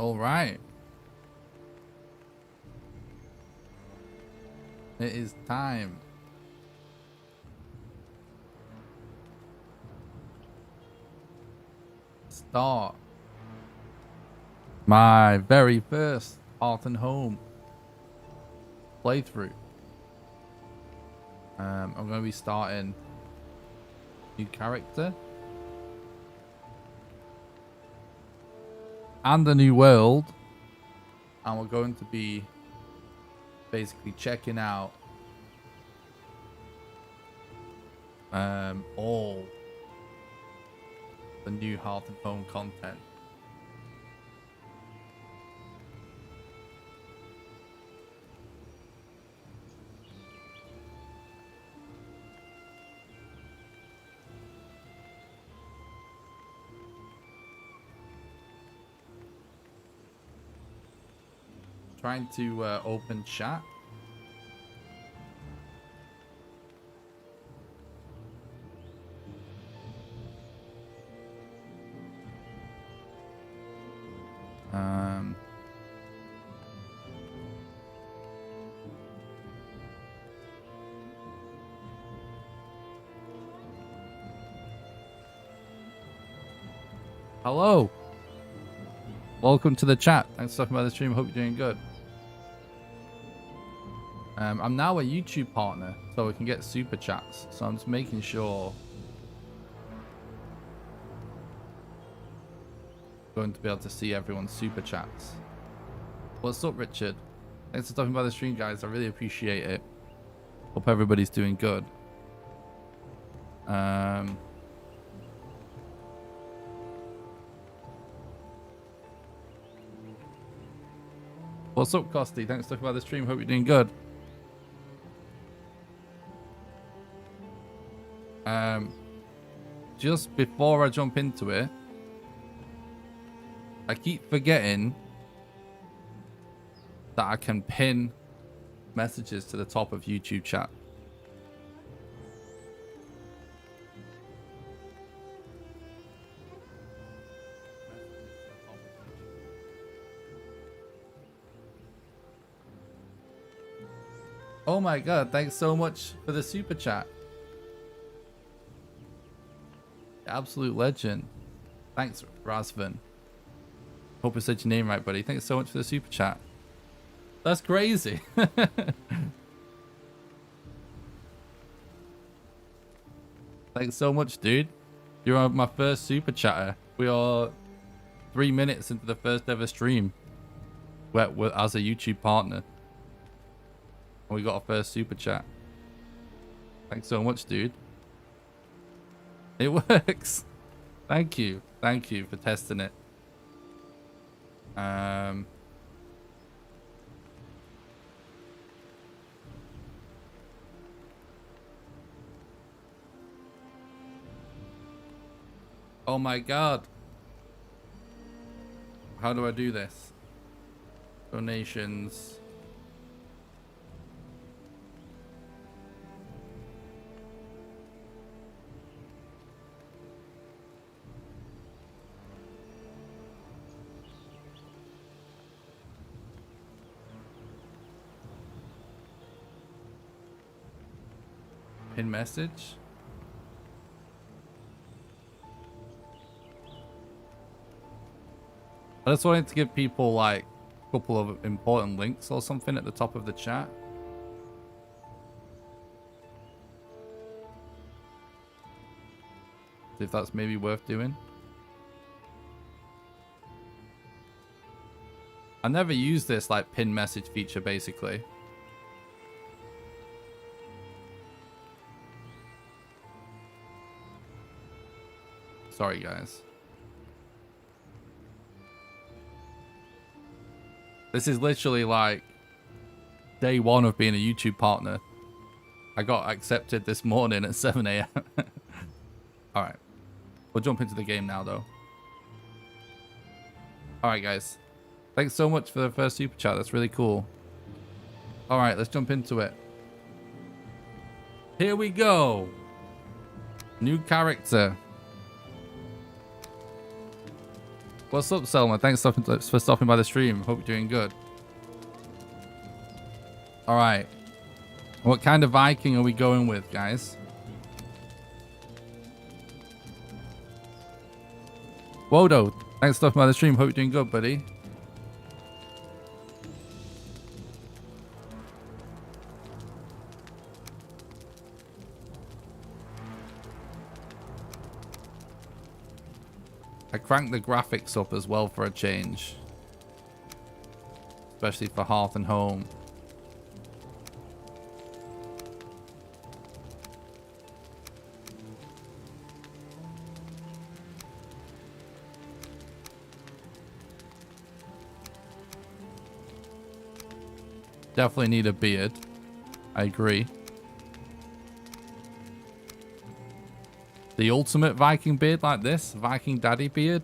All right. It is time. Start my very first Hearth and Home playthrough. I'm going to be starting new character and a new world, and we're going to be basically checking out all the new Hearth and Home content. Trying to open chat. Hello. Welcome to the chat. Thanks for talking about the stream. Hope you're doing good. I'm now a YouTube partner, so we can get super chats. So I'm just making sure I'm going to be able to see everyone's super chats. What's up, Richard? Thanks for talking about the stream, guys. I really appreciate it. Hope everybody's doing good. What's up, Costy? Thanks for talking about the stream. Hope you're doing good. Just before I jump into it, I keep forgetting that I can pin messages to the top of YouTube chat. Oh my god, thanks so much for the super chat. Absolute legend. Thanks, Razvan. Hope I said your name right, buddy. Thanks so much for the super chat. That's crazy. Thanks so much, dude. You're my first super chatter. We are 3 minutes into the first ever stream. We're as a YouTube partner. And we got our first super chat. Thanks so much, dude. It works. Thank you. Thank you for testing it. Oh my god. How do I do this? Donations. Pin message. I just wanted to give people like a couple of important links or something at the top of the chat. See if that's maybe worth doing. I never use this like pin message feature basically. Sorry, guys. This is literally like day one of being a YouTube partner. I got accepted this morning at 7 a.m. All right. We'll jump into the game now, though. All right, guys. Thanks so much for the first super chat. That's really cool. All right, let's jump into it. Here we go. New character. What's up, Selma? Thanks for stopping by the stream. Hope you're doing good. All right. What kind of Viking are we going with, guys? Wodo, thanks for stopping by the stream. Hope you're doing good, buddy. I cranked the graphics up as well for a change. Especially for Hearth and Home. Definitely need a beard. I agree. The ultimate Viking beard like this? Viking daddy beard?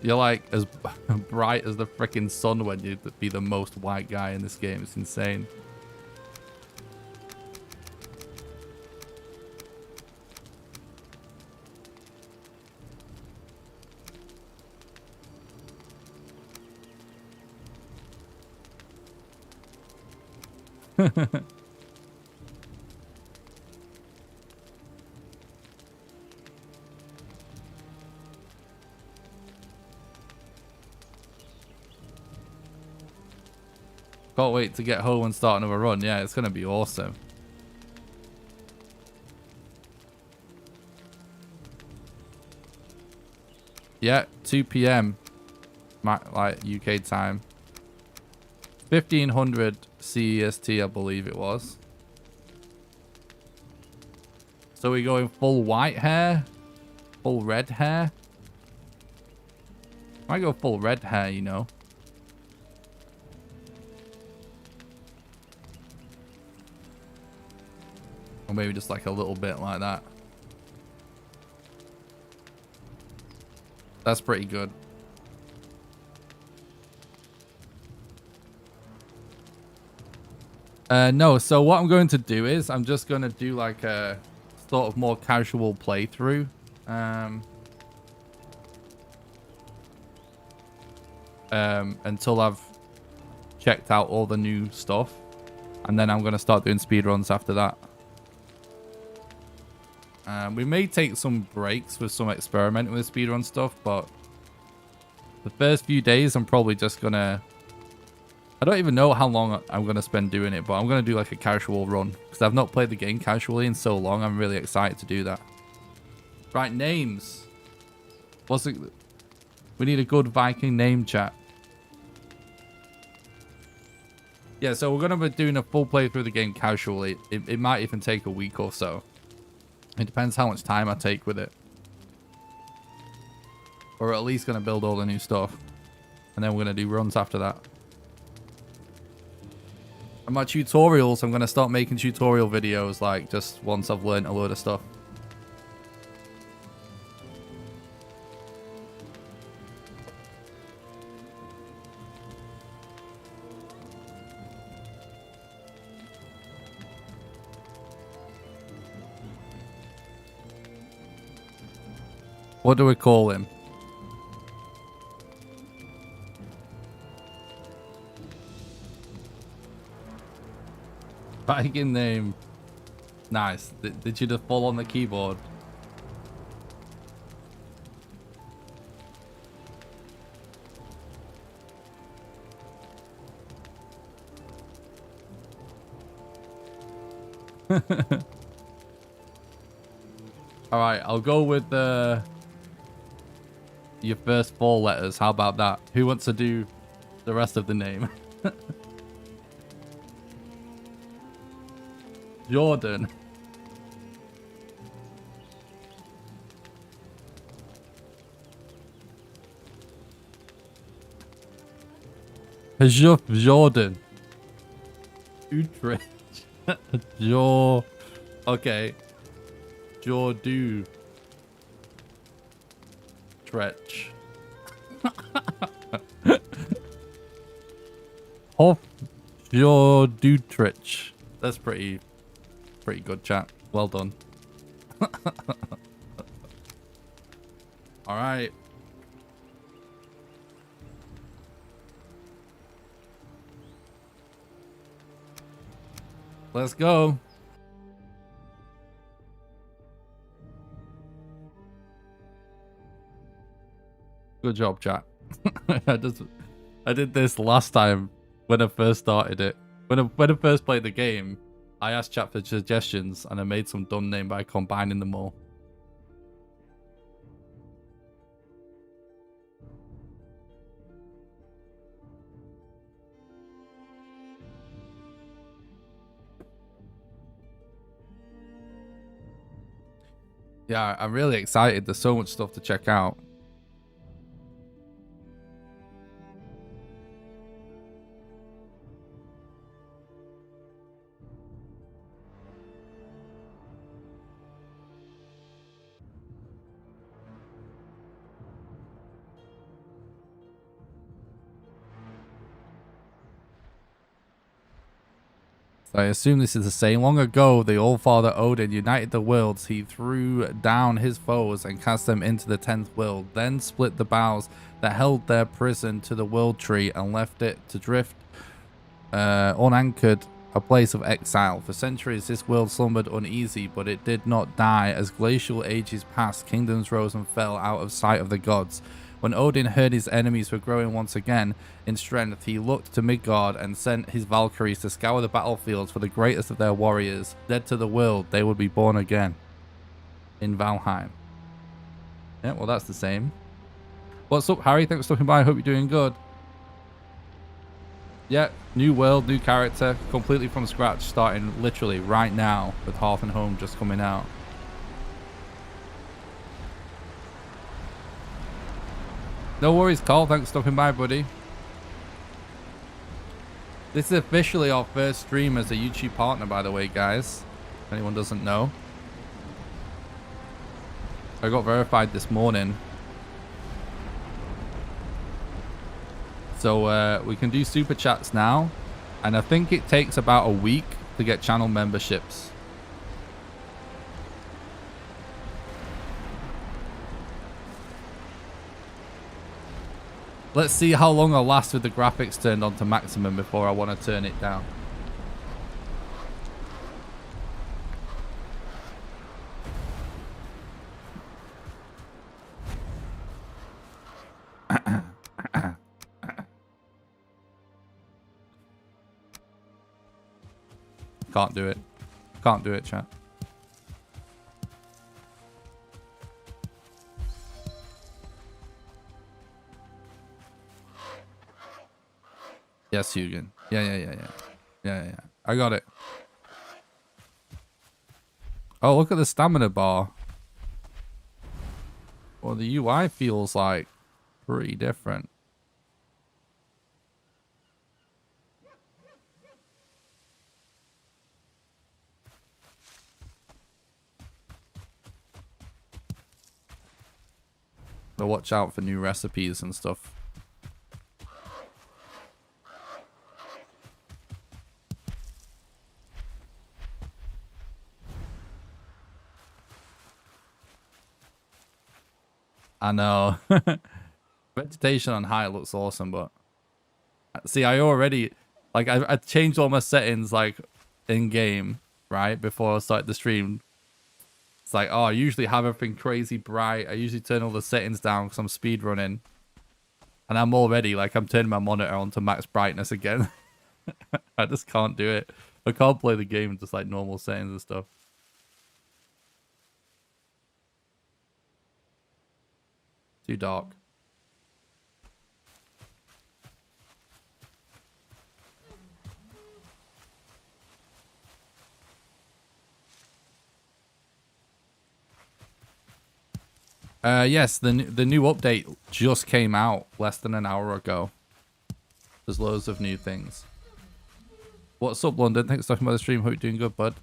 You're like as bright as the freaking sun when you'd be the most white guy in this game. It's insane. Can't wait to get home and start another run. Yeah, it's going to be awesome. Yeah, 2 p.m. like UK time. 1500 CEST, I believe it was. So we're going full white hair? Full red hair? Might go full red hair, you know. Or maybe just like a little bit like that. That's pretty good. No, so what I'm going to do is I'm just going to do like a sort of more casual playthrough. Until I've checked out all the new stuff. And then I'm going to start doing speedruns after that. We may take some breaks with some experimenting with speedrun stuff, but the first few days I'm probably just going to... I don't even know how long I'm going to spend doing it, but I'm going to do like a casual run. Because I've not played the game casually in so long, I'm really excited to do that. Right, names. What's it? We need a good Viking name, chat. Yeah, so we're going to be doing a full playthrough of the game casually. It might even take a week or so. It depends how much time I take with it. Or at least going to build all the new stuff. And then we're going to do runs after that. And my tutorials, I'm going to start making tutorial videos like just once I've learned a load of stuff. What do we call him? Viking name. Nice. Did you just fall on the keyboard? Alright, I'll go with your first 4 letters. How about that? Who wants to do the rest of the name? Jordan. Jordan. Utrecht. Okay. Jordu. Tretch. Hof Jordutrich. That's pretty good, chat. Well done. All right. Let's go. Good job, chat. I did this last time when I first started it. When I first played the game, I asked chat for suggestions and I made some dumb name by combining them all. Yeah, I'm really excited. There's so much stuff to check out. So I assume this is the same. Long ago, the All-Father Odin united the worlds. He threw down his foes and cast them into the 10th world, then split the boughs that held their prison to the world tree and left it to drift unanchored, a place of exile. For centuries, this world slumbered uneasy, but it did not die. As glacial ages passed, kingdoms rose and fell out of sight of the gods. When Odin heard his enemies were growing once again in strength, he looked to Midgard and sent his Valkyries to scour the battlefields for the greatest of their warriors. Dead to the world, they would be born again in Valheim. Yeah, well, that's the same. What's up, Harry? Thanks for stopping by. I hope you're doing good. Yeah, new world, new character, completely from scratch, starting literally right now with Hearth and Home just coming out. No worries, Carl. Thanks for stopping by, buddy. This is officially our first stream as a YouTube partner, by the way, guys. If anyone doesn't know. I got verified this morning. So we can do super chats now. And I think it takes about a week to get channel memberships. Let's see how long I'll last with the graphics turned on to maximum before I want to turn it down. Can't do it. Can't do it, chat. Yes, Hugan. Yeah. I got it. Oh, look at the stamina bar. Well, the UI feels like pretty different. So watch out for new recipes and stuff. I know. Vegetation on high looks awesome, but see, I already like I changed all my settings like in game, right, before I started the stream. It's like, oh, I usually have everything crazy bright. I usually turn all the settings down because I'm speedrunning, and I'm already like I'm turning my monitor on to max brightness again. I just can't do it. I can't play the game with just like normal settings and stuff. Too dark. Yes, the new update just came out less than an hour ago. There's loads of new things. What's up, London? Thanks for talking about the stream. Hope you're doing good, bud.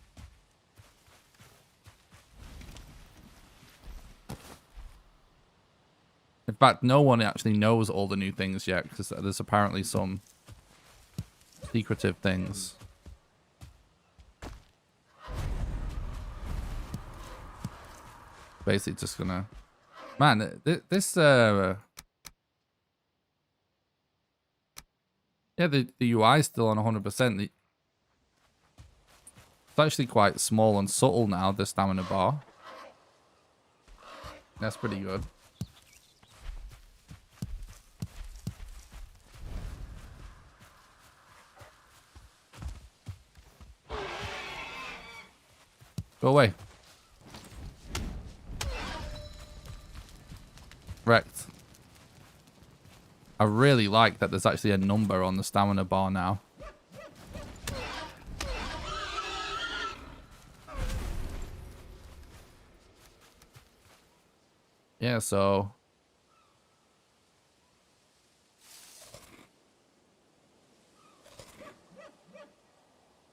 In fact, no one actually knows all the new things yet, because there's apparently some secretive things. Basically just gonna... Man, this... Yeah, the UI is still on 100%. It's actually quite small and subtle now, the stamina bar. That's pretty good. Go away. Wrecked. I really like that there's actually a number on the stamina bar now. Yeah, so...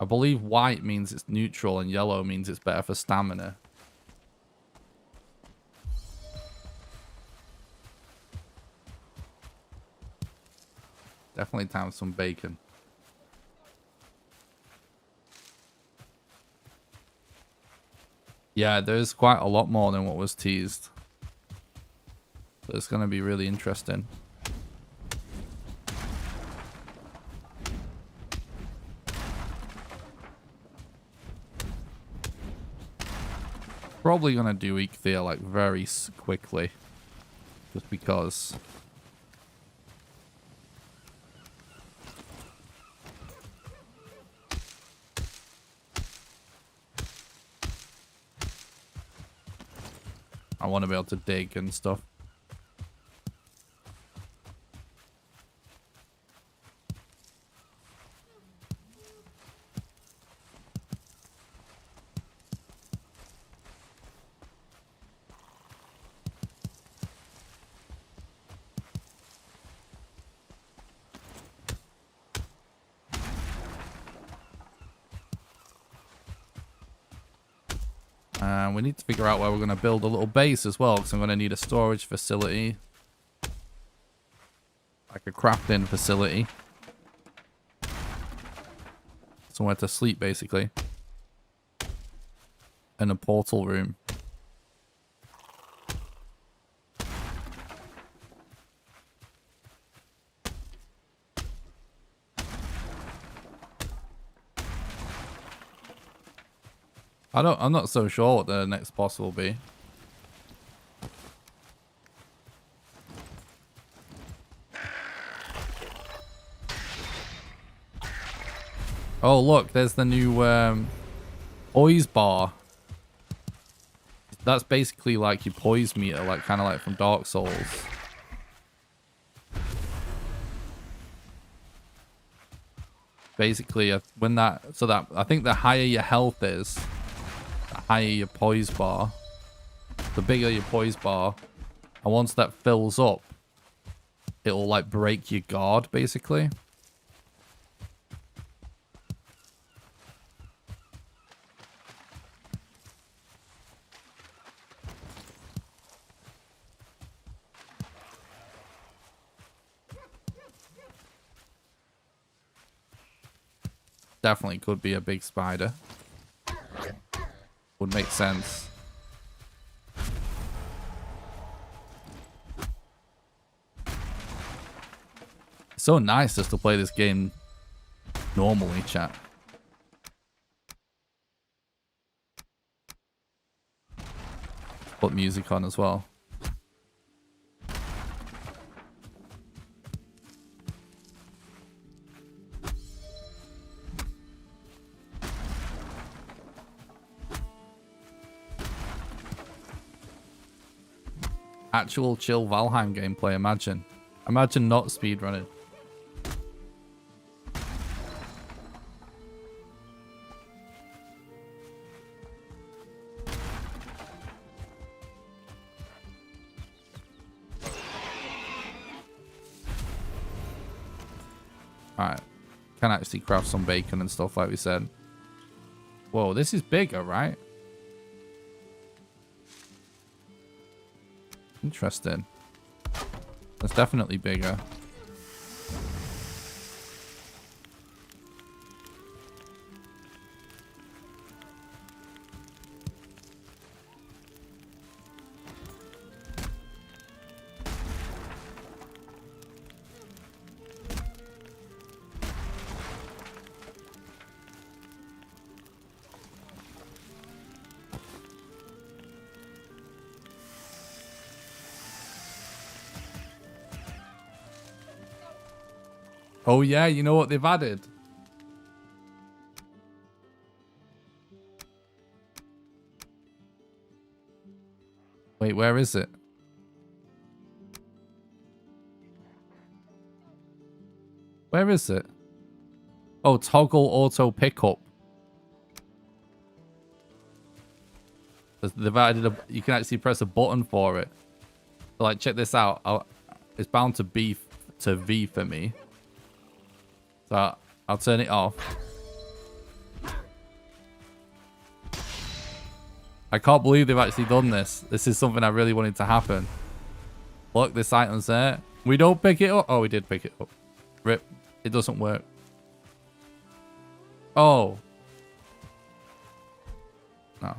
I believe white means it's neutral and yellow means it's better for stamina. Definitely time for some bacon. Yeah, there's quite a lot more than what was teased. So it's going to be really interesting. Probably going to do Eikthyr like very quickly. Just because... I want to be able to dig and stuff. And we need to figure out where we're going to build a little base as well, because I'm going to need a storage facility. Like a crafting facility. Somewhere to sleep, basically. And a portal room. I'm not so sure what the next boss will be. Oh look, there's the new poise bar. That's basically like your poise meter, like kind of like from Dark Souls. Basically, when that I think the higher your health is, the higher your poise bar, the bigger your poise bar, and once that fills up, it'll like break your guard basically. Definitely could be a big spider. Would make sense. It's so nice just to play this game normally, chat. Put music on as well. Actual chill Valheim gameplay, imagine. Imagine not speedrunning. Alright. Can actually craft some bacon and stuff like we said. Whoa, this is bigger, right? Interesting. That's definitely bigger. Oh yeah, you know what they've added? Wait, where is it? Where is it? Oh, toggle auto pickup. They've added a, you can actually press a button for it. So like, check this out. It's bound to be to V for me. So I'll turn it off. I can't believe they've actually done this. This is something I really wanted to happen. Look, this item's there. We don't pick it up. Oh, we did pick it up. Rip. It doesn't work. Oh. No.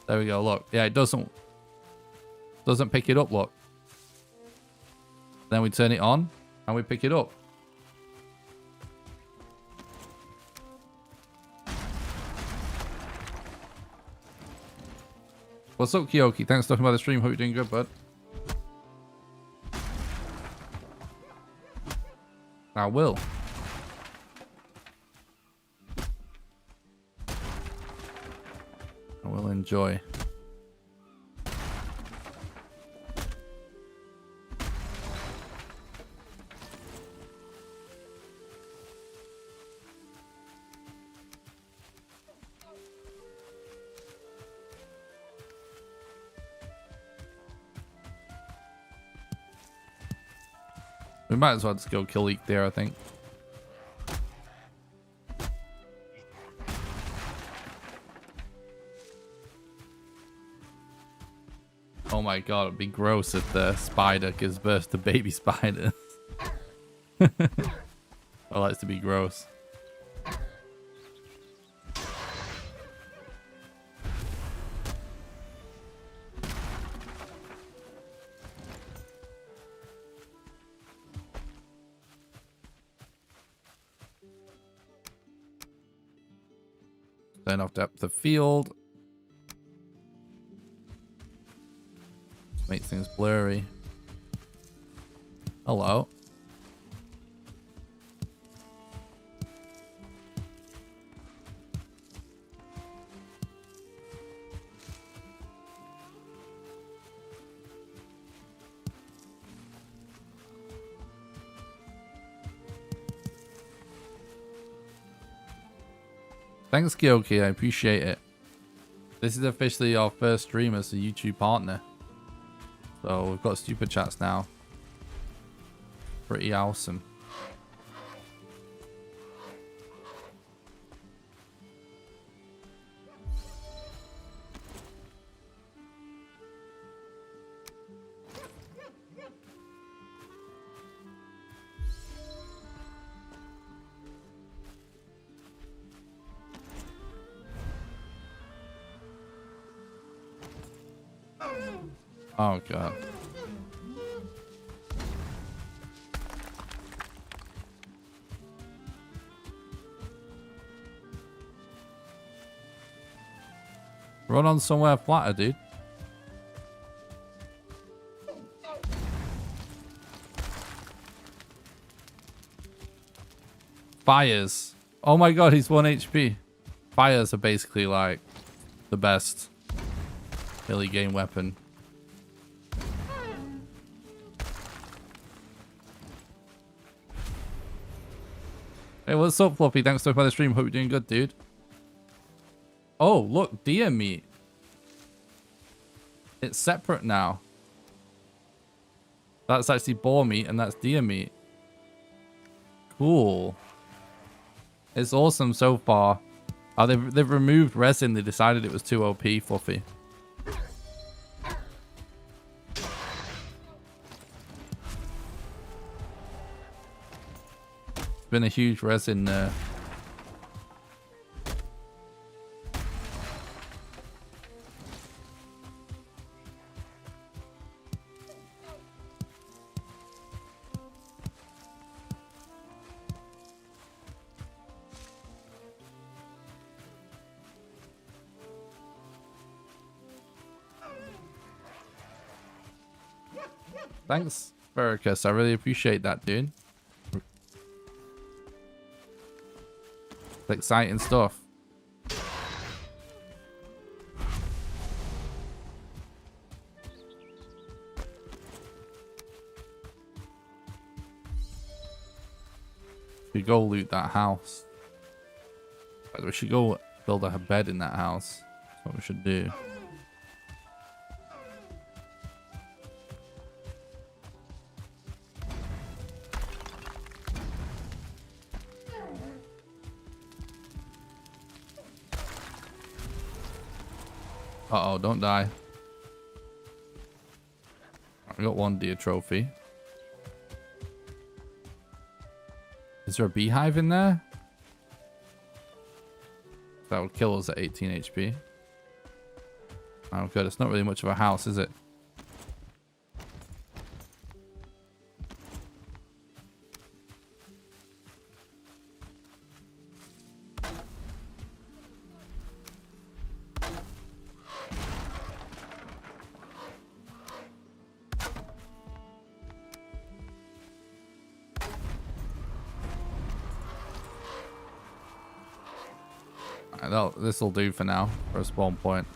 There we go. Look. Yeah, it doesn't pick it up. Look. Then we turn it on and we pick it up. What's up, Kyoki? Thanks for talking about the stream. Hope you're doing good, bud. I will. I will enjoy. We might as well just go kill Eek there, I think. Oh my god, it'd be gross if the spider gives birth to baby spiders. I like to be gross. Turn off depth of field. Makes things blurry. Hello. Thanks, Gyoki. I appreciate it. This is officially our first stream as a YouTube partner. So we've got super chats now. Pretty awesome. Oh god. Run on somewhere flatter, dude. Fires. Oh my god, he's 1 HP. Fires are basically like the best early game weapon. Hey, what's up, Floppy? Thanks for the stream. Hope you're doing good, dude. Oh, look, deer meat. It's separate now. That's actually boar meat and that's deer meat. Cool. It's awesome so far. Oh, they've removed resin. They decided it was too OP, Fluffy. It's been a huge resin nerf. Thanks, Vericus. I really appreciate that, dude. It's exciting stuff. We go loot that house. We should go build a bed in that house. That's what we should do. Uh-oh, don't die. I got one deer trophy. Is there a beehive in there? That would kill us at 18 HP. Oh good, it's not really much of a house, is it? This will do for now, for a spawn point.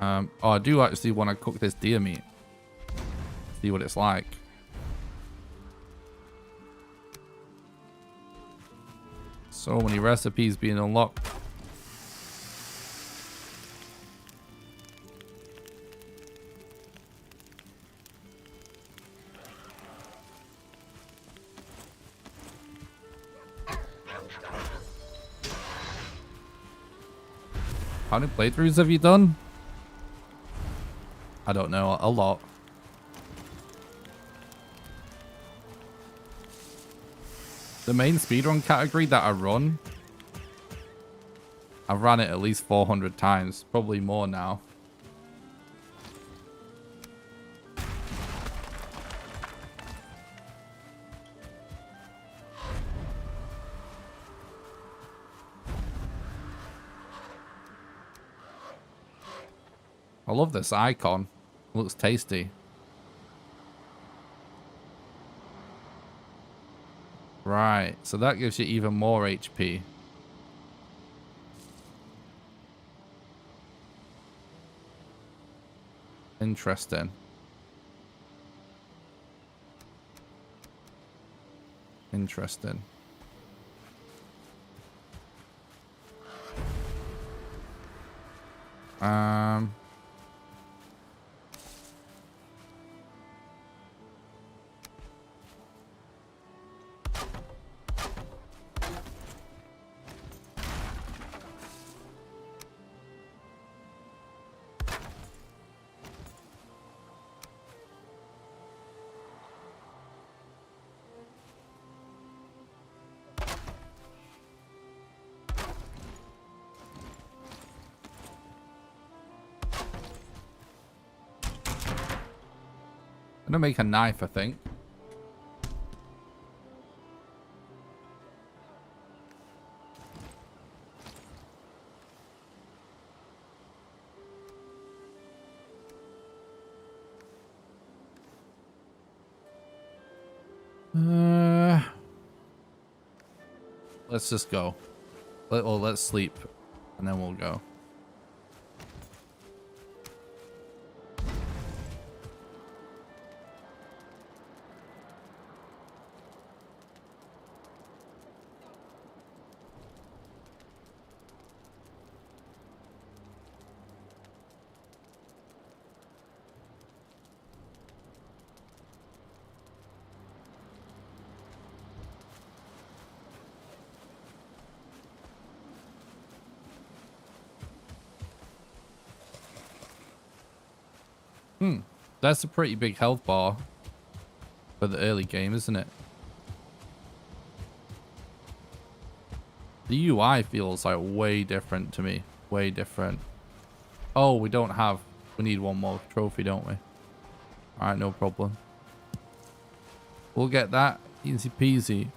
Oh, I do actually want to cook this deer meat. See what it's like. So many recipes being unlocked. How many playthroughs have you done? I don't know, a lot. The main speedrun category that I run, I've ran it at least 400 times, probably more now. I love this icon. It looks tasty. Right, so that gives you even more HP. Interesting. Interesting. I'm gonna make a knife, I think. Let's just go. Let's sleep, and then we'll go. That's a pretty big health bar for the early game, isn't it? The UI feels like way different to me. Way different. Oh, we need one more trophy, don't we? Alright, no problem. We'll get that. Easy peasy.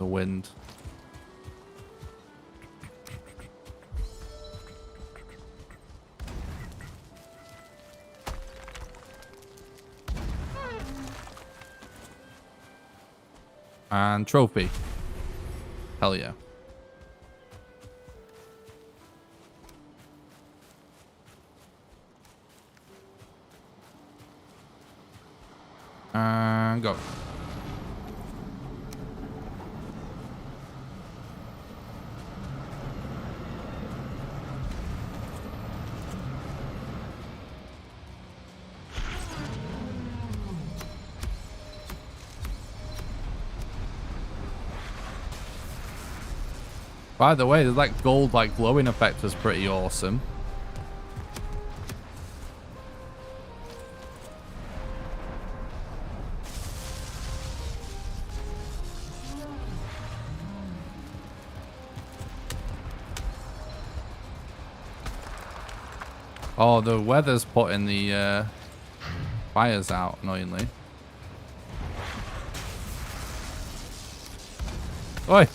the wind. And trophy. Hell yeah. And go. By the way, there's like gold like glowing effect was pretty awesome. Oh, the weather's putting the fires out, annoyingly. Oi!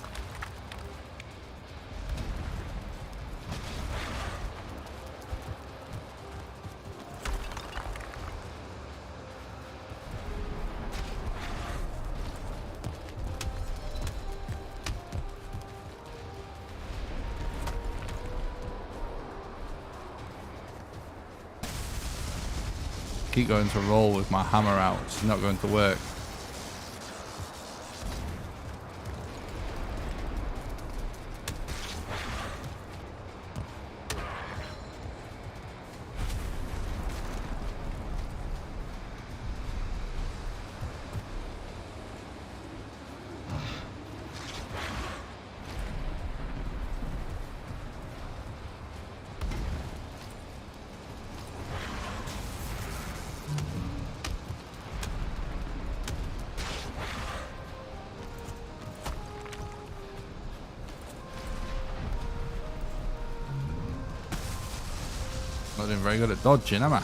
Keep going to roll with my hammer out, which is not going to work. Not doing very good at dodging, am I?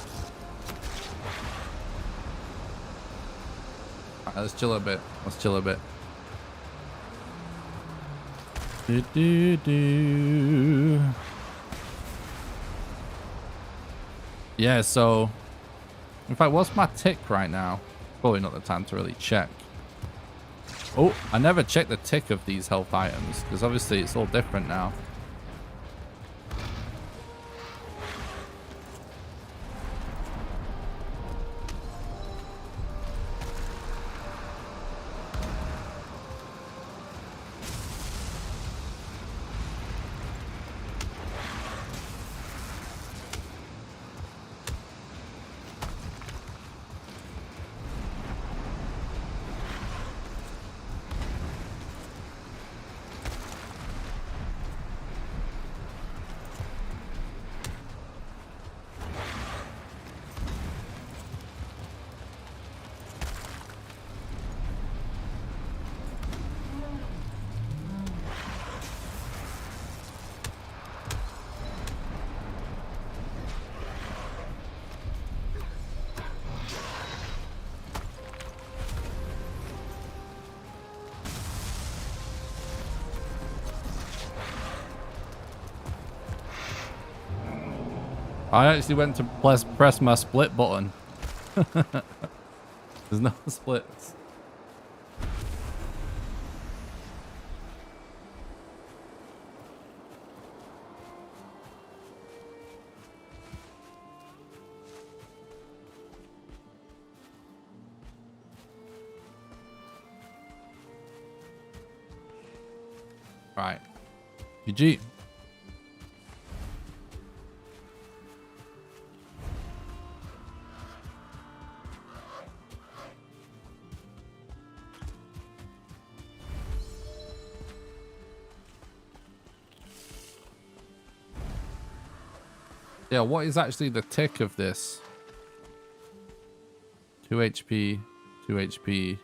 Right, let's chill a bit. Let's chill a bit. Yeah, so... In fact, what's my tick right now? Probably not the time to really check. Oh, I never checked the tick of these health items, because obviously it's all different now. I actually went to press my split button. There's no splits. Right. GG. Yeah, what is actually the tick of this? 2 HP, 2 HP,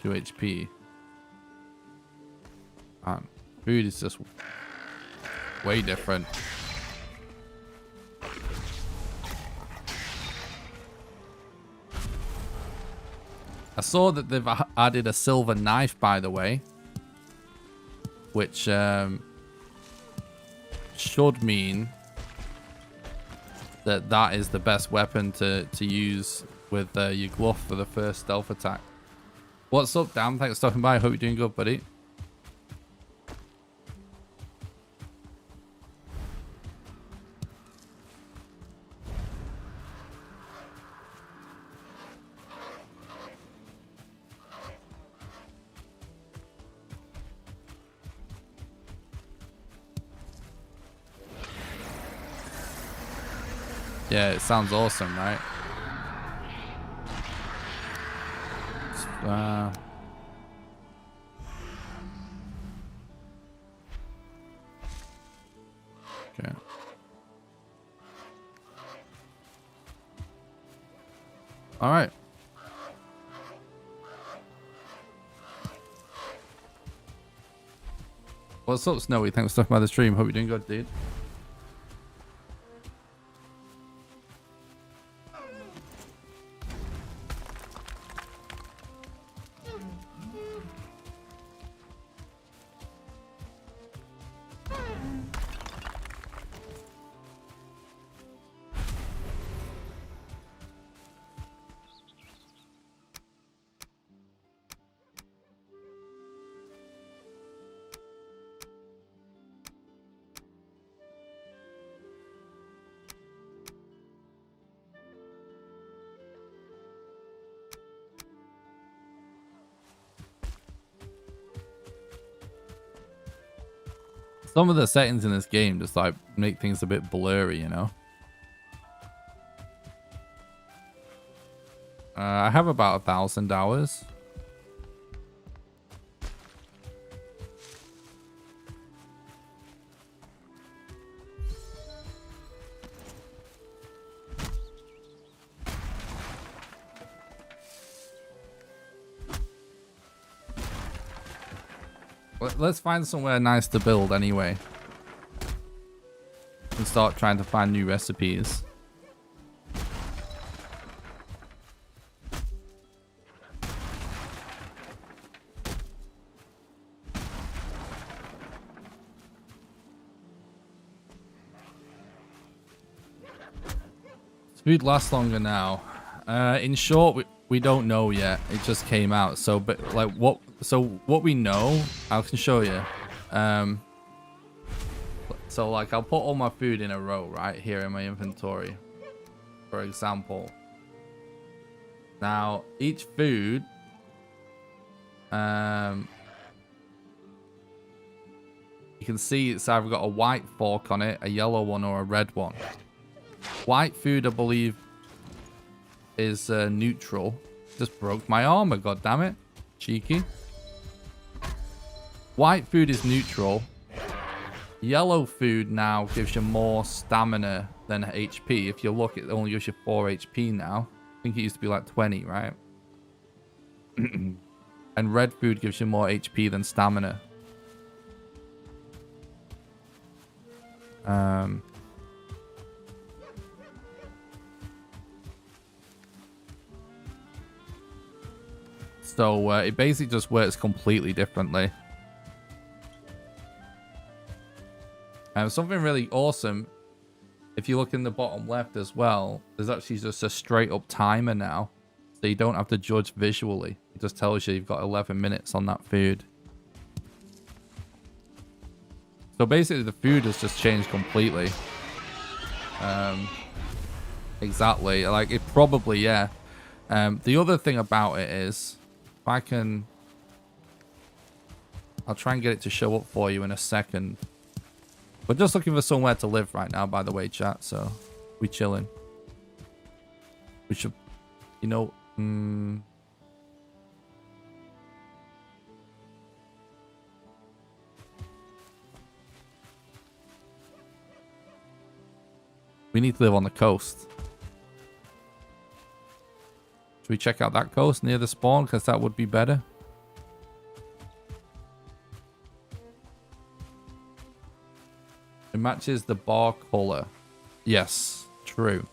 2 HP. Food is just way different. I saw that they've added a silver knife, by the way. which should mean that that is the best weapon to use with your glove for the first stealth attack. What's up, Dan? Thanks for stopping by. I hope you're doing good, buddy. Yeah, it sounds awesome, right? Okay. All right. What's up, Snowy? Thanks for stopping by the stream. Hope you're doing good, dude. Some of the settings in this game just like make things a bit blurry, you know. I have about 1,000 hours. Let's find somewhere nice to build anyway. And start trying to find new recipes. Food lasts longer now. In short, we don't know yet. It just came out. So, but like what? So what we know, I can show you. So like I'll put all my food in a row right here in my inventory, for example. Now each food, you can see it's either got a white fork on it, a yellow one, or a red one. White food, I believe, is neutral. Just broke my armor, god damn it. Cheeky. White food is neutral. Yellow food now gives you more stamina than HP. If you look, it only gives you 4 HP now. I think it used to be like 20, right? And red food gives you more HP than stamina. So it basically just works completely differently. Something really awesome, if you look in the bottom left as well, there's actually just a straight up timer now. So you don't have to judge visually. It just tells you you've got 11 minutes on that food. So basically the food has just changed completely. Exactly. Like it probably, yeah. The other thing about it is, if I can... I'll try and get it to show up for you in a second. We're just looking for somewhere to live right now, by the way, chat. So, we chilling. We should, you know, we need to live on the coast. Should we check out that coast near the spawn? Because that would be better. It matches the bar color. Yes, true.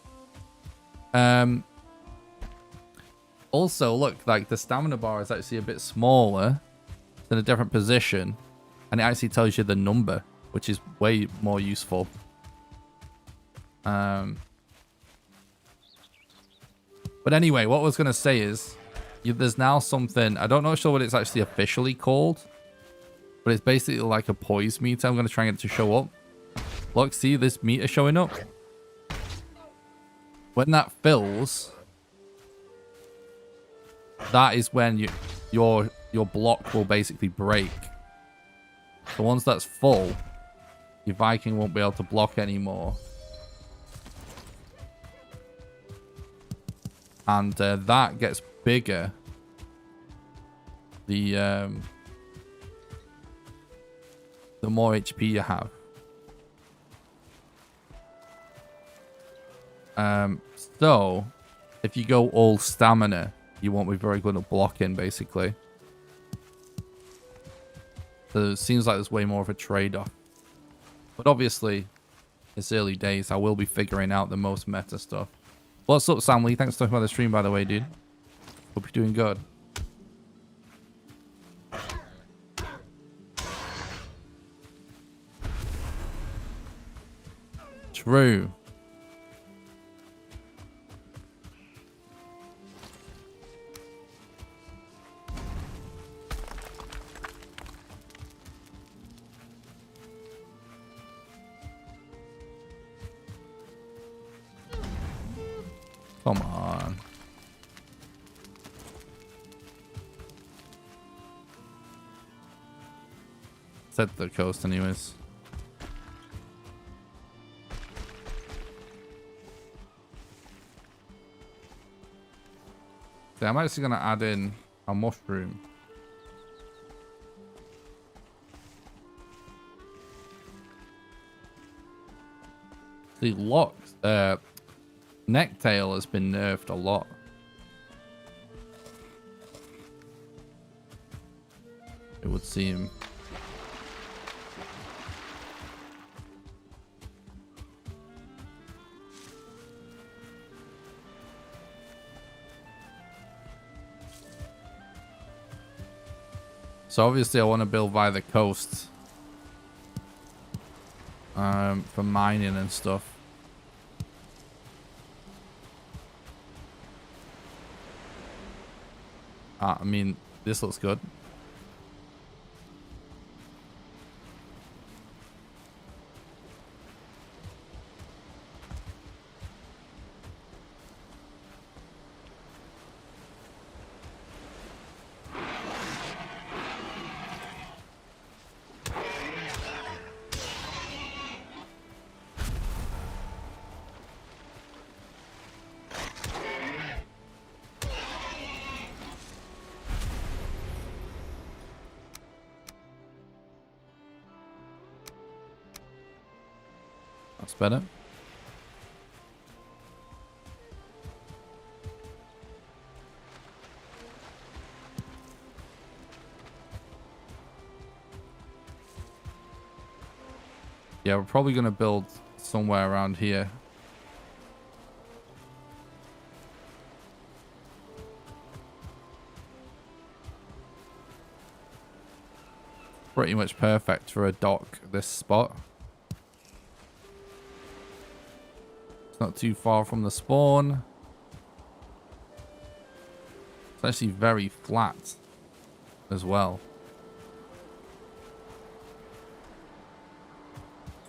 Also, look, like the stamina bar is actually a bit smaller. It's in a different position. And it actually tells you the number, which is way more useful. But anyway, what I was going to say is, there's now something, I don't know sure what it's actually officially called, but it's basically like a poise meter. I'm going to try and get it to show up. Look, see this meter showing up? When that fills, that is when your block will basically break. So once that's full, your Viking won't be able to block anymore. And that gets bigger. The more HP you have. So if you go all stamina, you won't be very good at blocking, basically. So it seems like there's way more of a trade-off. But obviously, it's early days. I will be figuring out the most meta stuff. What's up, Sam Lee? Thanks for talking about the stream, by the way, dude. Hope you're doing good. True. Come on. Set the coast anyways. So I'm actually going to add in a mushroom. See, locks. Necktail has been nerfed a lot. It would seem. So obviously I want to build by the coast. For mining and stuff. I mean, this looks good. That's better. Yeah, we're probably going to build somewhere around here. Pretty much perfect for a dock, this spot. It's not too far from the spawn. It's actually very flat as well.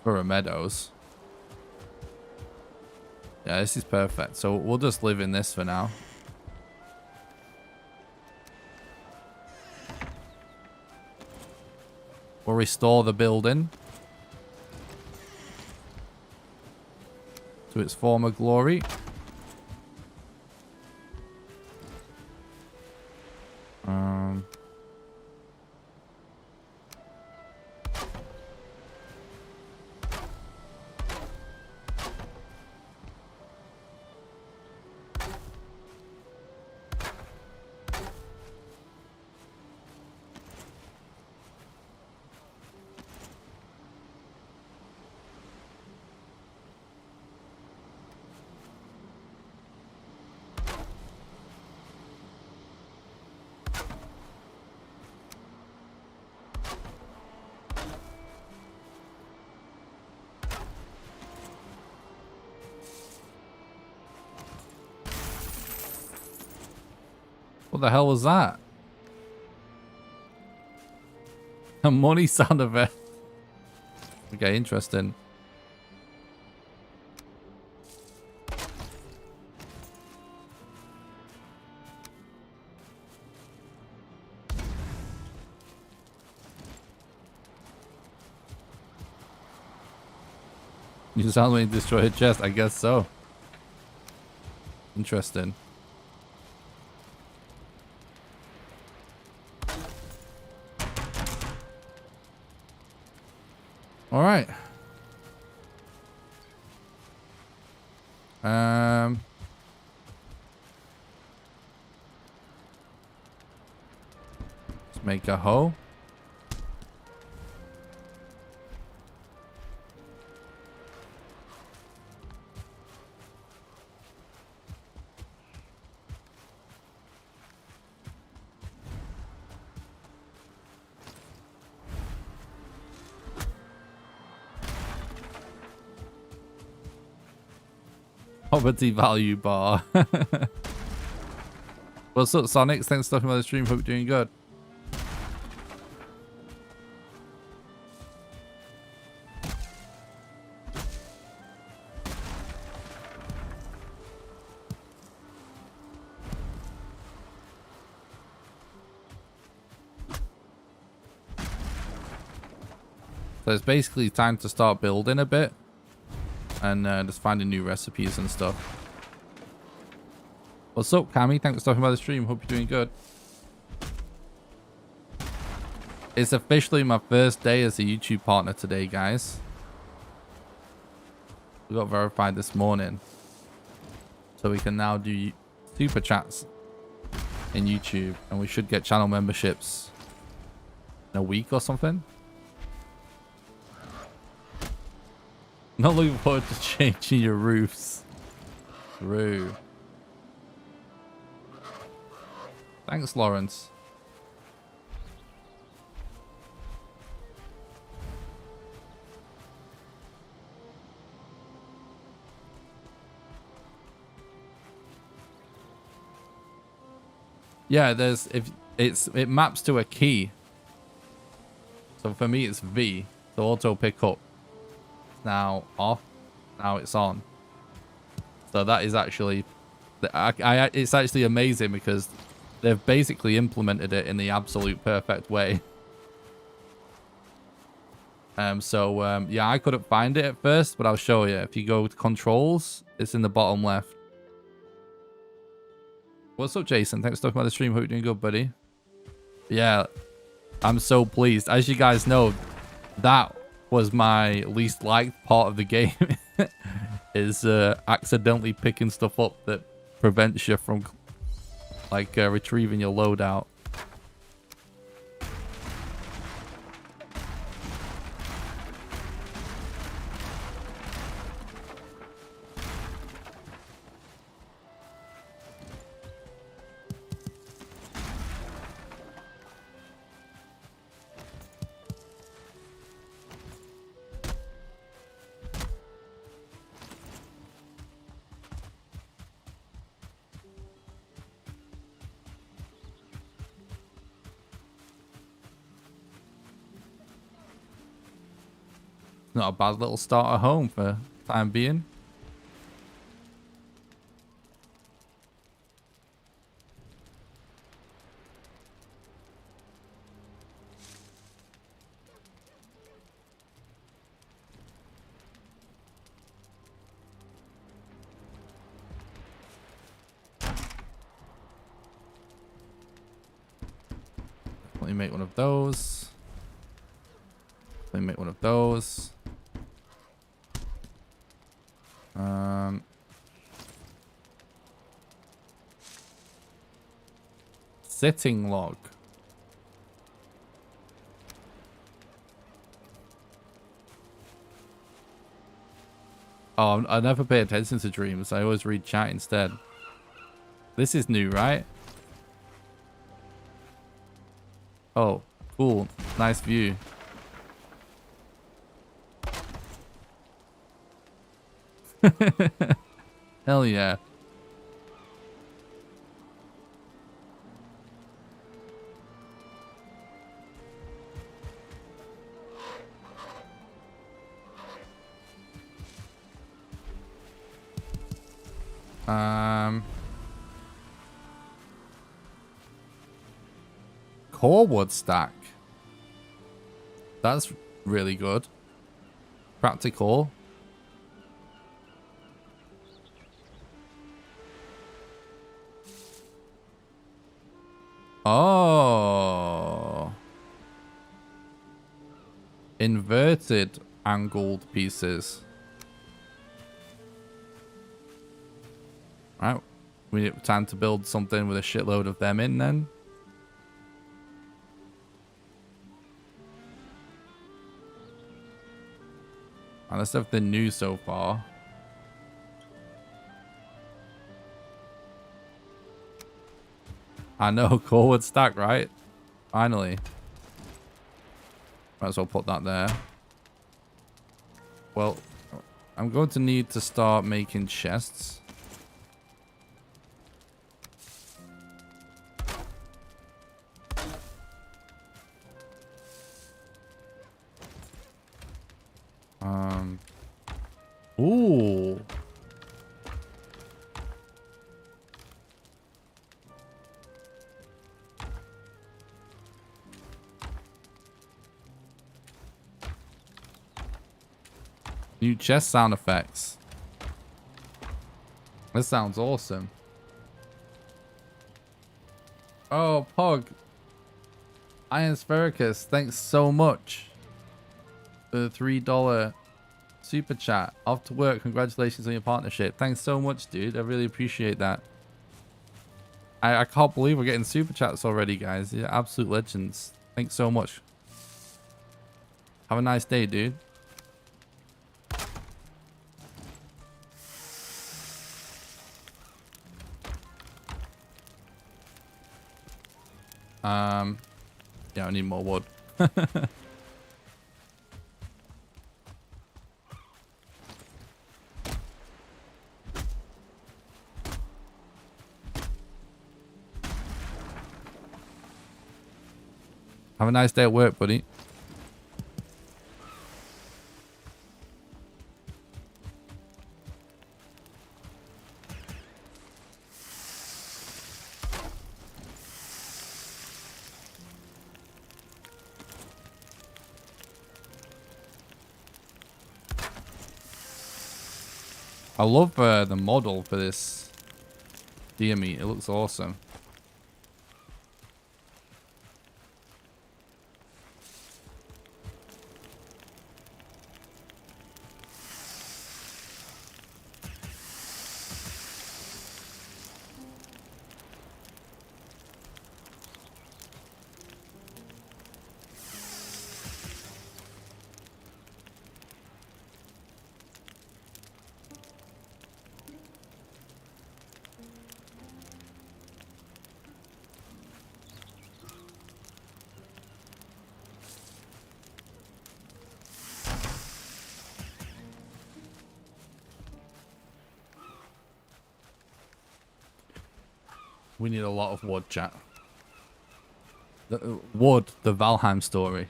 For a meadows. Yeah, this is perfect. So we'll just live in this for now. We'll restore the building to its former glory. What the hell was that? A money sound effect. Okay, interesting. You sound when you destroy a chest. I guess so. Interesting. All right. Let's make a hoe. Poverty value bar. What's up, Sonic? Thanks for talking about the stream. Hope you're doing good. So it's basically time to start building a bit and just finding new recipes and stuff. What's up, Cammy? Thanks for talking about the stream. Hope you're doing good. It's officially my first day as a YouTube partner today, guys. We got verified this morning. So we can now do super chats in YouTube. And we should get channel memberships in a week or something. Not looking forward to changing your roofs. True. Thanks, Lawrence. Yeah, it maps to a key. So for me it's V. So auto pick up. Now off. Now it's on. So that is actually it's actually amazing because they've basically implemented it in the absolute perfect way. Yeah, I couldn't find it at first, but I'll show you. If you go to controls, it's in the bottom left. What's up, Jason? Thanks for talking about the stream. Hope you're doing good, buddy. Yeah, I'm so pleased. As you guys know, that was my least liked part of the game. Is accidentally picking stuff up that prevents you from like retrieving your loadout. Not a bad little starter home for the time being. Let me make one of those. Let me make one of those. Sitting log. Oh, I never pay attention to dreams. I always read chat instead. This is new, right? Oh, cool. Nice view. Hell yeah. Core wood stack. That's really good. Practical. Oh. Inverted angled pieces. Right. We need time to build something with a shitload of them in then. And that's everything new so far. I know, core would stack, right? Finally. Might as well put that there. Well, I'm going to need to start making chests. Ooh. New chest sound effects. This sounds awesome. Oh, Pog. Iron Sphericus, thanks so much for the $3 super chat. Off to work. Congratulations on your partnership. Thanks so much, dude. I really appreciate that. I can't believe we're getting super chats already, guys. You're absolute legends. Thanks so much. Have a nice day, dude. Yeah, I need more wood. Have a nice day at work, buddy. I love the model for this deer meat. It looks awesome. We need a lot of wood, chat. Wood, the Valheim story.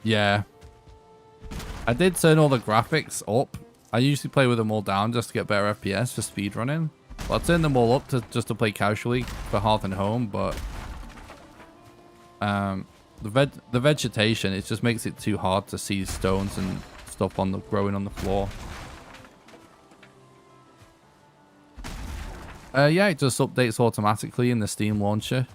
Yeah. I did turn all the graphics up. I usually play with them all down just to get better FPS for speedrunning. Well, I turned them all up just to play casually for Hearth and Home, but the vegetation, it just makes it too hard to see stones and stuff on the growing on the floor. Yeah, it just updates automatically in the Steam launcher.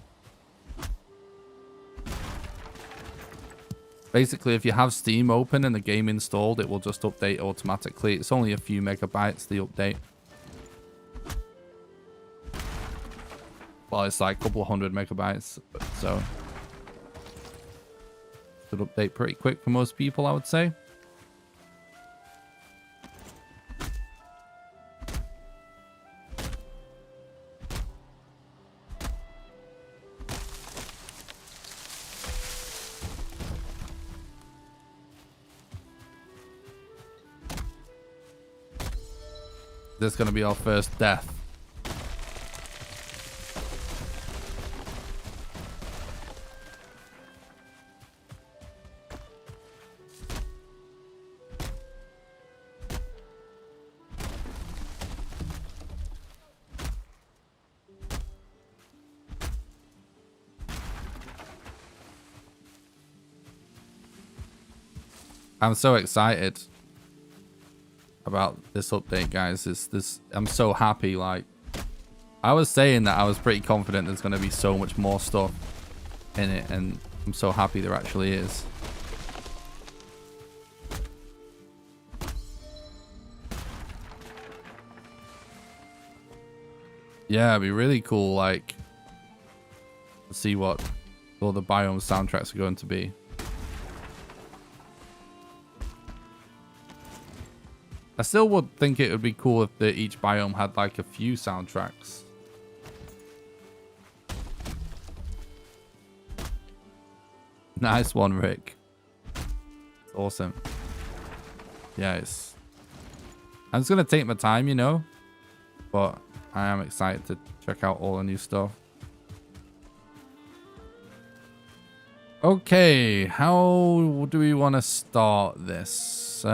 Basically, if you have Steam open and the game installed, it will just update automatically. It's only a few megabytes, the update. Well, it's like a couple of 100 megabytes, so should update pretty quick for most people, I would say. This is going to be our first death. I'm so excited about this update, guys. I'm so happy. Like, I was saying that I was pretty confident there's going to be so much more stuff in it, and I'm so happy there actually is. Yeah, it'd be really cool, like, to see what all the biome soundtracks are going to be. I still would think it would be cool if each biome had like a few soundtracks. Nice one, Rick. It's awesome. Yeah, I'm just gonna take my time, you know, but I am excited to check out all the new stuff. Okay, how do we want to start this?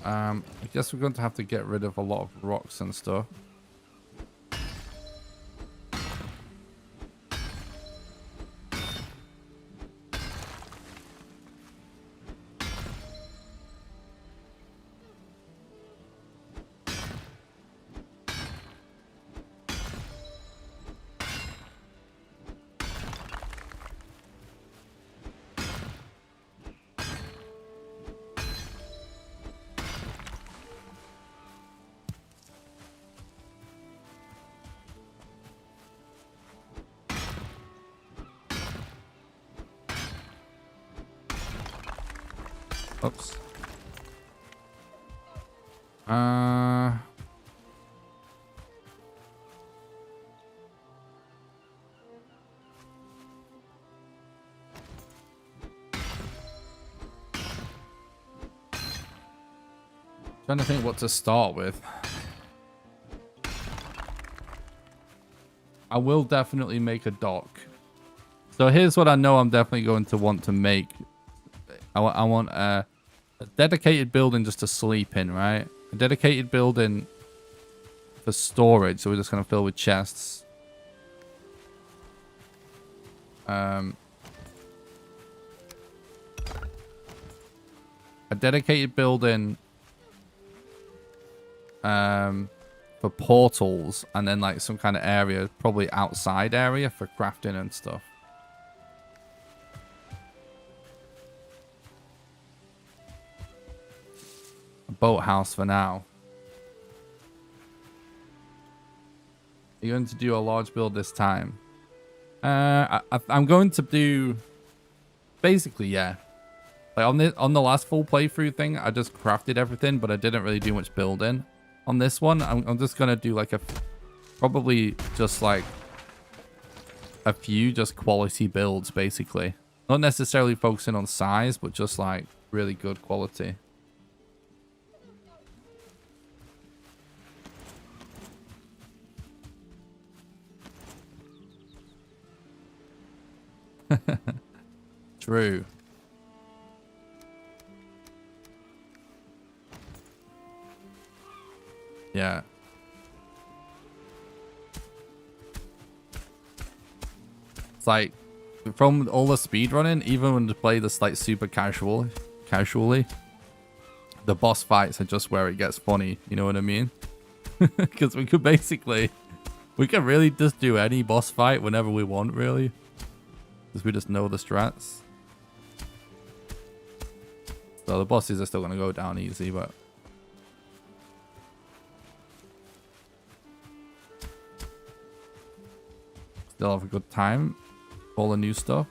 I guess we're going to have to get rid of a lot of rocks and stuff. Oops. Trying to think what to start with. I will definitely make a dock. So here's what I know I'm definitely going to want to make. I want a dedicated building just to sleep in, right? A dedicated building for storage, so we're just going to fill with chests. A dedicated building for portals, and then like some kind of area, probably outside area for crafting and stuff. Boathouse for now. You're going to do a large build this time. I'm going to do basically, yeah. Like on the last full playthrough thing, I just crafted everything, but I didn't really do much building. On this one, I'm just gonna do like probably just like a few just quality builds, basically. Not necessarily focusing on size, but just like really good quality. True. Yeah. It's like from all the speedrunning, even when you play this like super casually, the boss fights are just where it gets funny. You know what I mean? Because we could really just do any boss fight whenever we want, really. Because we just know the strats. So the bosses are still going to go down easy, but... still have a good time. All the new stuff.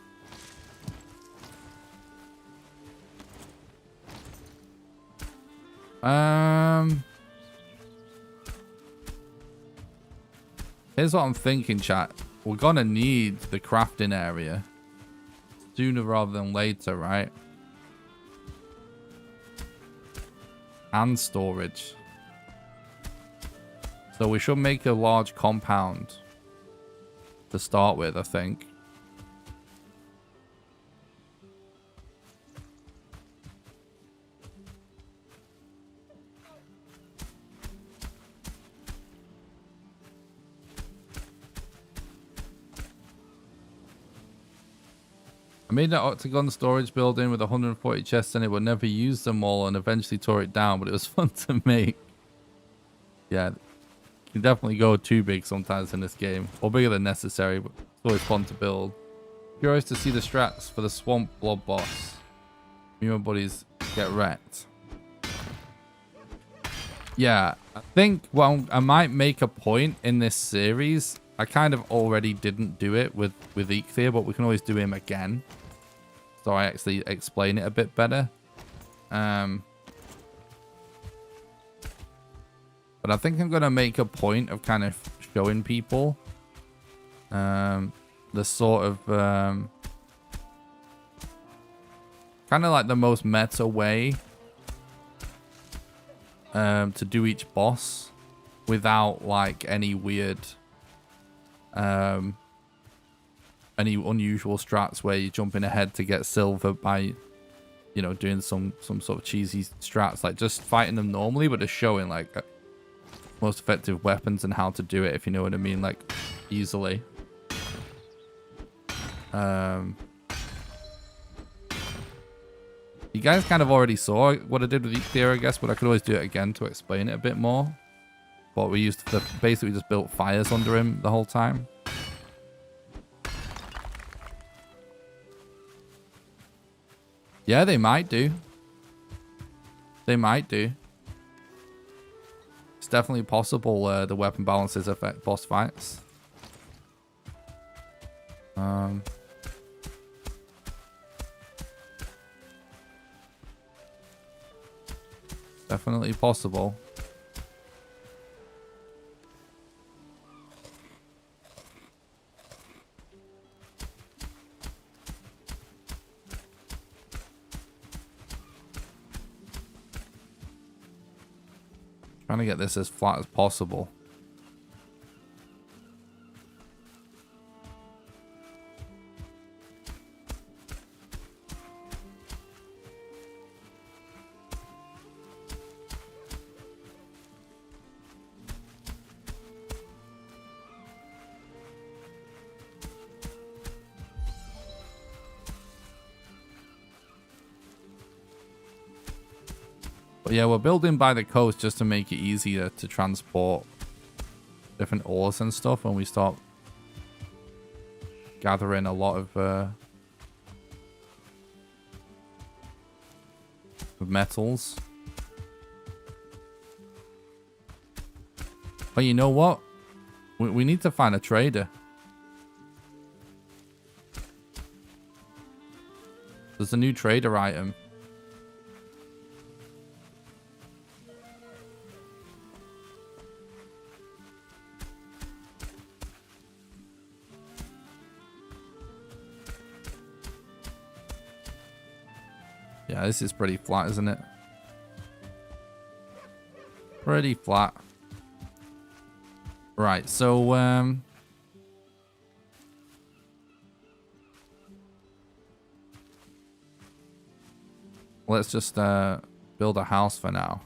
Here's what I'm thinking, chat. We're going to need the crafting area sooner rather than later, right? And storage. So we should make a large compound to start with, I think. I made an octagon storage building with 140 chests in it, but never used them all and eventually tore it down, but it was fun to make. Yeah, you can definitely go too big sometimes in this game, or bigger than necessary, but it's always fun to build. Curious to see the strats for the swamp blob boss. Me and my buddies get wrecked. Yeah, I think, well, I might make a point in this series. I kind of already didn't do it with Eikthyr, but we can always do him again. So I actually explain it a bit better. But I think I'm going to make a point of kind of showing people the sort of kind of like the most meta way to do each boss without like any weird any unusual strats where you're jumping ahead to get silver by, you know, doing some sort of cheesy strats, like just fighting them normally, but just showing like most effective weapons and how to do it, if you know what I mean, like easily. You guys kind of already saw what I did with Eikthyr, I guess, but I could always do it again to explain it a bit more. But we used to basically just built fires under him the whole time. Yeah, they might do. They might do. It's definitely possible the weapon balances affect boss fights. Definitely possible. Trying to get this as flat as possible. But yeah, we're building by the coast just to make it easier to transport different ores and stuff when we start gathering a lot of metals. But you know what? We need to find a trader. There's a new trader item. Yeah, this is pretty flat, isn't it? Pretty flat. Right, so let's just build a house for now.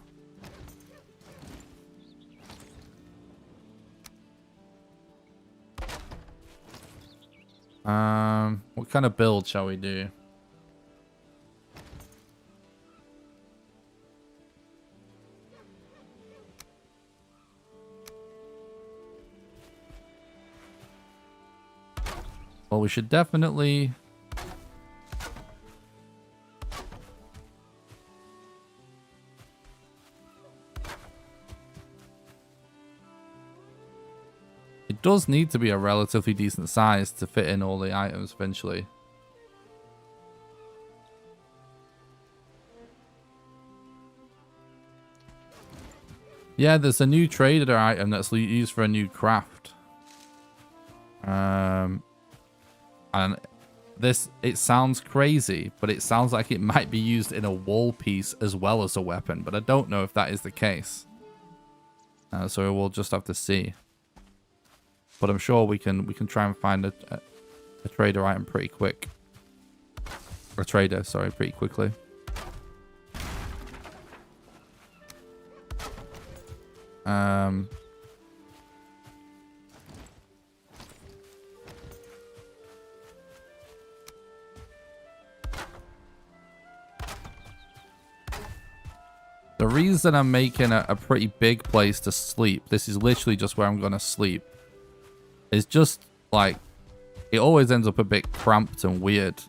What kind of build shall we do? Well, we should definitely... It does need to be a relatively decent size to fit in all the items eventually. Yeah, there's a new trader item that's used for a new craft. And this, it sounds crazy, but it sounds like it might be used in a wall piece as well as a weapon, but I don't know if that is the case. So we'll just have to see. But I'm sure we can try and find a trader item pretty quick. Or a trader, sorry, pretty quickly. The reason I'm making a pretty big place to sleep, this is literally just where I'm going to sleep, is just like, it always ends up a bit cramped and weird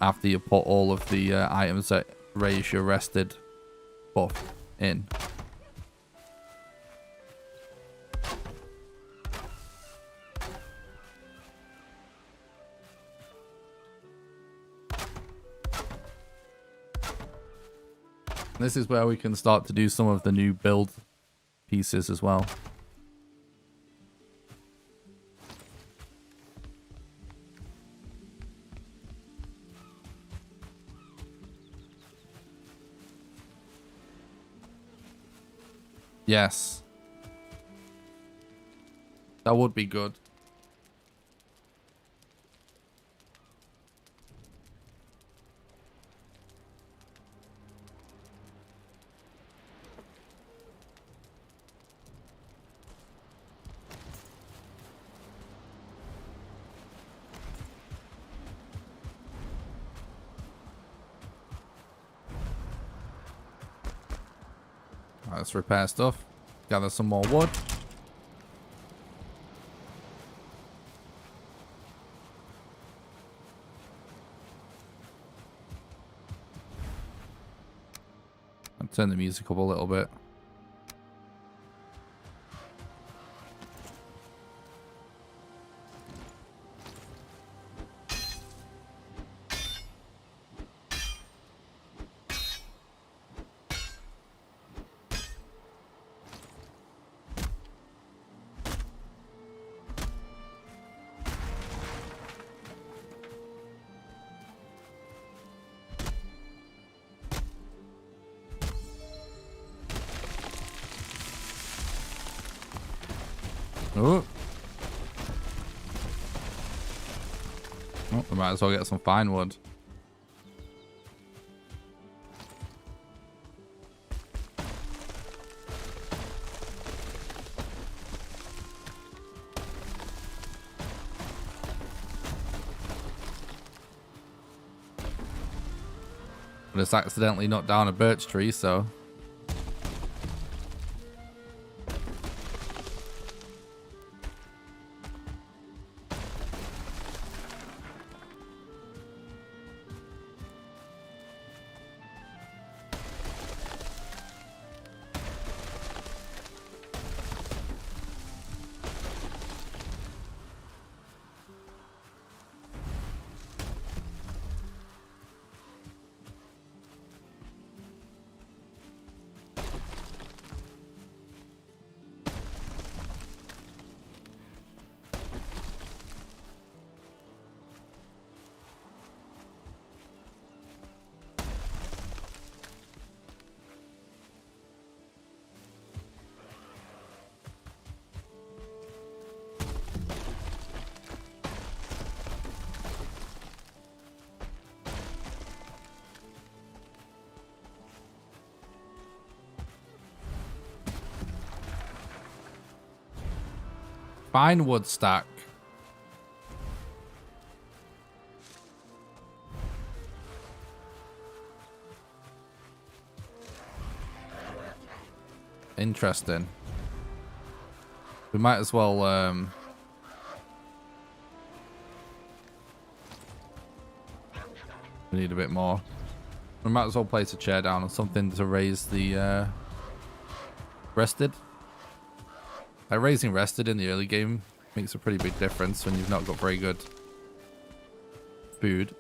after you put all of the items that raise your rested buff in. This is where we can start to do some of the new build pieces as well. Yes. That would be good. Let's repair stuff. Gather some more wood. I'll turn the music up a little bit. Oh. Oh, we might as well get some fine wood. But it's accidentally knocked down a birch tree, so... Fine wood stack. Interesting. We might as well we need a bit more. We might as well place a chair down or something to raise the rested. Like raising rested in the early game makes a pretty big difference when you've not got very good food.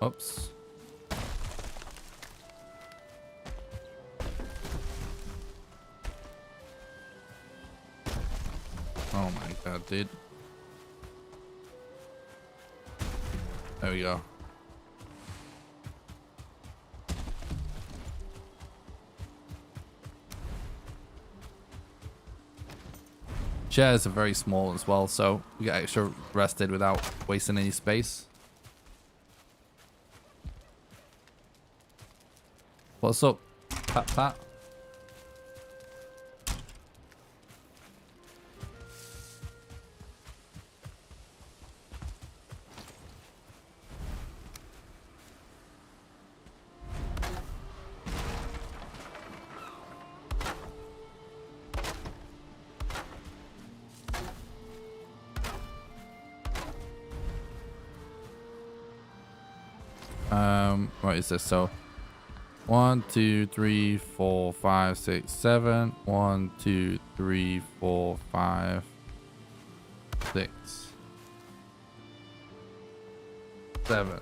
Oops. Oh my god, dude. There we go. Chairs are very small as well, so we get extra rested without wasting any space. What's up, Pat Pat? What is this? So 1, 2, 3, 4, 5, 6, 7. 1, 2, 3, 4, 5, 6, 7.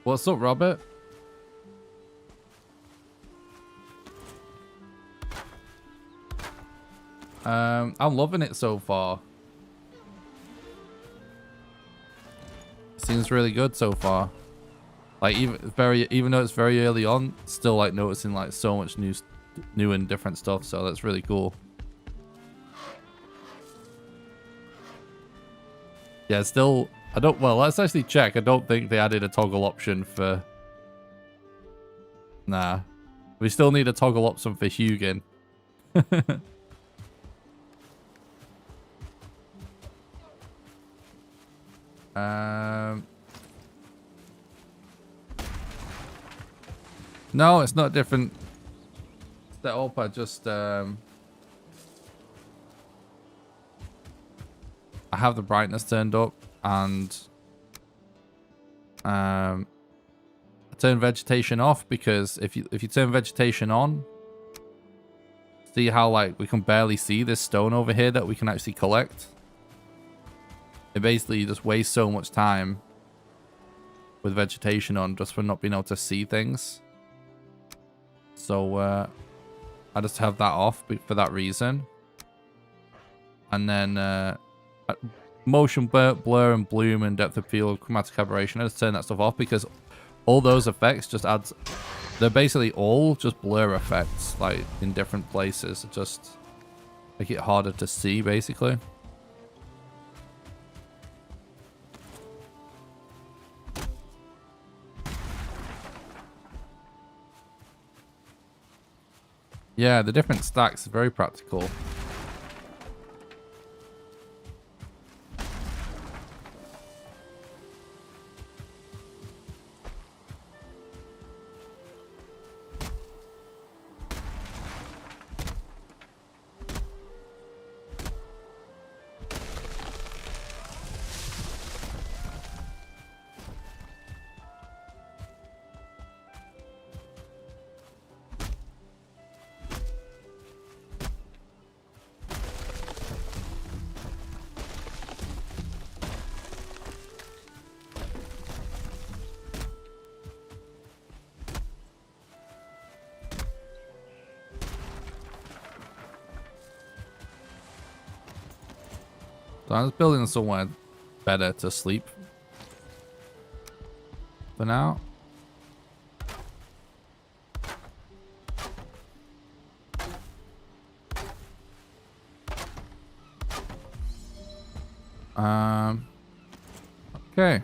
What's up, Robert? I'm loving it so far. Seems really good so far. Like even though it's very early on, still like noticing like so much new and different stuff. So that's really cool. Yeah, still I don't. Well, let's actually check. I don't think they added a toggle option for. Nah, we still need a toggle option for Hugin. No, it's not different setup. I just I have the brightness turned up and I turn vegetation off, because if you turn vegetation on, see how like we can barely see this stone over here that we can actually collect. It basically just wastes so much time with vegetation on just for not being able to see things. So I just have that off for that reason. And then motion blur and bloom and depth of field, chromatic aberration, I just turn that stuff off because all those effects just adds. They're basically all just blur effects, like in different places. It just make it harder to see, basically. Yeah, the different stacks are very practical. So I was building somewhere better to sleep for now. Okay.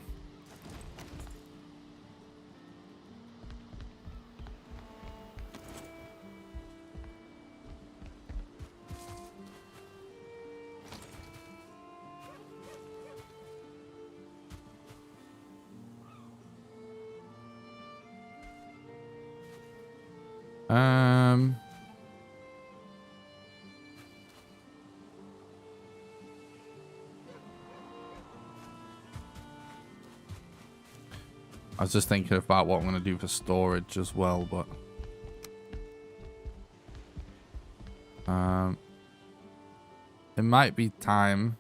I was just thinking about what I'm going to do for storage as well, but it might be time.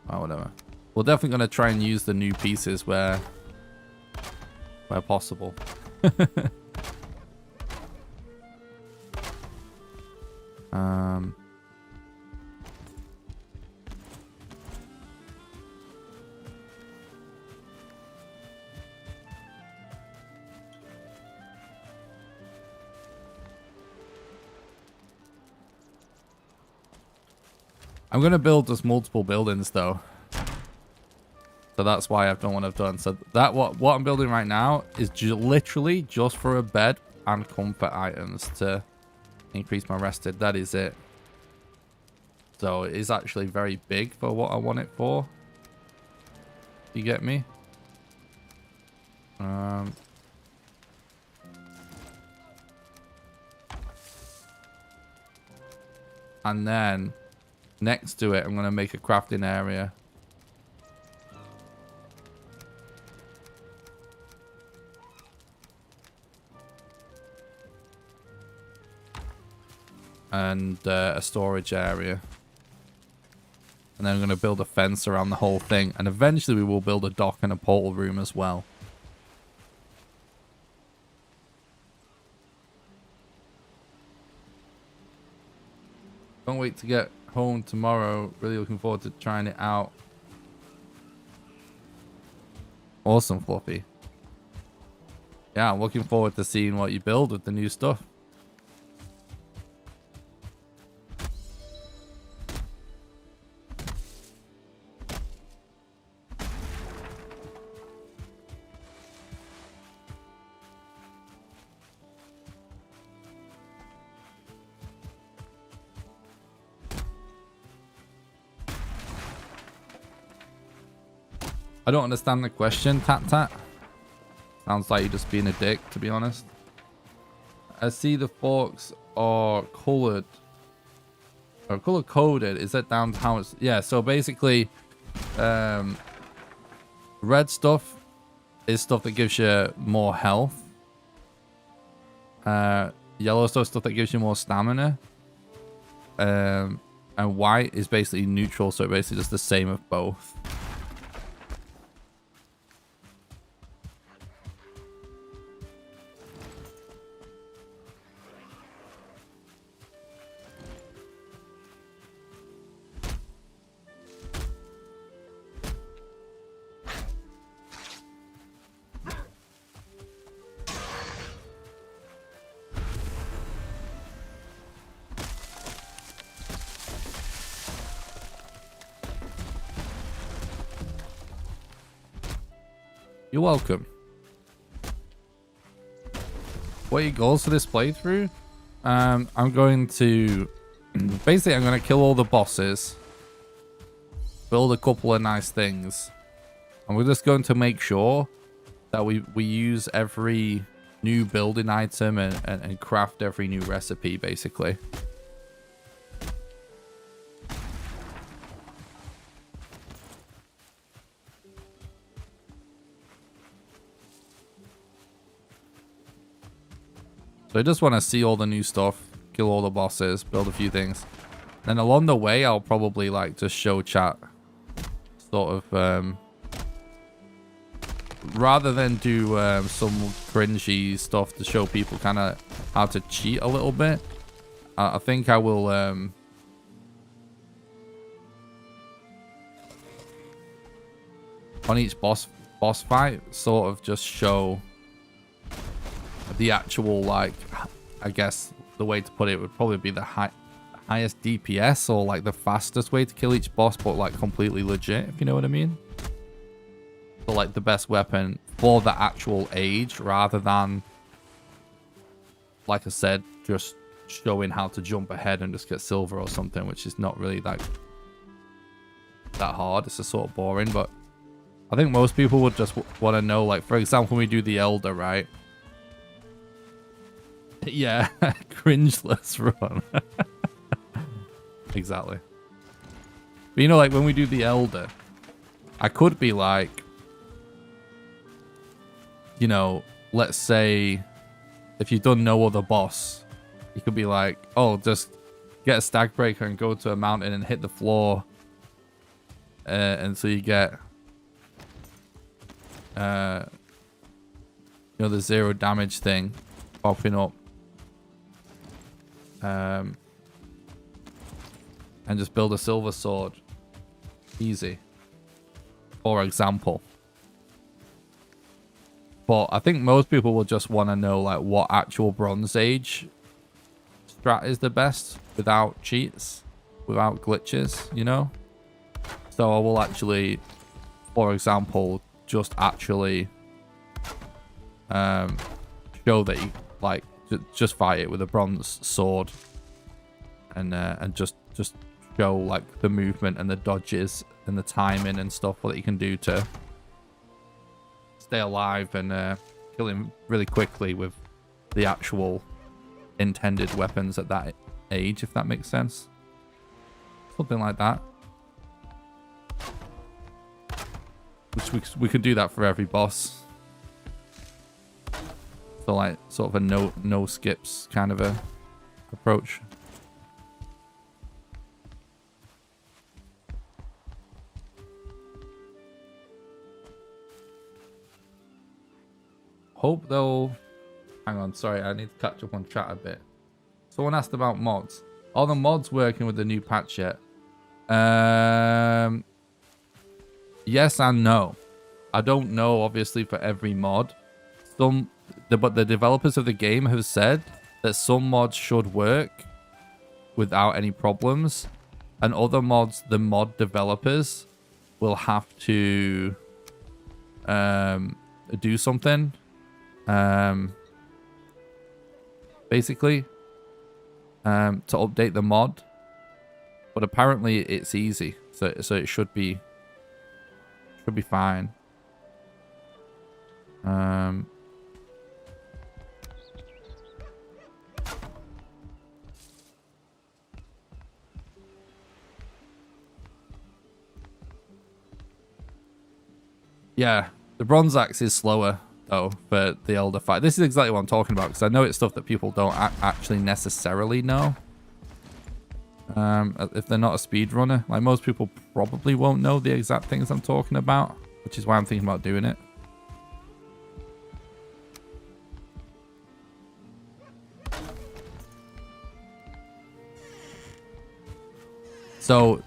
Oh, whatever. We're definitely going to try and use the new pieces where where possible. I'm going to build just multiple buildings though. So that's why I've done what I've done. So that what I'm building right now is literally just for a bed and comfort items to increase my rested. That is it. So it is actually very big for what I want it for. You get me? And then next to it, I'm going to make a crafting area. And a storage area. And then I'm going to build a fence around the whole thing. And eventually we will build a dock and a portal room as well. Can't wait to get home tomorrow. Really looking forward to trying it out. Awesome, Fluffy. Yeah, I'm looking forward to seeing what you build with the new stuff. I don't understand the question, Tat Tat. Sounds like you're just being a dick, to be honest. I see the forks are colored. Or color coded. Is that down to how it's... Yeah, so basically, red stuff is stuff that gives you more health. Yellow stuff that gives you more stamina. And white is basically neutral, so basically just the same of both. You're welcome. What are your goals for this playthrough? I'm going to... Basically, I'm going to kill all the bosses. Build a couple of nice things. And we're just going to make sure that we use every new building item and craft every new recipe, basically. So I just want to see all the new stuff, kill all the bosses, build a few things. Then along the way, I'll probably like just show chat sort of, rather than do some cringy stuff to show people kind of how to cheat a little bit. I think I will on each boss fight sort of just show the actual, like, I guess the way to put it would probably be the highest DPS or like the fastest way to kill each boss, but like completely legit, if you know what I mean. So like the best weapon for the actual age, rather than, like I said, just showing how to jump ahead and just get silver or something, which is not really that hard. It's just sort of boring. But I think most people would just want to know, like, for example, when we do the Elder, right? Yeah, cringeless run. Exactly. But you know, like when we do the Elder, I could be like, you know, let's say if you've done no other boss, you could be like, oh, just get a stag breaker and go to a mountain and hit the floor. And so you get you know, the 0 damage thing popping up. And just build a silver sword. Easy. For example. But I think most people will just want to know like what actual Bronze Age strat is the best without cheats, without glitches, you know? So I will actually, for example, just actually show that you like just fight it with a bronze sword and just show like the movement and the dodges and the timing and stuff that you can do to stay alive and kill him really quickly with the actual intended weapons at that age, if that makes sense. Something like that. Which we could do that for every boss. So like sort of a no skips kind of a approach. Hope they'll... Hang on, sorry, I need to catch up on chat a bit. Someone asked about mods. Are the mods working with the new patch yet? Yes and no. I don't know, obviously, for every mod. But the developers of the game have said that some mods should work without any problems. And other mods, the mod developers will have to do something. Basically, to update the mod. But apparently it's easy. So it should be fine. Yeah, the bronze axe is slower though for the elder fight. This is exactly what I'm talking about because I know it's stuff that people don't actually necessarily know. If they're not a speedrunner, like most people probably won't know the exact things I'm talking about, which is why I'm thinking about doing it. So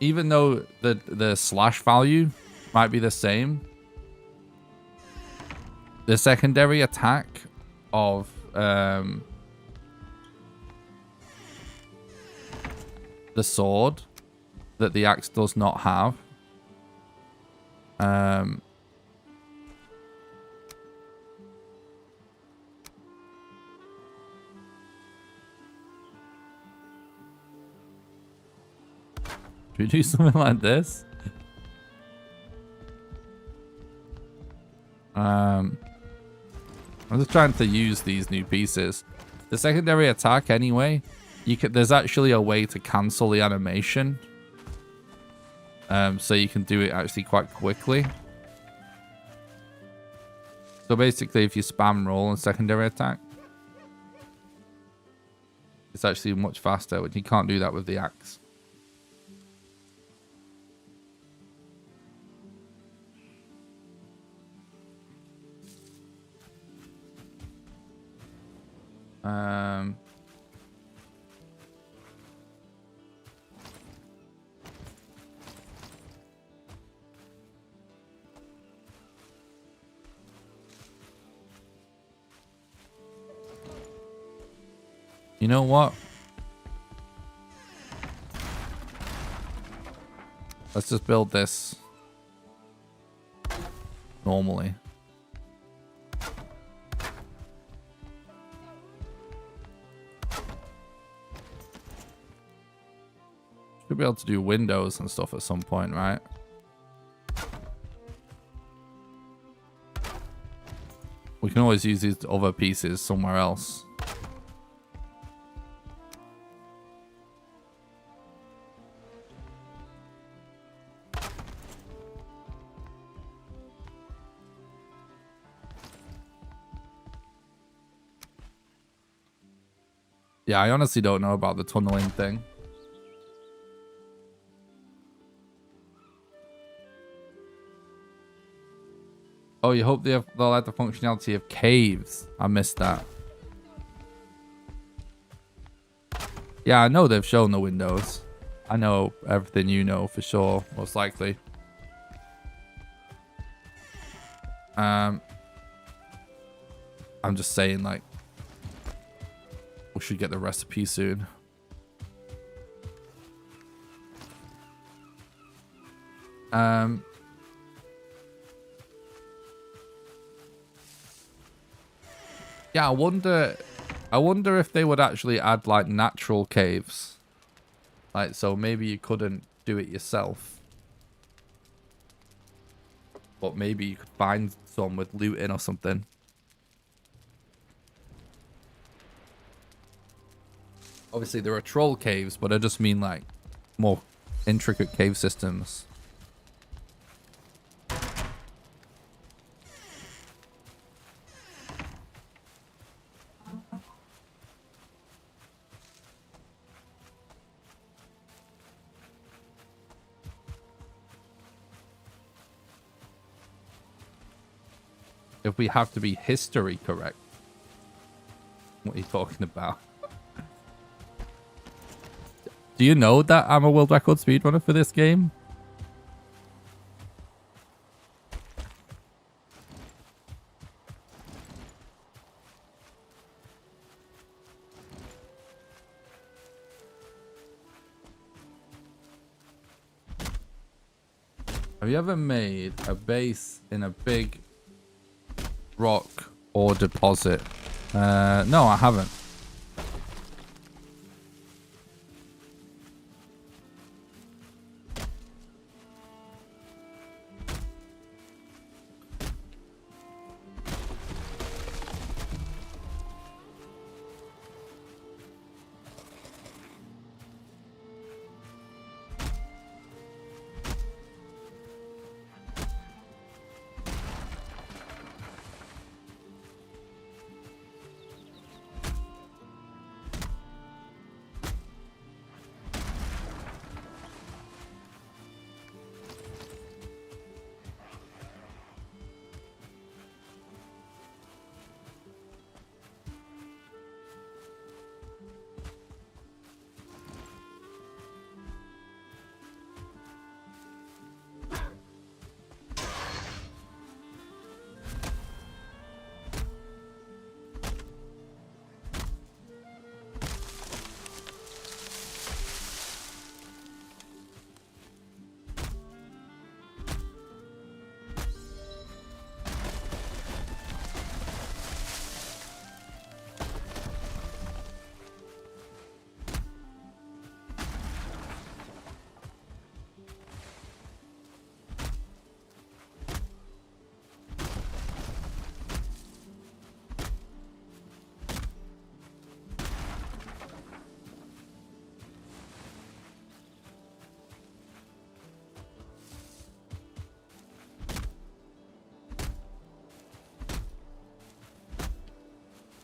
even though the slash value might be the same, the secondary attack of the sword that the axe does not have should we do something like this? I'm just trying to use these new pieces. The secondary attack anyway, there's actually a way to cancel the animation. So you can do it actually quite quickly. So basically if you spam roll and secondary attack, it's actually much faster, but you can't do that with the axe. You know what? Let's just build this normally. Should be able to do windows and stuff at some point, right? We can always use these other pieces somewhere else. Yeah, I honestly don't know about the tunneling thing. Oh, you hope they'll add the functionality of caves. I missed that. Yeah, I know they've shown the windows. I know everything you know for sure, most likely. I'm just saying, like, we should get the recipe soon. Yeah, I wonder if they would actually add like natural caves. Like, so maybe you couldn't do it yourself. But maybe you could find some with loot in or something. Obviously there are troll caves, but I just mean like more intricate cave systems. If we have to be history correct. What are you talking about? Do you know that I'm a world record speedrunner for this game? Have you ever made a base in a big rock or deposit? No, I haven't.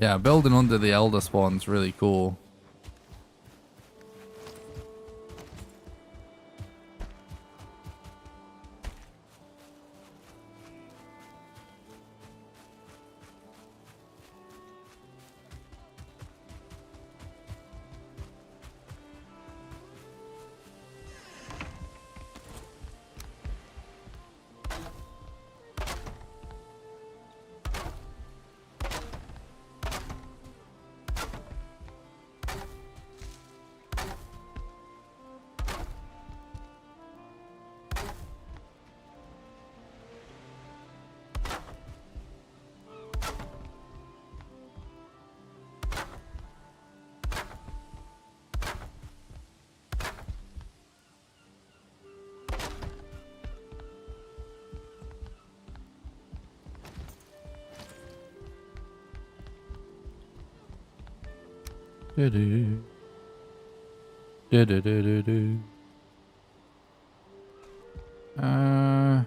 Yeah, building under the Elder Spawn's really cool. Do-do. Do-do-do-do-do. I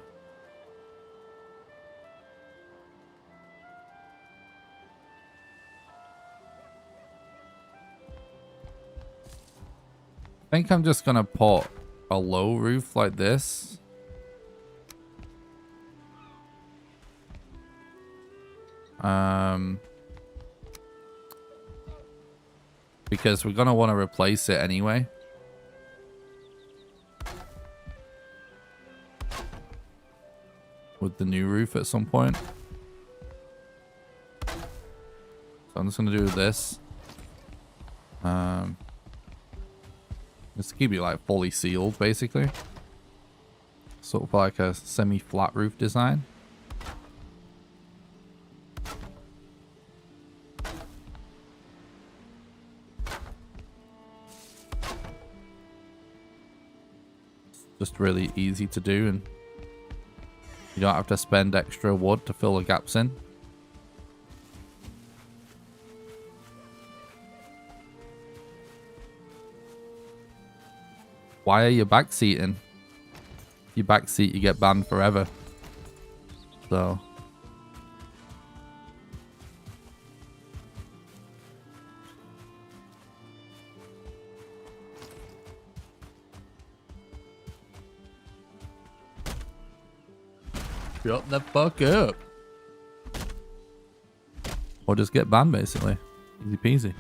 think I'm just gonna put a low roof like this. Because we're going to want to replace it anyway. With the new roof at some point. So I'm just going to do this. Just to keep it like fully sealed, basically. Sort of like a semi-flat roof design. Just really easy to do, and you don't have to spend extra wood to fill the gaps in. Why are you backseating? If you backseat, you get banned forever. So. Shut the fuck up. Or just get banned, basically. Easy peasy.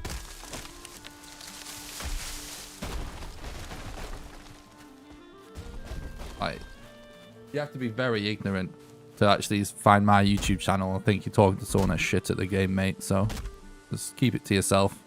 Like, you have to be very ignorant to actually find my YouTube channel and think you're talking to someone that's shit at the game, mate. So, just keep it to yourself.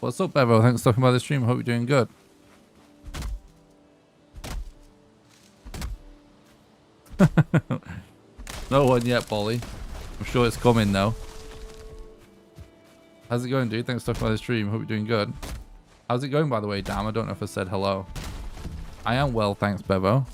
What's up, Bevo? Thanks for talking about the stream. Hope you're doing good. No one yet, Polly. I'm sure it's coming, though. How's it going, dude? Thanks for talking about the stream. Hope you're doing good. How's it going, by the way, Dam? I don't know if I said hello. I am well, thanks, Bevo.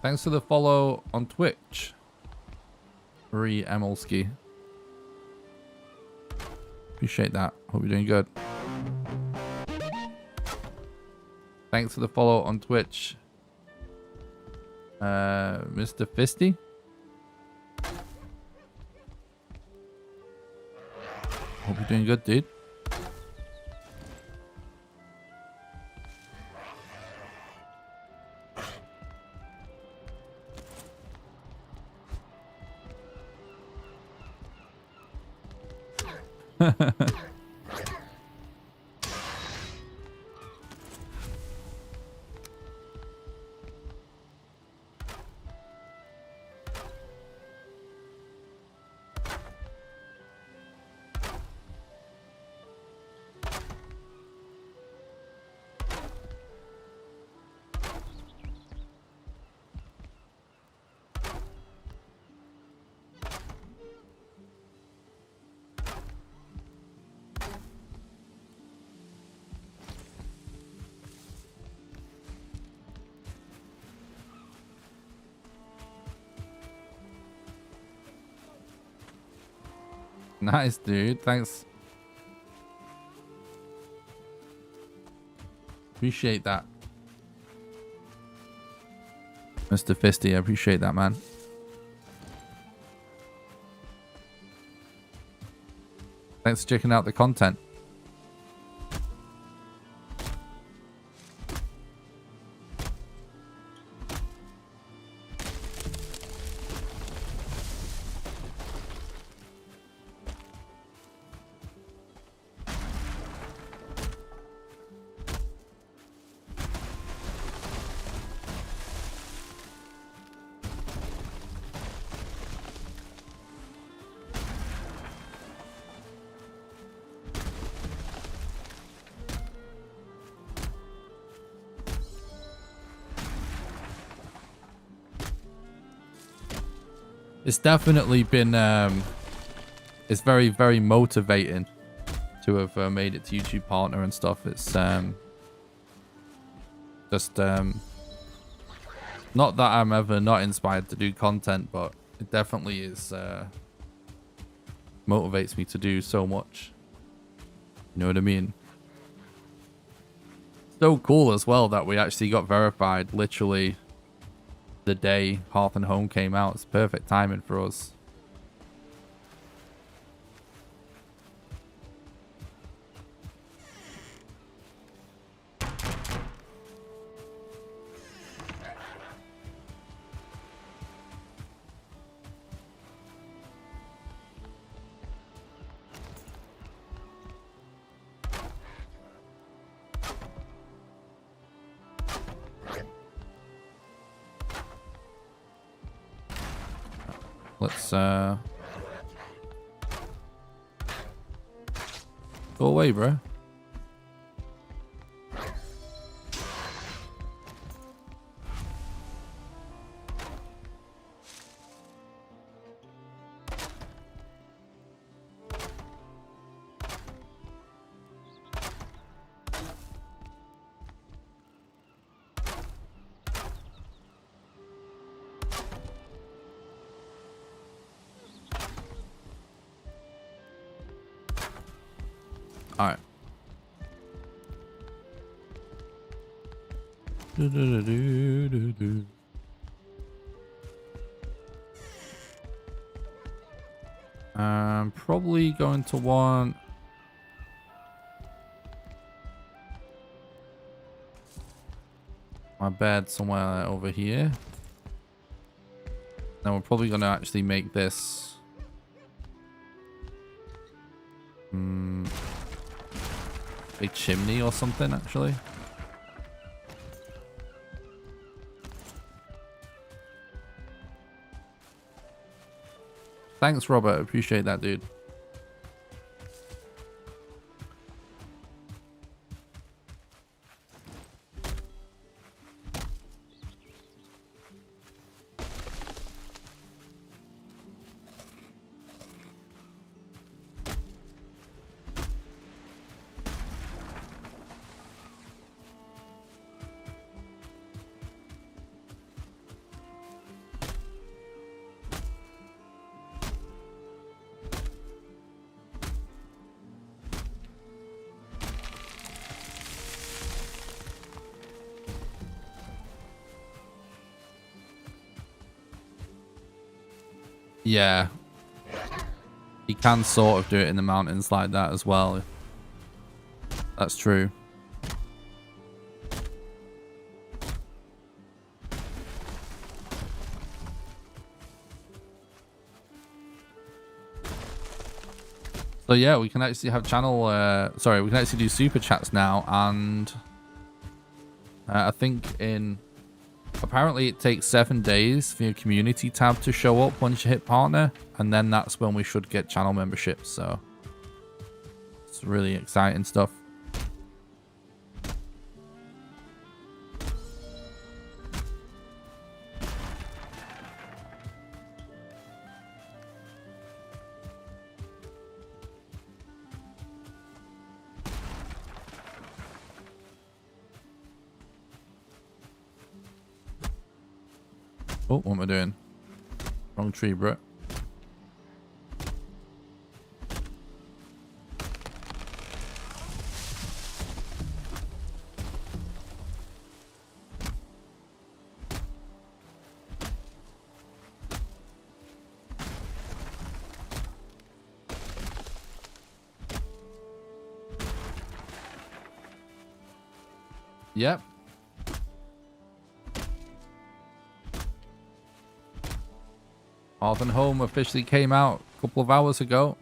Thanks for the follow on Twitch, Marie Emilski. Appreciate that. Hope you're doing good. Thanks for the follow on Twitch, Mr. Fisty. Hope you're doing good, dude. Nice, dude. Thanks. Appreciate that. Mr. Fisty, I appreciate that, man. Thanks for checking out the content. It's definitely been it's very, very motivating to have made it to YouTube partner and stuff. It's just not that I'm ever not inspired to do content, but it definitely is motivates me to do so much. You know what I mean? So cool as well that we actually got verified literally the day Hearth and Home came out. It's perfect timing for us. Let's go away, bro. All right. I'm probably going to want my bed somewhere over here. Then we're probably going to actually make this a chimney or something, actually. Thanks, Robert. Appreciate that, dude. Yeah. You can sort of do it in the mountains like that as well. That's true. So yeah, we can actually have channel, sorry, we can actually do super chats now, and I think apparently it takes 7 days for your community tab to show up once you hit partner, and then that's when we should get channel memberships, so it's really exciting stuff. Oh, what am I doing? Wrong tree, bro. Yep. Hearth and Home officially came out a couple of hours ago.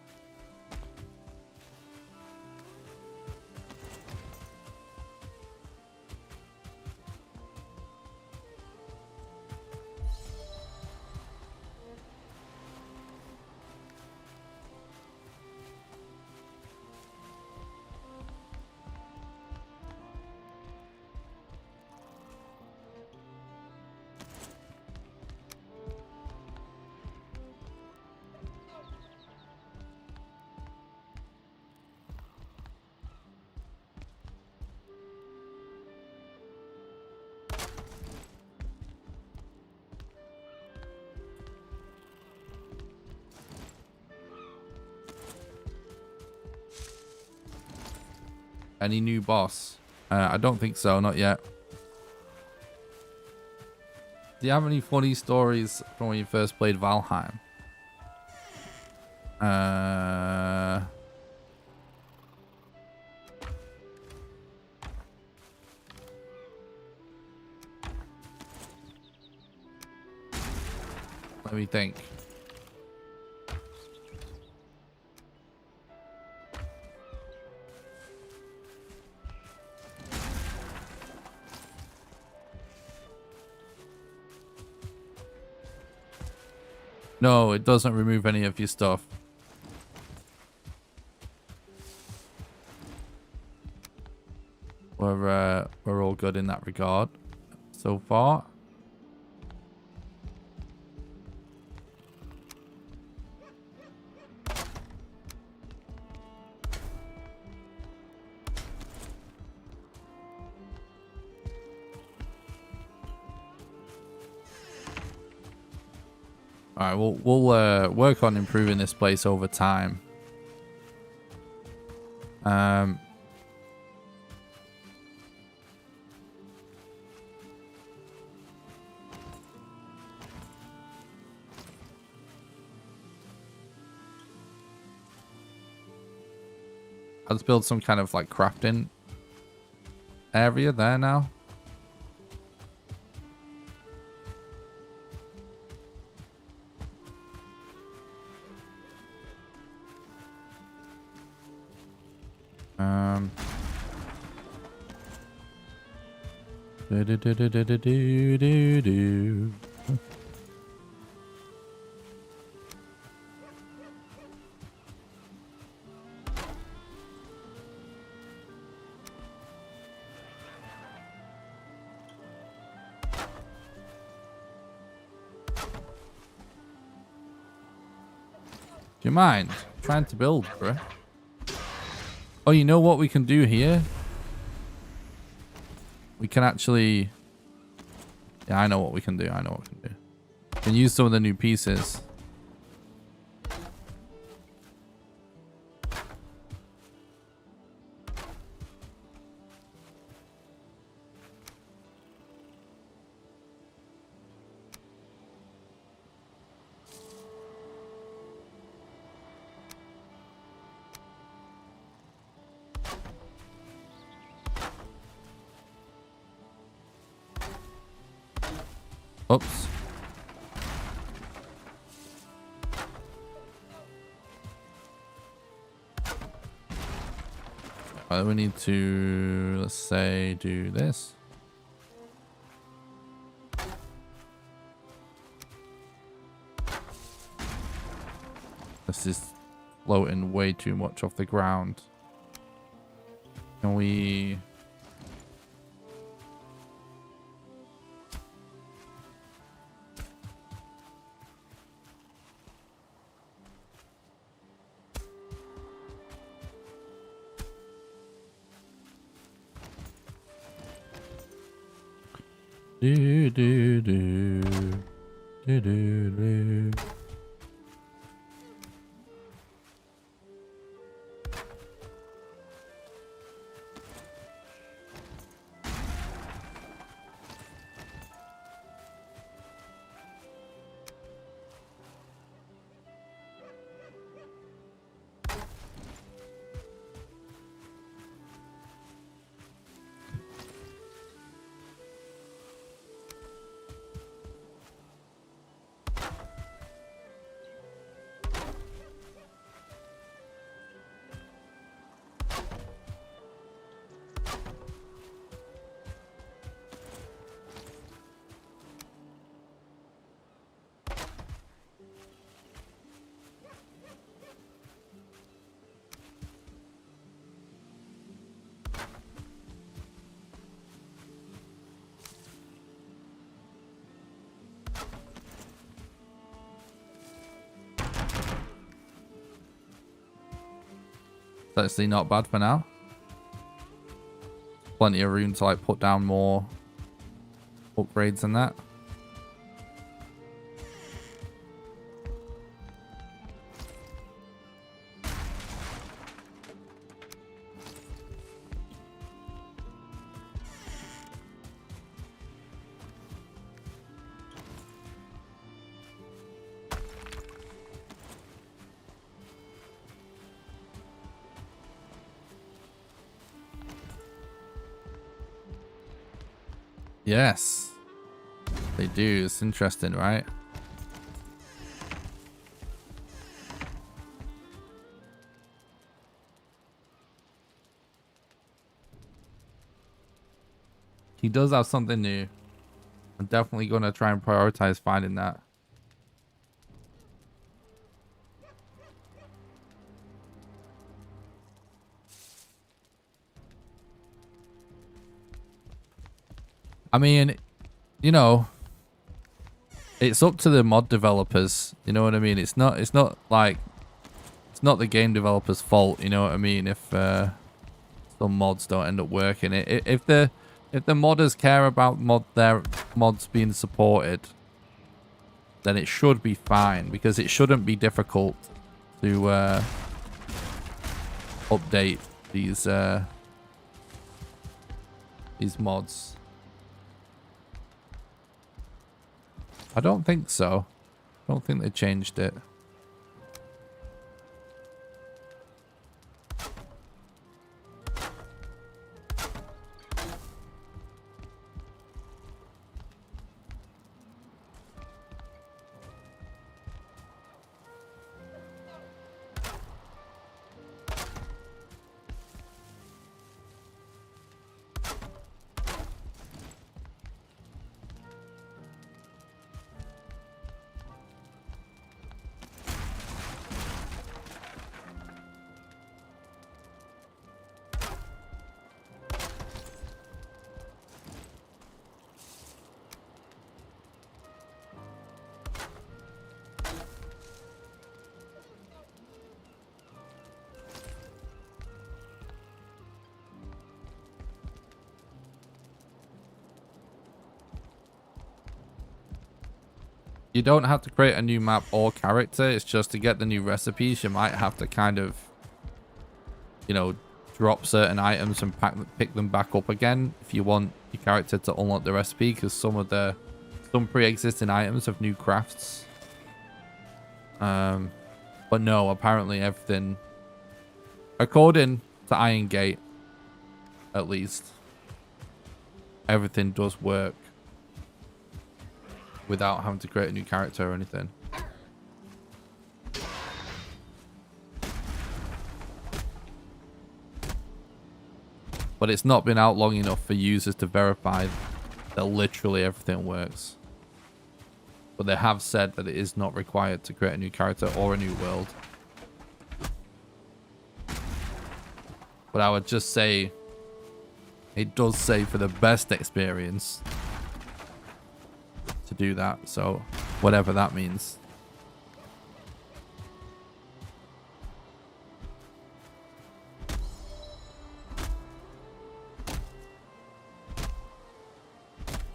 Any new boss? I don't think so, not yet. Do you have any funny stories from when you first played Valheim? Let me think. No, it doesn't remove any of your stuff. We're all good in that regard so far. All right, we'll work on improving this place over time. Let's build some kind of like crafting area there now. Do you mind trying to build, bro? Oh, you know what we can do here? We can actually... Yeah, I know what we can do. I know what we can do. We can use some of the new pieces. Oops. We need to, let's say, do this. This is floating way too much off the ground. Can we... Do do do do do do. That's actually not bad for now. Plenty of room to like put down more upgrades and that. Yes, they do. It's interesting, right? He does have something new. I'm definitely going to try and prioritize finding that. I mean, you know, it's up to the mod developers. You know what I mean? It's not like, it's not the game developers' fault. You know what I mean? If some mods don't end up working, if the modders care about their mods being supported, then it should be fine, because it shouldn't be difficult to update these mods. I don't think so. I don't think they changed it. You don't have to create a new map or character. It's just to get the new recipes, you might have to kind of, you know, drop certain items and pick them back up again if you want your character to unlock the recipe, because some pre-existing items have new crafts. But no, apparently everything, according to Iron Gate, at least, everything does work without having to create a new character or anything. But it's not been out long enough for users to verify that literally everything works. But they have said that it is not required to create a new character or a new world. But I would just say, it does say for the best experience to do that, so whatever that means.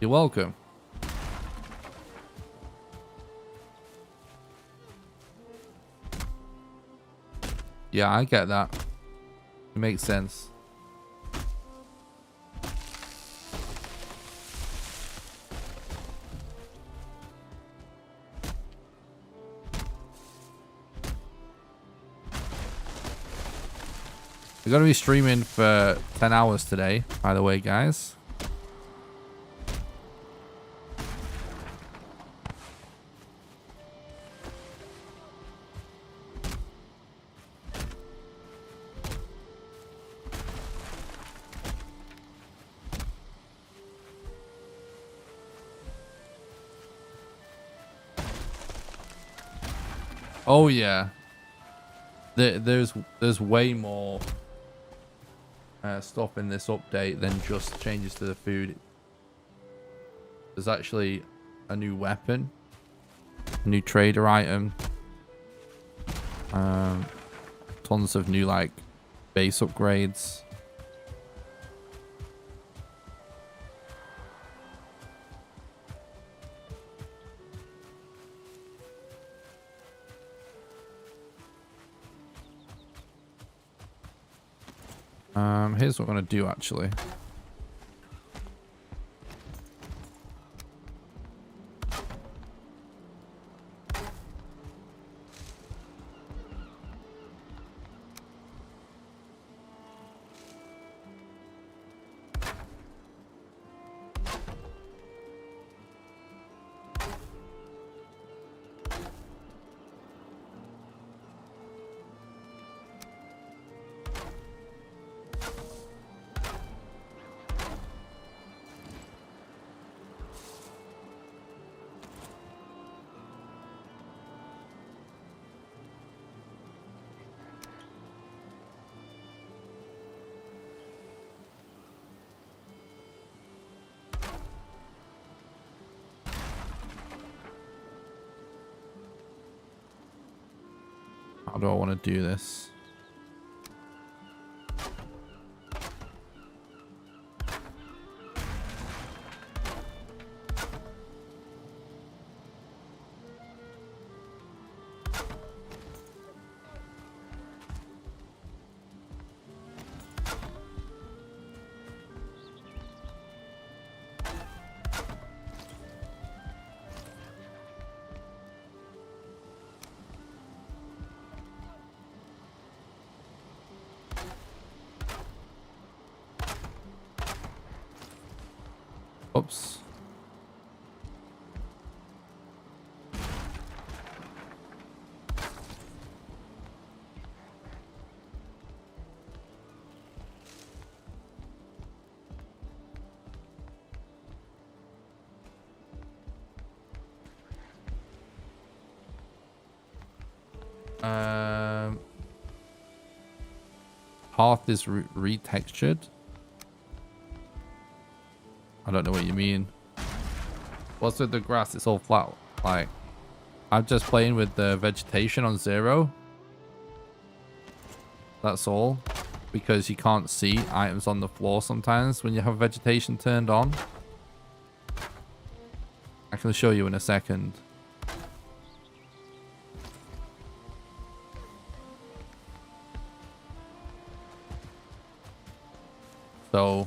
You're welcome. Yeah, I get that. It makes sense. We're going to be streaming for 10 hours today, by the way, guys. Oh yeah, there's way more stuff in this update than just changes to the food. There's actually a new weapon, a new trader item, tons of new like base upgrades. Here's what I'm going to do, actually. How do I want to do this? Oops. Hearth is retextured. I don't know what you mean. What's with the grass? It's all flat. Like, I'm just playing with the vegetation on 0. That's all. Because you can't see items on the floor sometimes when you have vegetation turned on. I can show you in a second. So,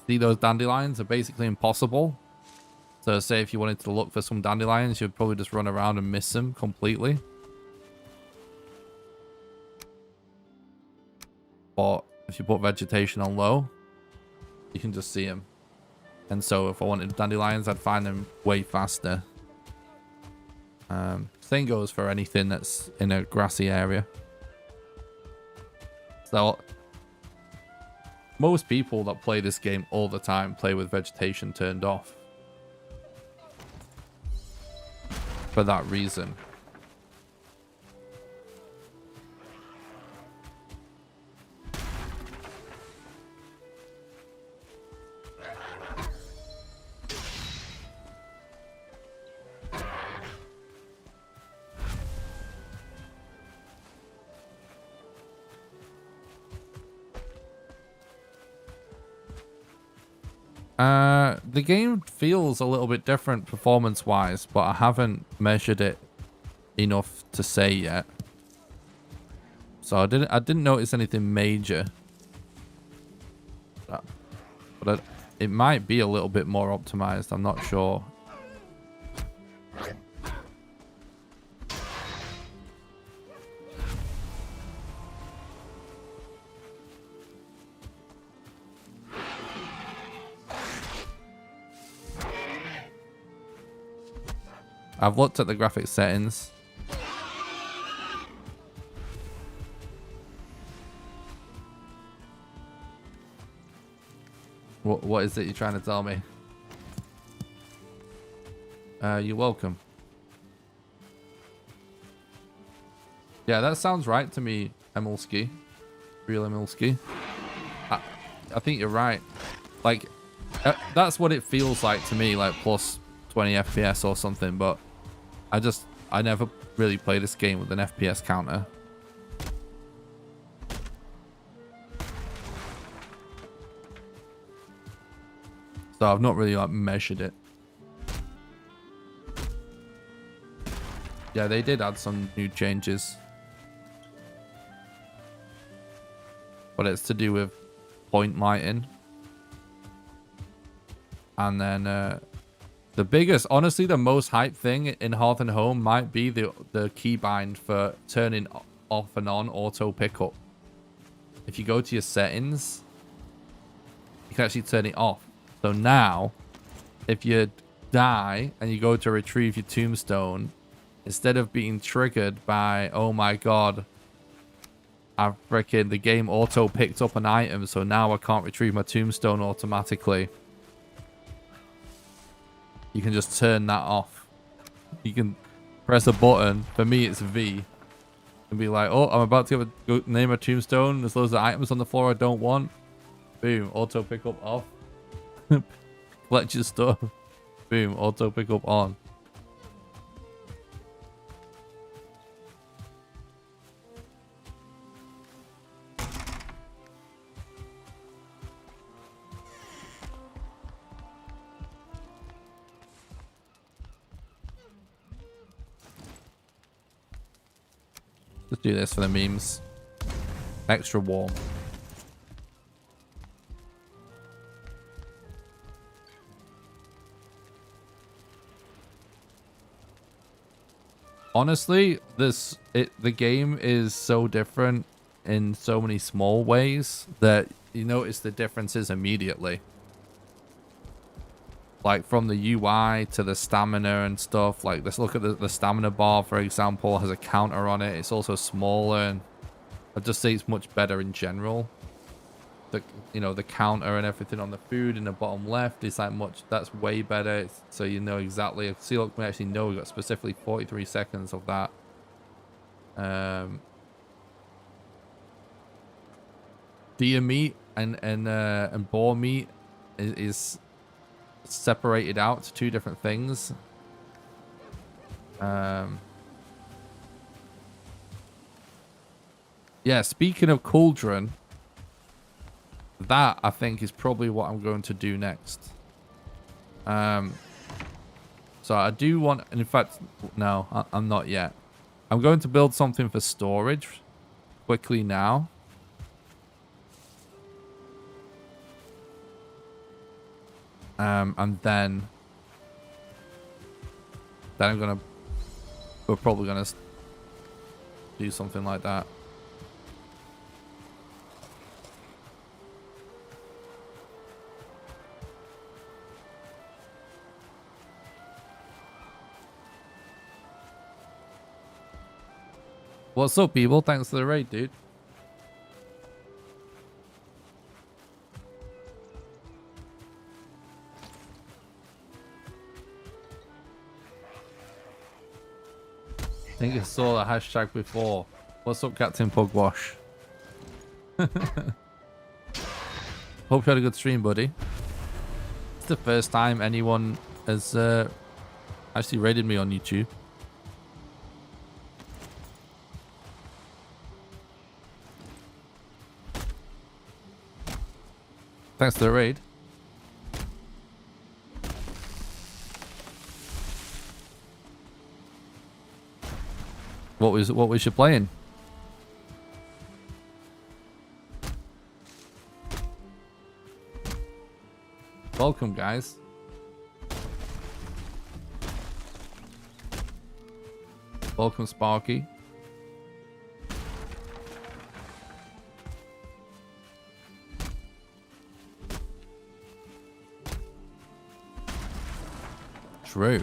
see, those dandelions are basically impossible. So say if you wanted to look for some dandelions, you'd probably just run around and miss them completely. But if you put vegetation on low, you can just see them. And so if I wanted dandelions, I'd find them way faster. Same goes for anything that's in a grassy area. So most people that play this game all the time play with vegetation turned off. For that reason. The game feels a little bit different performance-wise, but I haven't measured it enough to say yet. So I didn't notice anything major. But it might be a little bit more optimized. I'm not sure. I've looked at the graphics settings. What is it you're trying to tell me? You're welcome. Yeah, that sounds right to me, Emilski. Real Emilski. I think you're right. Like, that's what it feels like to me, like plus 20 FPS or something, but I never really played this game with an FPS counter. So I've not really like measured it. Yeah, they did add some new changes. But it's to do with point lighting. And then the biggest, honestly, the most hype thing in Hearth and Home might be the keybind for turning off and on auto pickup. If you go to your settings, you can actually turn it off. So now, if you die and you go to retrieve your tombstone, instead of being triggered by, oh my god, the game auto picked up an item, so now I can't retrieve my tombstone automatically. You can just turn that off. You can press a button. For me, it's V. And be like, oh, I'm about to go name a tombstone. There's loads of items on the floor I don't want. Boom, auto pickup off. Collect your stuff. Boom, auto pickup on. Let's do this for the memes. Extra warm. Honestly, the game is so different in so many small ways that you notice the differences immediately. Like from the UI to the stamina and stuff. Like let's look at the stamina bar, for example, has a counter on it. It's also smaller, and I'd just say it's much better in general. The counter and everything on the food in the bottom left is like that's way better. So you know exactly. See, look, we actually know we got specifically 43 seconds of that. Deer meat and boar meat is separated out to two different things. Yeah, speaking of cauldron, that I think is probably what I'm going to do next. So I do want, and in fact, no, I'm not yet. I'm going to build something for storage quickly now. And then we're probably gonna do something like that. What's up, people? Thanks for the raid, dude. I think I saw the hashtag before. What's up, Captain Pugwash? Hope you had a good stream, buddy. It's the first time anyone has actually rated me on YouTube. Thanks for the raid. What was you playing? Welcome, guys. Welcome, Sparky. True.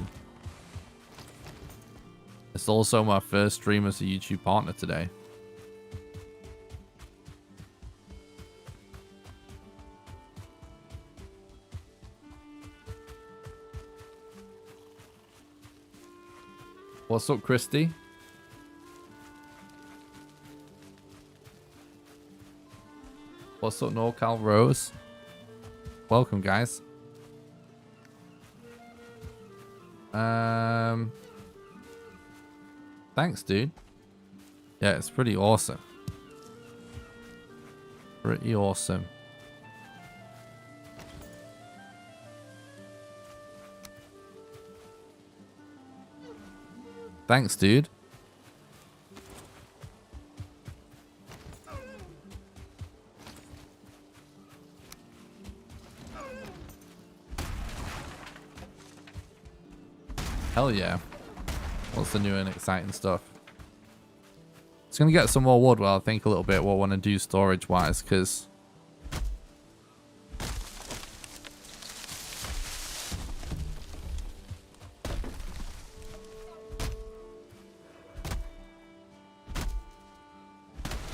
It's also my first stream as a YouTube partner today. What's up, Christy? What's up, NorCal Rose? Welcome, guys. Thanks, dude. Yeah, it's pretty awesome. Pretty awesome. Thanks, dude. Hell yeah. What's the new and exciting stuff? It's going to get some more wood while I think a little bit what I want to do storage-wise, because...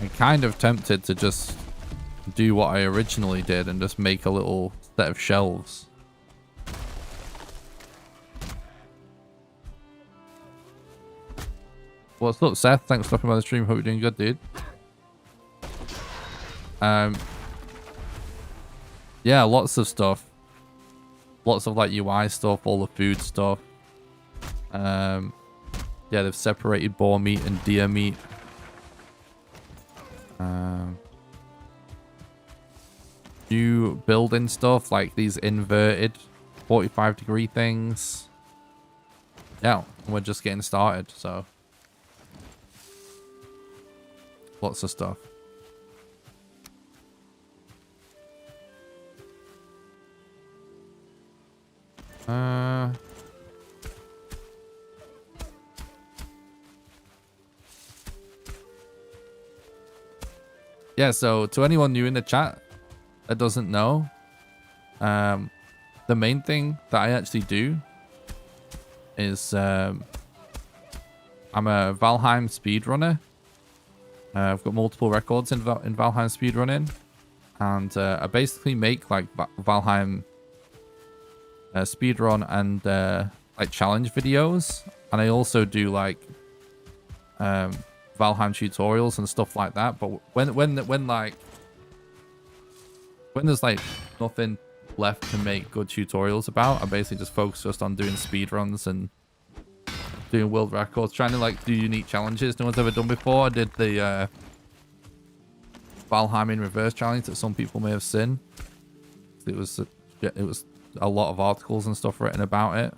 I'm kind of tempted to just do what I originally did and just make a little set of shelves. What's up, Seth? Thanks for stopping by the stream. Hope you're doing good, dude. Yeah, lots of stuff. Lots of like UI stuff, all the food stuff. Yeah, they've separated boar meat and deer meat. New building stuff like these inverted 45-degree things. Yeah, we're just getting started, so. lots of stuff. Yeah, so to anyone new in the chat that doesn't know, the main thing that I actually do is I'm a Valheim speedrunner. I've got multiple records in Valheim speedrunning, and I basically make like Valheim speedrun and like challenge videos, and I also do like Valheim tutorials and stuff like that. But when there's like nothing left to make good tutorials about, I basically just focus just on doing speedruns and doing world records, trying to like do unique challenges no one's ever done before. I did the Valheim in reverse challenge that some people may have seen. It was a lot of articles and stuff written about it.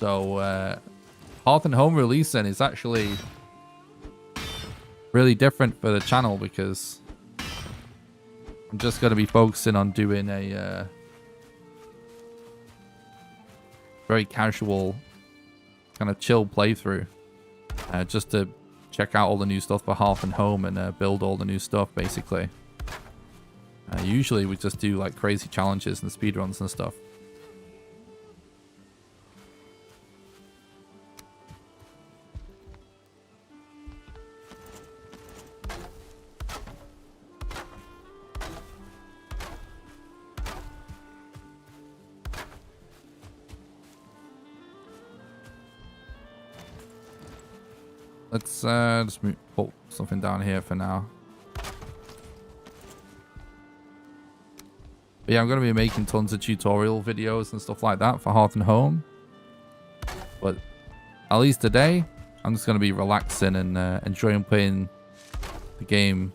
So Hearth and Home releasing is actually really different for the channel, because I'm just going to be focusing on doing a very casual kind of chill playthrough, just to check out all the new stuff for Hearth and Home and build all the new stuff basically. Usually we just do like crazy challenges and speedruns and stuff. Let's just put something down here for now. But yeah, I'm going to be making tons of tutorial videos and stuff like that for Hearth and Home. But at least today, I'm just going to be relaxing and enjoying playing the game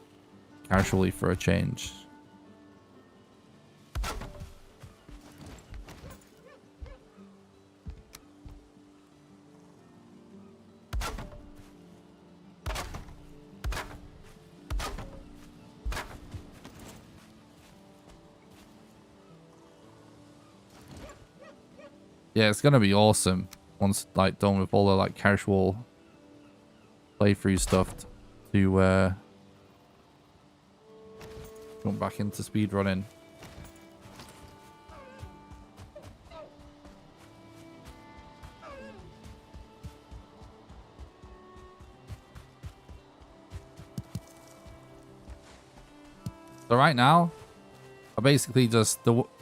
casually for a change. Yeah, it's gonna be awesome once like done with all the like casual playthrough stuff to jump back into speedrunning. So right now, I basically just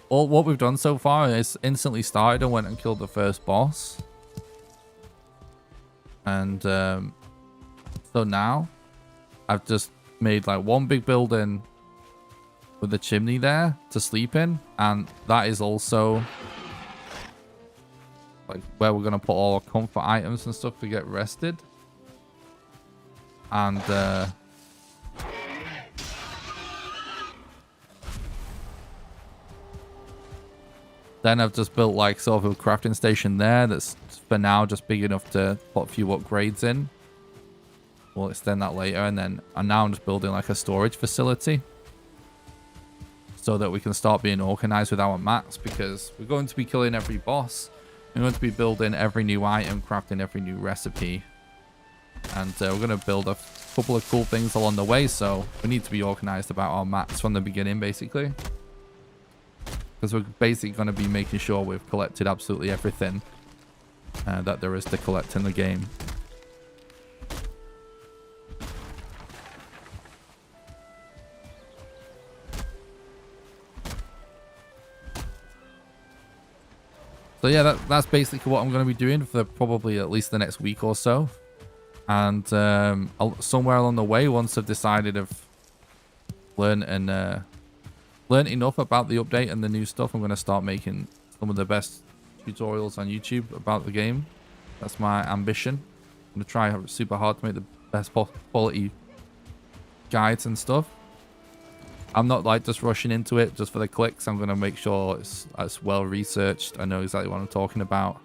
all what we've done so far is instantly started and went and killed the first boss. And so now I've just made like one big building with a chimney there to sleep in, and that is also like where we're gonna put all our comfort items and stuff to get rested. And then I've just built like sort of a crafting station there that's for now just big enough to put a few upgrades in. We'll extend that later. And then now I'm just building like a storage facility so that we can start being organized with our mats, because we're going to be killing every boss. We're going to be building every new item, crafting every new recipe. And we're going to build a couple of cool things along the way. So we need to be organized about our mats from the beginning, basically. Because we're basically going to be making sure we've collected absolutely everything that there is to collect in the game. So yeah, that's basically what I'm going to be doing for probably at least the next week or so. And somewhere along the way, once I've decided I've learned enough about the update and the new stuff, I'm going to start making some of the best tutorials on YouTube about the game. That's my ambition. I'm going to try super hard to make the best quality guides and stuff. I'm not like just rushing into it just for the clicks. I'm going to make sure it's well researched. I know exactly what I'm talking about.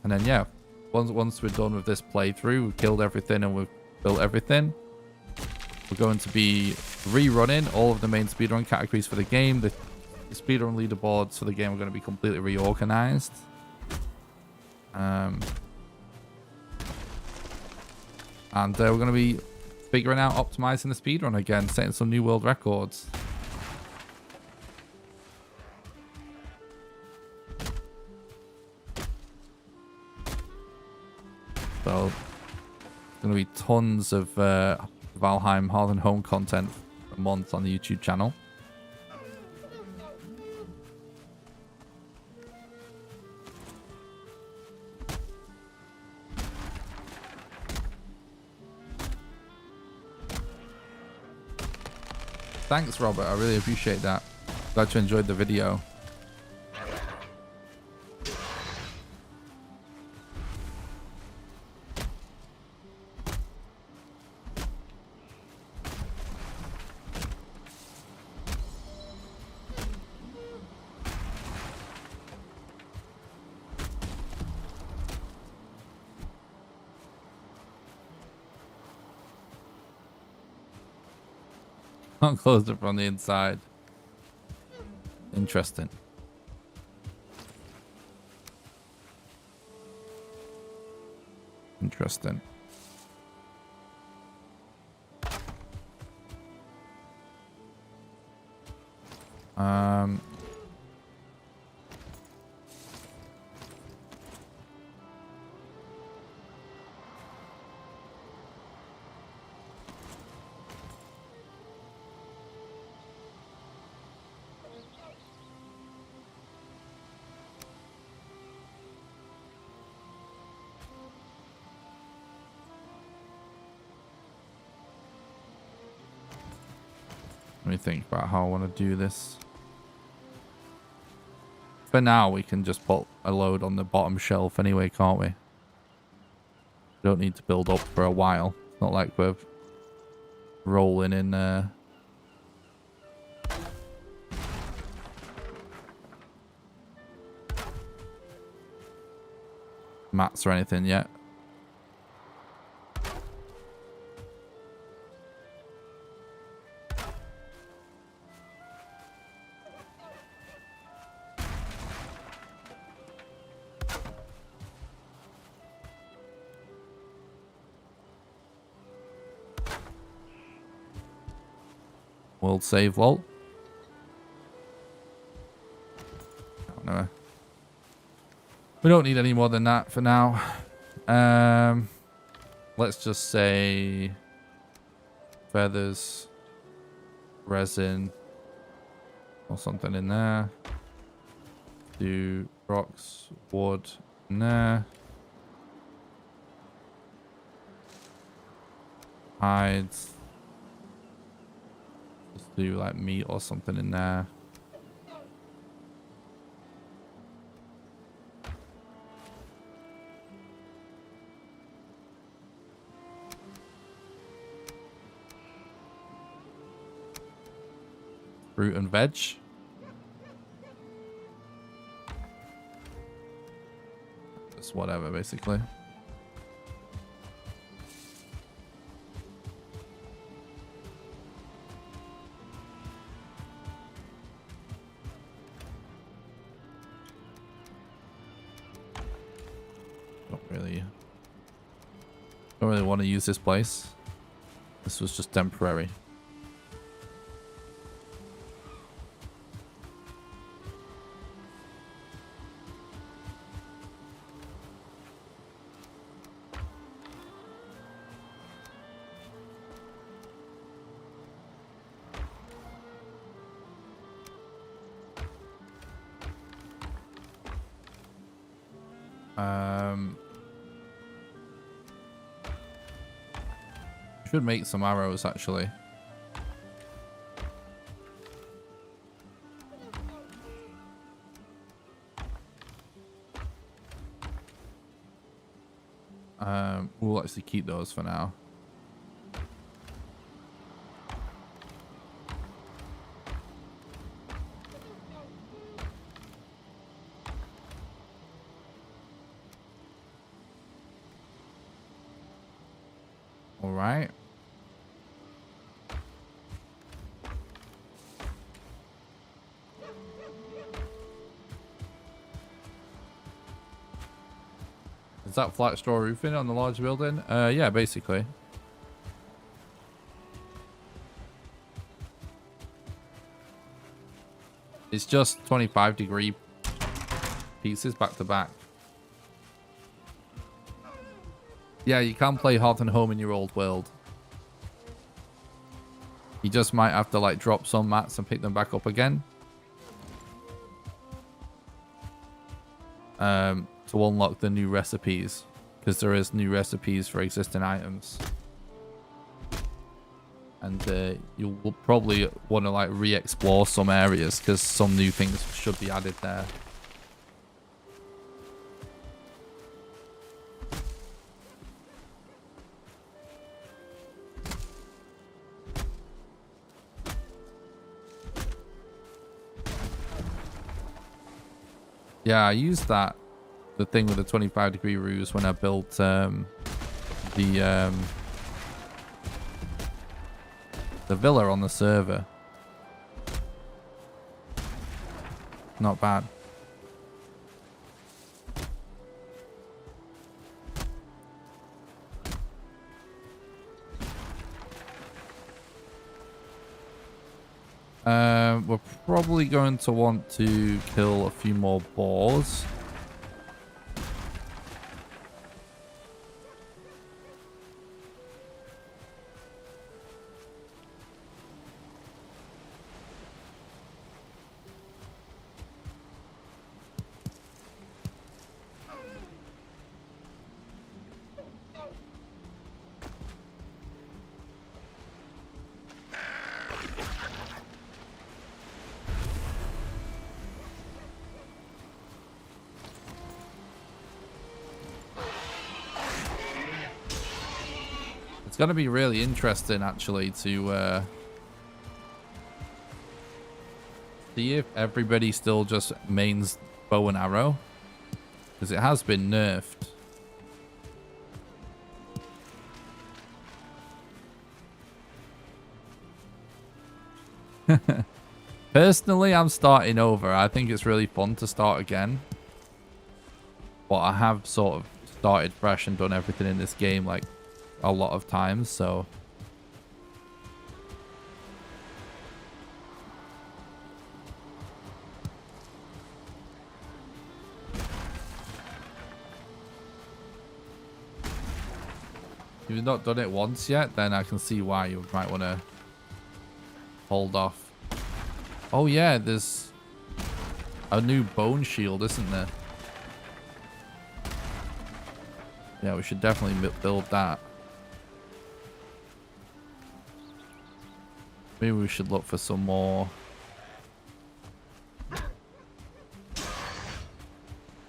And then yeah, once we're done with this playthrough, we've killed everything and we've built everything, we're going to be rerunning all of the main speedrun categories for the game. The speedrun leaderboards for the game are going to be completely reorganized. And we're going to be figuring out optimizing the speedrun again, setting some new world records. So there's going to be tons of Valheim Hearth and Home content a month on the YouTube channel. Thanks, Robert. I really appreciate that. Glad you enjoyed the video. Can't close it from the inside. Interesting. Interesting. Let me think about how I want to do this. For now, we can just put a load on the bottom shelf anyway, can't we? We don't need to build up for a while. It's not like we're rolling in mats or anything yet. World save vault. No. We don't need any more than that for now. Let's just say feathers, resin, or something in there. Do rocks, wood in there. Hides. Just do like meat or something in there. Fruit and veg. Just whatever, basically. Don't really want to use this place. This was just temporary. Should make some arrows actually. We'll actually keep those for now. right? Is that flat straw roofing on the large building? Yeah, basically. It's just 25-degree pieces back to back. Yeah, you can play Hearth and Home in your old world. You just might have to like drop some mats and pick them back up again. To unlock the new recipes, because there is new recipes for existing items. And you will probably want to like re-explore some areas because some new things should be added there. Yeah, I used the thing with the 25-degree roofs when I built the villa on the server. Not bad. We're probably going to want to kill a few more boars. It's going to be really interesting, actually, to see if everybody still just mains bow and arrow, because it has been nerfed. Personally, I'm starting over. I think it's really fun to start again, but I have sort of started fresh and done everything in this game like a lot of times, so if you've not done it once yet, then I can see why you might want to hold off. Oh yeah, there's a new bone shield, isn't there? Yeah, we should definitely build that. Maybe we should look for some more.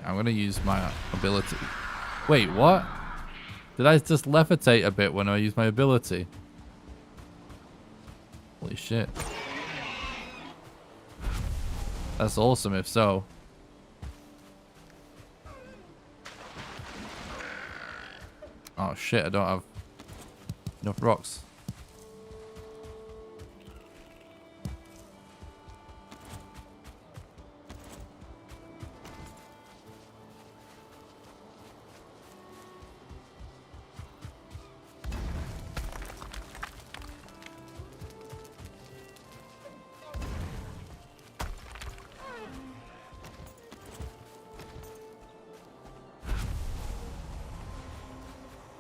I'm going to use my ability. Wait, what? Did I just levitate a bit when I use my ability? Holy shit. That's awesome if so. Oh shit, I don't have enough rocks.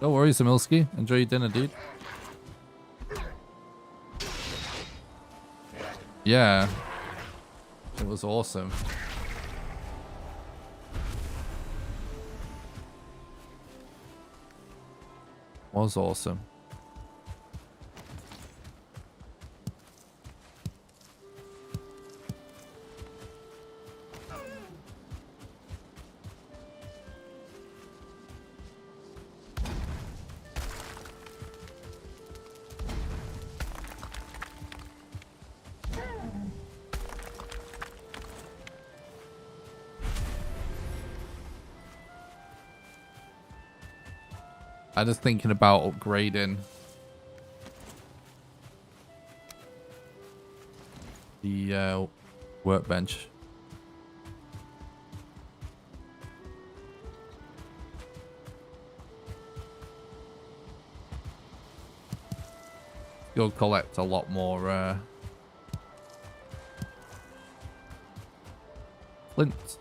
Don't worry, Samilski. Enjoy your dinner, dude. Yeah. It was awesome. Was awesome. I'm just thinking about upgrading the workbench. You'll collect a lot more flint.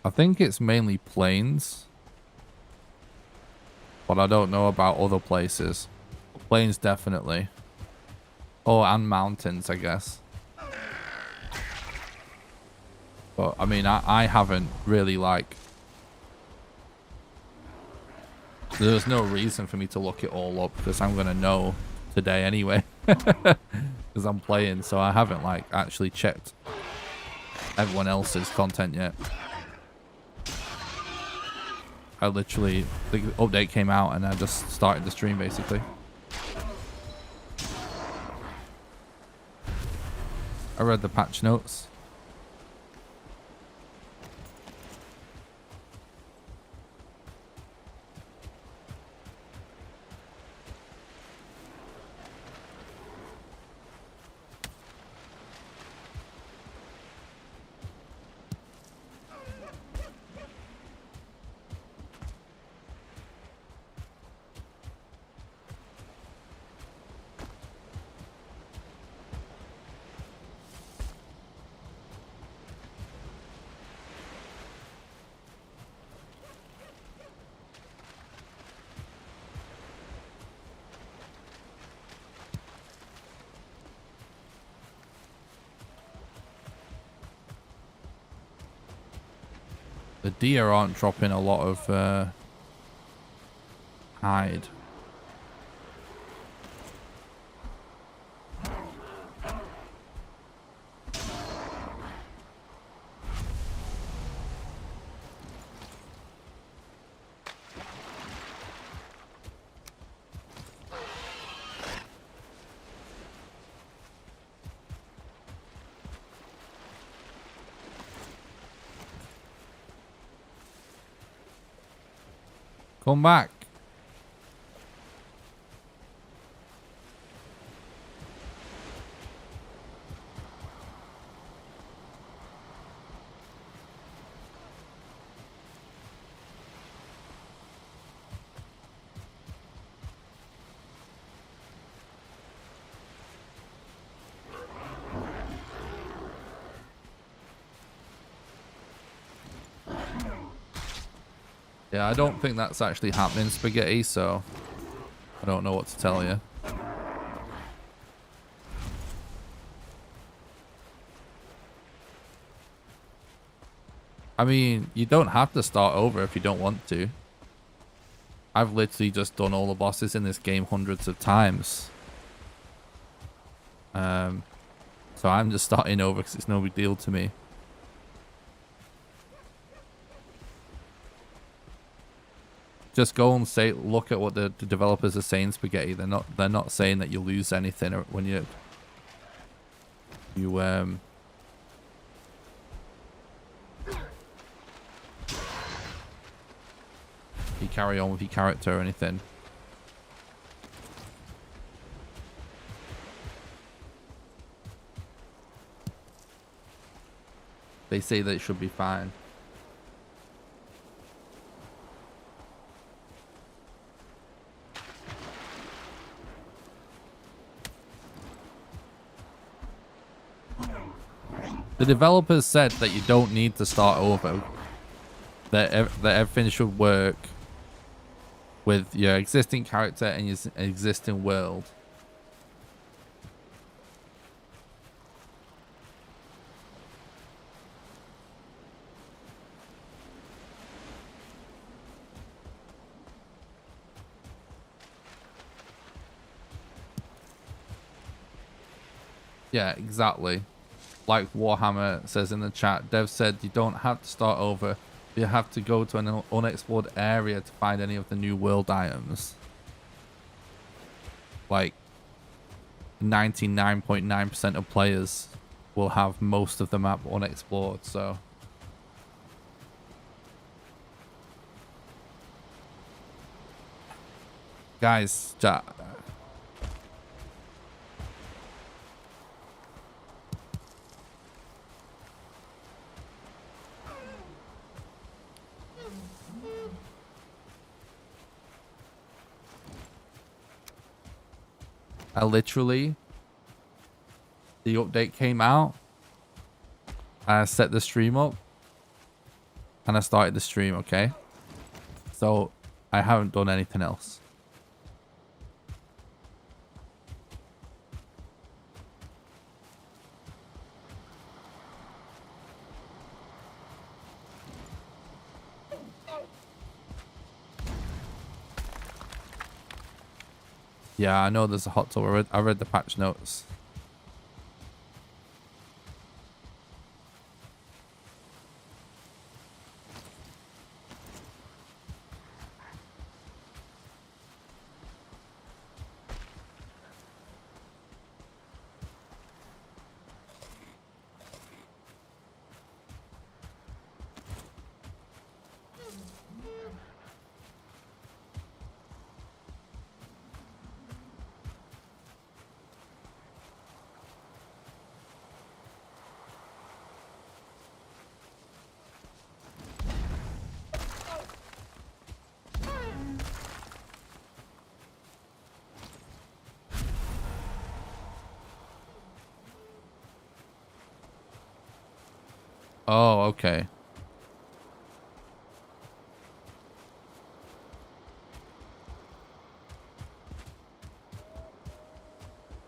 I think it's mainly plains, but I don't know about other places. Plains definitely. Oh, and mountains, I guess. But I mean, I haven't really like. There's no reason for me to look it all up because I'm gonna know today anyway. Because I'm playing, so I haven't like actually checked everyone else's content yet. I literally, the update came out and I just started the stream basically. I read the patch notes. The deer aren't dropping a lot of hide. Come back. Yeah, I don't think that's actually happening, Spaghetti, so I don't know what to tell you. I mean, you don't have to start over if you don't want to. I've literally just done all the bosses in this game hundreds of times. So I'm just starting over because it's no big deal to me. Just go and say, look at what the developers are saying, Spaghetti. They're not saying that you lose anything when you carry on with your character or anything. They say that it should be fine. The developers said that you don't need to start over. That everything should work with your existing character and your existing world. Yeah, exactly. Like Warhammer says in the chat, Dev said you don't have to start over. You have to go to an unexplored area to find any of the new world items. Like 99.9% of players will have most of the map unexplored, so. Guys, chat. I literally, the update came out, I set the stream up, and I started the stream, okay? So, I haven't done anything else. Yeah, I know there's a hot tub. I read the patch notes. Oh, okay.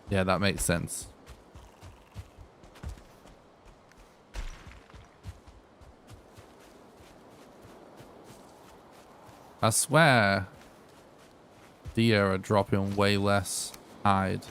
Yeah, that makes sense. I swear deer are dropping way less hide.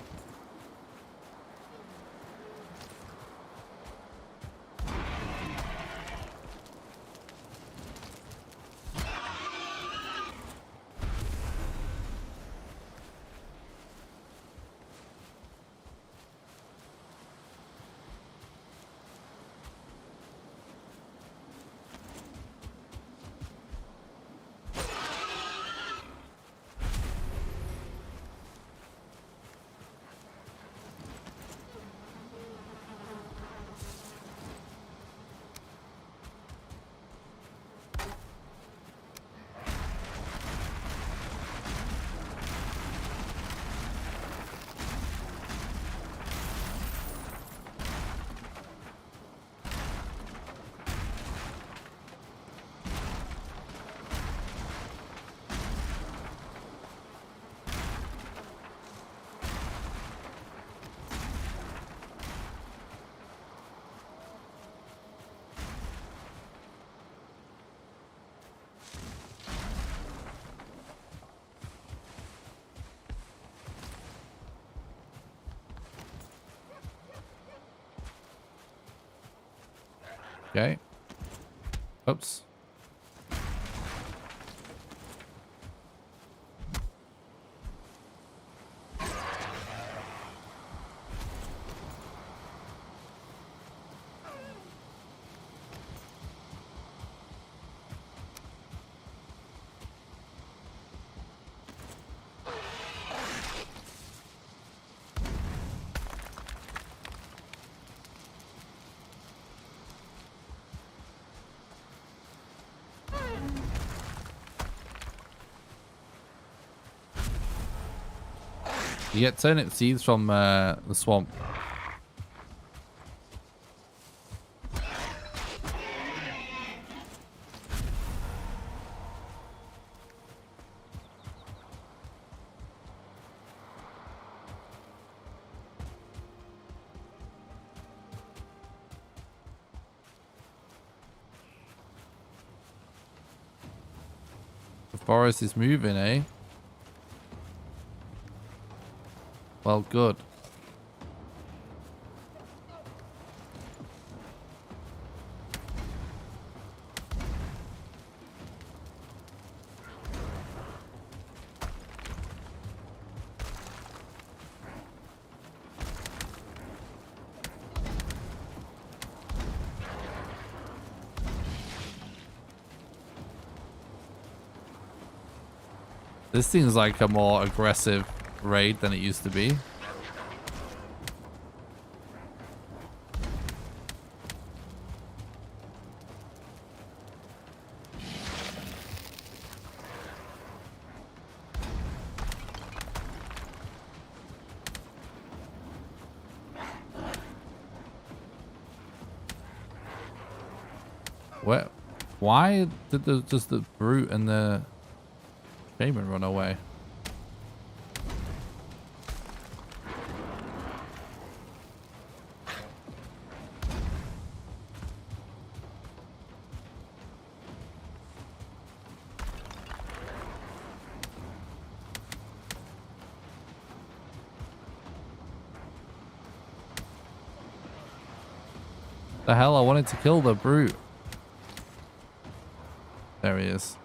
Okay. Oops. You get turnip seeds from the swamp. The forest is moving, eh? Well, good. This seems like a more aggressive raid than it used to be. What? Why did just the brute and the shaman run away? The hell, I wanted to kill the brute. There he is.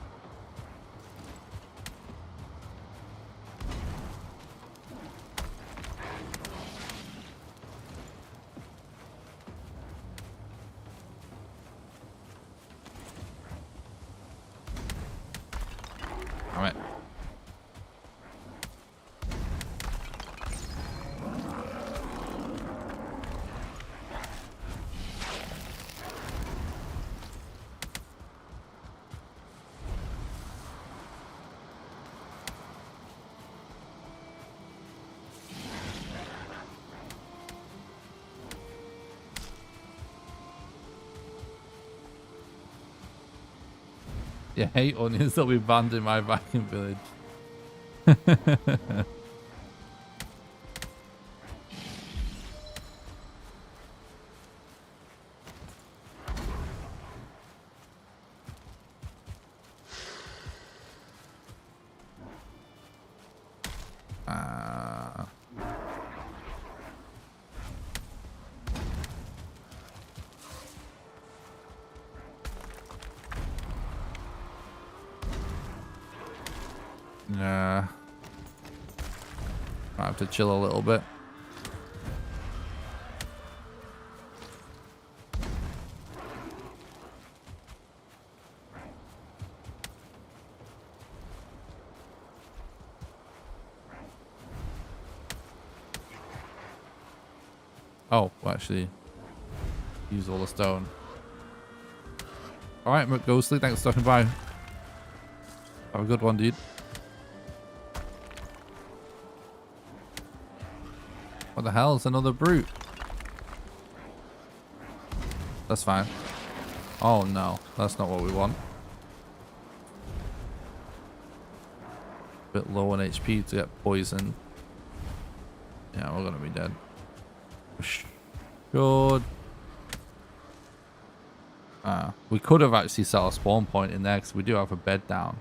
All right. You hate onions that we banned in my Viking village. Nah. Might have to chill a little bit. Oh, well, actually, use all the stone. All right, Ghostly, thanks for stopping by. Have a good one, dude. What the hell? It's another brute. That's fine. Oh no, that's not what we want. Bit low on HP to get poisoned. Yeah, we're gonna be dead. Good. We could have actually set a spawn point in there because we do have a bed down.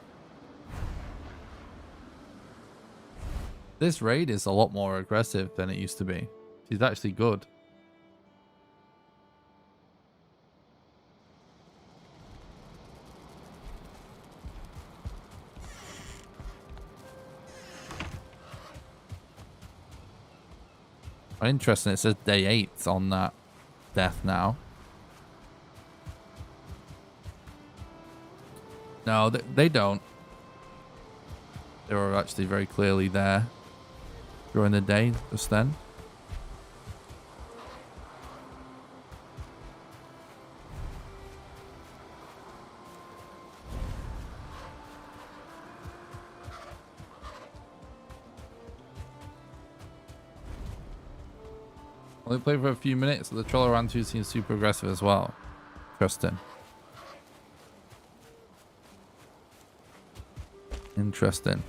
This raid is a lot more aggressive than it used to be. She's actually good. Interesting, it says day 8 on that death now. No, they don't. They were actually very clearly there during the day just then. Only played for a few minutes. The troll around 2 seems super aggressive as well. Interesting. Interesting.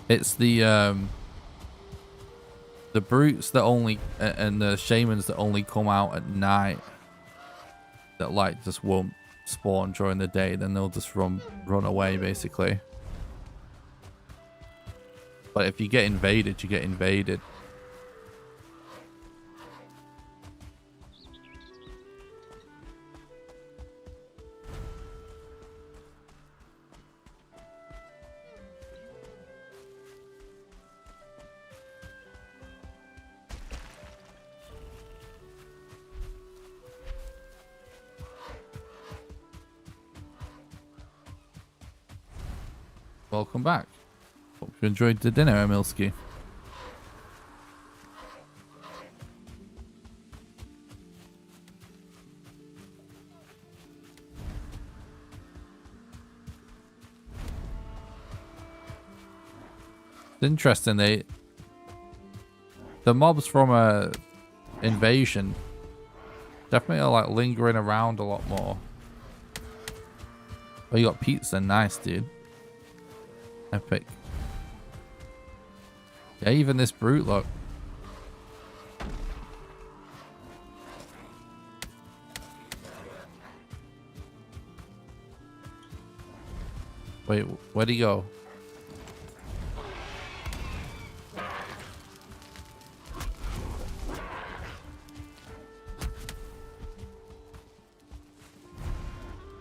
It's the brutes that only and the shamans that only come out at night that like just won't spawn during the day. Then they'll just run away basically. But if you get invaded, you get invaded. Welcome back. Hope you enjoyed the dinner, Emilski. It's interesting, the mobs from a invasion definitely are like lingering around a lot more. Oh, you got pizza, nice, dude. Epic. Yeah, even this brute, look. Wait, where'd he go?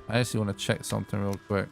I actually want to check something real quick.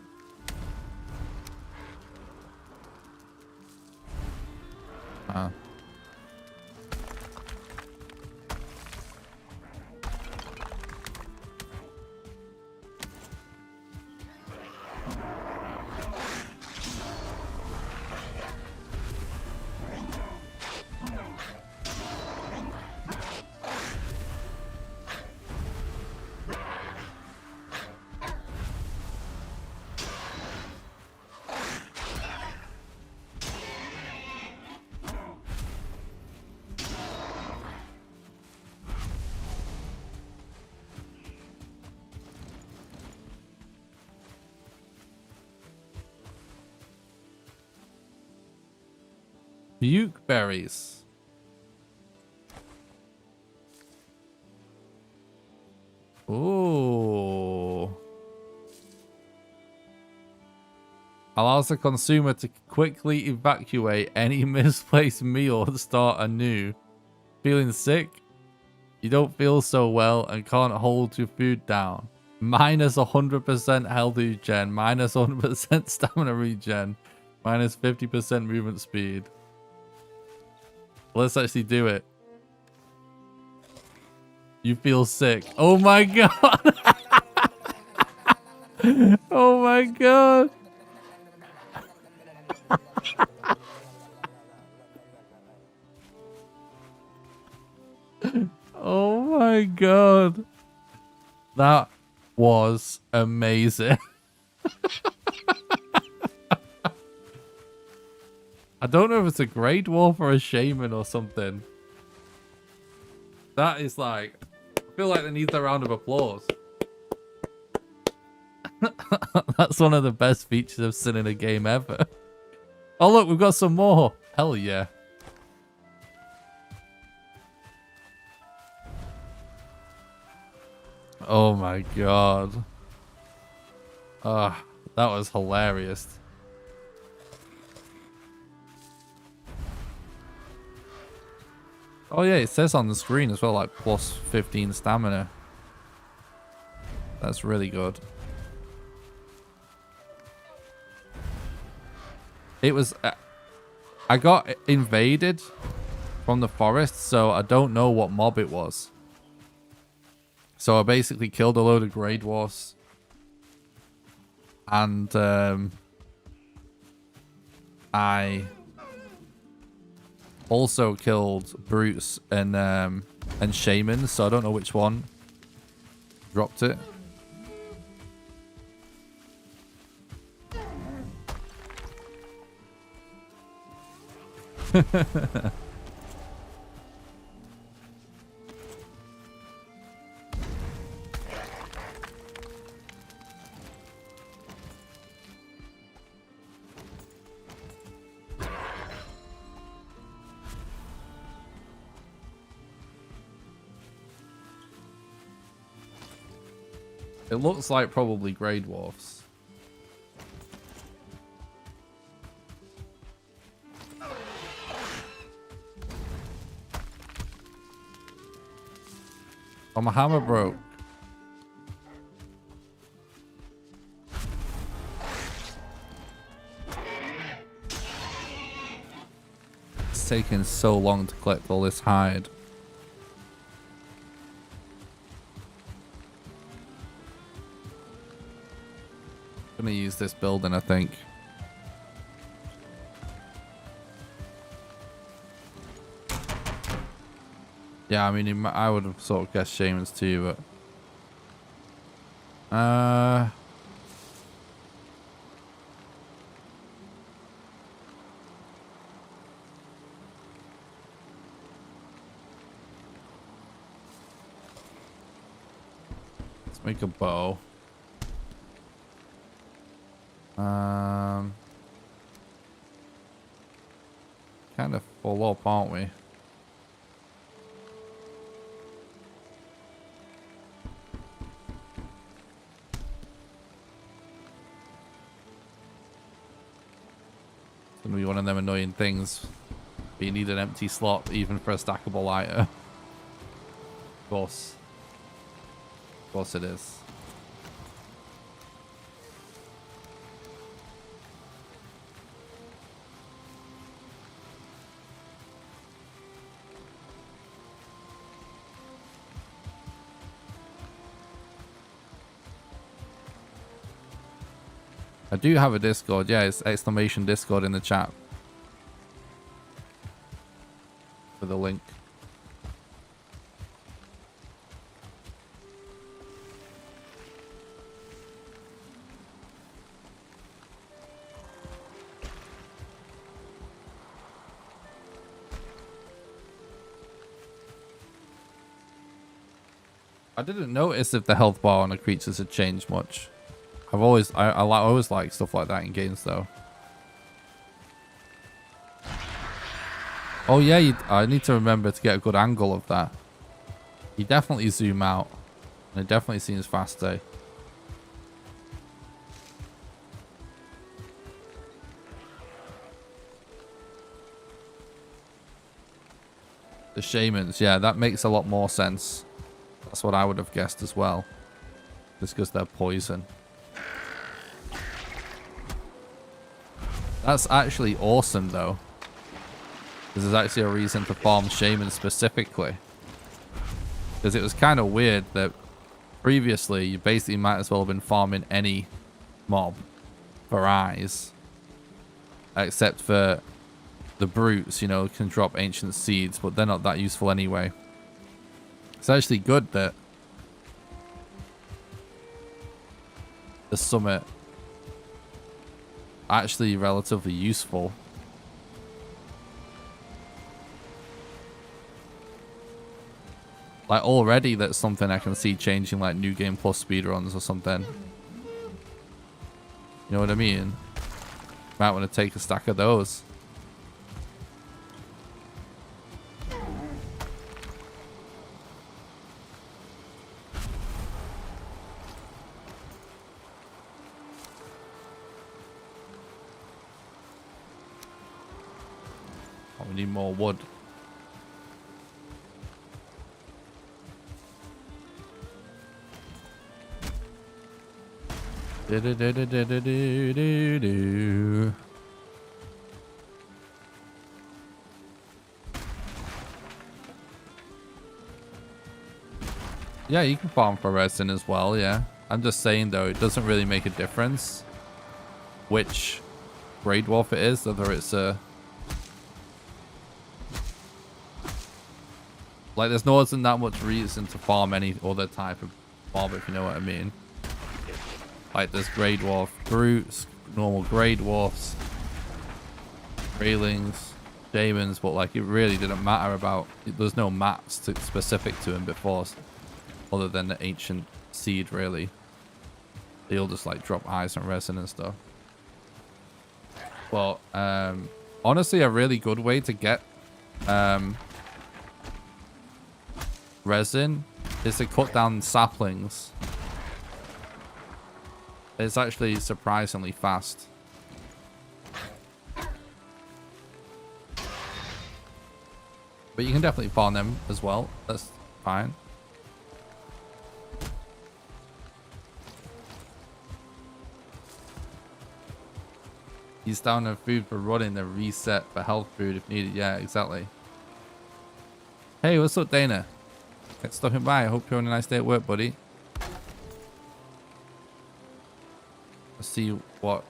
Uke berries. Ooh. Allows the consumer to quickly evacuate any misplaced meal and start anew. Feeling sick? You don't feel so well and can't hold your food down. Minus 100% health regen. Minus 100% stamina regen. Minus 50% movement speed. Let's actually do it. You feel sick. Oh my god. Oh my god. Oh my god. That was amazing. I don't know if it's a Grey Dwarf or a Shaman or something. That is like... I feel like they need a round of applause. That's one of the best features I've seen in a game ever. Oh look, we've got some more. Hell yeah. Oh my god. Ah, that was hilarious. Oh yeah, it says on the screen as well, like plus 15 stamina. That's really good. It was... I got invaded from the forest, so I don't know what mob it was. So I basically killed a load of Grey Dwarfs. And I also killed brutes and shamans, so I don't know which one. Dropped it. It looks like probably grey dwarfs. Oh, my hammer broke. It's taking so long to collect all this hide. Gonna use this building, I think. Yeah, I mean, I would have sort of guessed shamans too, but let's make a bow. Kind of full up, aren't we? It's gonna be one of them annoying things. But you need an empty slot even for a stackable lighter. Of course. Of course it is. I do have a Discord. Yeah, it's exclamation Discord in the chat. For the link. I didn't notice if the health bar on the creatures had changed much. I always like stuff like that in games though. Oh yeah, I need to remember to get a good angle of that. You definitely zoom out. And it definitely seems faster. The shamans, yeah, that makes a lot more sense. That's what I would have guessed as well. Just because they're poison. That's actually awesome though. Because there's actually a reason to farm shamans specifically. Because it was kind of weird that previously you basically might as well have been farming any mob for eyes. Except for the brutes, you know, can drop ancient seeds, but they're not that useful anyway. It's actually good that the summit actually relatively useful. Like already that's something I can see changing, like new game plus speedruns or something. You know what I mean? Might want to take a stack of those. We need more wood. Yeah, you can farm for resin as well, yeah. I'm just saying though, it doesn't really make a difference which grey dwarf it is, whether it's a... Like, there's not that much reason to farm any other type of mob, if you know what I mean. Like there's grey dwarf brutes, normal grey dwarfs, railings, demons, but like it really didn't matter about. There's no mats specific to him before, other than the ancient seed. Really, they all just like drop ice and resin and stuff. But honestly, a really good way to get resin is to cut down saplings. It's actually surprisingly fast. But you can definitely farm them as well. That's fine. He's down to food for running, the reset for health food if needed. Yeah, exactly. Hey, what's up, Dana? Thanks for stopping by. I hope you're having a nice day at work, buddy. Let's see what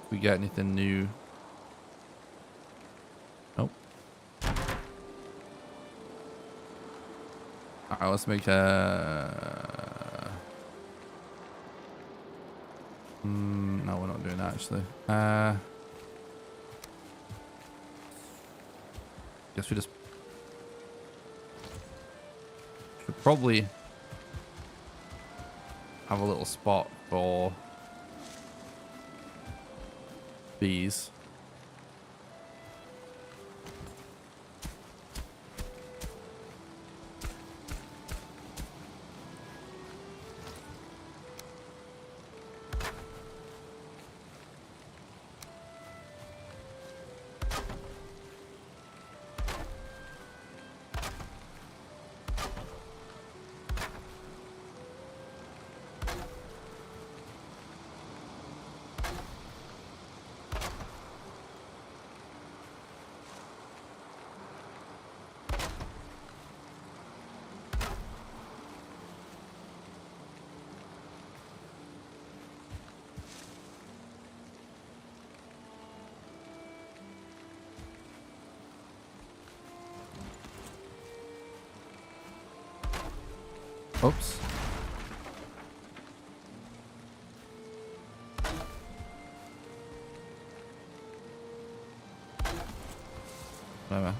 if we get anything new. Nope. Alright, let's make a no, we're not doing that actually. Guess we just should probably have a little spot for bees. Oops. Whatever.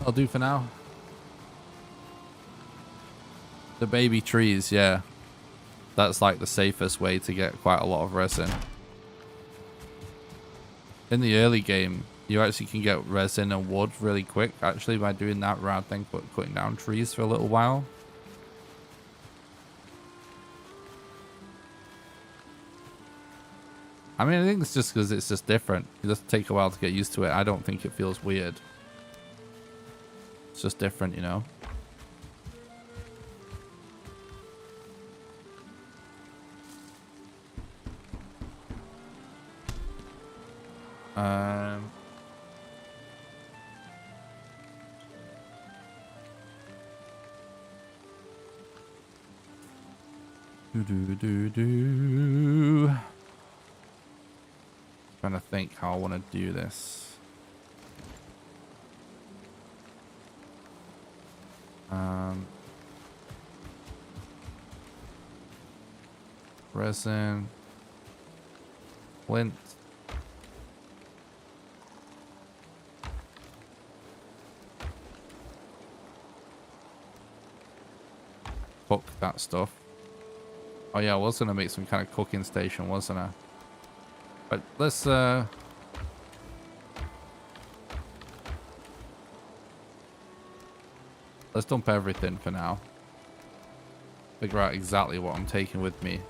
I'll do for now. The baby trees, yeah. That's like the safest way to get quite a lot of resin. In the early game, you actually can get resin and wood really quick, actually, by doing that rather than cutting down trees for a little while. I mean, I think it's just because it's just different. It does take a while to get used to it. I don't think it feels weird. It's just different, you know? Trying to think how I want to do this. Resin, flint. Cook that stuff. Oh yeah, I was gonna make some kind of cooking station, wasn't I? But let's dump everything for now. Figure out exactly what I'm taking with me,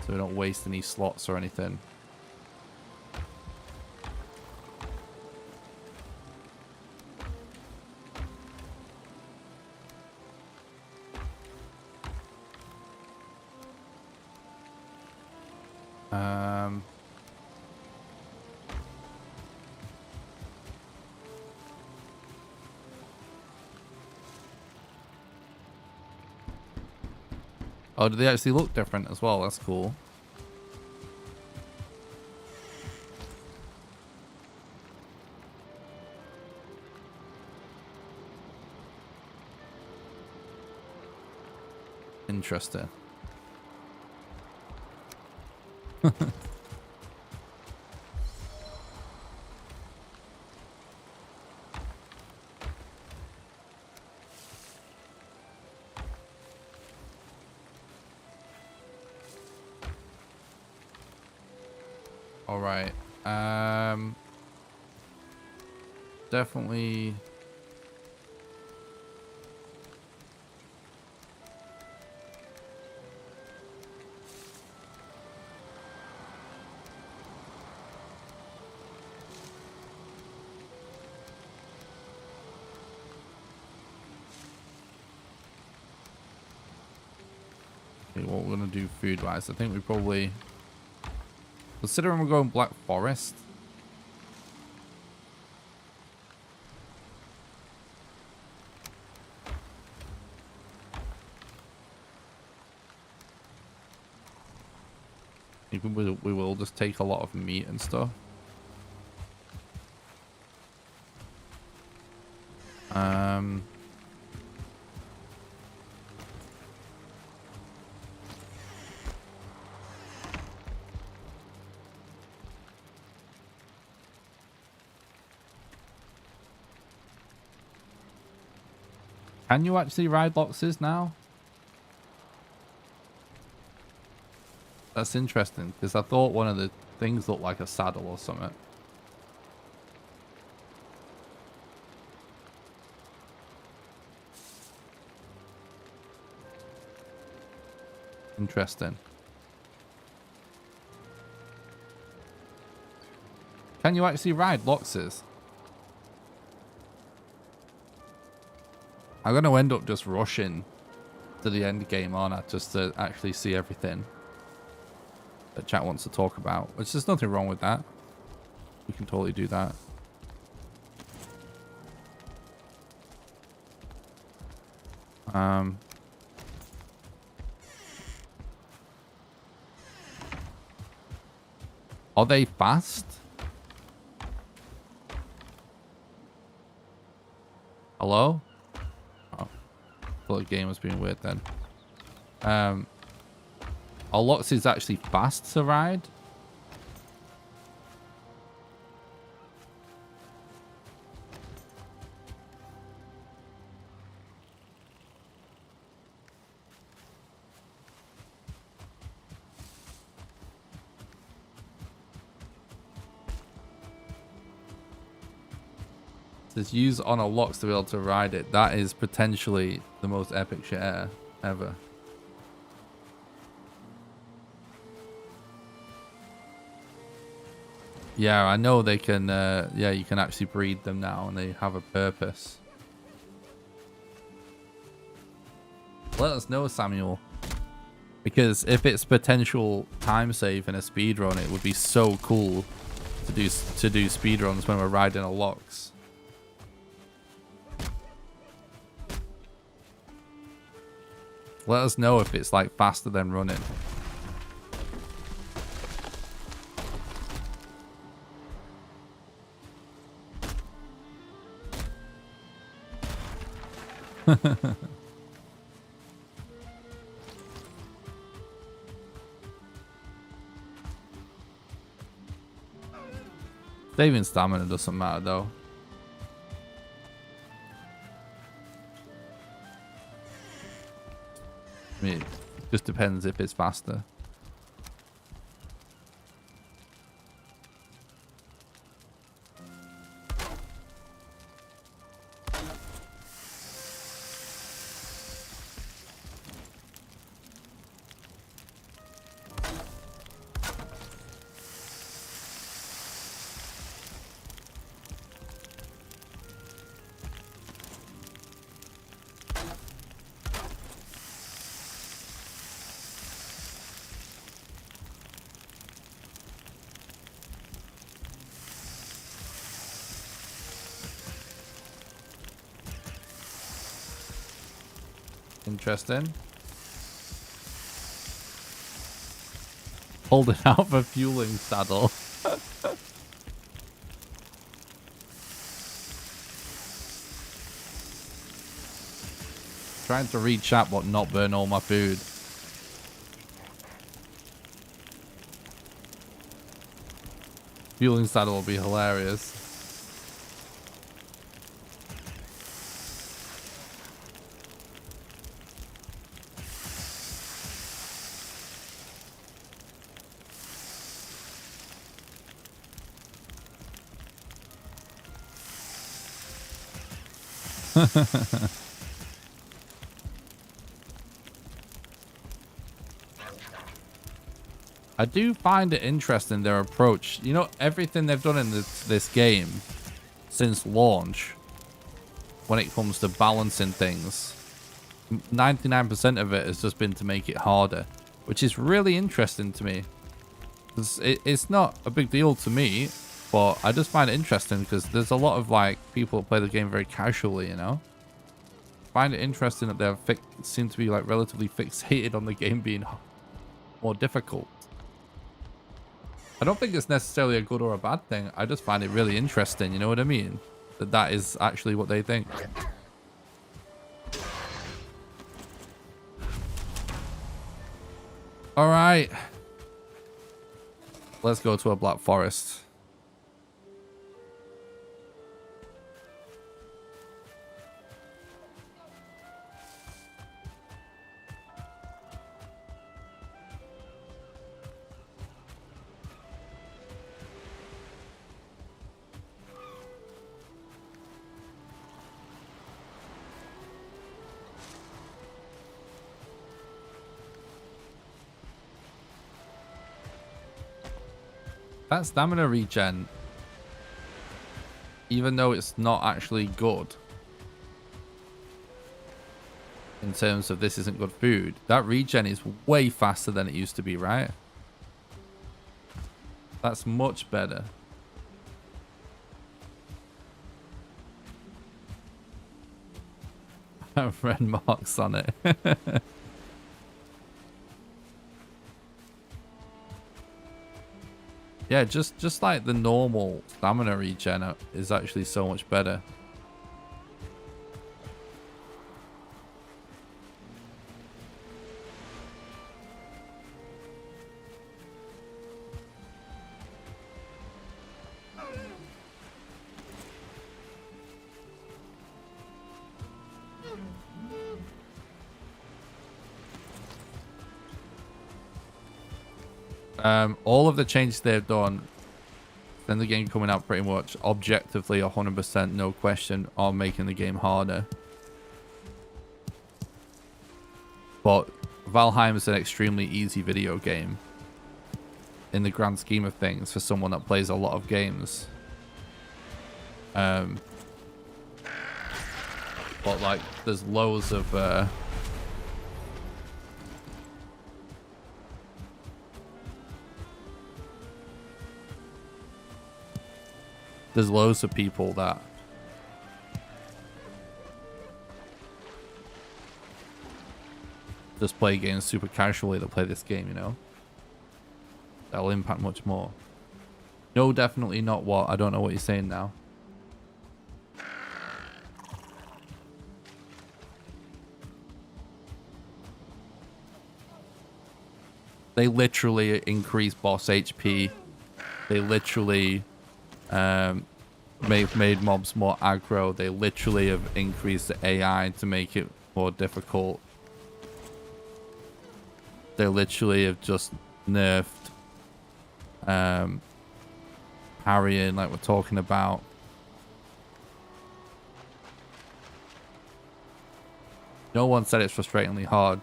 so we don't waste any slots or anything. Oh, do they actually look different as well? That's cool. Interesting. All right. Definitely. Okay, what we're gonna do food-wise? I think we probably, considering we're going Black Forest. Even we will just take a lot of meat and stuff. Can you actually ride Loxes now? That's interesting, because I thought one of the things looked like a saddle or something. Interesting. Can you actually ride Loxes? I'm going to end up just rushing to the end game, aren't I? Just to actually see everything that chat wants to talk about. Which there's nothing wrong with that. We can totally do that. Are they fast? Hello? Oh, thought the game was being weird then. Are Loxes actually fast to ride? Says use on a Lox to be able to ride it. That is potentially the most epic shit ever. Yeah, I know they can, yeah, you can actually breed them now and they have a purpose. Let us know, Samuel. Because if it's potential time save in a speedrun, it would be so cool to do speedruns when we're riding a Lox. Let us know if it's like faster than running. Saving stamina doesn't matter though. I mean, it just depends if it's faster. Interesting. Hold it out for fueling saddle. Trying to read chat but not burn all my food. Fueling saddle will be hilarious. I do find it interesting, their approach. You know, everything they've done in this game since launch, when it comes to balancing things, 99% of it has just been to make it harder, which is really interesting to me. It's not a big deal to me, but I just find it interesting because there's a lot of like people that play the game very casually, you know? Find it interesting that they seem to be like relatively fixated on the game being more difficult. I don't think it's necessarily a good or a bad thing. I just find it really interesting, you know what I mean? That is actually what they think. All right. Let's go to a black forest. That stamina regen, even though it's not actually good in terms of this isn't good food, that regen is way faster than it used to be, right? That's much better. Red marks on it. Yeah, just like the normal stamina regen is actually so much better. All of the changes they've done, then the game coming out pretty much objectively 100%, no question, are making the game harder. But Valheim is an extremely easy video game in the grand scheme of things for someone that plays a lot of games. But like, there's loads of there's loads of people that just play games super casually that play this game, you know? That'll impact much more. No, definitely not what? I don't know what you're saying now. They literally increase boss HP. They literally made mobs more aggro. They literally have increased the AI to make it more difficult. They literally have just nerfed parrying, like we're talking about. No one said it's frustratingly hard.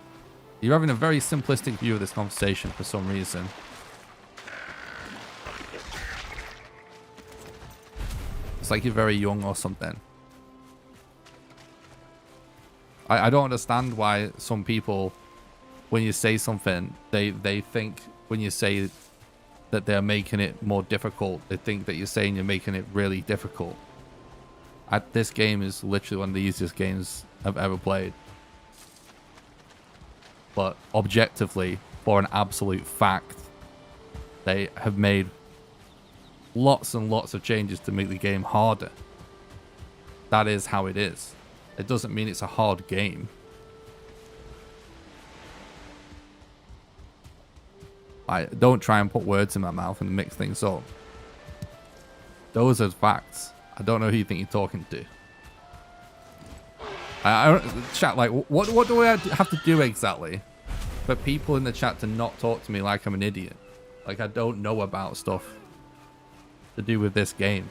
You're having a very simplistic view of this conversation for some reason. It's like you're very young or something. I don't understand why some people, when you say something, they think when you say that they're making it more difficult, they think that you're saying you're making it really difficult. This game is literally one of the easiest games I've ever played. But objectively, for an absolute fact, they have made lots and lots of changes to make the game harder. That is how it is. It doesn't mean it's a hard game. Don't try and put words in my mouth and mix things up. Those are facts. I don't know who you think you're talking to. I don't, chat, like, what do I have to do exactly for people in the chat to not talk to me like I'm an idiot? Like, I don't know about stuff to do with this game.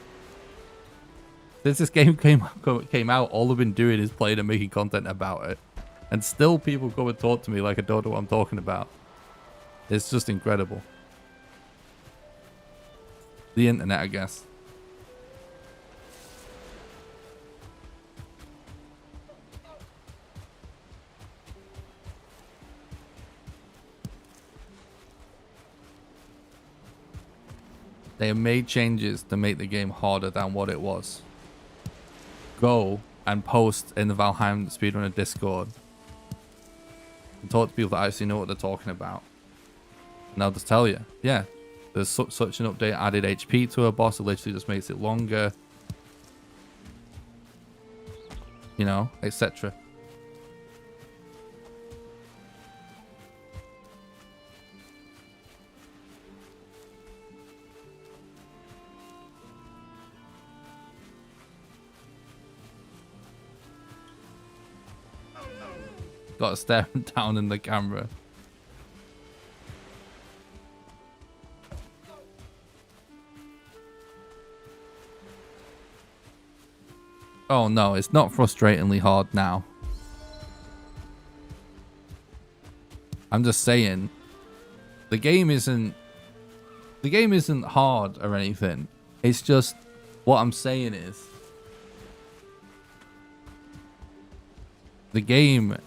Since this game came out, all I've been doing is playing and making content about it. And still people come and talk to me like I don't know what I'm talking about. It's just incredible. The internet, I guess. They have made changes to make the game harder than what it was. Go and post in the Valheim Speedrunner Discord and talk to people that actually know what they're talking about. And they'll just tell you, yeah, there's such an update, added HP to a boss, it literally just makes it longer. You know, etc. Got to stare down in the camera. Oh no, it's not frustratingly hard now. I'm just saying, the game isn't hard or anything. It's just, what I'm saying is, the game,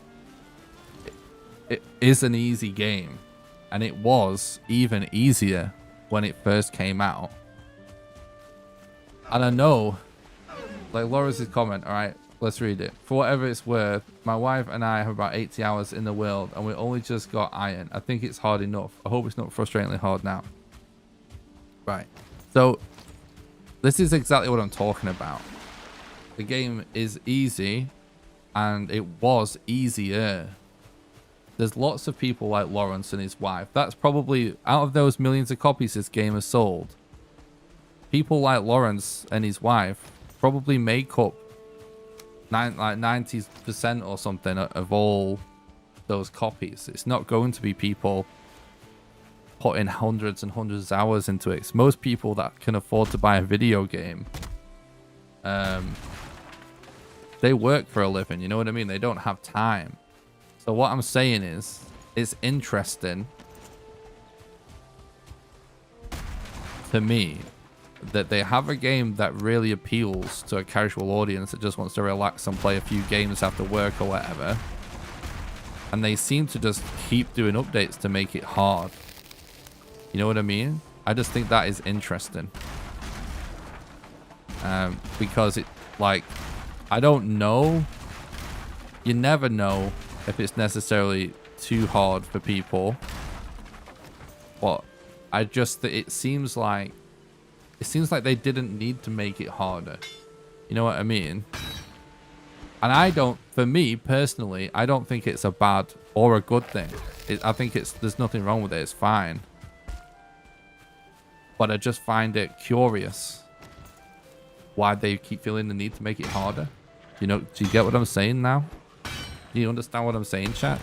it is an easy game, and it was even easier when it first came out. And I know, like Laura's comment, all right, let's read it. For whatever it's worth, my wife and I have about 80 hours in the world, and we only just got iron. I think it's hard enough. I hope it's not frustratingly hard now. Right. So this is exactly what I'm talking about. The game is easy, and it was easier. There's lots of people like Lawrence and his wife. That's probably, out of those millions of copies this game has sold, people like Lawrence and his wife probably make up like 90% or something of all those copies. It's not going to be people putting hundreds and hundreds of hours into it. It's most people that can afford to buy a video game. They work for a living, you know what I mean? They don't have time. So what I'm saying is, it's interesting to me that they have a game that really appeals to a casual audience that just wants to relax and play a few games after work or whatever. And they seem to just keep doing updates to make it hard. You know what I mean? I just think that is interesting. Because it, like, I don't know. You never know if it's necessarily too hard for people. But I just, it seems like they didn't need to make it harder. You know what I mean? And I don't, for me personally, I don't think it's a bad or a good thing. I think there's nothing wrong with it. It's fine. But I just find it curious why they keep feeling the need to make it harder. You know, do you get what I'm saying now? Do you understand what I'm saying, chat?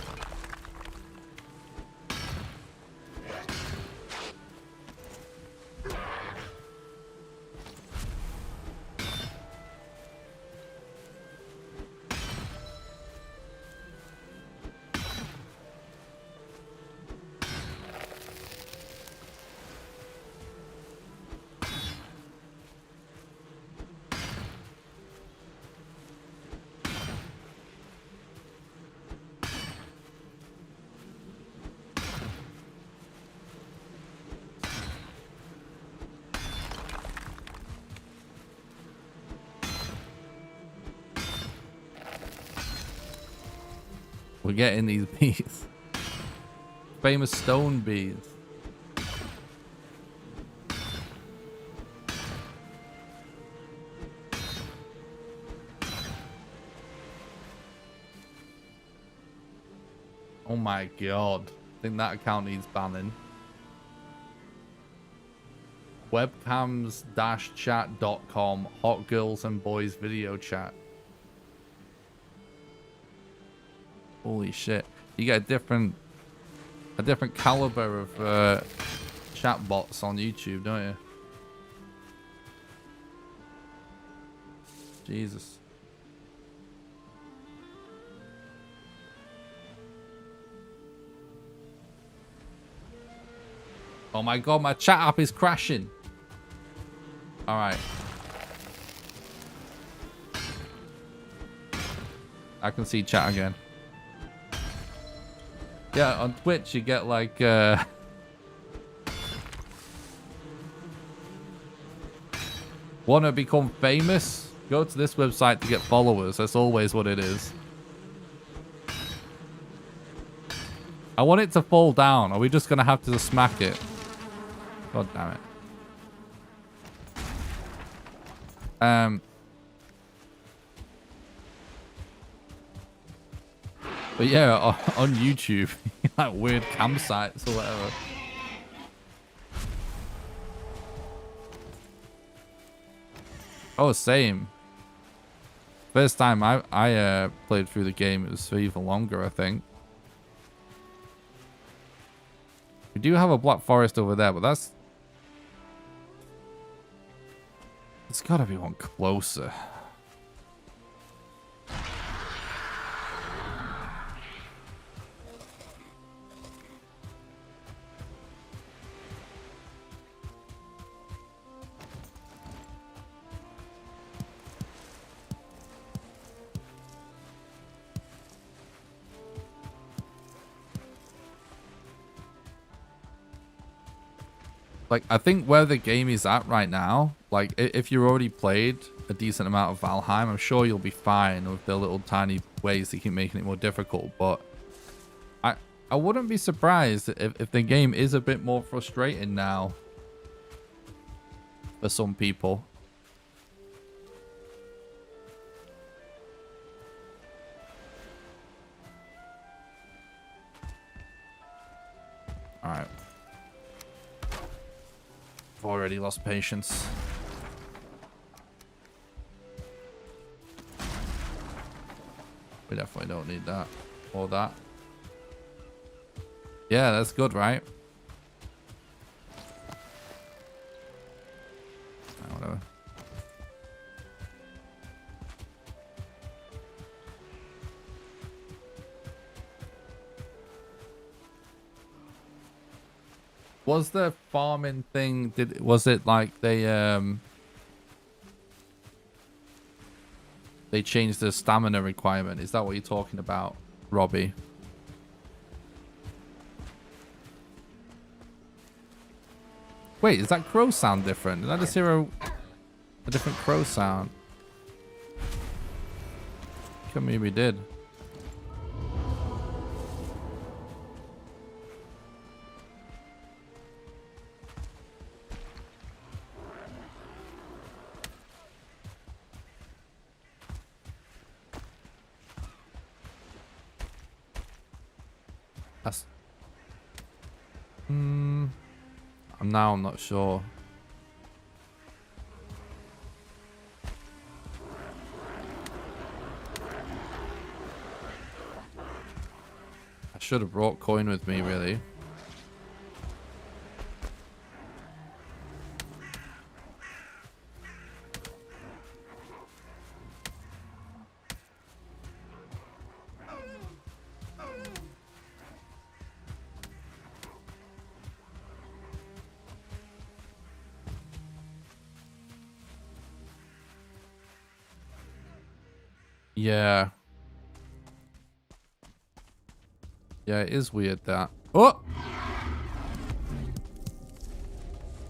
We're getting these bees. Famous stone bees. Oh my god. I think that account needs banning. Webcams-chat.com. Hot girls and boys video chat. Holy shit. You get a different caliber of chat bots on YouTube, don't you? Jesus. Oh my god, my chat app is crashing. Alright. I can see chat again. Yeah, on Twitch you get like wanna become famous? Go to this website to get followers. That's always what it is. I want it to fall down. Are we just gonna have to smack it? God damn it. But yeah, on YouTube, like weird campsites or whatever. Oh, same. First time I played through the game, it was for even longer, I think. We do have a Black Forest over there, but that's... It's gotta be one closer. Like, I think where the game is at right now, like, if you already played a decent amount of Valheim, I'm sure you'll be fine with the little tiny ways they keep making it more difficult. But I wouldn't be surprised if the game is a bit more frustrating now for some people. All right. I've already lost patience. We definitely don't need that or that. Yeah, that's good, right? Whatever. Was the farming thing, was it like they changed the stamina requirement? Is that what you're talking about, Robbie? Wait, is that crow sound different? Did I just hear a different crow sound? Come maybe did. That's... Now I'm not sure. I should have brought coin with me, really. Yeah. Yeah, it is weird that. Oh!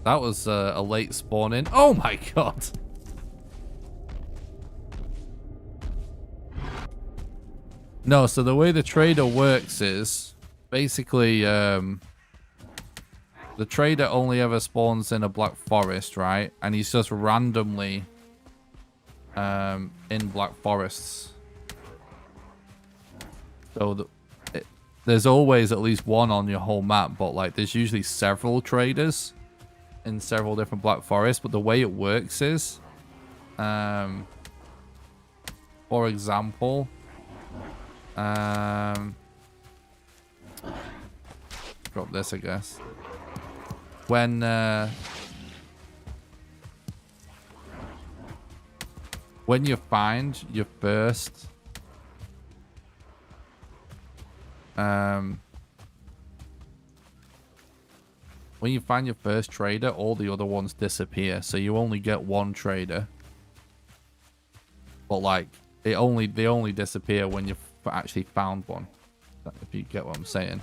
That was a late spawn in. Oh my god! No, so the way the trader works is basically the trader only ever spawns in a Black Forest, right? And he's just randomly in Black Forests. So there's always at least one on your whole map, but like there's usually several traders in several different Black Forests, but the way it works is, for example, drop this, I guess. When you find your first when you find your first trader, all the other ones disappear, so you only get one trader. But like, they only disappear when you've actually found one. If you get what I'm saying.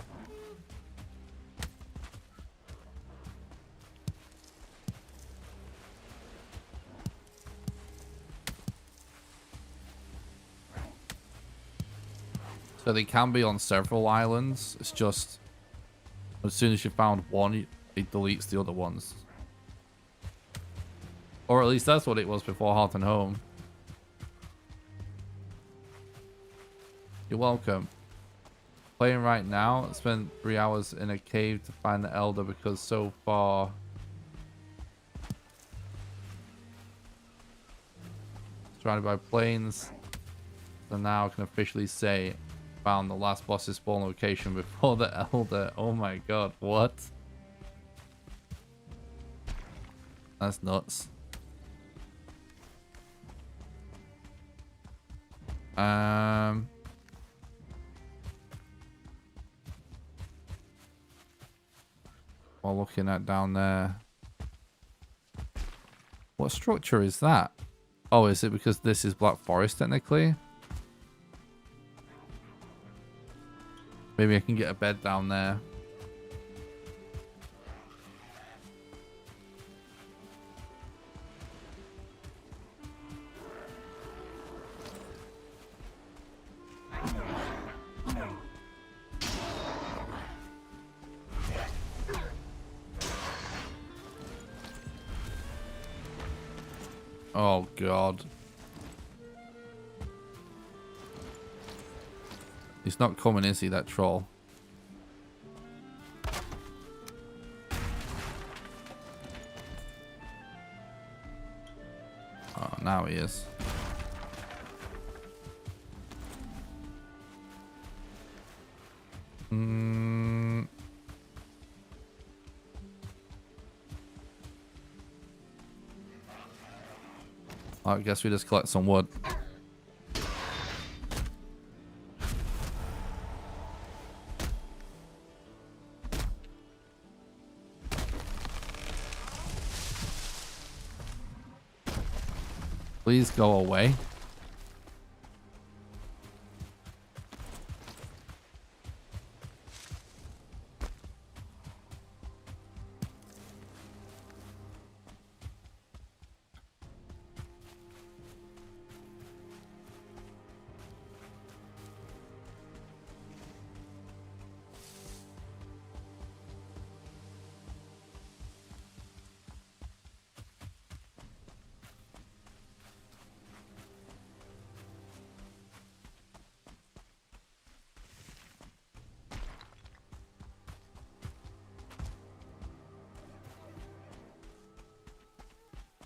So they can be on several islands. It's just as soon as you found one, it deletes the other ones. Or at least that's what it was before Hearth and Home. You're welcome. Playing right now. I spent 3 hours in a cave to find the Elder because so far surrounded by plains. So now I can officially say found the last boss's spawn location before the Elder. Oh my god, what? That's nuts. While looking at down there. What structure is that? Oh, is it because this is Black Forest technically? Maybe I can get a bed down there. Oh god. He's not coming, is he, that troll? Oh, now he is. I guess we just collect some wood. Please go away.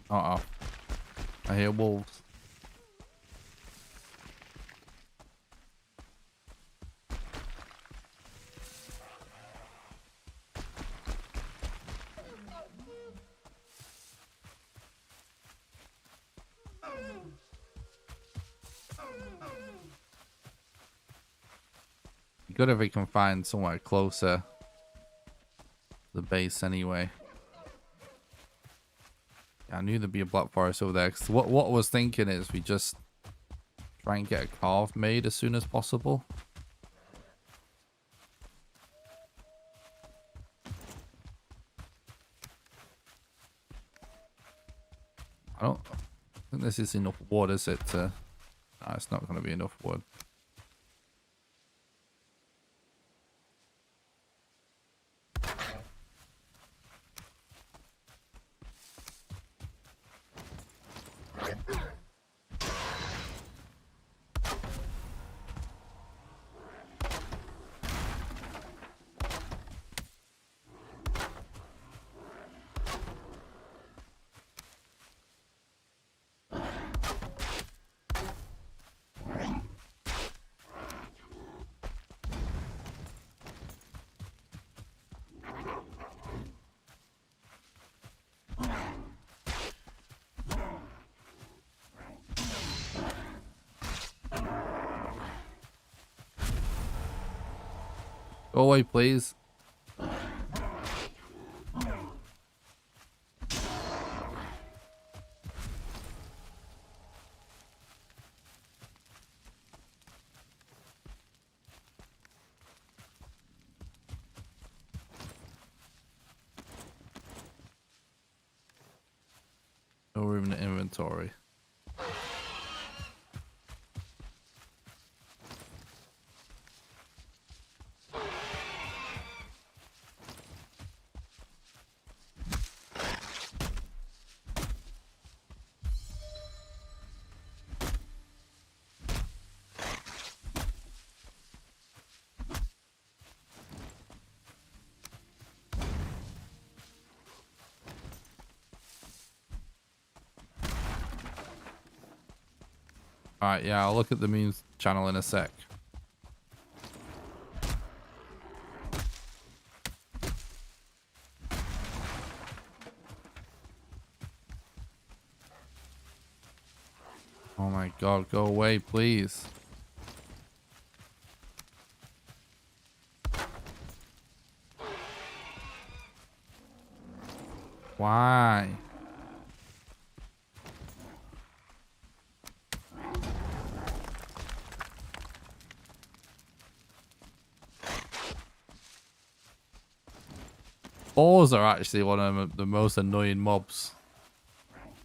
Uh-oh. I hear wolves. Good if we can find somewhere closer to the base anyway. I knew there'd be a Black Forest over there. Cause what I was thinking is we just try and get a carve made as soon as possible. I don't think this is enough wood, is it? No, it's not going to be enough wood. Go away, please. No room in the inventory. Alright, yeah, I'll look at the memes channel in a sec. Oh my god, go away, please. Why? Boars are actually one of the most annoying mobs.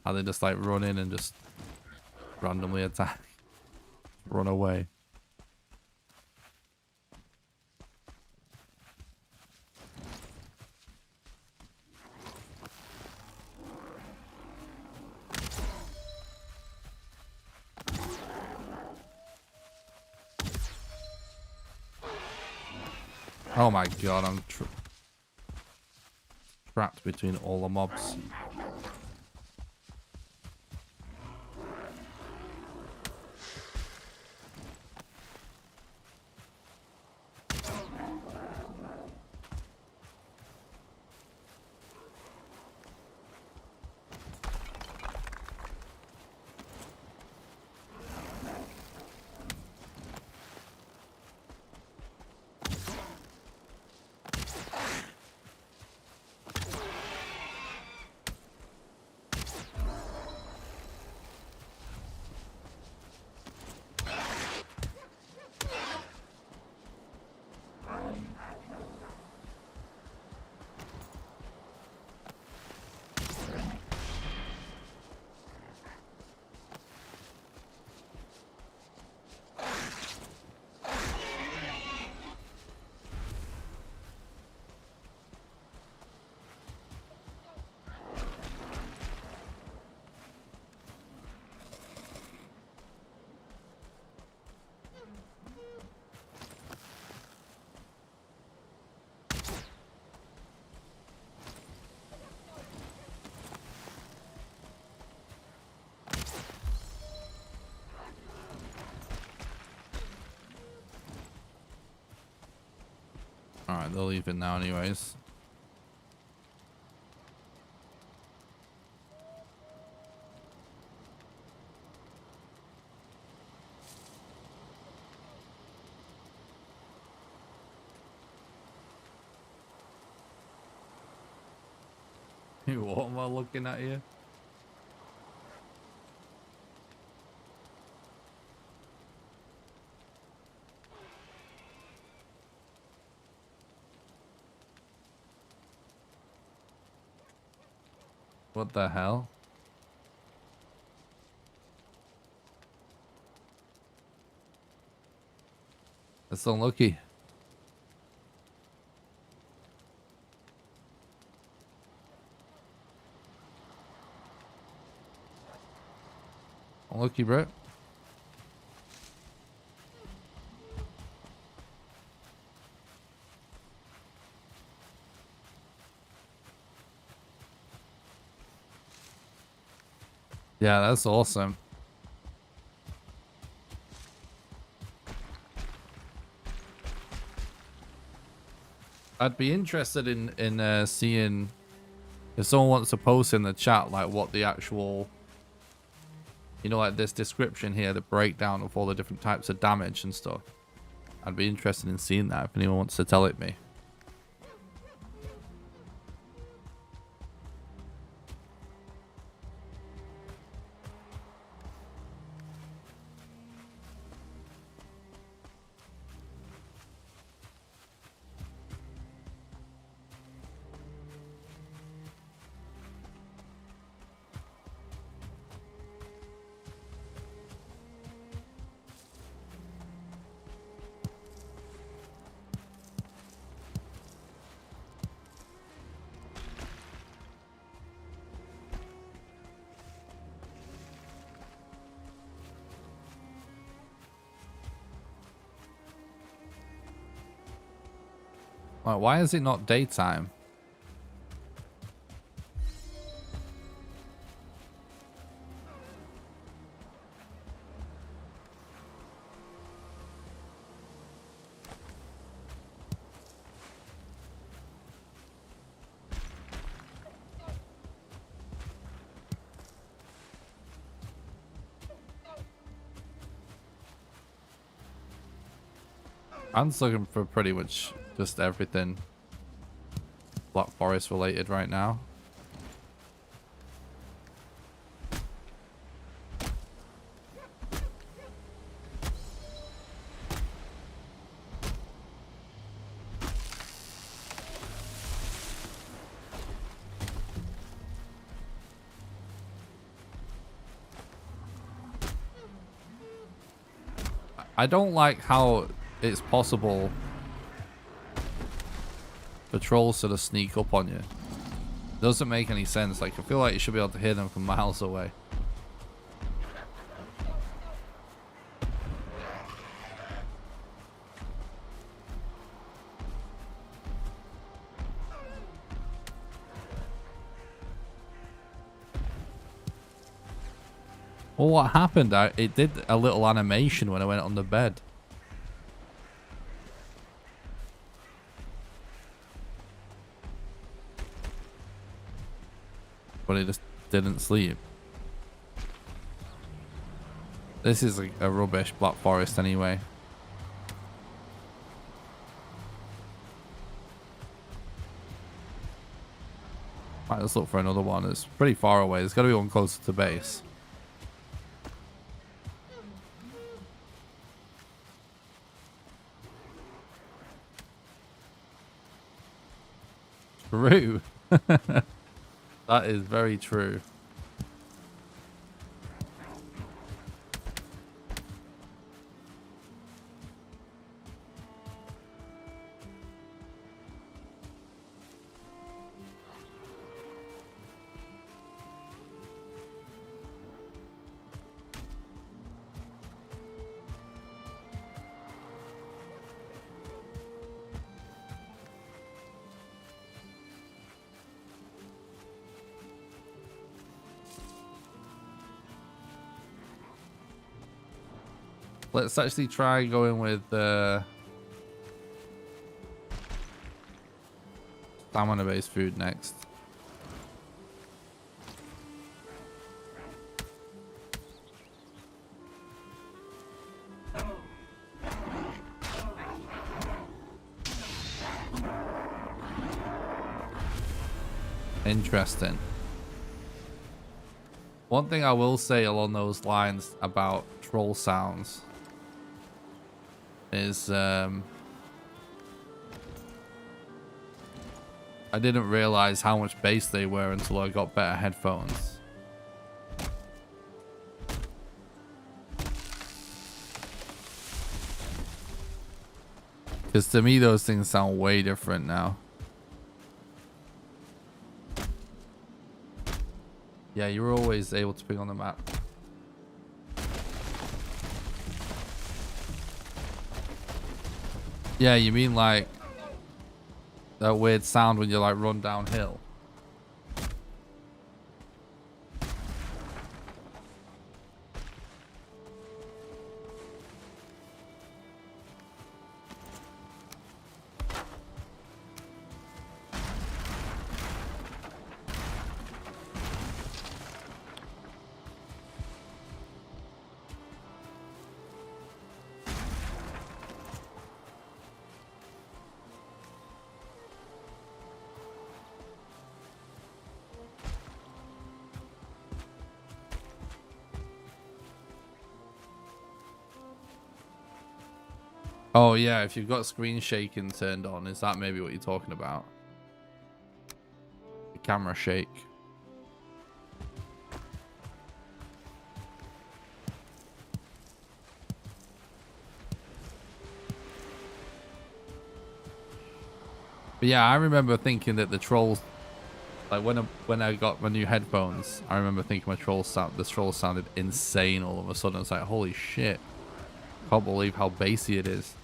How they just like run in and just randomly attack. Run away. Oh my god, I'm trapped between all the mobs. Alright, they'll leave it now anyways. What am I looking at here? What the hell? That's unlucky. Unlucky, bro. Yeah, that's awesome. I'd be interested in seeing if someone wants to post in the chat like what the actual, you know, like this description here, the breakdown of all the different types of damage and stuff. I'd be interested in seeing that if anyone wants to tell it me. Like, why is it not daytime? I'm just looking for pretty much just everything Black Forest related right now. I don't like how it's possible for trolls to just sneak up on you. Doesn't make any sense. Like, I feel like you should be able to hear them from miles away. Well, what happened? It did a little animation when I went on the bed. But it just didn't sleep. This is a rubbish Black Forest anyway. Right, let's look for another one. It's pretty far away. There's got to be one closer to base. True. That is very true. Let's actually try going with stamina based food next. Interesting. One thing I will say along those lines about troll sounds is I didn't realize how much bass they were until I got better headphones. Because to me those things sound way different now. Yeah, you were always able to pick on the map. Yeah, you mean like that weird sound when you like run downhill? Oh yeah, if you've got screen shaking turned on, is that maybe what you're talking about? The camera shake. But yeah, I remember thinking that the trolls, like when I got my new headphones, I remember thinking the trolls sounded insane all of a sudden. I was like, holy shit. Can't believe how bassy it is.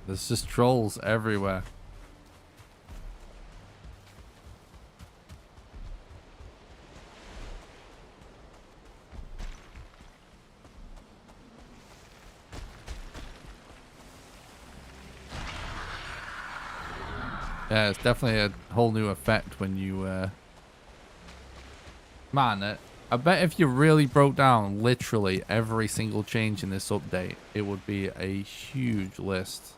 There's just trolls everywhere. Yeah, it's definitely a whole new effect when you... Man, I bet if you really broke down literally every single change in this update, it would be a huge list.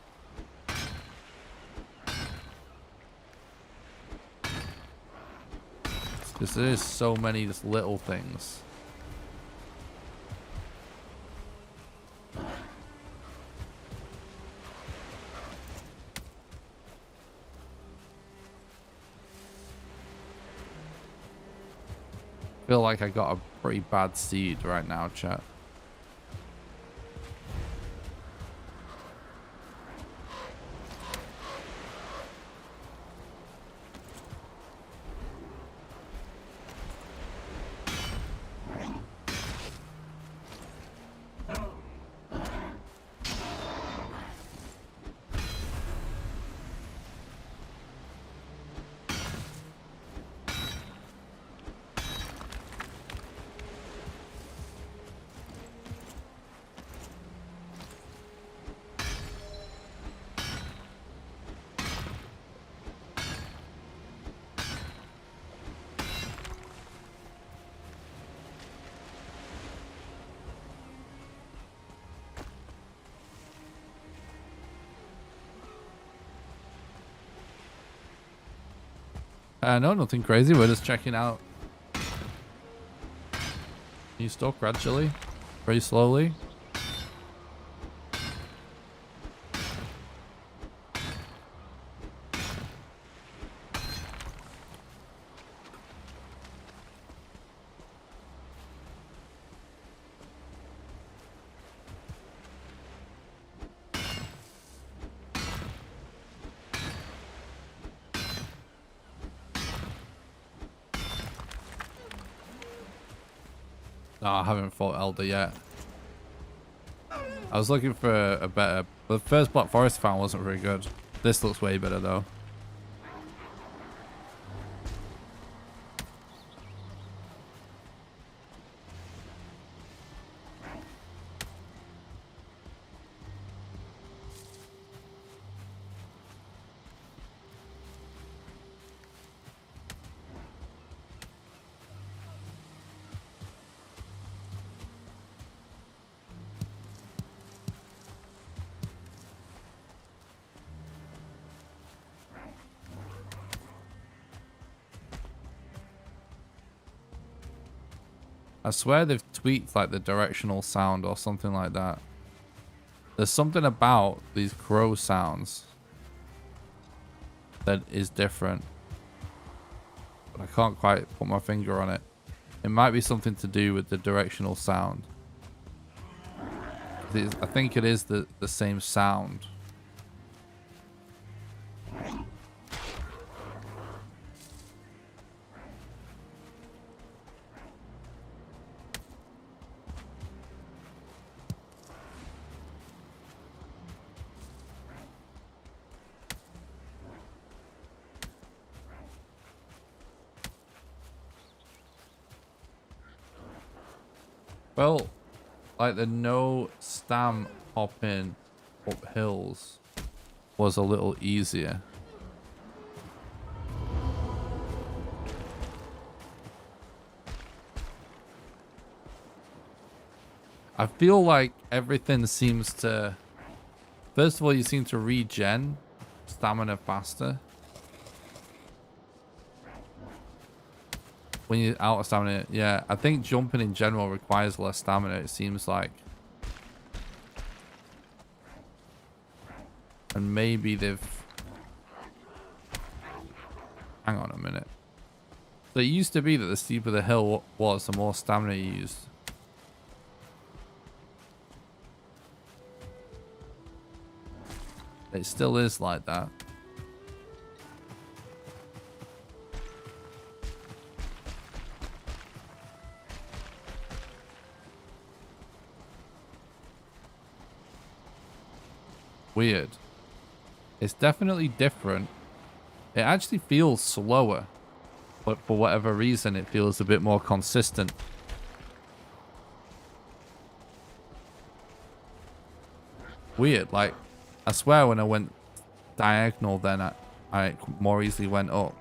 Because there's so many just little things. Feel like I got a pretty bad seed right now, chat. No, nothing crazy. We're just checking out new stuff gradually, very slowly. No, I haven't fought Elder yet. I was looking for a better... The first Black Forest I found wasn't very good. This looks way better though. I swear they've tweaked like the directional sound or something like that. There's something about these crow sounds that is different. But I can't quite put my finger on it. It might be something to do with the directional sound. I think it is the same sound. Well, like the no stam hopping up hills was a little easier. I feel like everything seems to First of all, you seem to regen stamina faster. When you're out of stamina, yeah. I think jumping in general requires less stamina, it seems like. And maybe they've... Hang on a minute. So it used to be that the steeper the hill was, the more stamina you used. It still is like that. Weird. It's definitely different. It actually feels slower, but for whatever reason, it feels a bit more consistent. Weird. Like, I swear when I went diagonal, then I more easily went up.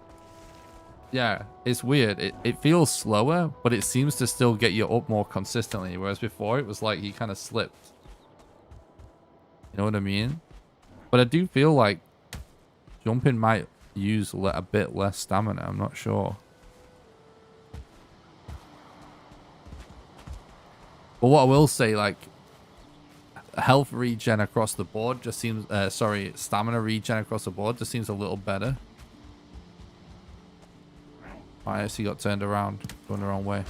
Yeah, it's weird. It feels slower, but it seems to still get you up more consistently. Whereas before, it was like you kind of slipped. You know what I mean? But I do feel like jumping might use a bit less stamina. I'm not sure. But what I will say, like, health regen across the board just seems... sorry, stamina regen across the board just seems a little better. I actually got turned around. Going the wrong way.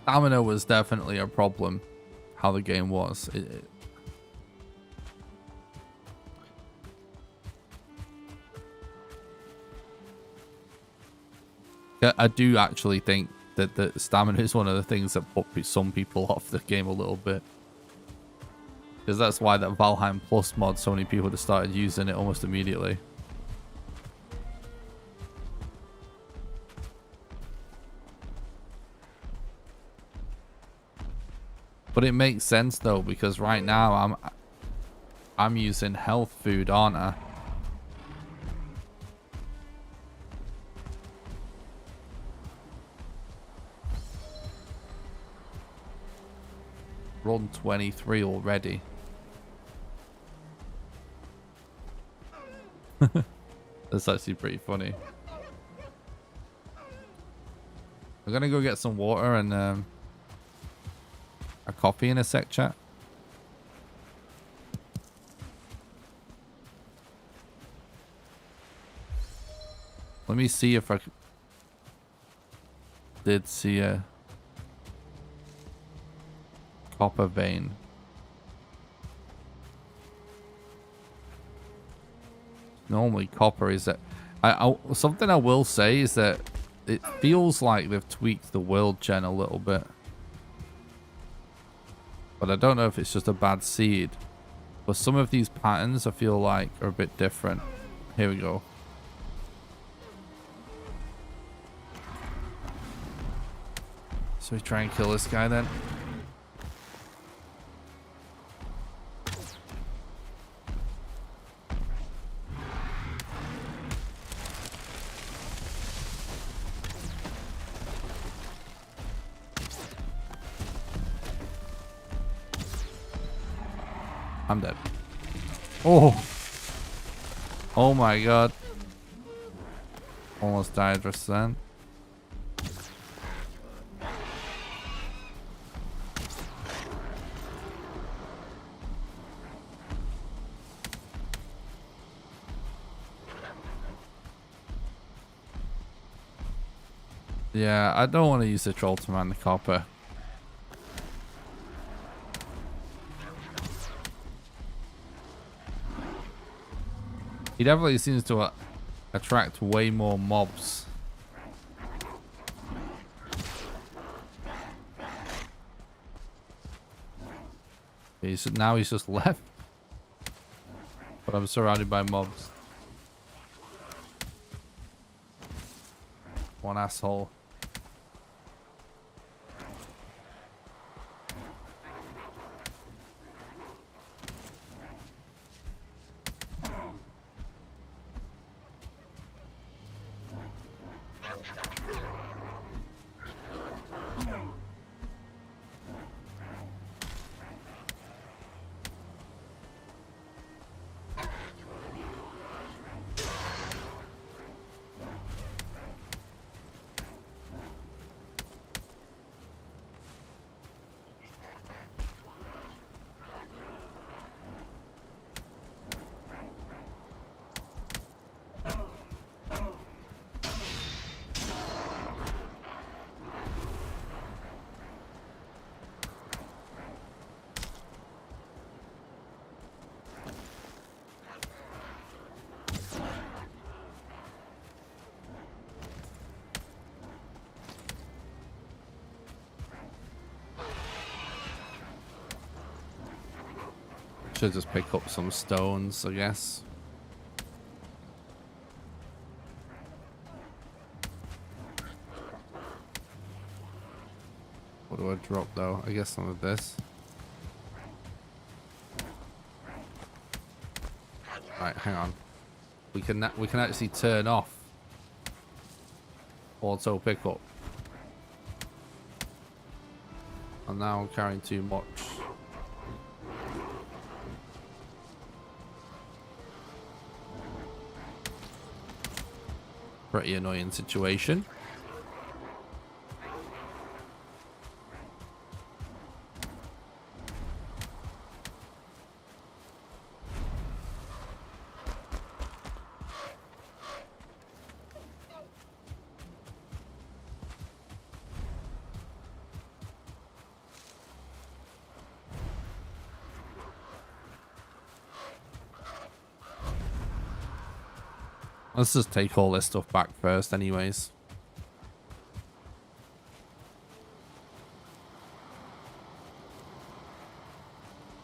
Stamina was definitely a problem, how the game was. I do actually think that the stamina is one of the things that put some people off the game a little bit. Because that's why that Valheim Plus mod, so many people just started using it almost immediately. But it makes sense though, because right now I'm using health food, aren't I? Run 23 already. That's actually pretty funny. I'm gonna go get some water and a coffee in a sec, chat. Let me see if I did see a copper vein. Normally copper is that... something I will say is that it feels like they've tweaked the world gen a little bit. But I don't know if it's just a bad seed. But some of these patterns I feel like are a bit different. Here we go. So we try and kill this guy then. I'm dead. Oh. Oh my god. Almost died just then. Yeah, I don't want to use the troll to man the copper. He definitely seems to attract way more mobs. Now he's just left. but I'm surrounded by mobs. One asshole. Should just pick up some stones, I guess. What do I drop though? I guess some of this. Right, hang on. We can actually turn off auto pickup. And now I'm carrying too much. Pretty annoying situation. Let's just take all this stuff back first anyways.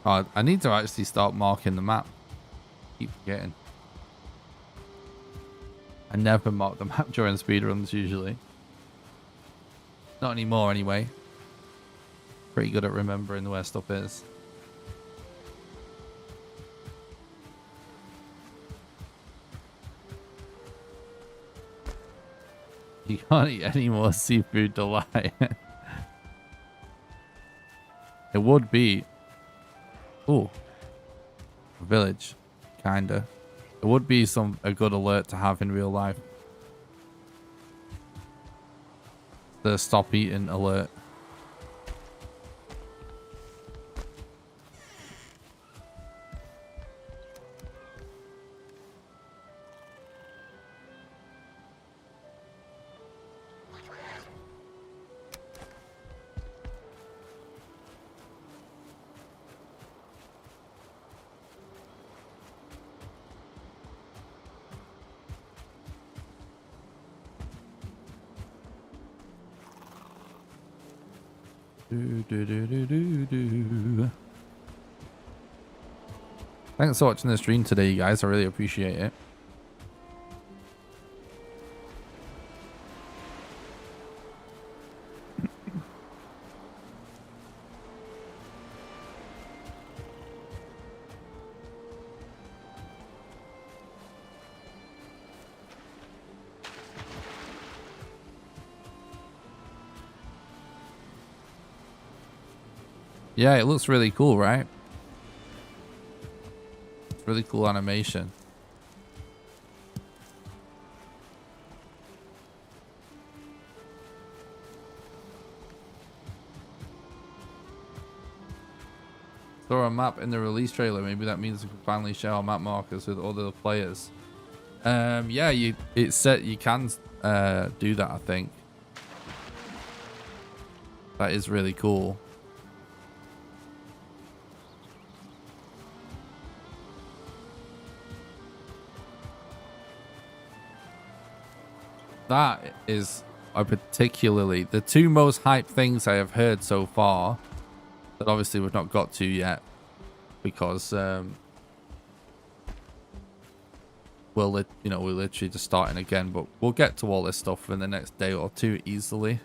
Oh, I need to actually start marking the map. Keep forgetting. I never mark the map during speedruns usually. Not anymore anyway. Pretty good at remembering where stuff is. You can't eat any more seafood delight. It would be... Ooh. A village. Kinda. It would be a good alert to have in real life. The stop eating alert. Thanks for watching the stream today, you guys. I really appreciate it. Yeah, it looks really cool, right? It's really cool animation. Saw a map in the release trailer. Maybe that means we can finally share our map markers with other players. Yeah, it said you can do that, I think. That is really cool. That is particularly the two most hyped things I have heard so far that obviously we've not got to yet because you know, we're literally just starting again, but we'll get to all this stuff in the next day or two easily.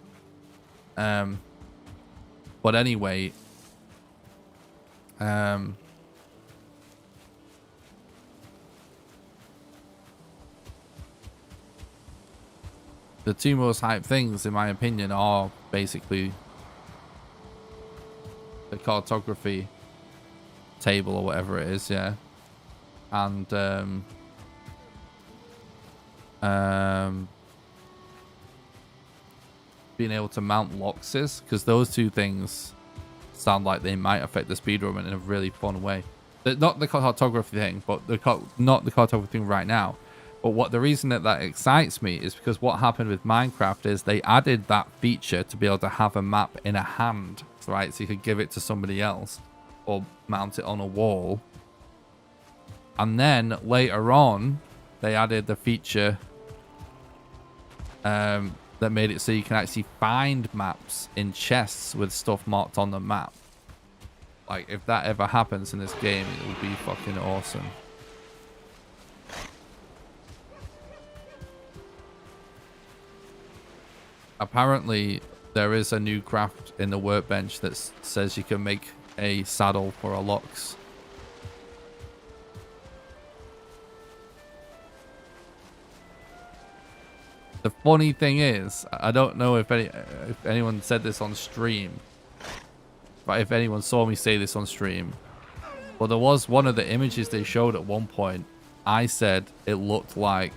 But anyway, the two most hype things, in my opinion, are basically the cartography table or whatever it is, yeah, and being able to mount loxes, because those two things sound like they might affect the speedrun in a really fun way. Not the cartography thing, but not the cartography thing right now. But what the reason that excites me is because what happened with Minecraft is they added that feature to be able to have a map in a hand, right? So you could give it to somebody else or mount it on a wall. And then later on, they added the feature that made it so you can actually find maps in chests with stuff marked on the map. Like, if that ever happens in this game, it will be fucking awesome. Apparently, there is a new craft in the workbench that says you can make a saddle for a lox. The funny thing is, I don't know if anyone said this on stream, but if anyone saw me say this on stream, well, there was one of the images they showed at one point. I said it looked like,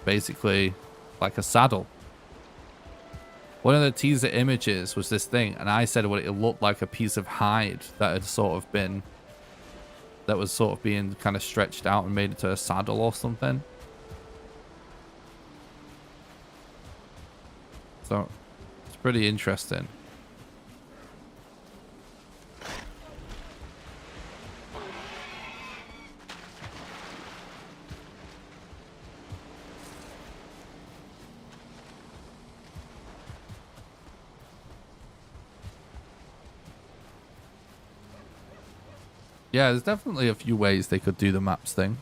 basically, like a saddle. One of the teaser images was this thing, and I said, well, it looked like a piece of hide that had sort of been, that was sort of being kind of stretched out and made into a saddle or something. So it's pretty interesting. Yeah, there's definitely a few ways they could do the maps thing.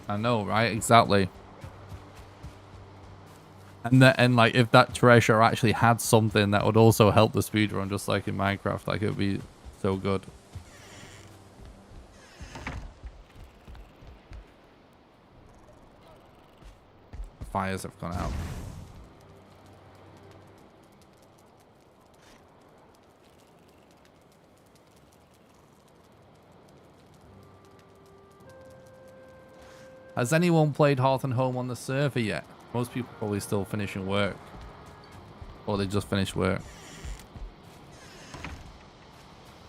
I know, right? Exactly. And like, if that treasure actually had something that would also help the speedrun, just like in Minecraft, like, it would be so good. The fires have gone out. Has anyone played Hearth and Home on the server yet? Most people probably still finishing work. Or they just finished work.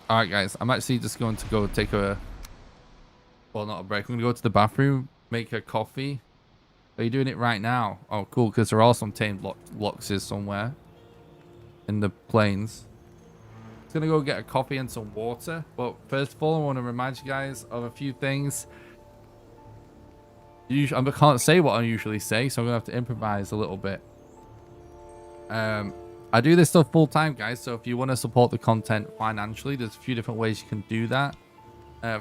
Alright guys, I'm actually just going to go take a... Well, not a break. I'm going to go to the bathroom, make a coffee. Are you doing it right now? Oh, cool, because there are some tamed loxes somewhere. In the plains. I'm going to go get a coffee and some water. But first of all, I want to remind you guys of a few things. I can't say what I usually say, so I'm going to have to improvise a little bit. I do this stuff full time, guys, so if you want to support the content financially, there's a few different ways you can do that.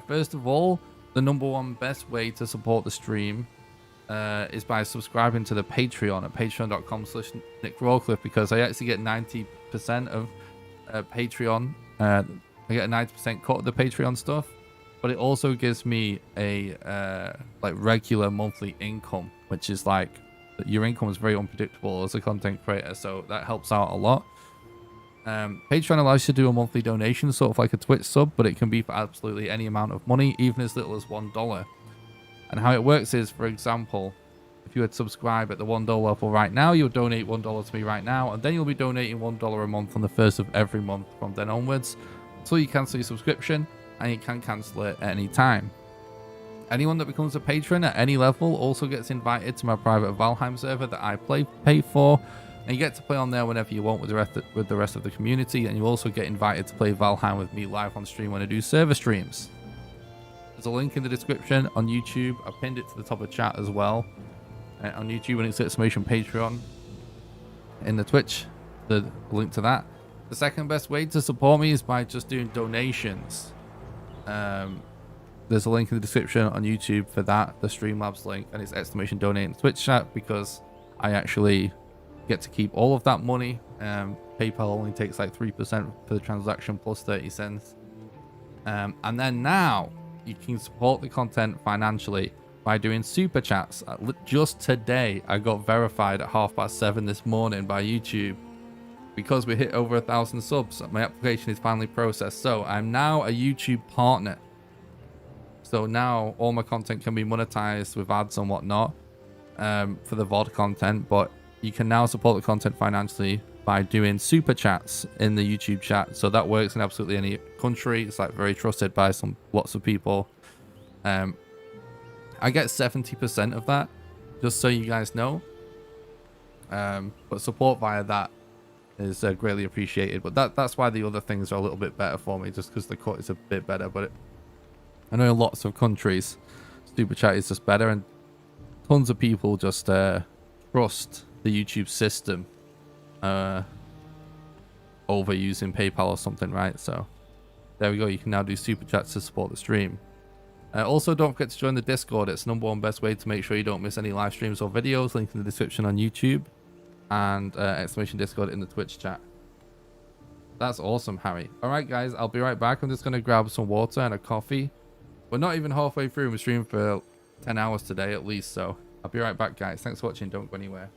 First of all, the #1 best way to support the stream is by subscribing to the Patreon at patreon.com/NickRawcliffe, because I actually get 90% of Patreon. I get a 90% cut of the Patreon stuff. But it also gives me a like regular monthly income, which is like, your income is very unpredictable as a content creator, so that helps out a lot. Patreon allows you to do a monthly donation, sort of like a Twitch sub, but it can be for absolutely any amount of money, even as little as $1. And how it works is, for example, if you would subscribe at the $1 level right now, you'll donate $1 to me right now, and then you'll be donating $1 a month on the 1st of every month from then onwards. So you cancel your subscription, and you can cancel it at any time. Anyone that becomes a patron at any level also gets invited to my private Valheim server that I pay for, and you get to play on there whenever you want with the rest of the community, and you also get invited to play Valheim with me live on stream when I do server streams. There's a link in the description on YouTube. I pinned it to the top of chat as well. On YouTube, when it's exclamation Patreon. In the Twitch, the link to that. The second best way to support me is by just doing donations. There's a link in the description on YouTube for that, the Streamlabs link, and it's exclamation donate in the Twitch chat, because I actually get to keep all of that money. PayPal only takes like 3% for the transaction plus 30 cents. And then now you can support the content financially by doing super chats. Just today, I got verified at 7:30 this morning by YouTube because we hit over 1,000 subs. My application is finally processed, so I'm now a YouTube partner. So now all my content can be monetized with ads and whatnot for the VOD content, but you can now support the content financially by doing super chats in the YouTube chat. So that works in absolutely any country. It's like very trusted by lots of people. I get 70% of that, just so you guys know. But support via that is greatly appreciated. But that's why the other things are a little bit better for me, just because the cut is a bit better. But I know in lots of countries, super chat is just better, and tons of people just trust the YouTube system over using PayPal or something, right? So there we go. You can now do super chats to support the stream. Also, don't forget to join the Discord. It's the #1 best way to make sure you don't miss any live streams or videos. Link in the description on YouTube, and exclamation Discord in the Twitch chat. That's awesome, Harry. All right, guys, I'll be right back. I'm just going to grab some water and a coffee. We're not even halfway through. We're streaming for 10 hours today at least, so I'll be right back, guys. Thanks for watching. Don't go anywhere.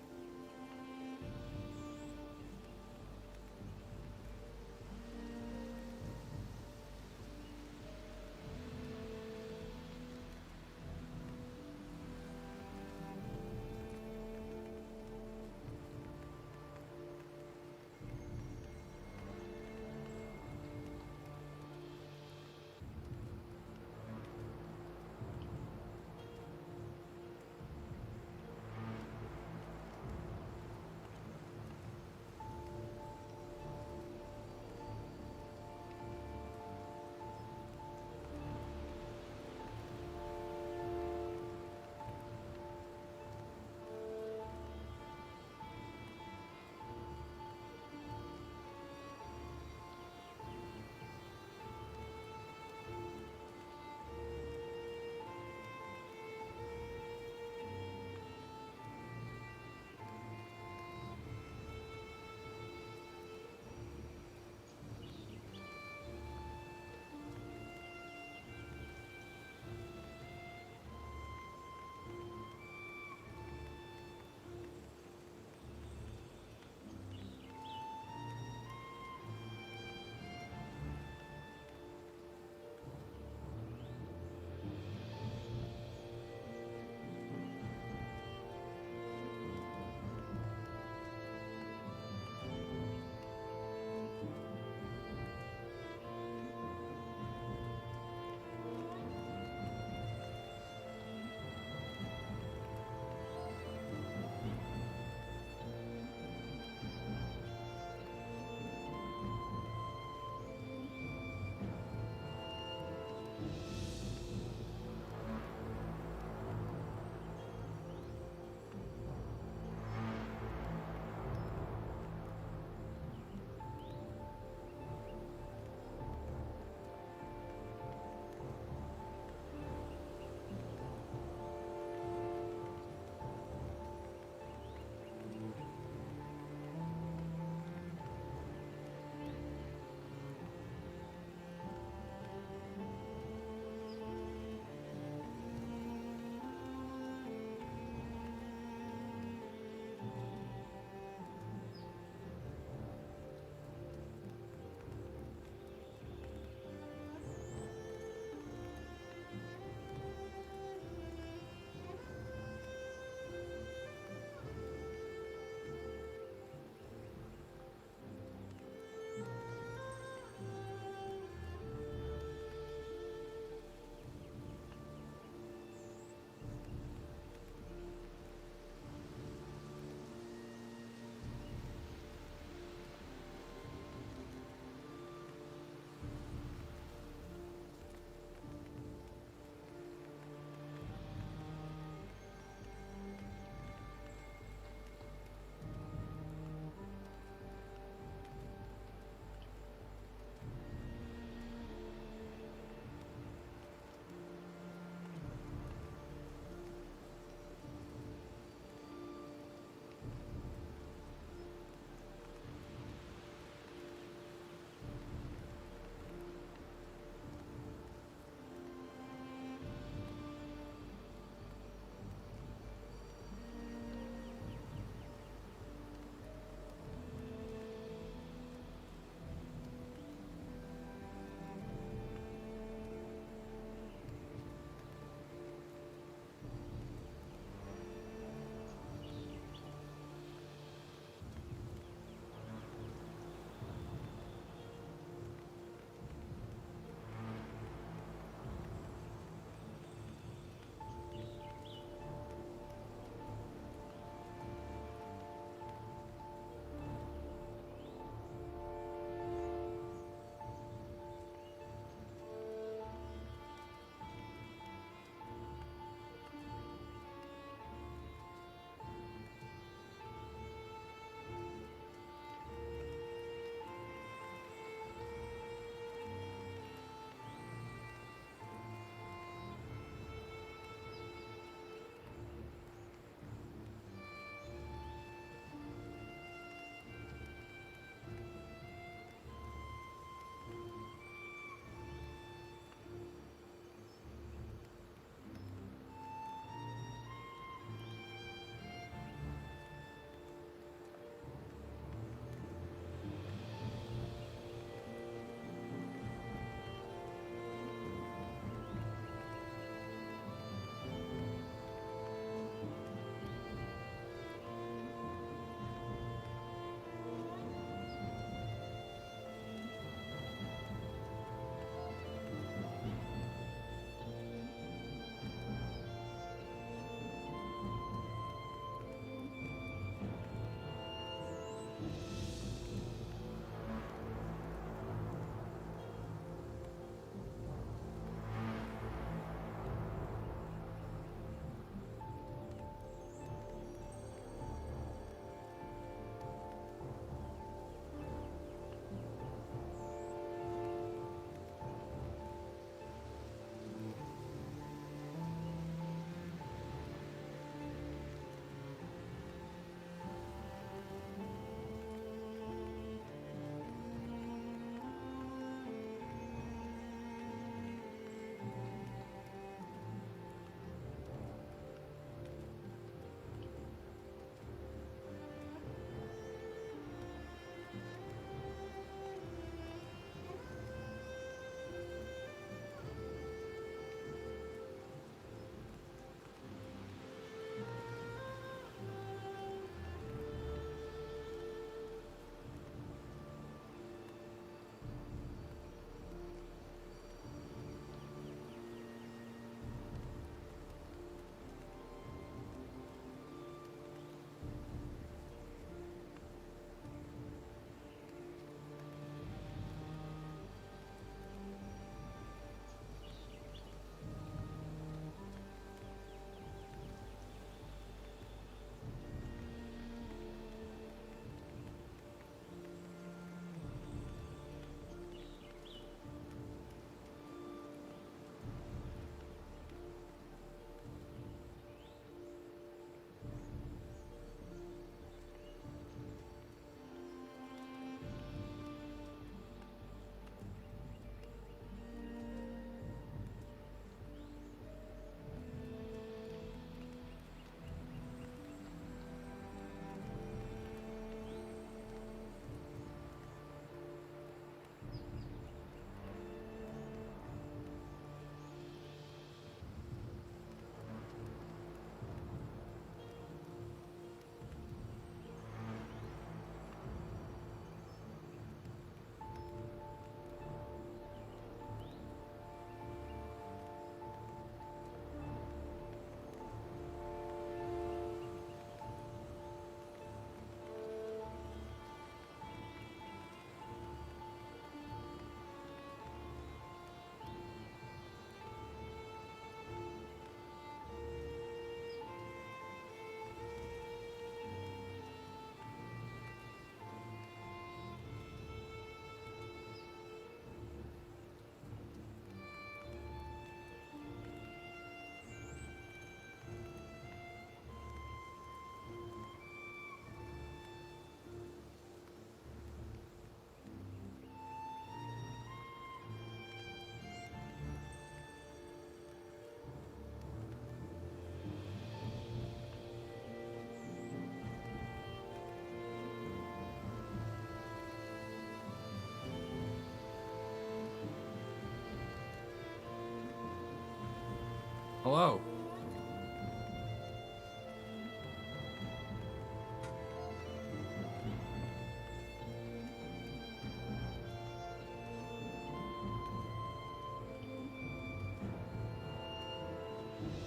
Hello.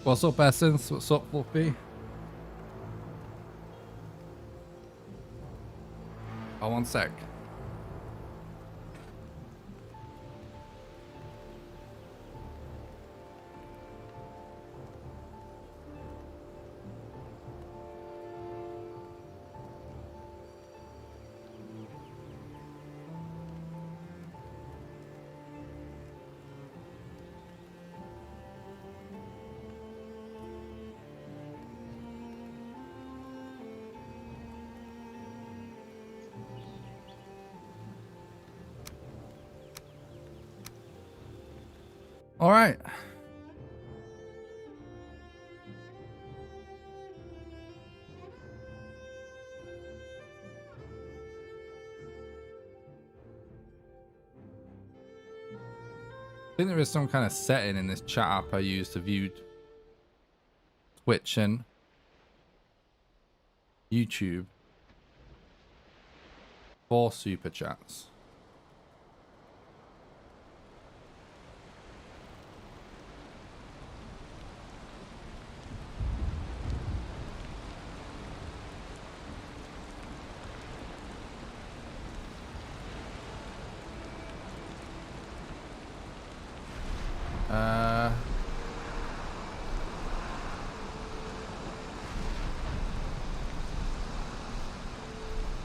What's up, Essence? What's up, Fluffy? Oh, one sec. All right. I think there is some kind of setting in this chat app I use to view Twitch and YouTube for super chats.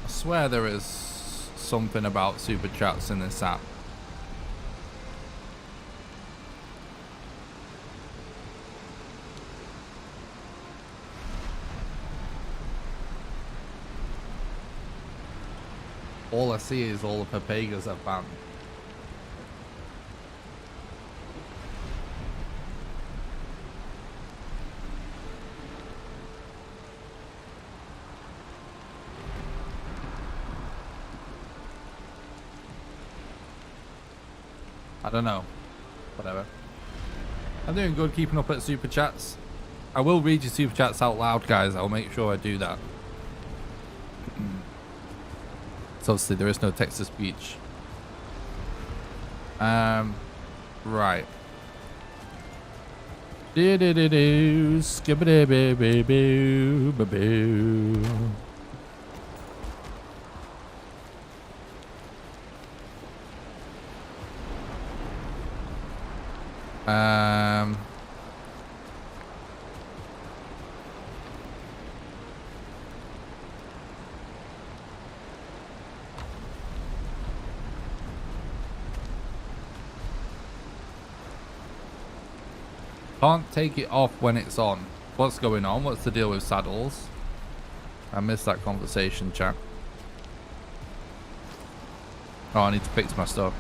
I swear there is something about super chats in this app. All I see is all the Papagas I've banned. I don't know. Whatever. I'm doing good keeping up at super chats. I will read your super chats out loud, guys. I'll make sure I do that. So obviously there is no text to speech. Right. Do skibbity boo boo boo boo. Can't take it off when it's on. What's going on? What's the deal with saddles? I missed that conversation, chat. Oh, I need to fix my stuff.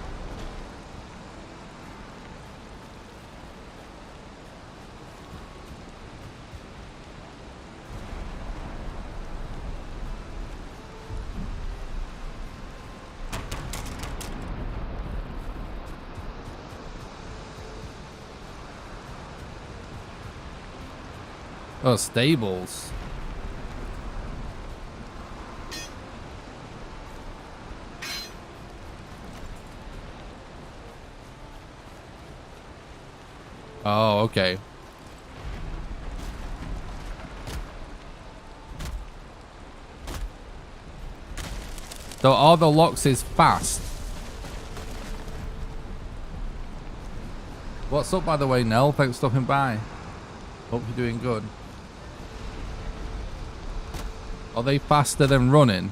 Oh, stables. Oh, okay. So are the locks is fast? What's up, by the way, Nell? Thanks for stopping by. Hope you're doing good. Are they faster than running?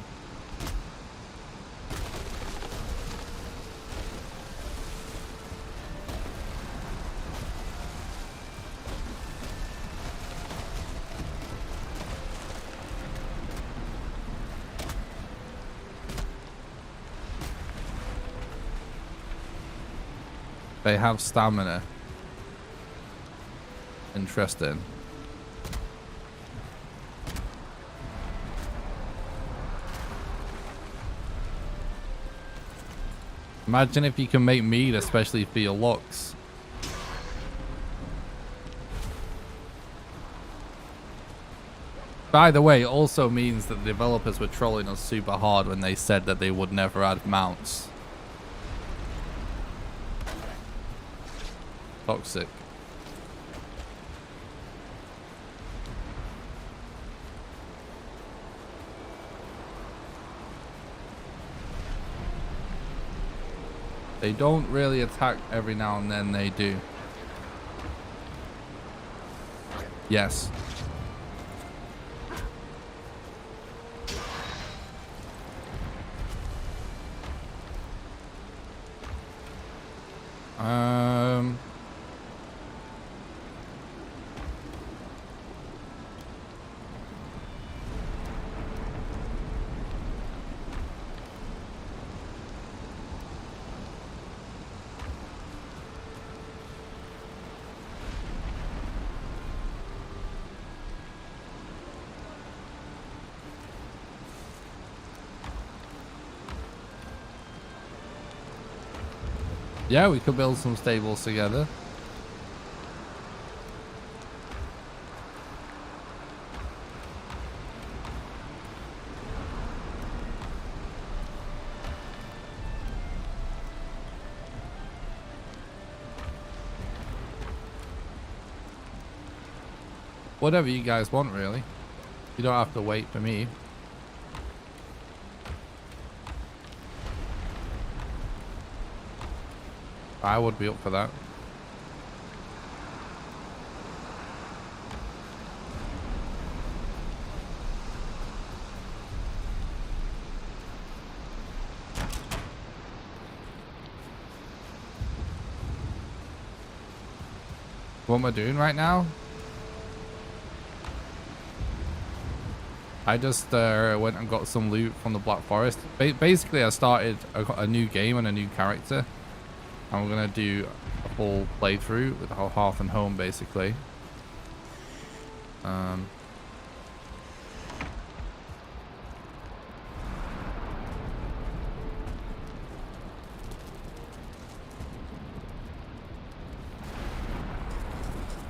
They have stamina. Interesting. Imagine if you can make meat, especially for your locks. By the way, it also means that the developers were trolling us super hard when they said that they would never add mounts. Toxic. They don't really attack every now and then, they do. Yes. Yeah, we could build some stables together. Whatever you guys want, really. You don't have to wait for me. I would be up for that. What am I doing right now? I just went and got some loot from the Black Forest. Basically, I started a new game and a new character. And we're going to do a full playthrough with the whole Hearth and Home, basically.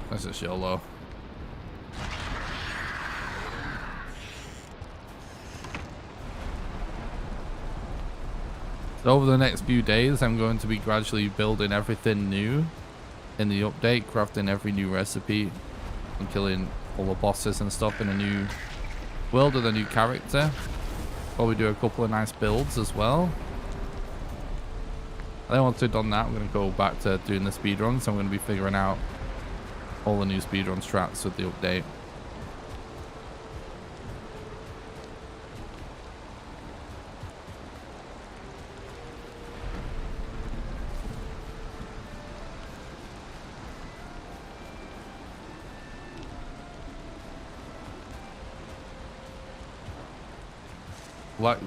That's just YOLO. So over the next few days, I'm going to be gradually building everything new in the update, crafting every new recipe, and killing all the bosses and stuff in a new world with a new character. Probably do a couple of nice builds as well. And then once I've done that, I'm going to go back to doing the speedrun, so I'm going to be figuring out all the new speedrun strats with the update.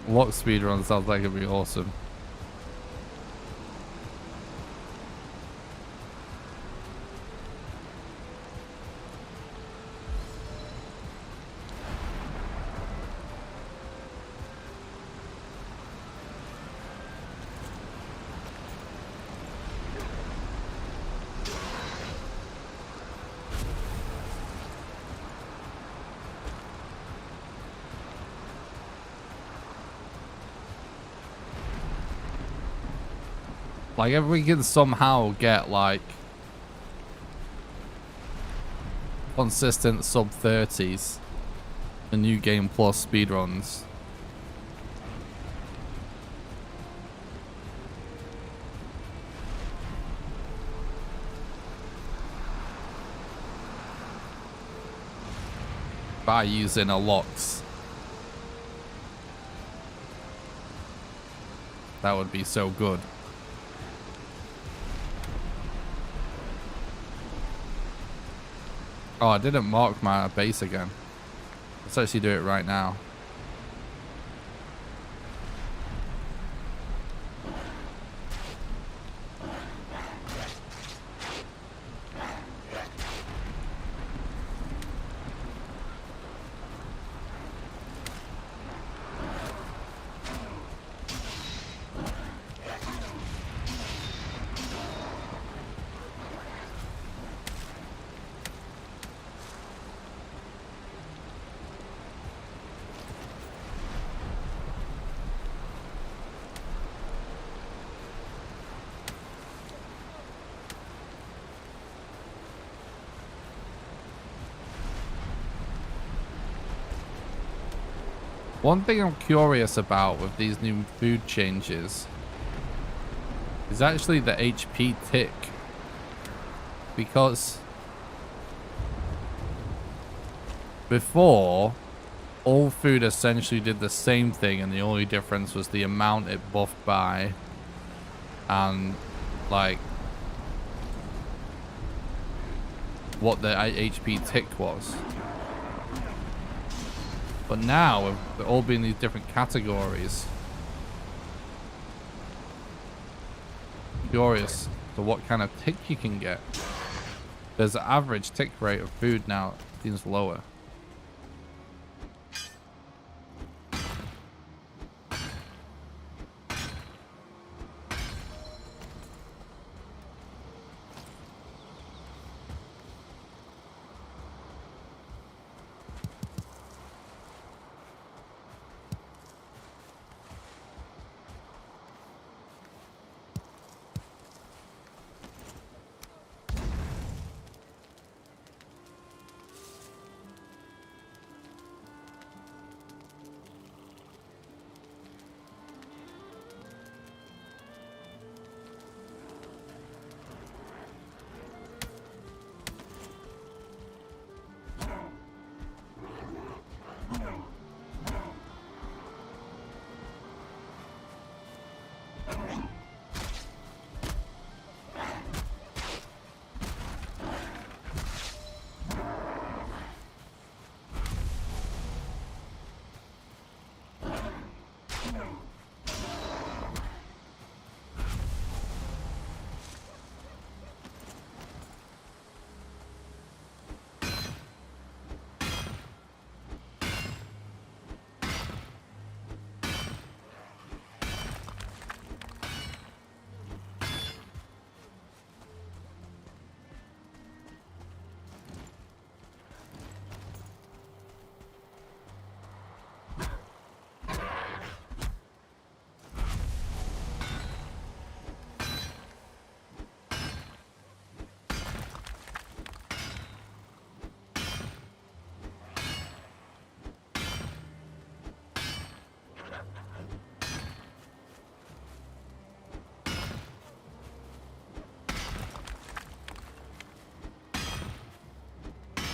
Lock speedrun sounds like it'd be awesome. Like, if we can somehow get, like, consistent sub-30s in New Game Plus speedruns. By using a locks. That would be so good. Oh, I didn't mark my base again. Let's actually do it right now. One thing I'm curious about with these new food changes is actually the HP tick. Because before, all food essentially did the same thing, and the only difference was the amount it buffed by and like what the HP tick was. But now, with they're all being these different categories, I'm curious to what kind of tick you can get. There's an average tick rate of food now, seems lower.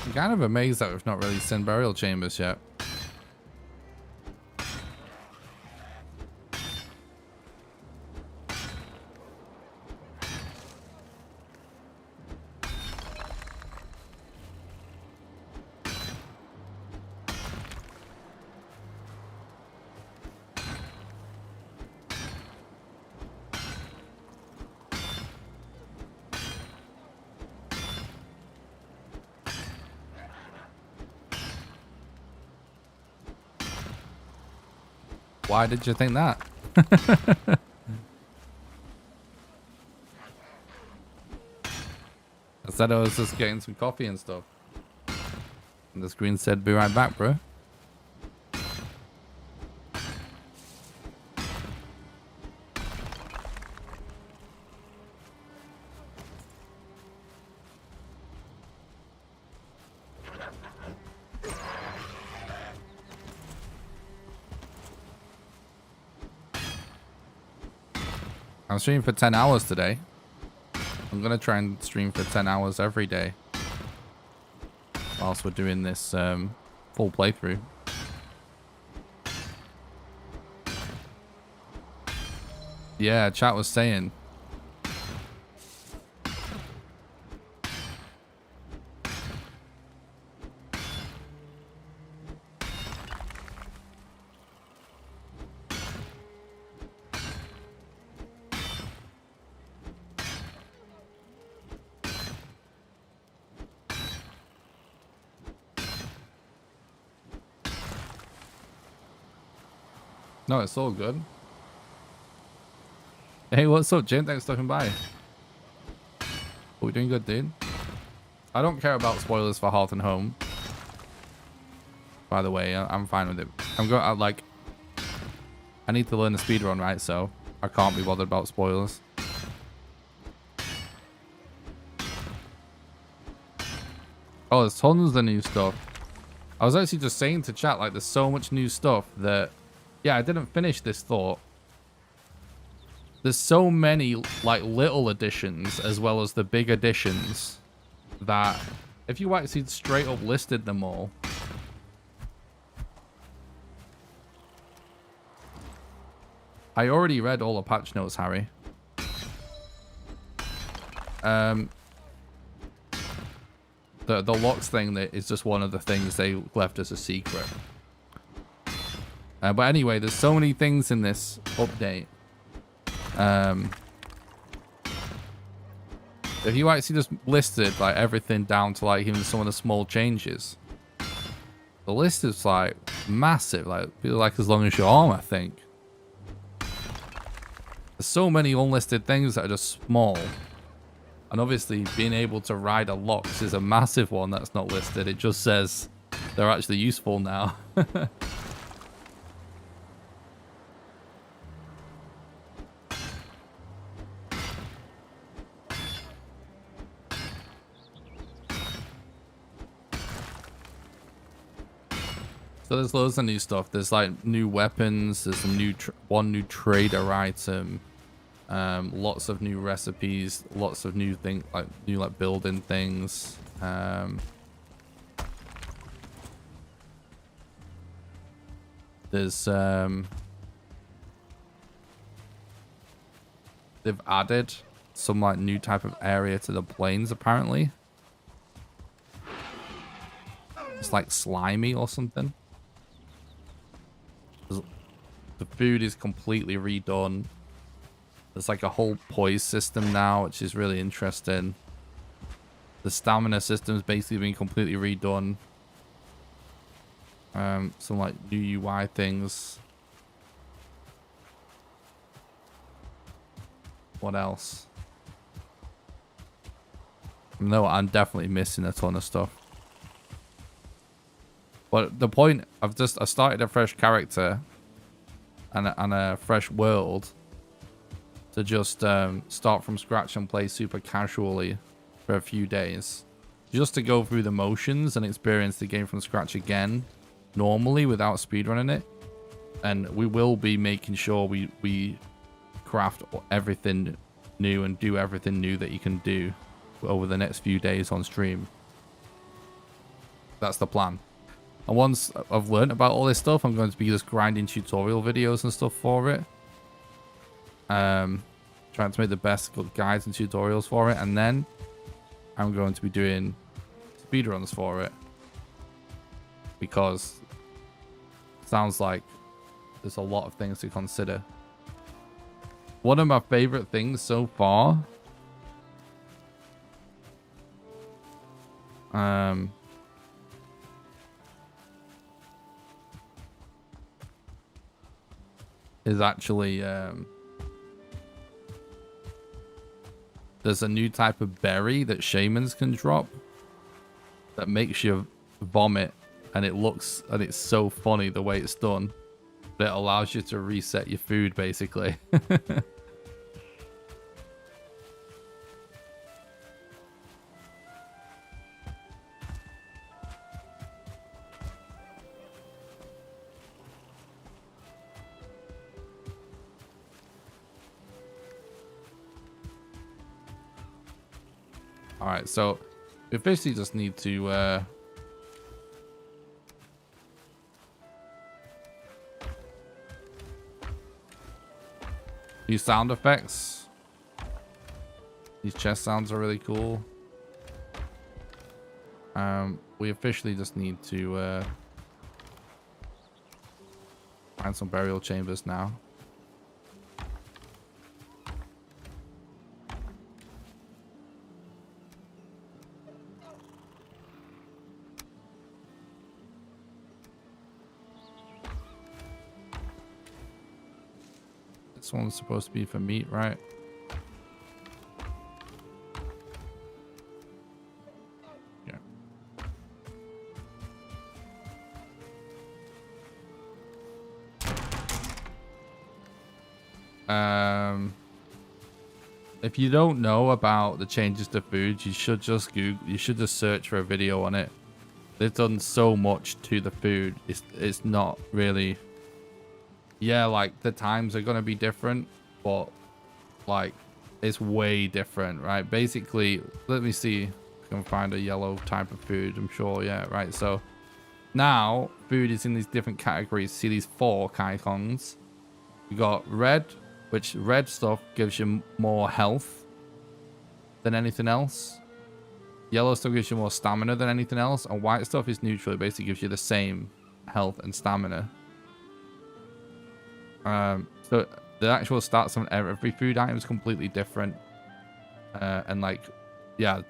I'm kind of amazed that we've not really seen burial chambers yet. Why did you think that? I said I was just getting some coffee and stuff. And the screen said, be right back, bro. I'm streaming for 10 hours today. I'm going to try and stream for 10 hours every day whilst we're doing this full playthrough. Yeah, chat was saying. No, it's all good. Hey, what's up, Jim? Thanks for stopping by. We're doing good, dude. I don't care about spoilers for Hearth and Home. By the way, I'm fine with it. I'm going like, I need to learn the speedrun, right? So I can't be bothered about spoilers. Oh, there's tons of new stuff. I was actually just saying to chat, like, there's so much new stuff that, yeah, I didn't finish this thought. There's so many, like, little additions as well as the big additions that if you actually straight up listed them all, I already read all the patch notes, Harry. The locks thing that is just one of the things they left as a secret. But anyway, there's so many things in this update. If you actually just listed like everything down to like even some of the small changes, the list is like massive, like as long as your arm, I think. There's so many unlisted things that are just small. And obviously being able to ride a Lox is a massive one that's not listed. It just says they're actually useful now. So there's loads of new stuff. There's like new weapons. There's some new one new trader item. Lots of new recipes. Lots of new things like building things. There's they've added some like new type of area to the plains apparently. It's like slimy or something. The food is completely redone. There's like a whole poise system now, which is really interesting. The stamina system's basically been completely redone. Some like new UI things. What else? No, I'm definitely missing a ton of stuff. But the point, I started a fresh character and a fresh world to just start from scratch and play super casually for a few days. Just to go through the motions and experience the game from scratch again, normally without speedrunning it. And we will be making sure we craft everything new and do everything new that you can do over the next few days on stream. That's the plan. And once I've learned about all this stuff, I'm going to be just grinding tutorial videos and stuff for it. Trying to make the best guides and tutorials for it. And then I'm going to be doing speedruns for it. Because it sounds like there's a lot of things to consider. One of my favorite things so far is actually there's a new type of berry that shamans can drop that makes you vomit, and it's so funny the way it's done, but it allows you to reset your food basically. All right, so we basically just need to use sound effects. These chest sounds are really cool. We officially just need to find some burial chambers now. This one's supposed to be for meat, right? Yeah. If you don't know about the changes to food, you should just search for a video on it. they've done so much to the food. It's not really. Yeah, like the times are gonna be different, but like it's way different, right? Basically, let me see if I can find a yellow type of food. I'm sure, yeah, right. So now food is in these different categories. See these 4 icons. You got red, which red stuff gives you more health than anything else. Yellow stuff gives you more stamina than anything else, and white stuff is neutral. It basically gives you the same health and stamina. So the actual stats on every food item is completely different. And like, yeah,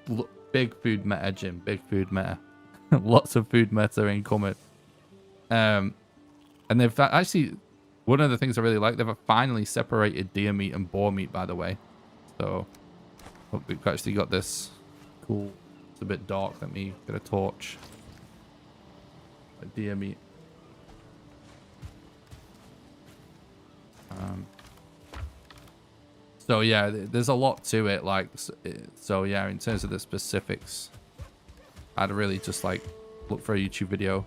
big food meta, Jim. Big food meta. Lots of food meta incoming. And they've actually, one of the things I really like, they've finally separated deer meat and boar meat, by the way. So we've actually got this cool. It's a bit dark. Let me get a torch. Deer meat. So yeah, there's a lot to it. Like, so yeah, in terms of the specifics, I'd really just like look for a YouTube video.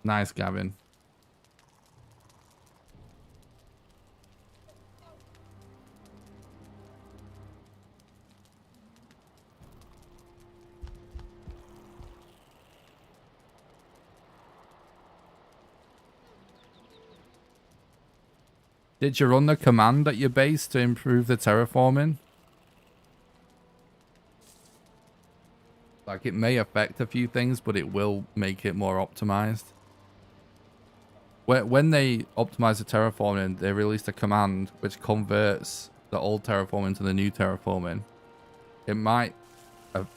Nice, Gavin. Did you run the command at your base to improve the terraforming? Like, it may affect a few things, but it will make it more optimized. When they optimize the terraforming, they released a command which converts the old terraforming to the new terraforming. It might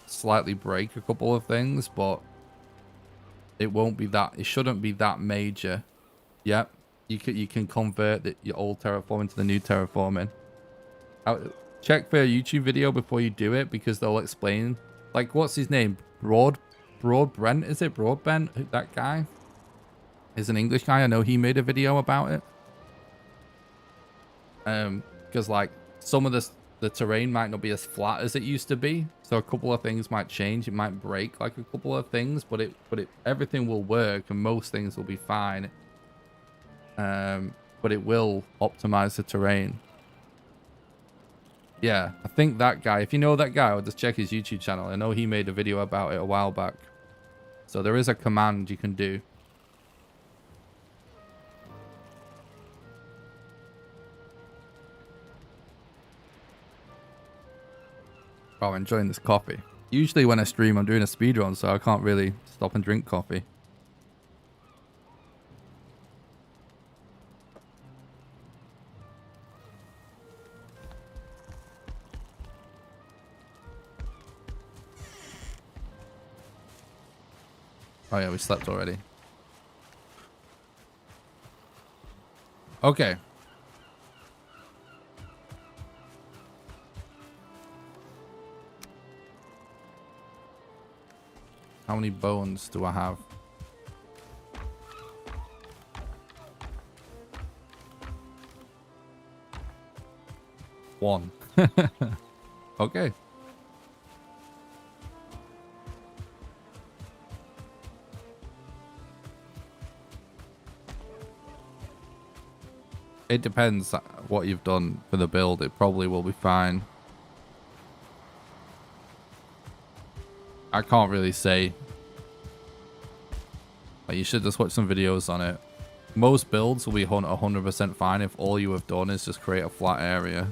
slightly break a couple of things, but it won't be that. It shouldn't be that major. Yep. You can convert your old terraforming to the new terraforming. Check for a YouTube video before you do it, because they'll explain. Like, what's his name? Broad Brent, is it? Broadbent? That guy is an English guy. I know he made a video about it. Because like some of the terrain might not be as flat as it used to be, so a couple of things might change. It might break like a couple of things, but everything will work and most things will be fine. But it will optimize the terrain. Yeah, I think that guy, if you know that guy, I'll just check his YouTube channel. I know he made a video about it a while back. So there is a command you can do. Oh, I'm enjoying this coffee. Usually when I stream, I'm doing a speedrun, so I can't really stop and drink coffee. Oh yeah, we slept already. Okay. How many bones do I have? 1. Okay. It depends what you've done for the build. It probably will be fine. I can't really say. Like, you should just watch some videos on it. Most builds will be 100% fine if all you have done is just create a flat area.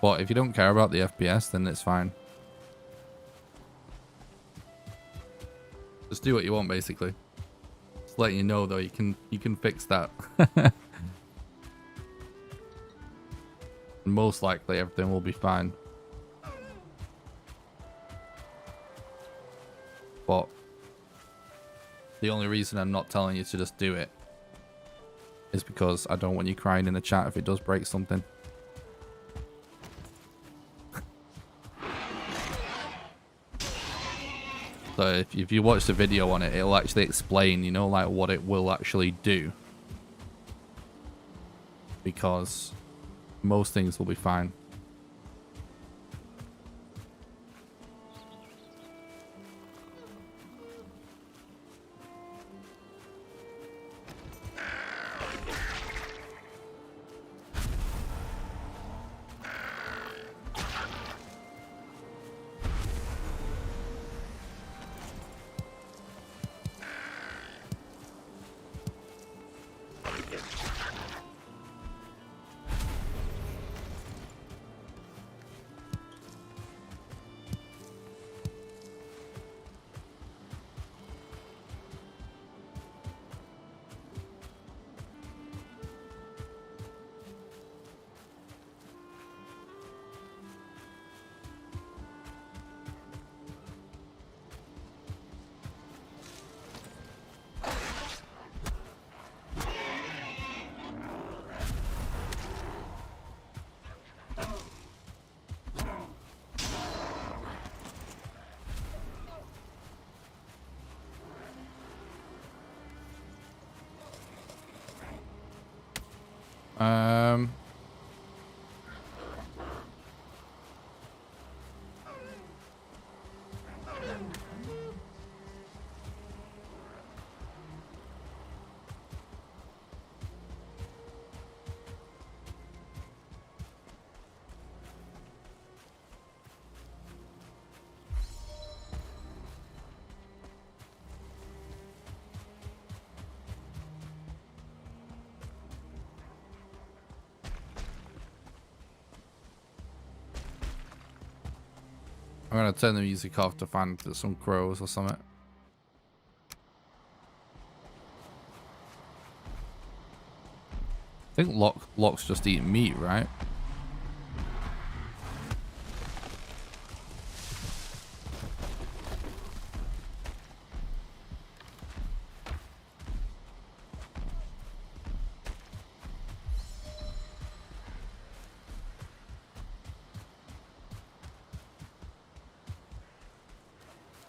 But if you don't care about the FPS, then it's fine. Just do what you want, basically. Just letting you know, though, you can fix that. Most likely, everything will be fine. But the only reason I'm not telling you to just do it is because I don't want you crying in the chat if it does break something. So if you watch the video on it, it'll actually explain, you know, like what it will actually do. Because most things will be fine. I'm gonna turn the music off to find some crows or something. I think Locke's just eating meat, right?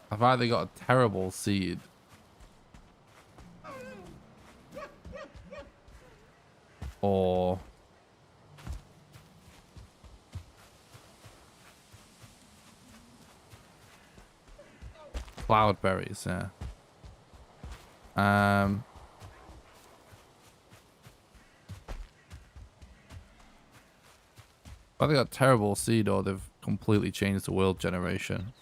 I've either got a terrible seed or cloudberries, yeah. Either got terrible seed or they've completely changed the world generation.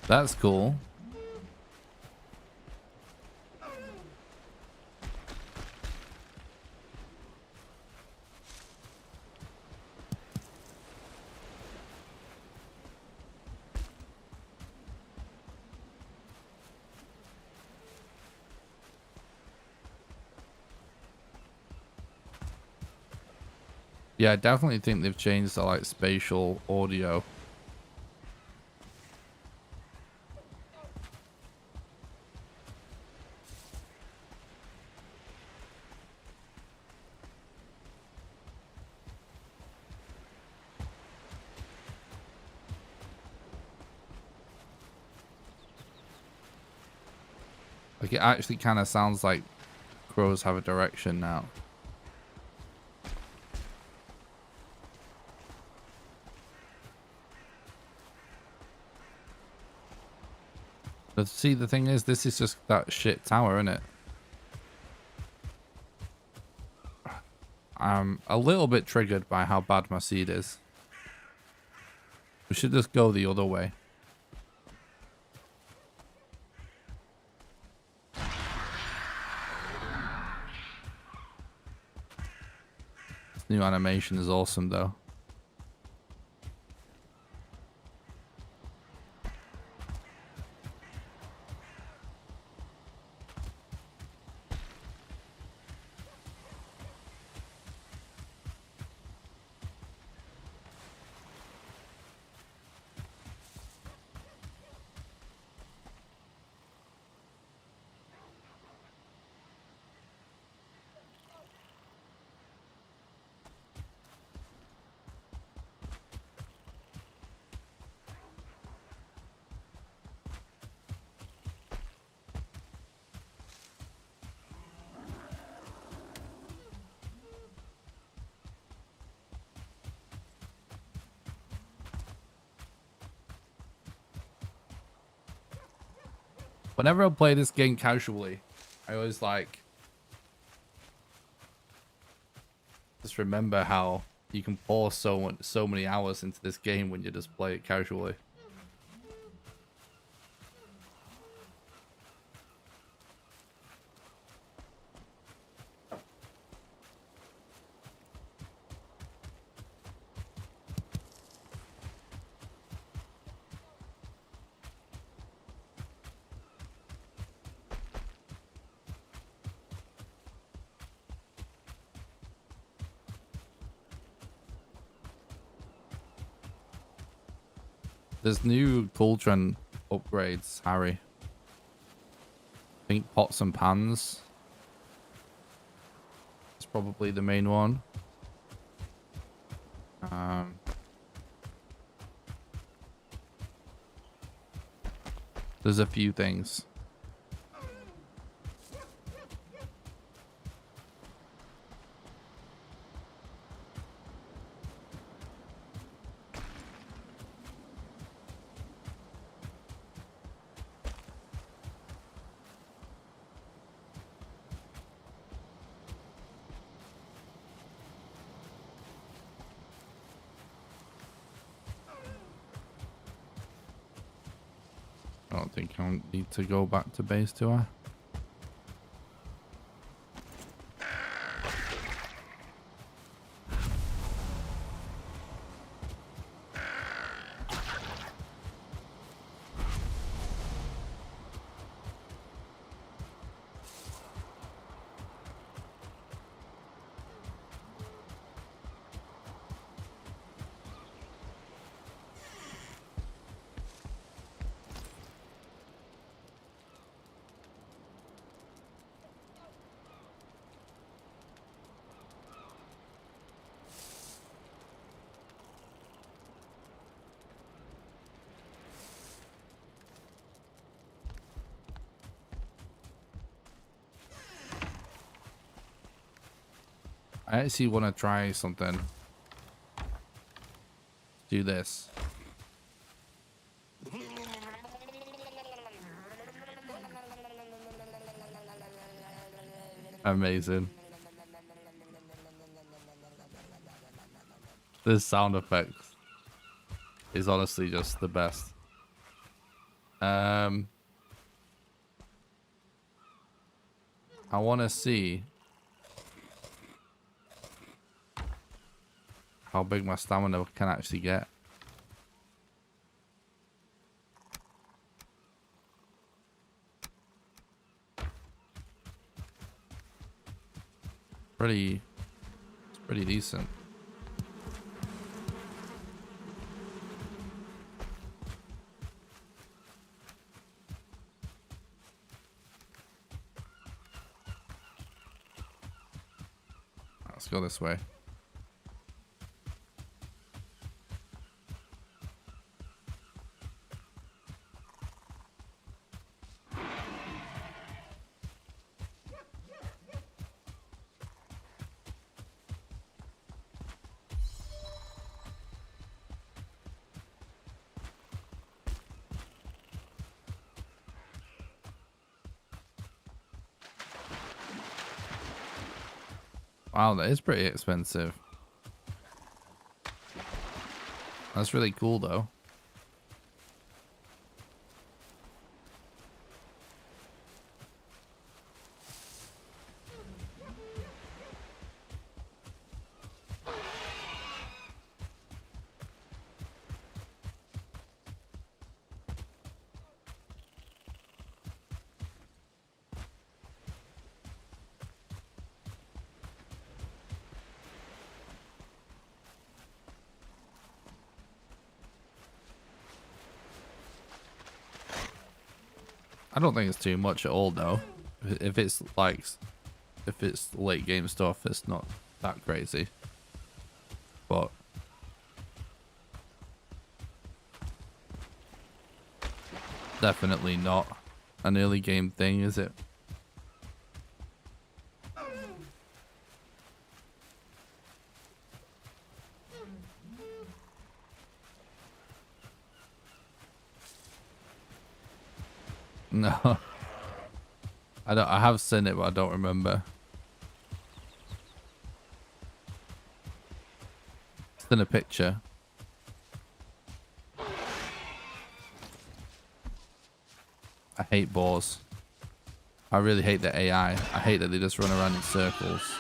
That's cool. Yeah, I definitely think they've changed the like spatial audio. Like it actually kind of sounds like crows have a direction now. But see, the thing is, this is just that shit tower, isn't it? I'm a little bit triggered by how bad my seed is. We should just go the other way. new animation is awesome, though. Whenever I play this game casually, I always like just remember how you can pour so many hours into this game when you just play it casually. There's new cauldron upgrades, Harry. I think pots and pans is probably the main one. There's a few things. I don't think I need to go back to base, do I? I actually want to try something. Do this. Amazing. This sound effect is honestly just the best. I want to see how big my stamina can actually get. It's pretty decent. Let's go this way. Wow, that is pretty expensive. That's really cool, though. I don't think it's too much at all though. If it's like, if it's late game stuff, it's not that crazy. But definitely not an early game thing, is it? No. I have seen it, but I don't remember. It's in a picture. I hate boars. I really hate the AI. I hate that they just run around in circles.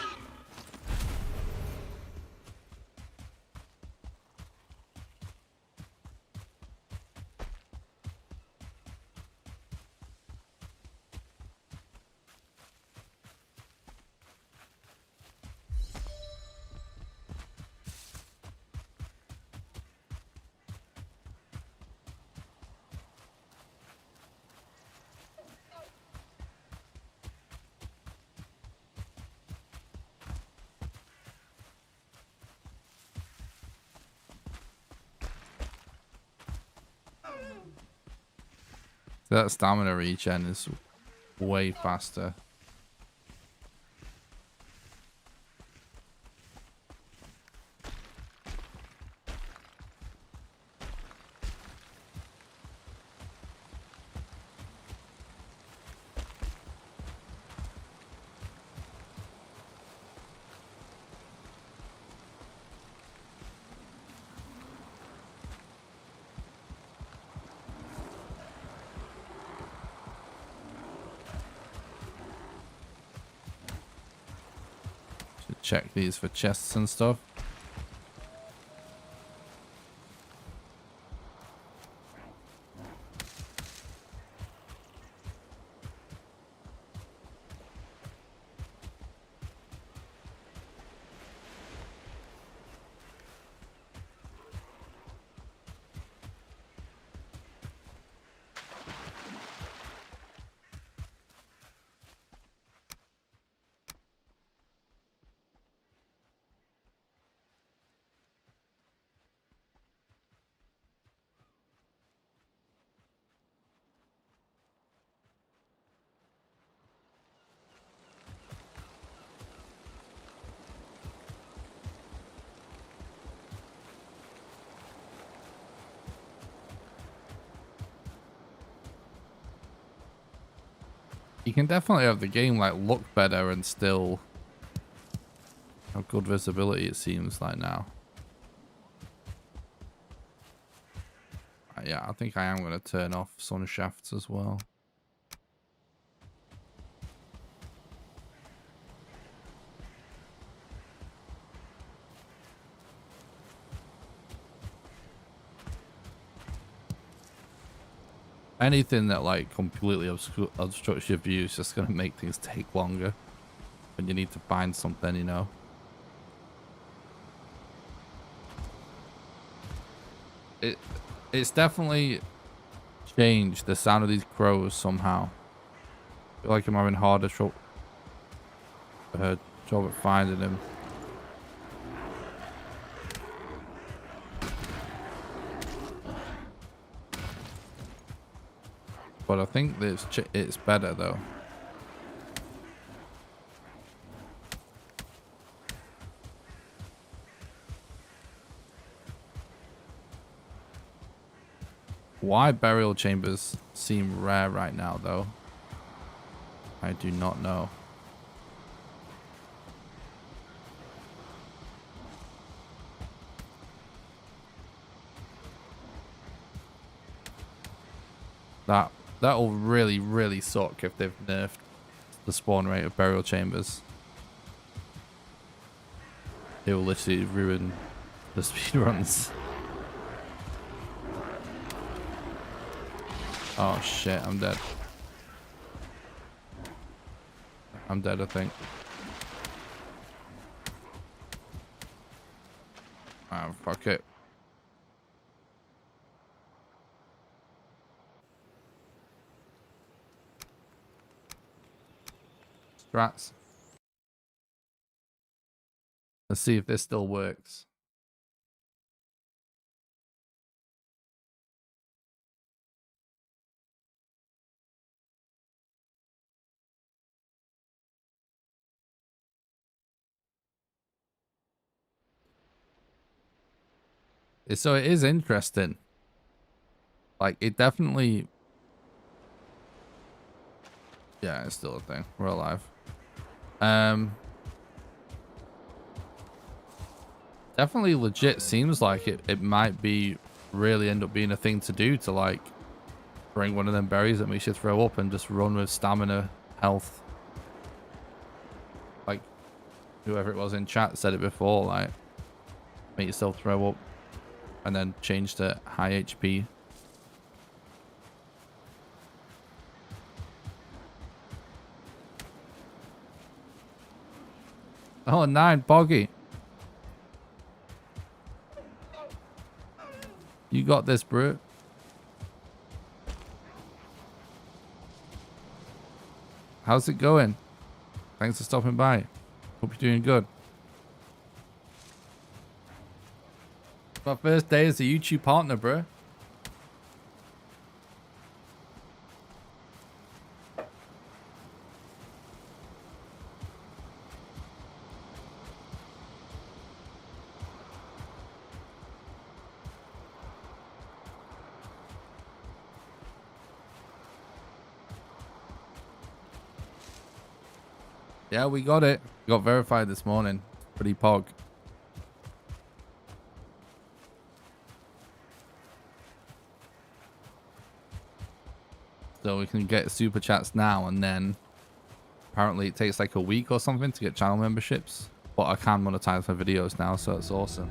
That stamina regen is way faster. Check these for chests and stuff. You can definitely have the game like look better and still have good visibility, it seems like now. Yeah, I think I am going to turn off sun shafts as well. Anything that like completely obstructs your view is just going to make things take longer when you need to find something, you know. It's definitely changed the sound of these crows somehow. I feel like I'm having harder trouble at finding them. But I think that it's better though. Why burial chambers seem rare right now though, I do not know. That'll really suck if they've nerfed the spawn rate of burial chambers. It will literally ruin the speedruns. Oh shit, I'm dead. I'm dead, I think. Oh, fuck it. Strats. Let's see if this still works. So it is interesting. Like, it definitely... Yeah, it's still a thing. We're alive. Definitely legit seems like it might be really end up being a thing to do to, like, bring one of them berries that makes you throw up and just run with stamina, health. Like, whoever it was in chat said it before, like, make yourself throw up and then change to high HP. Oh, 9, Boggy. You got this, bro. How's it going? Thanks for stopping by. Hope you're doing good. My first day as a YouTube partner, bro. Yeah, we got it. We got verified this morning. Pretty pog. So we can get super chats now, and then apparently it takes like a week or something to get channel memberships. But I can monetize my videos now, so it's awesome.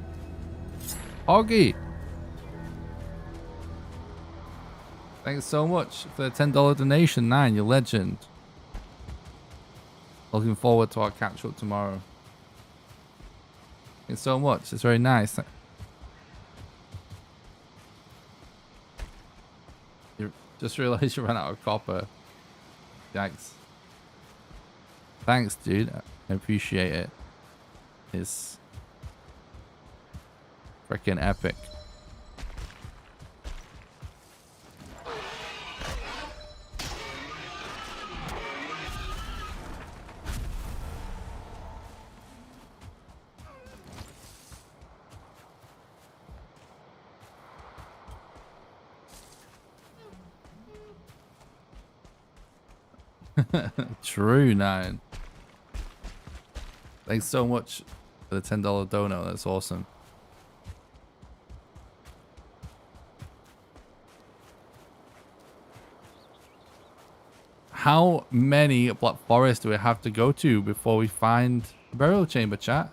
Oggy! Thanks so much for the $10 donation, 9. You're legend. Looking forward to our catch up tomorrow. Thanks so much. It's very nice. You just realized you ran out of copper. Yikes. Thanks, dude. I appreciate it. It's freaking epic. True, 9. Thanks so much for the $10 dono. That's awesome. How many Black Forest do we have to go to before we find a burial chamber, chat?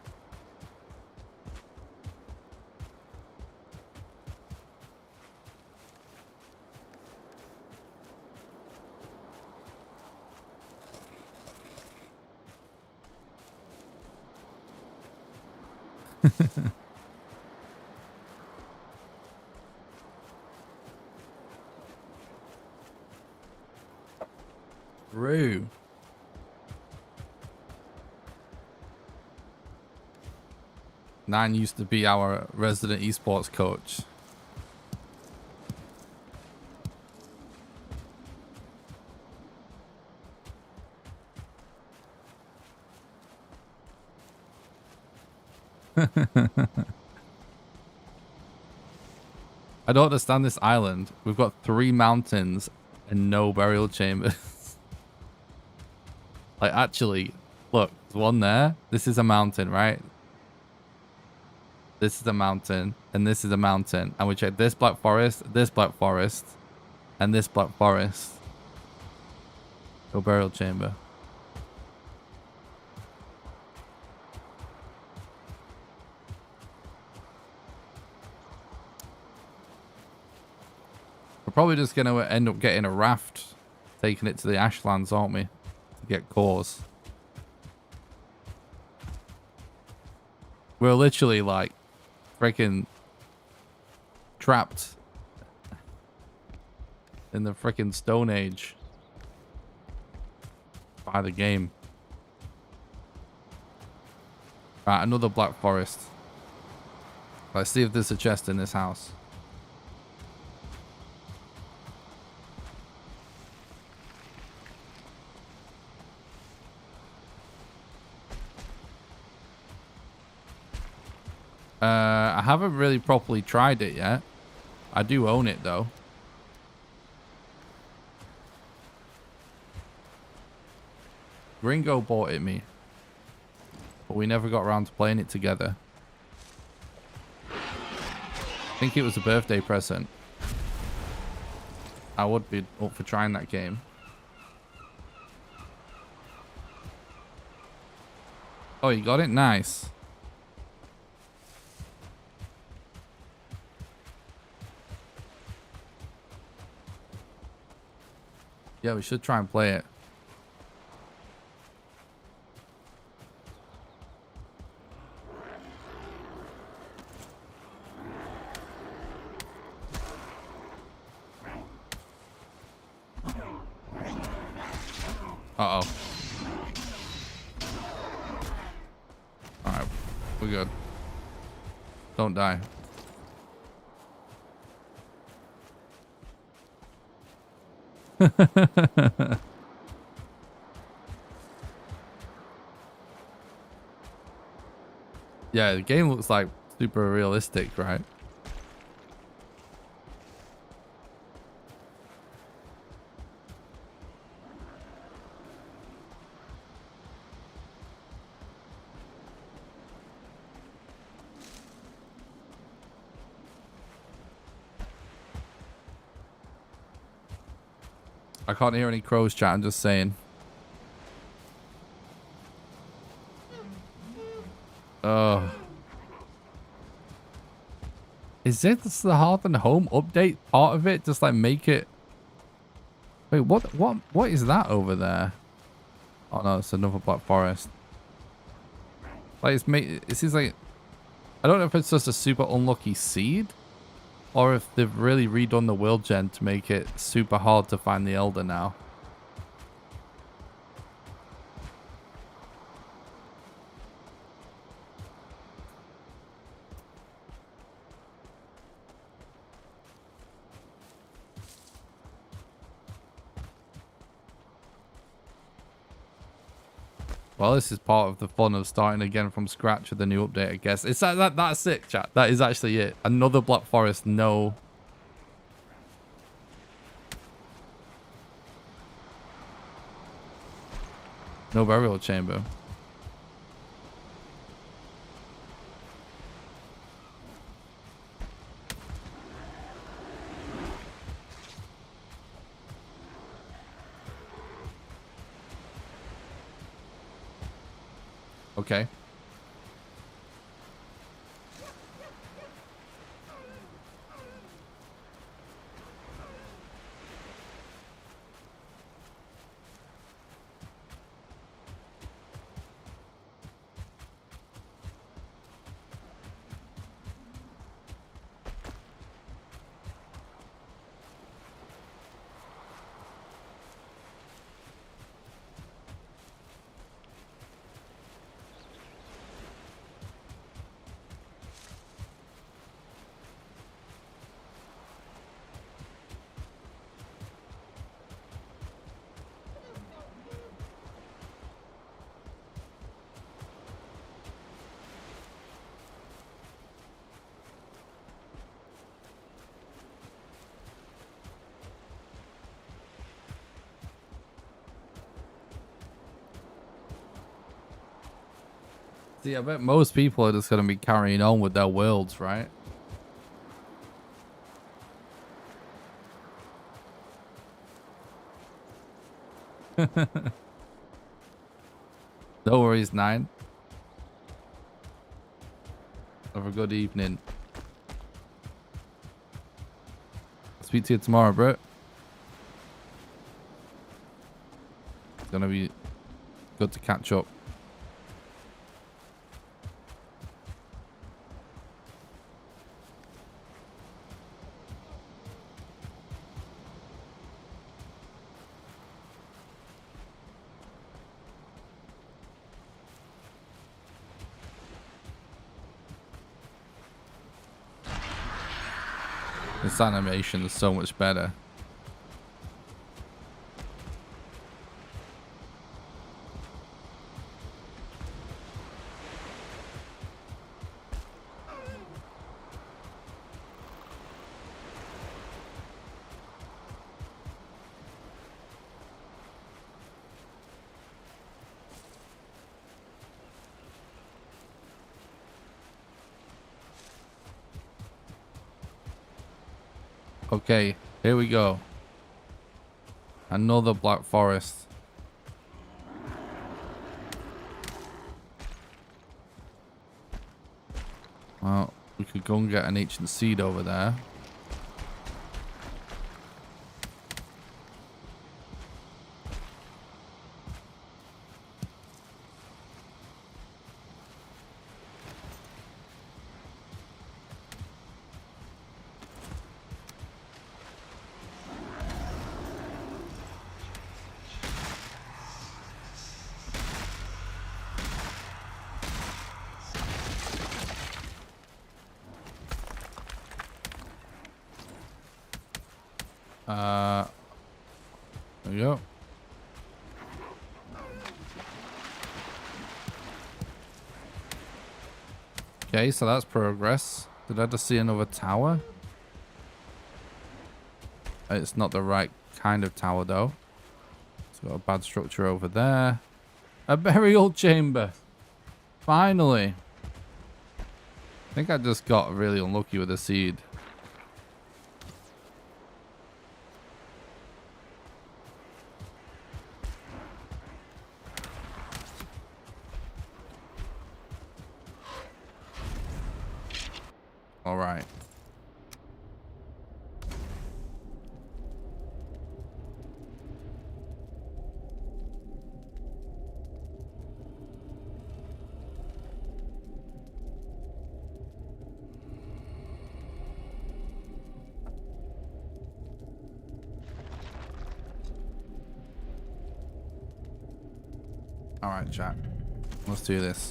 True. Nine used to be our resident esports coach. I don't understand this island. We've got 3 mountains and no burial chambers. Like, actually, look, there's one there. This is a mountain, right? This is a mountain, and this is a mountain. And we check this Black Forest, and this Black Forest. No burial chamber. We're probably just going to end up getting a raft, taking it to the Ashlands, aren't we? To get cores. We're literally like freaking trapped in the freaking Stone Age by the game. Right, another black forest. Let's see if there's a chest in this house. I haven't really properly tried it yet. I do own it though. Gringo bought it me, but we never got around to playing it together. I think it was a birthday present. I would be up for trying that game. Oh, you got it? Nice. Yeah, we should try and play it. Uh-oh. Alright, we're good. Don't die. Yeah, the game looks like super realistic, right? I can't hear any crows chat, I'm just saying. Oh. Is this the Hearth and Home update part of it? Just like make it... Wait, what is that over there? Oh no, it's another black forest. Like it seems like... I don't know if it's just a super unlucky seed, or if they've really redone the world gen to make it super hard to find the Elder now. Well, this is part of the fun of starting again from scratch with the new update, I guess. It's that's it, chat. That is actually it. Another black forest, no. No burial chamber. Okay. See, I bet most people are just going to be carrying on with their worlds, right? No worries, 9. Have a good evening. Speak to you tomorrow, bro. It's going to be good to catch up. This animation is so much better. Okay, here we go. Another black forest. Well, we could go and get an ancient seed over there. There we go. Okay, so that's progress. Did I just see another tower? It's not the right kind of tower though. It's got a bad structure over there. A burial chamber. Finally. I think I just got really unlucky with the seed. All right. All right, chat. Let's do this.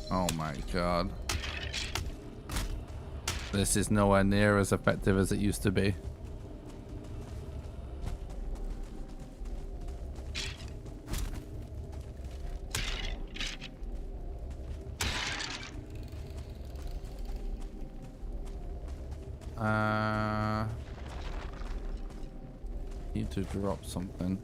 Oh my god. This is nowhere near as effective as it used to be. Need to drop something.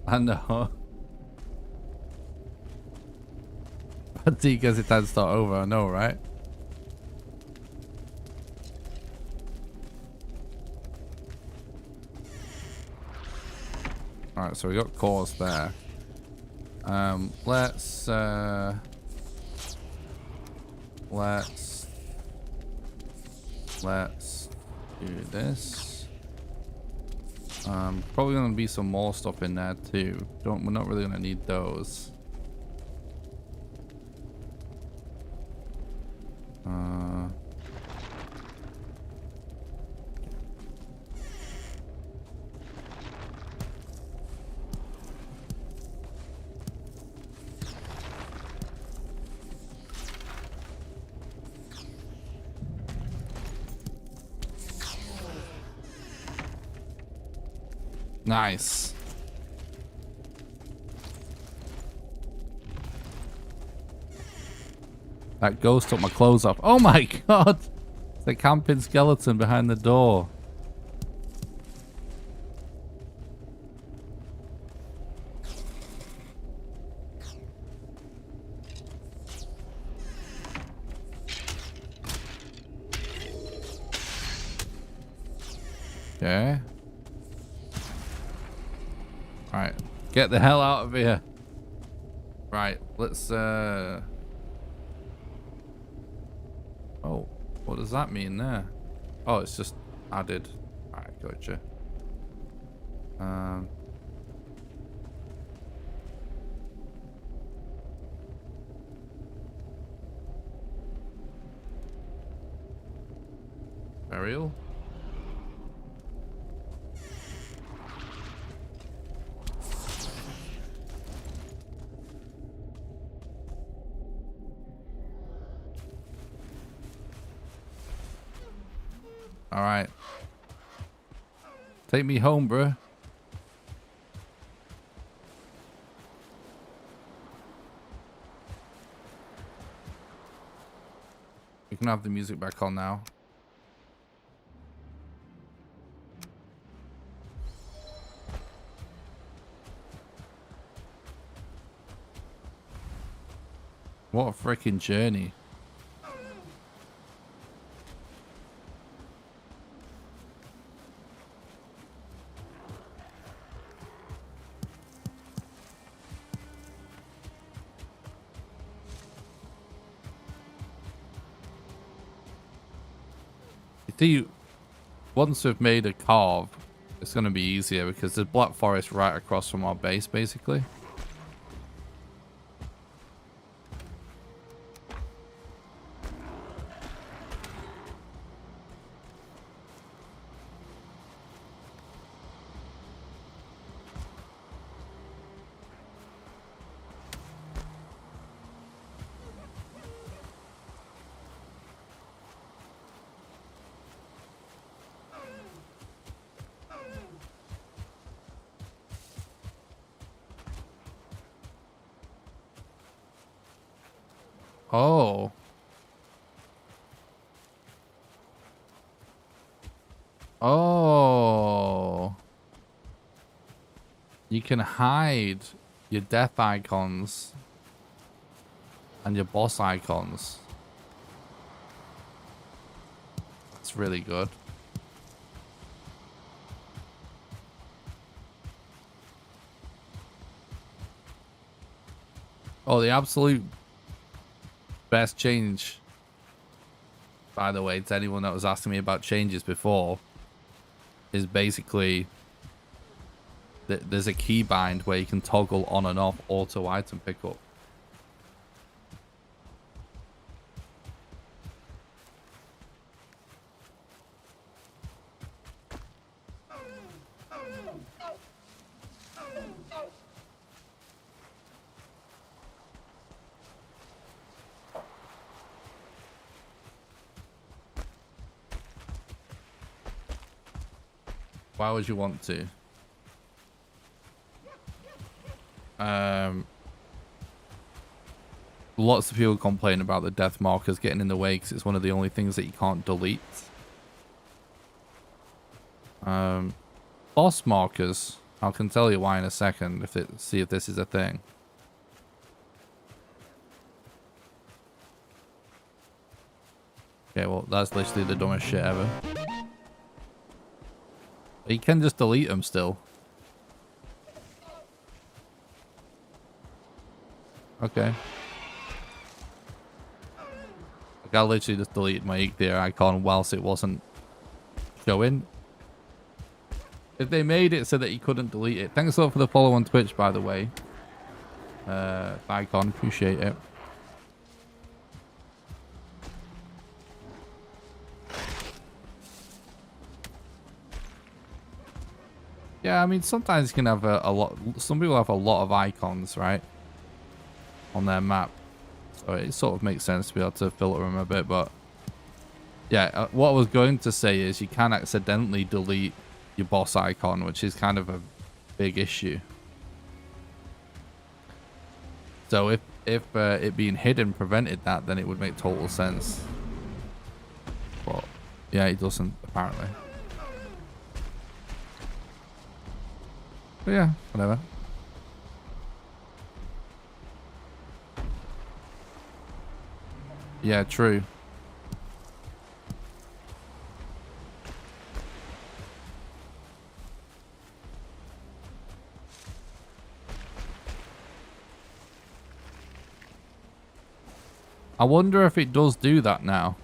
I know. Fatigue as it had to start over, I know, right? Alright, so we got cores there. Let's do this. Probably gonna be some more stuff in there too. We're not really gonna need those. Nice. That ghost took my clothes off. Oh my god! It's a camping skeleton behind the door. Okay. Right. Get the hell out of here. Right. Let's Oh, what does that mean there? Oh, it's just added. Alright, gotcha. Burial? Alright. Take me home, bro. We can have the music back on now. What a freaking journey. You see, once we've made a carve, it's going to be easier because there's Black Forest right across from our base, basically. Oh. Oh. You can hide your death icons and your boss icons. That's really good. Oh, the absolute best change, by the way, to anyone that was asking me about changes before, is basically there's a keybind where you can toggle on and off auto item pickup. Why would you want to? Lots of people complain about the death markers getting in the way because it's one of the only things that you can't delete. Boss markers, I can tell you why in a second see if this is a thing. Okay, well, that's literally the dumbest shit ever. But you can just delete them still. Okay. Like, I literally just deleted my Igdir icon whilst it wasn't showing. If they made it so that you couldn't delete it. Thanks a lot for the follow on Twitch, by the way. Icon, appreciate it. Yeah, I mean, sometimes you can have a lot. Some people have a lot of icons, right, on their map, so it sort of makes sense to be able to filter them a bit. But yeah, what I was going to say is you can accidentally delete your boss icon, which is kind of a big issue. So if it being hidden prevented that, then it would make total sense. But yeah, it doesn't apparently. But yeah, whatever. Yeah, true. I wonder if it does do that now.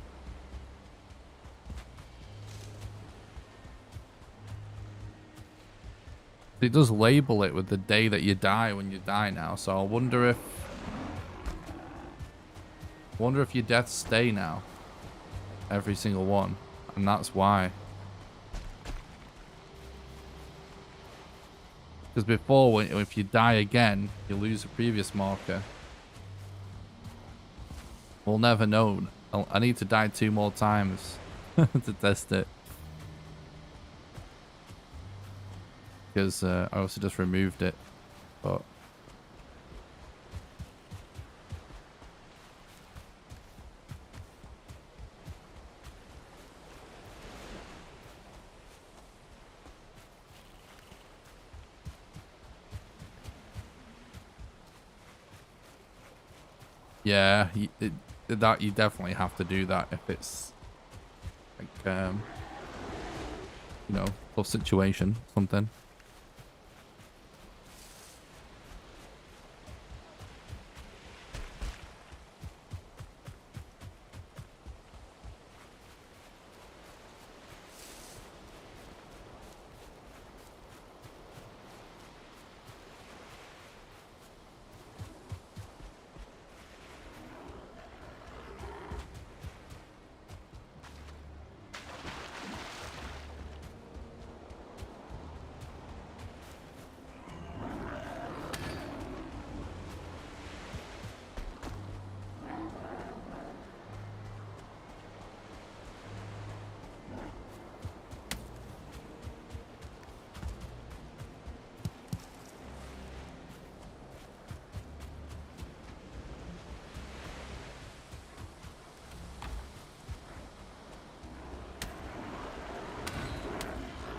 It does label it with the day that you die when you die now, so I wonder if your deaths stay now. Every single one. And that's why. Because before, if you die again, you lose a previous marker. We'll never know. I need to die 2 more times to test it. Because I also just removed it. But yeah, that you definitely have to do that if it's like you know, tough situation, something.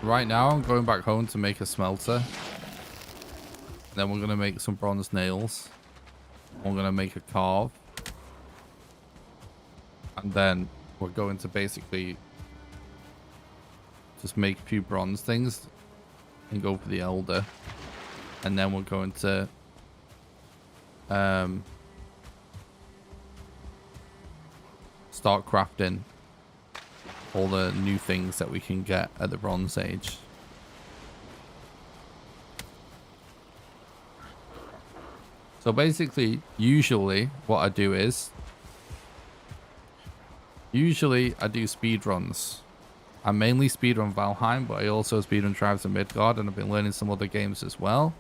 Right now, I'm going back home to make a smelter. Then we're going to make some bronze nails. We're going to make a carve. And then we're going to basically just make a few bronze things and go for the elder. And then we're going to start crafting all the new things that we can get at the Bronze Age. So basically, usually what I do is, I do speedruns. I mainly speedrun Valheim, but I also speedrun Tribes of Midgard, and I've been learning some other games as well.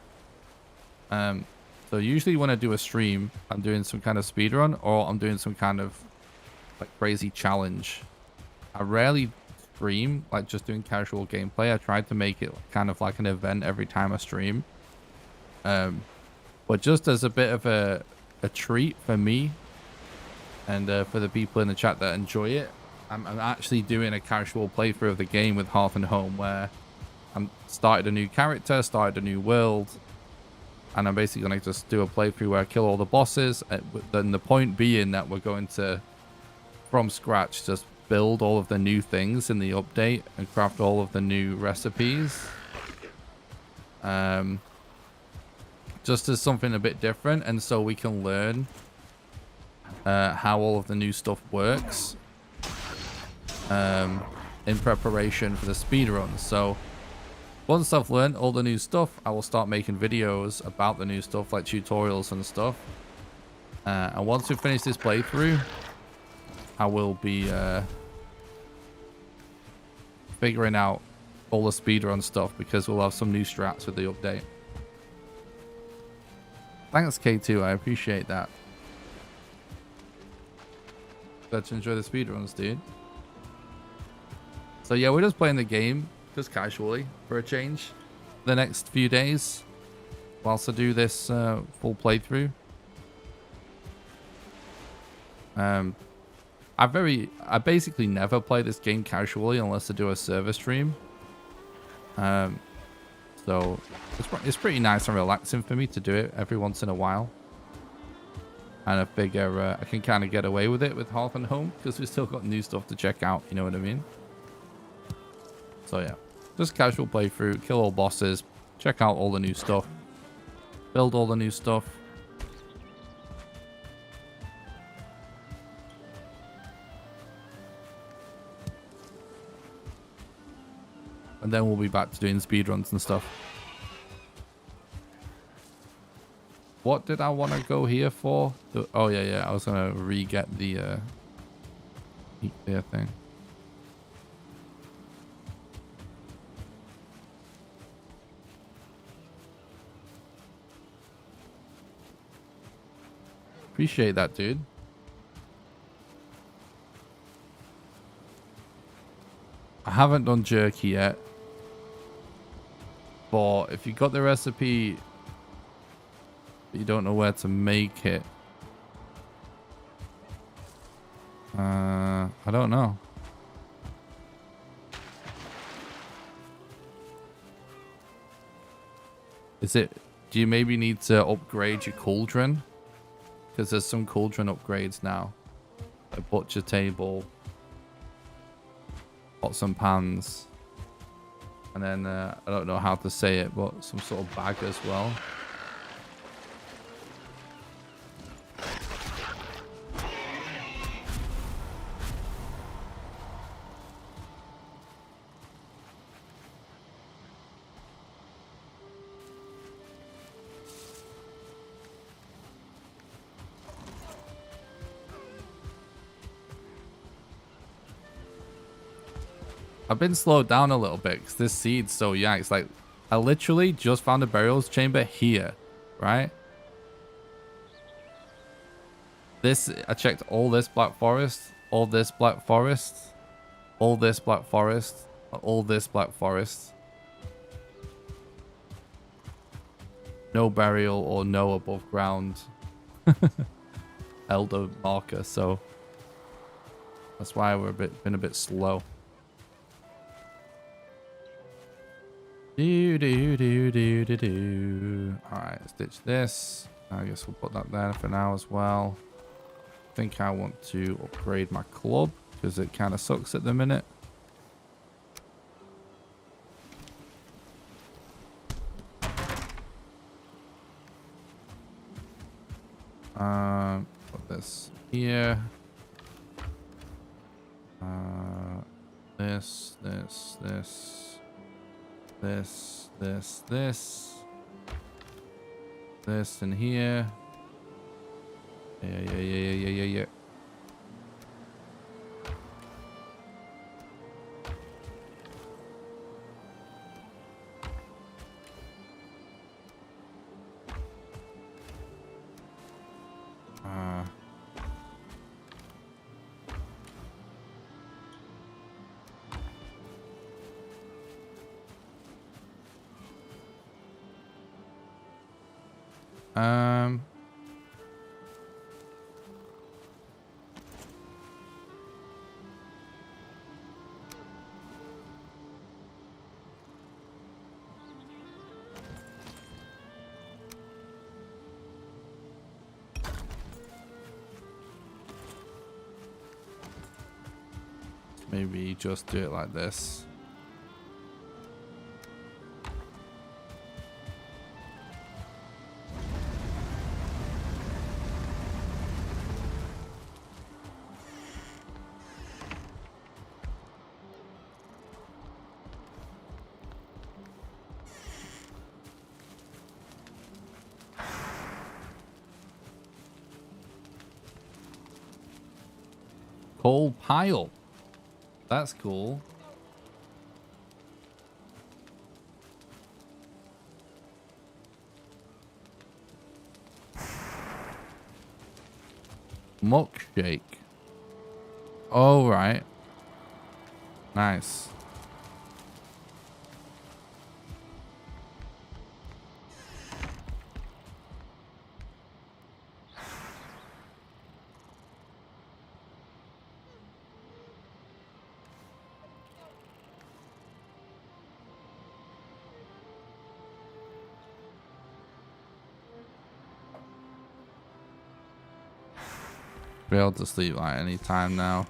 So usually when I do a stream, I'm doing some kind of speedrun, or I'm doing some kind of like crazy challenge. I rarely stream, like just doing casual gameplay. I try to make it kind of like an event every time I stream. But just as a bit of a treat for me and for the people in the chat that enjoy it, I'm actually doing a casual playthrough of the game with Hearth and Home, where I'm started a new character, started a new world, and I'm basically going to just do a playthrough where I kill all the bosses. Then the point being that we're going to, from scratch, just build all of the new things in the update and craft all of the new recipes. Just as something a bit different, and so we can learn how all of the new stuff works in preparation for the speedrun. So once I've learned all the new stuff, I will start making videos about the new stuff, like tutorials and stuff. And once we finish this playthrough, I will be figuring out all the speedrun stuff, because we'll have some new strats with the update. Thanks, K2. I appreciate that. Glad to enjoy the speedruns, dude. So yeah, we're just playing the game just casually for a change the next few days whilst I do this full playthrough. I basically never play this game casually unless I do a server stream. So it's pretty nice and relaxing for me to do it every once in a while. And I figure I can kind of get away with it with Hearth and Home, because we've still got new stuff to check out, you know what I mean? So yeah, just casual playthrough, kill all bosses, check out all the new stuff, build all the new stuff. And then we'll be back to doing speedruns and stuff. What did I want to go here for? Oh, yeah. I was going to re-get the heat clear thing. Appreciate that, dude. I haven't done jerky yet. But if you got the recipe, but you don't know where to make it. I don't know. Do you maybe need to upgrade your cauldron? Because there's some cauldron upgrades now. A butcher table. Pots and pans. And then, I don't know how to say it, but some sort of bag as well. I've been slowed down a little bit because this seed's so young. It's like, I literally just found a burials chamber here, right? I checked all this black forest, all this black forest, all this black forest, all this black forest. No burial or no above ground elder marker, so that's why we're been a bit slow. Alright, let's ditch this. I guess we'll put that there for now as well. I think I want to upgrade my club because it kind of sucks at the minute. Put this here. This. This in here. Yeah. Maybe just do it like this. Coal pile. That's cool. Milkshake. Oh, right. Nice. Be able to sleep like any time now.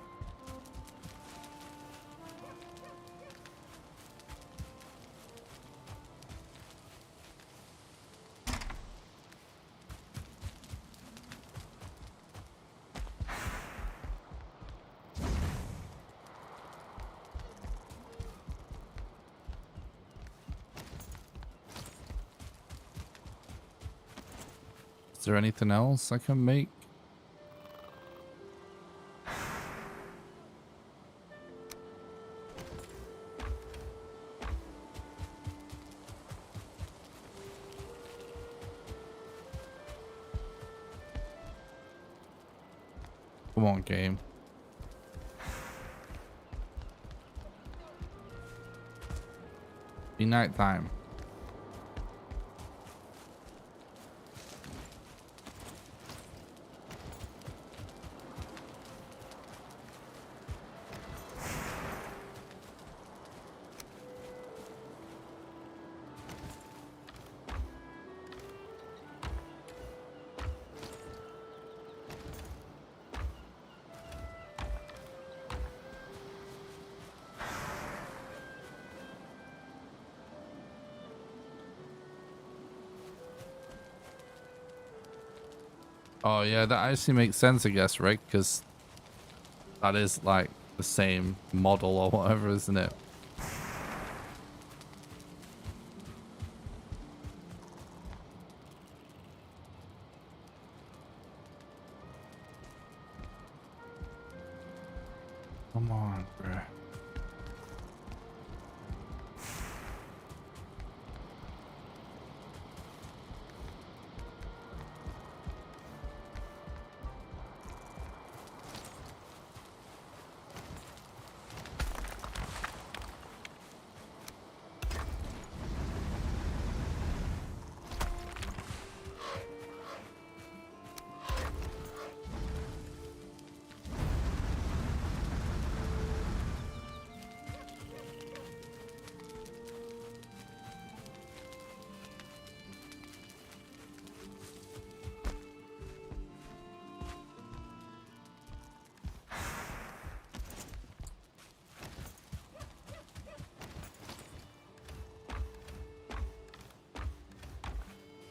there anything else I can make? Come on, game. Be nighttime. Oh yeah, that actually makes sense, I guess, right? Because that is like the same model or whatever, isn't it? Come on, bro.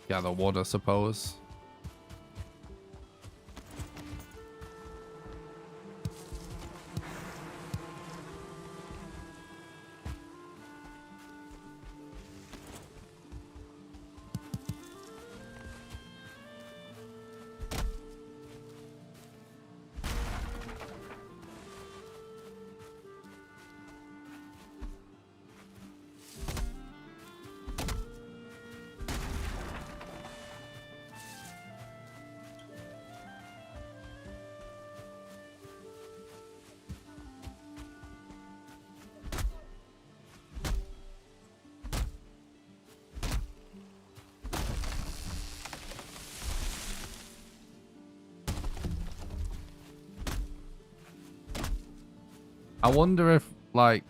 Yeah, the wood, I suppose. I wonder if, like,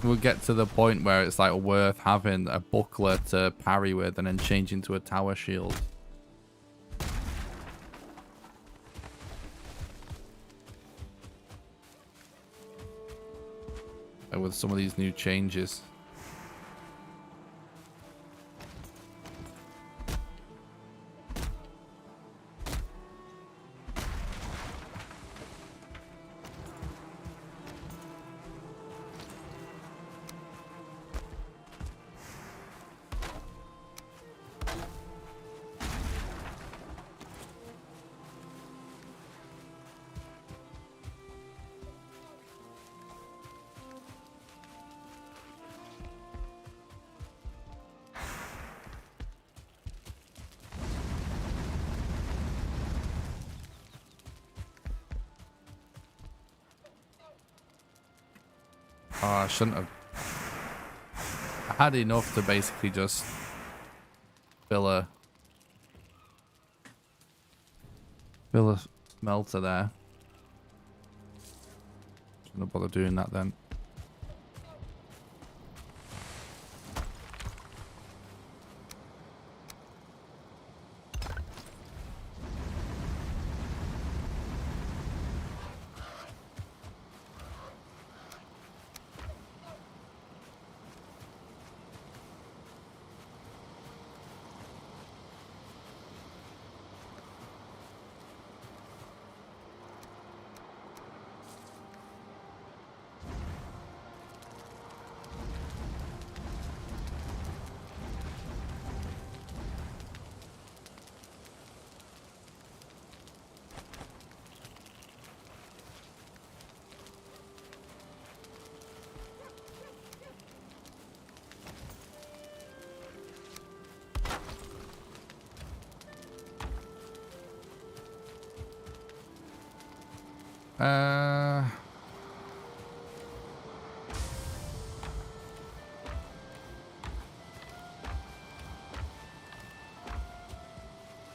we'll get to the point where it's, like, worth having a buckler to parry with and then change into a tower shield. And with some of these new changes. Oh, I shouldn't have. I had enough to basically just fill a smelter there. Shouldn't bother doing that then.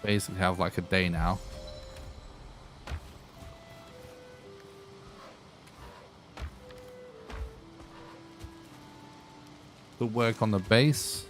Basically have like a day now. To work on the base.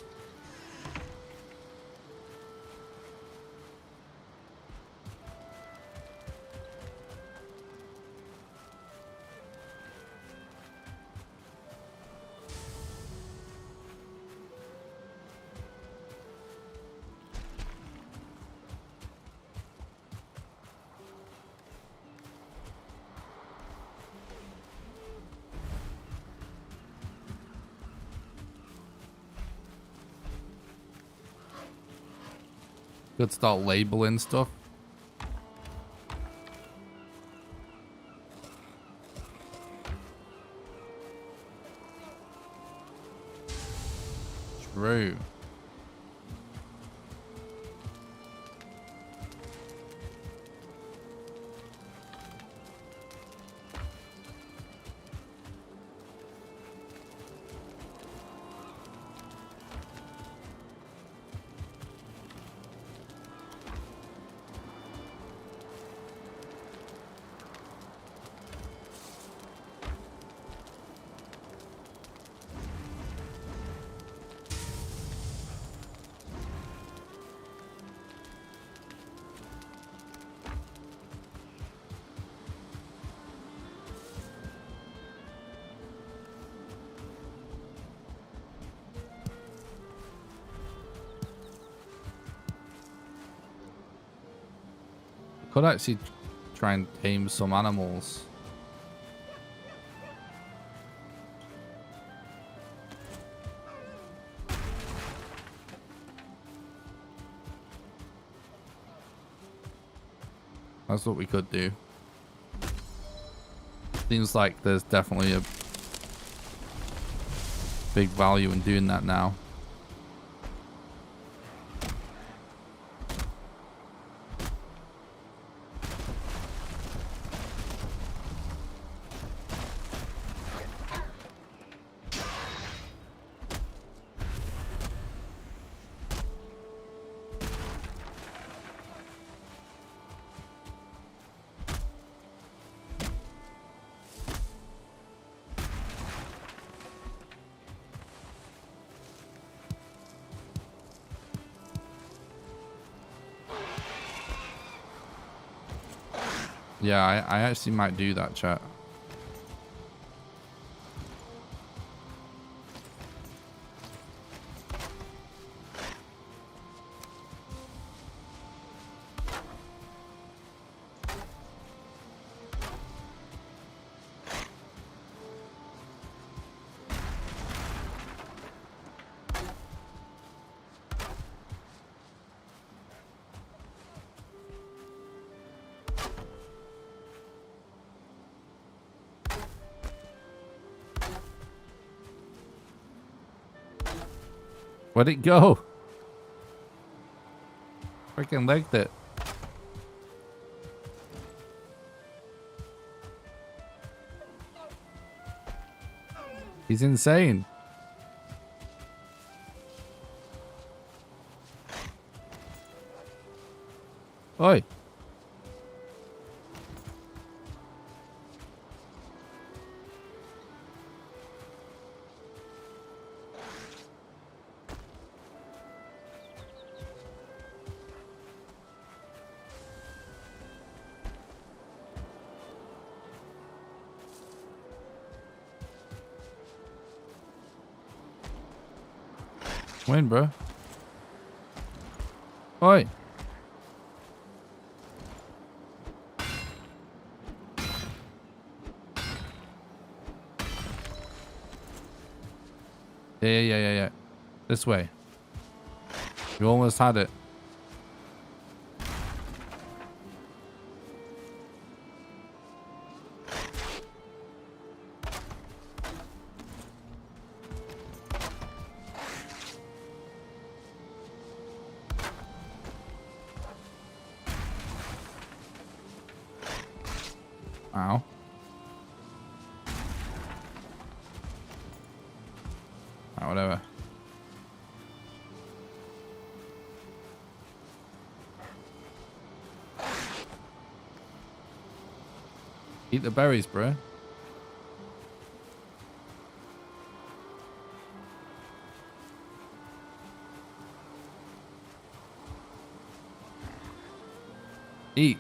Could start labeling stuff. True. Could actually try and tame some animals. That's what we could do. Seems like there's definitely a big value in doing that now. Yeah, I actually might do that, chat. Where'd it go? Freaking legged it. He's insane. Oi. Win, bro. Oi. Yeah. This way. You almost had it. Ow. Oh, whatever. Eat the berries, bro. Eat.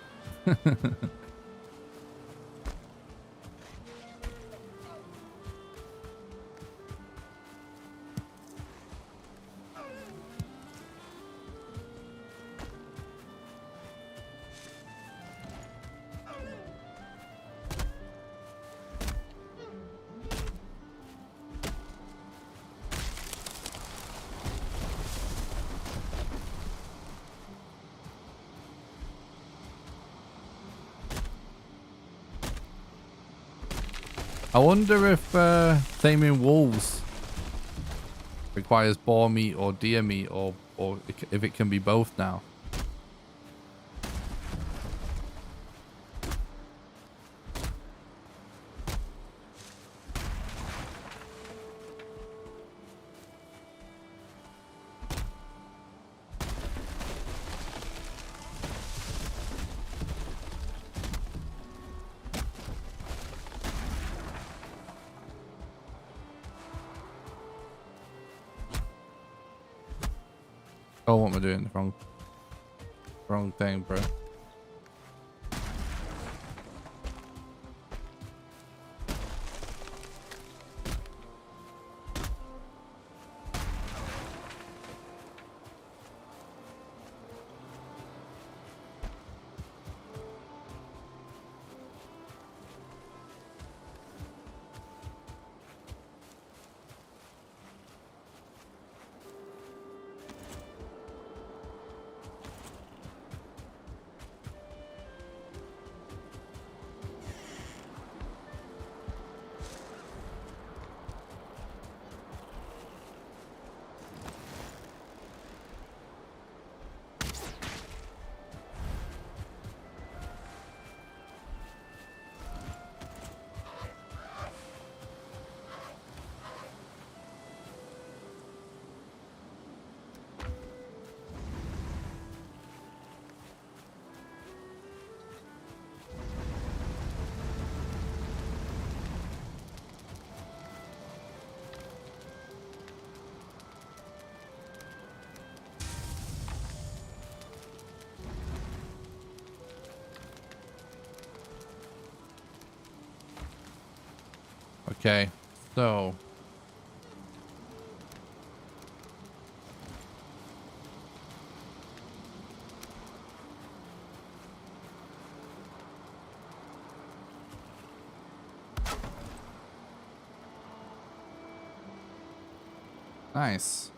I wonder if taming wolves requires boar meat or deer meat, or if it can be both now. Oh, what am I doing? Wrong thing, bro. Okay, so nice.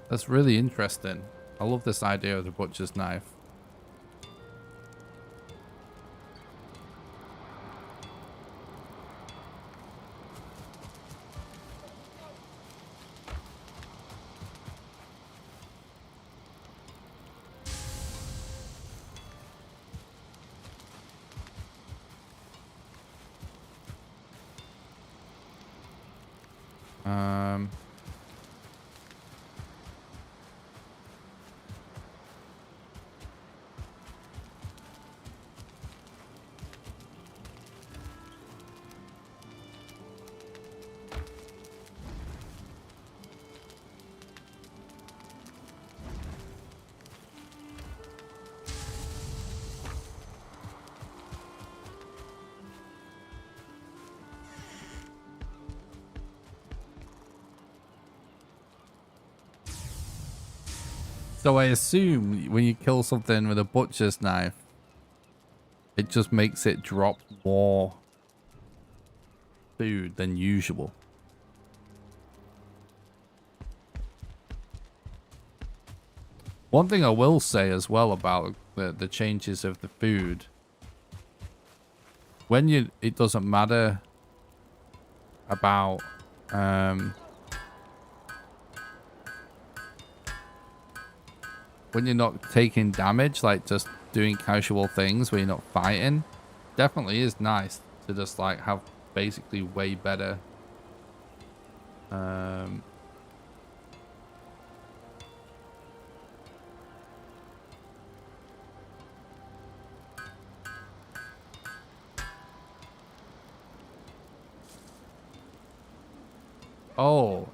That's really interesting. I love this idea of the butcher's knife. So I assume when you kill something with a butcher's knife, it just makes it drop more food than usual. One thing I will say as well about the changes of the food when it doesn't matter about when you're not taking damage, like just doing casual things where you're not fighting, definitely is nice to just like have basically way better oh,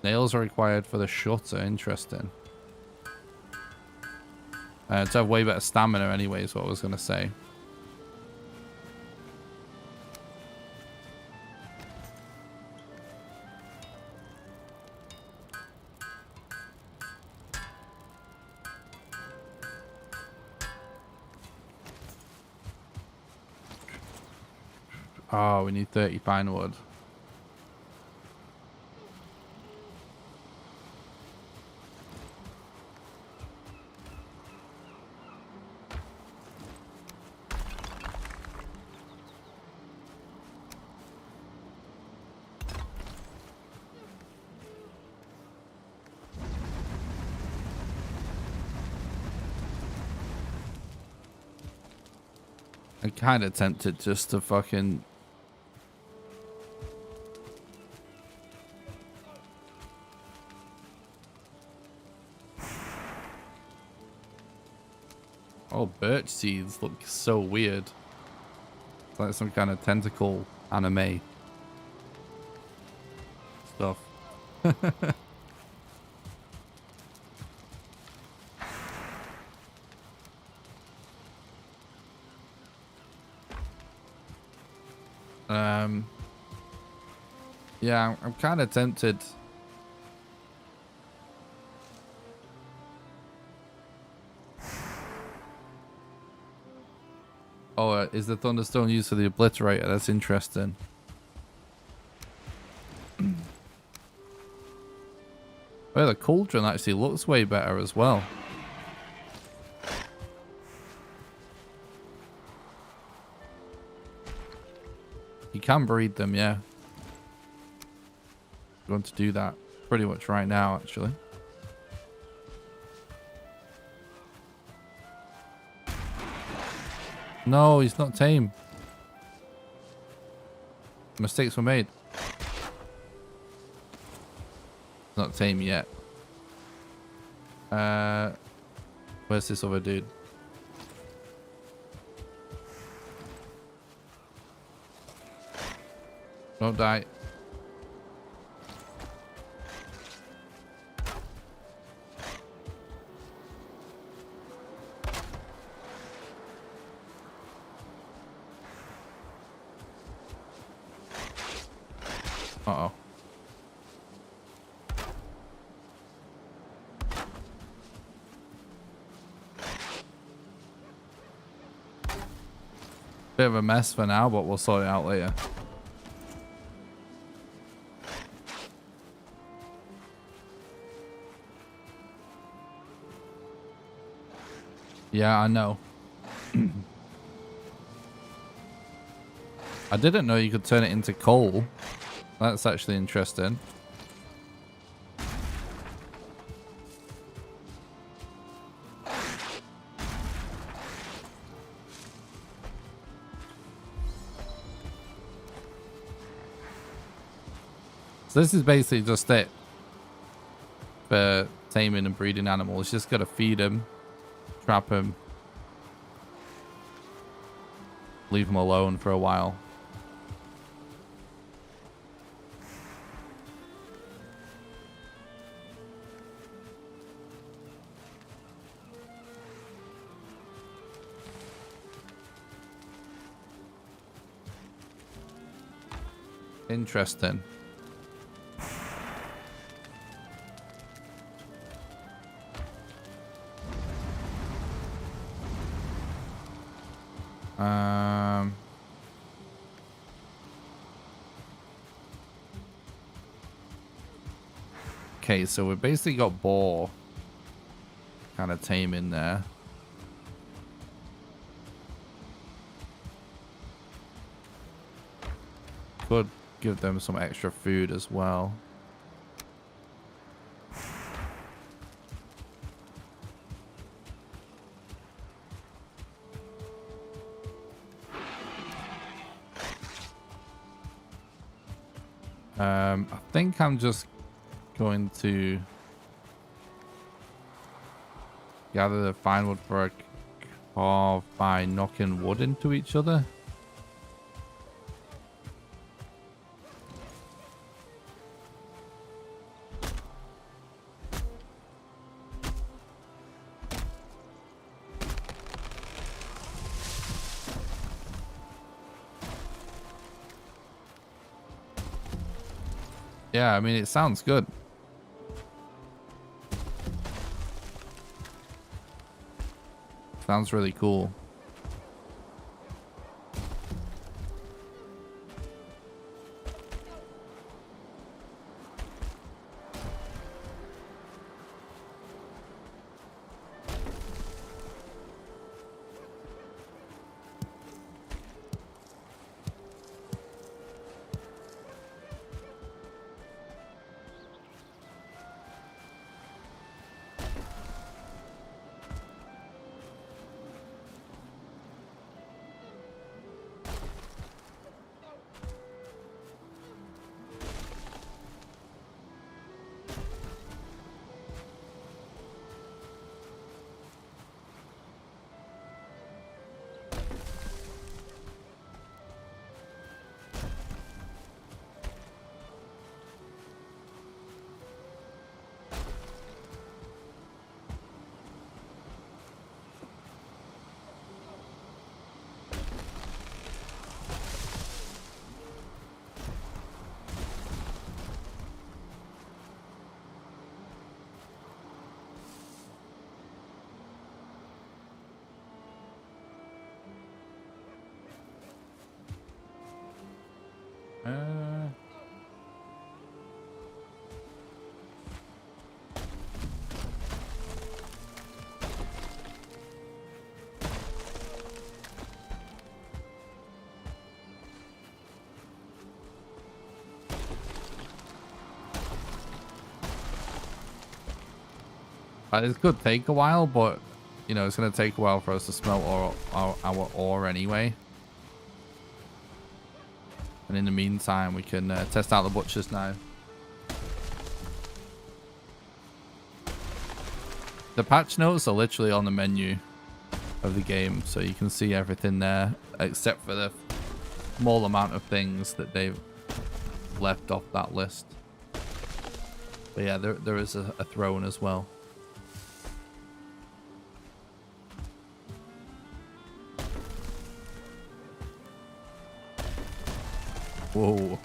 nails are required for the shutter. Interesting. To have way better stamina anyway is what I was going to say. Oh, we need 30 pine wood. I'm kind of tempted just to fucking... Oh, birch seeds look so weird. It's like some kind of tentacle anime stuff. Yeah, I'm kind of tempted. Oh, is the thunderstone used for the obliterator? That's interesting. Well, the cauldron actually looks way better as well. You can breed them, yeah. You want to do that pretty much right now, actually. No, he's not tame. Mistakes were made. Not tame yet. Where's this other dude? Don't die. Uh-oh. Bit of a mess for now, but we'll sort it out later. Yeah, I know. I didn't know you could turn it into coal. That's actually interesting. So this is basically just it for taming and breeding animals. Just gotta feed them, trap them, leave them alone for a while. Interesting. Okay, so we've basically got boar kind of tame in there. could give them some extra food as well. I think I'm just going to gather the fine wood for a carve by knocking wood into each other. Yeah, I mean, it sounds good. Sounds really cool. It could take a while, but you know, it's going to take a while for us to smelt our ore anyway. And in the meantime, we can test out the butchers now. The patch notes are literally on the menu of the game, so you can see everything there, except for the small amount of things that they've left off that list. But yeah, there is a throne as well. Whoa.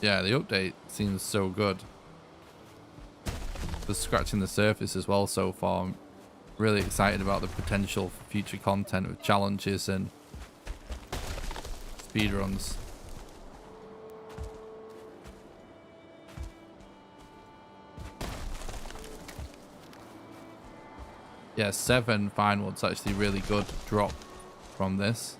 Yeah, the update seems so good. Just scratching the surface as well so far. I'm really excited about the potential for future content with challenges and speedruns. Yeah, 7 fine wood's actually really good drop from this.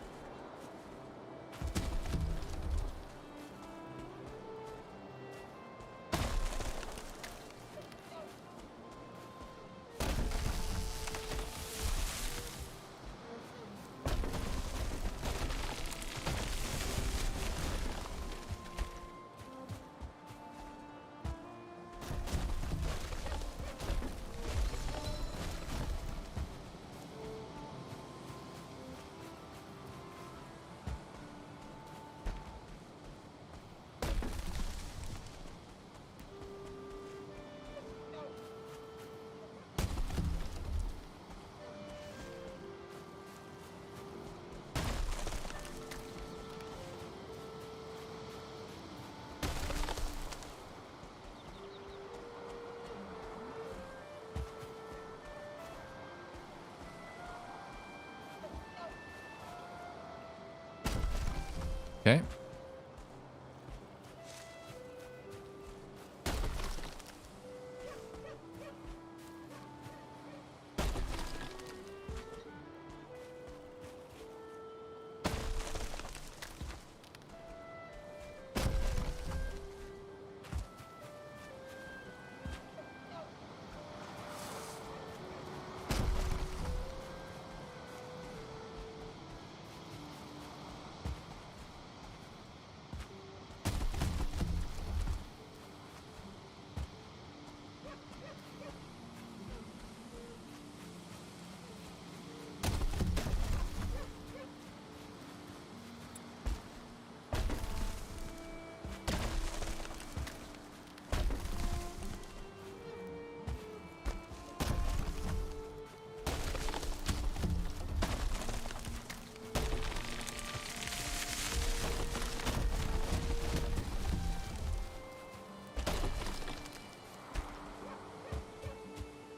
Okay.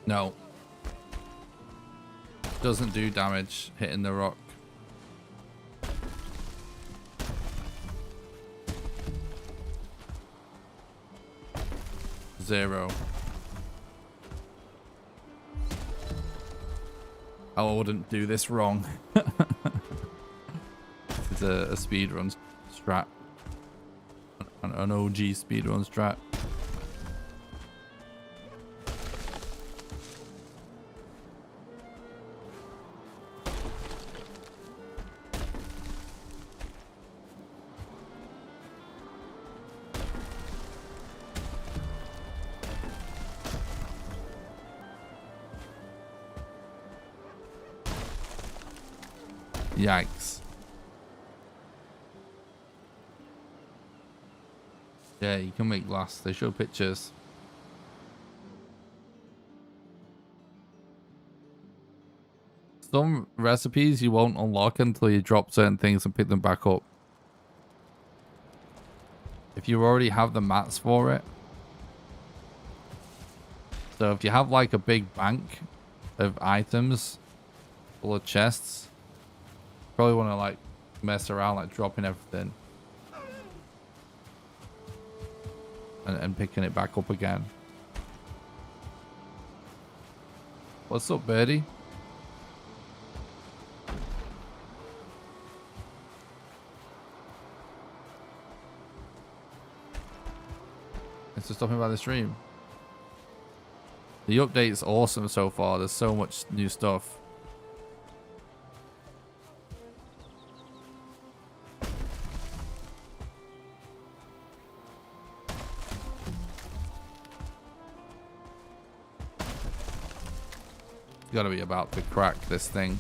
No. Doesn't do damage hitting the rock. Zero. I wouldn't do this wrong. It's a speedrun strat. An OG speedrun strat. Yikes. Yeah, you can make glass. They show pictures. Some recipes you won't unlock until you drop certain things and pick them back up. If you already have the mats for it. So if you have like a big bank of items full of chests, probably want to like mess around, like dropping everything and picking it back up again. What's up, birdie? It's just stopping by the stream. The update's awesome so far. There's so much new stuff. Gotta be about to crack this thing.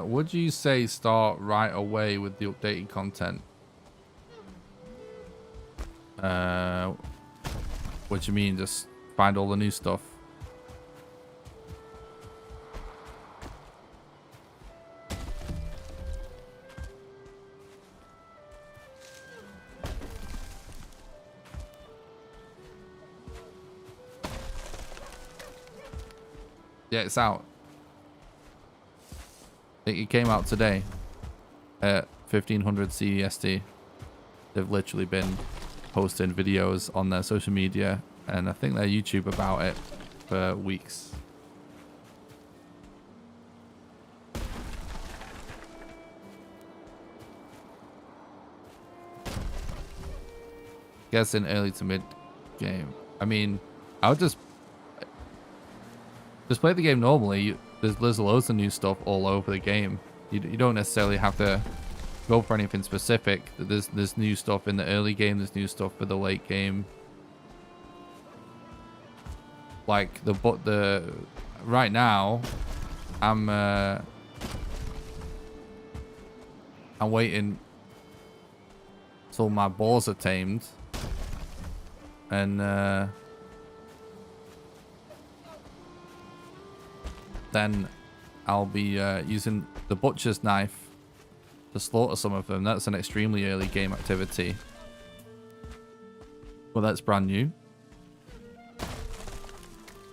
Would you say start right away with the updated content? What do you mean? Just find all the new stuff? Yeah, it's out. It came out today at 1500 CEST. They've literally been posting videos on their social media and I think their YouTube about it for weeks. Guess in early to mid game. I mean, I would just play the game normally. There's loads of new stuff all over the game. You don't necessarily have to go for anything specific. There's new stuff in the early game. There's new stuff for the late game. Like the right now, I'm waiting till my boars are tamed, and then I'll be using the butcher's knife to slaughter some of them. That's an extremely early game activity. Well, that's brand new.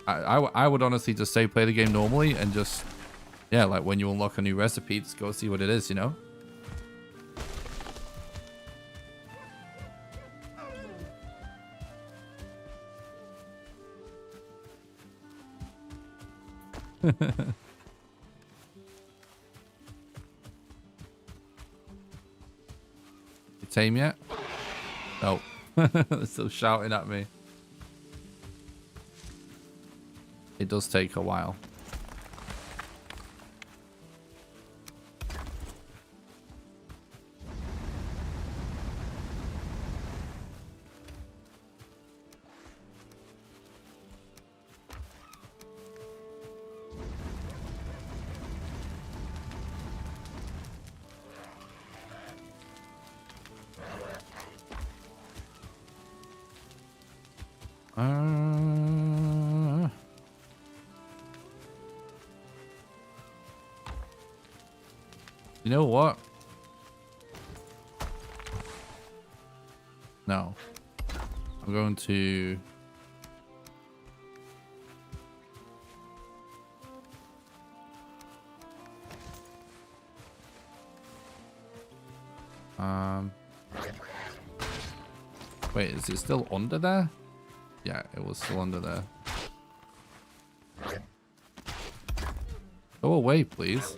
I would honestly just say play the game normally and just, yeah, like when you unlock a new recipe, just go see what it is, you know? You tame yet? No. They're still shouting at me. It does take a while. You know what? No. I'm going to... Wait, is it still under there? Yeah, it was still under there. Go away, please.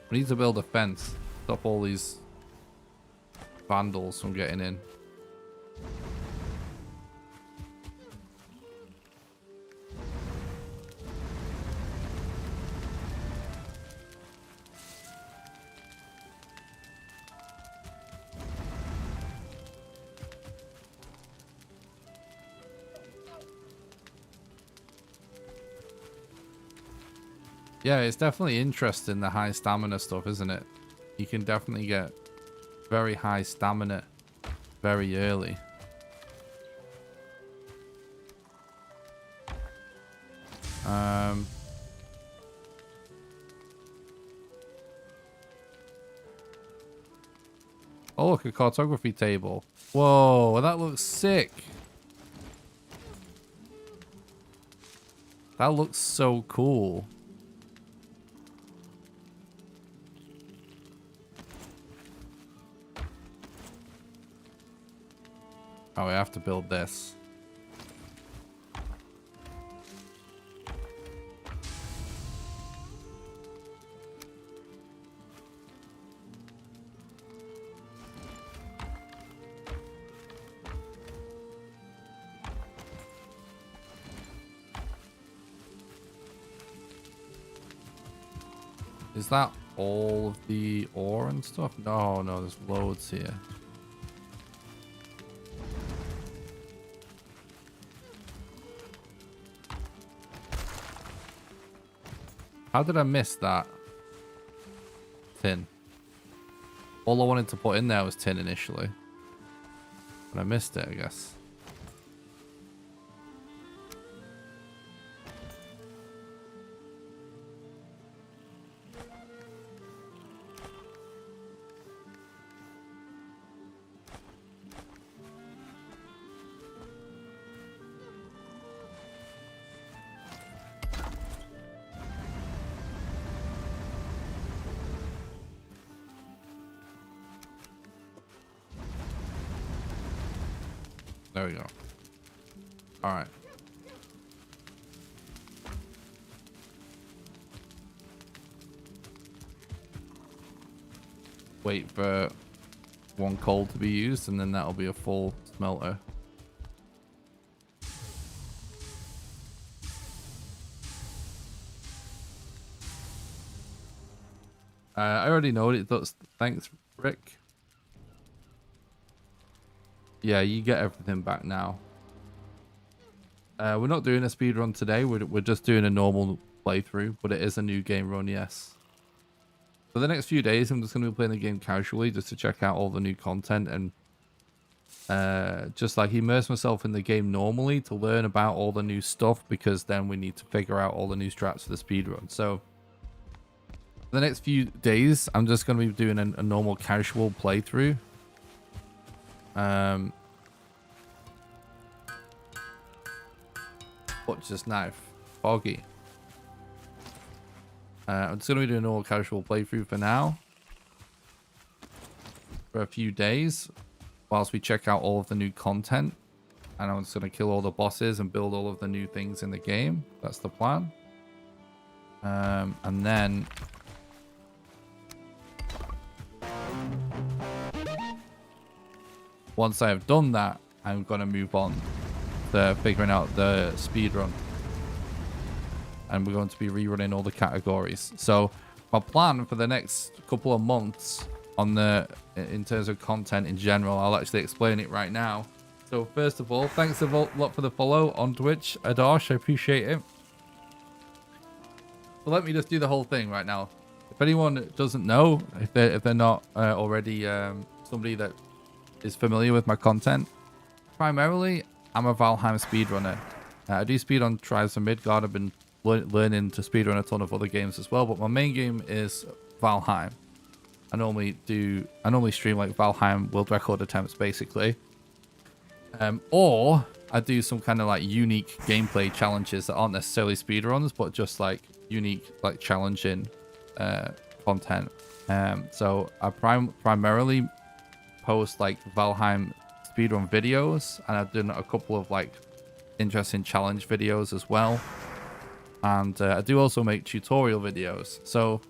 We need to build a fence. Stop all these vandals from getting in. Yeah, it's definitely interesting, the high stamina stuff, isn't it? You can definitely get very high stamina very early. Oh, look, a cartography table. Whoa, that looks sick. That looks so cool. Oh, we have to build this. Is that all of the ore and stuff? No, no, there's loads here. How did I miss that? Tin. All I wanted to put in there was tin initially. And I missed it, I guess. There we go. All right. Wait for one coal to be used, and then that'll be a full smelter. I already know what it does. Thanks, Rick. Yeah, you get everything back now. We're not doing a speed run today. We're just doing a normal playthrough, but it is a new game run, yes. For the next few days, I'm just going to be playing the game casually just to check out all the new content and just like immerse myself in the game normally to learn about all the new stuff, because then we need to figure out all the new strats for the speedrun. So for the next few days, I'm just going to be doing a normal casual playthrough. What's this knife? Foggy. I'm just going to be doing a normal casual playthrough for now. For a few days. Whilst we check out all of the new content. And I'm just going to kill all the bosses and build all of the new things in the game. That's the plan. And then... once I have done that, I'm going to move on to figuring out the speedrun. And we're going to be rerunning all the categories. So my plan for the next couple of months in terms of content in general, I'll actually explain it right now. So first of all, thanks a lot for the follow on Twitch, Adarsh. I appreciate it. So let me just do the whole thing right now. If anyone doesn't know, if they're not already somebody that is familiar with my content, primarily I'm a Valheim speedrunner. I do speed on Tribes of Midgard. I've been learning to speedrun a ton of other games as well, but my main game is Valheim. I normally stream like Valheim world record attempts basically, or I do some kind of like unique gameplay challenges that aren't necessarily speedruns, but just like unique like challenging content. So I primarily post like Valheim speedrun videos, and I've done a couple of like interesting challenge videos as well, and I do also make tutorial videos. So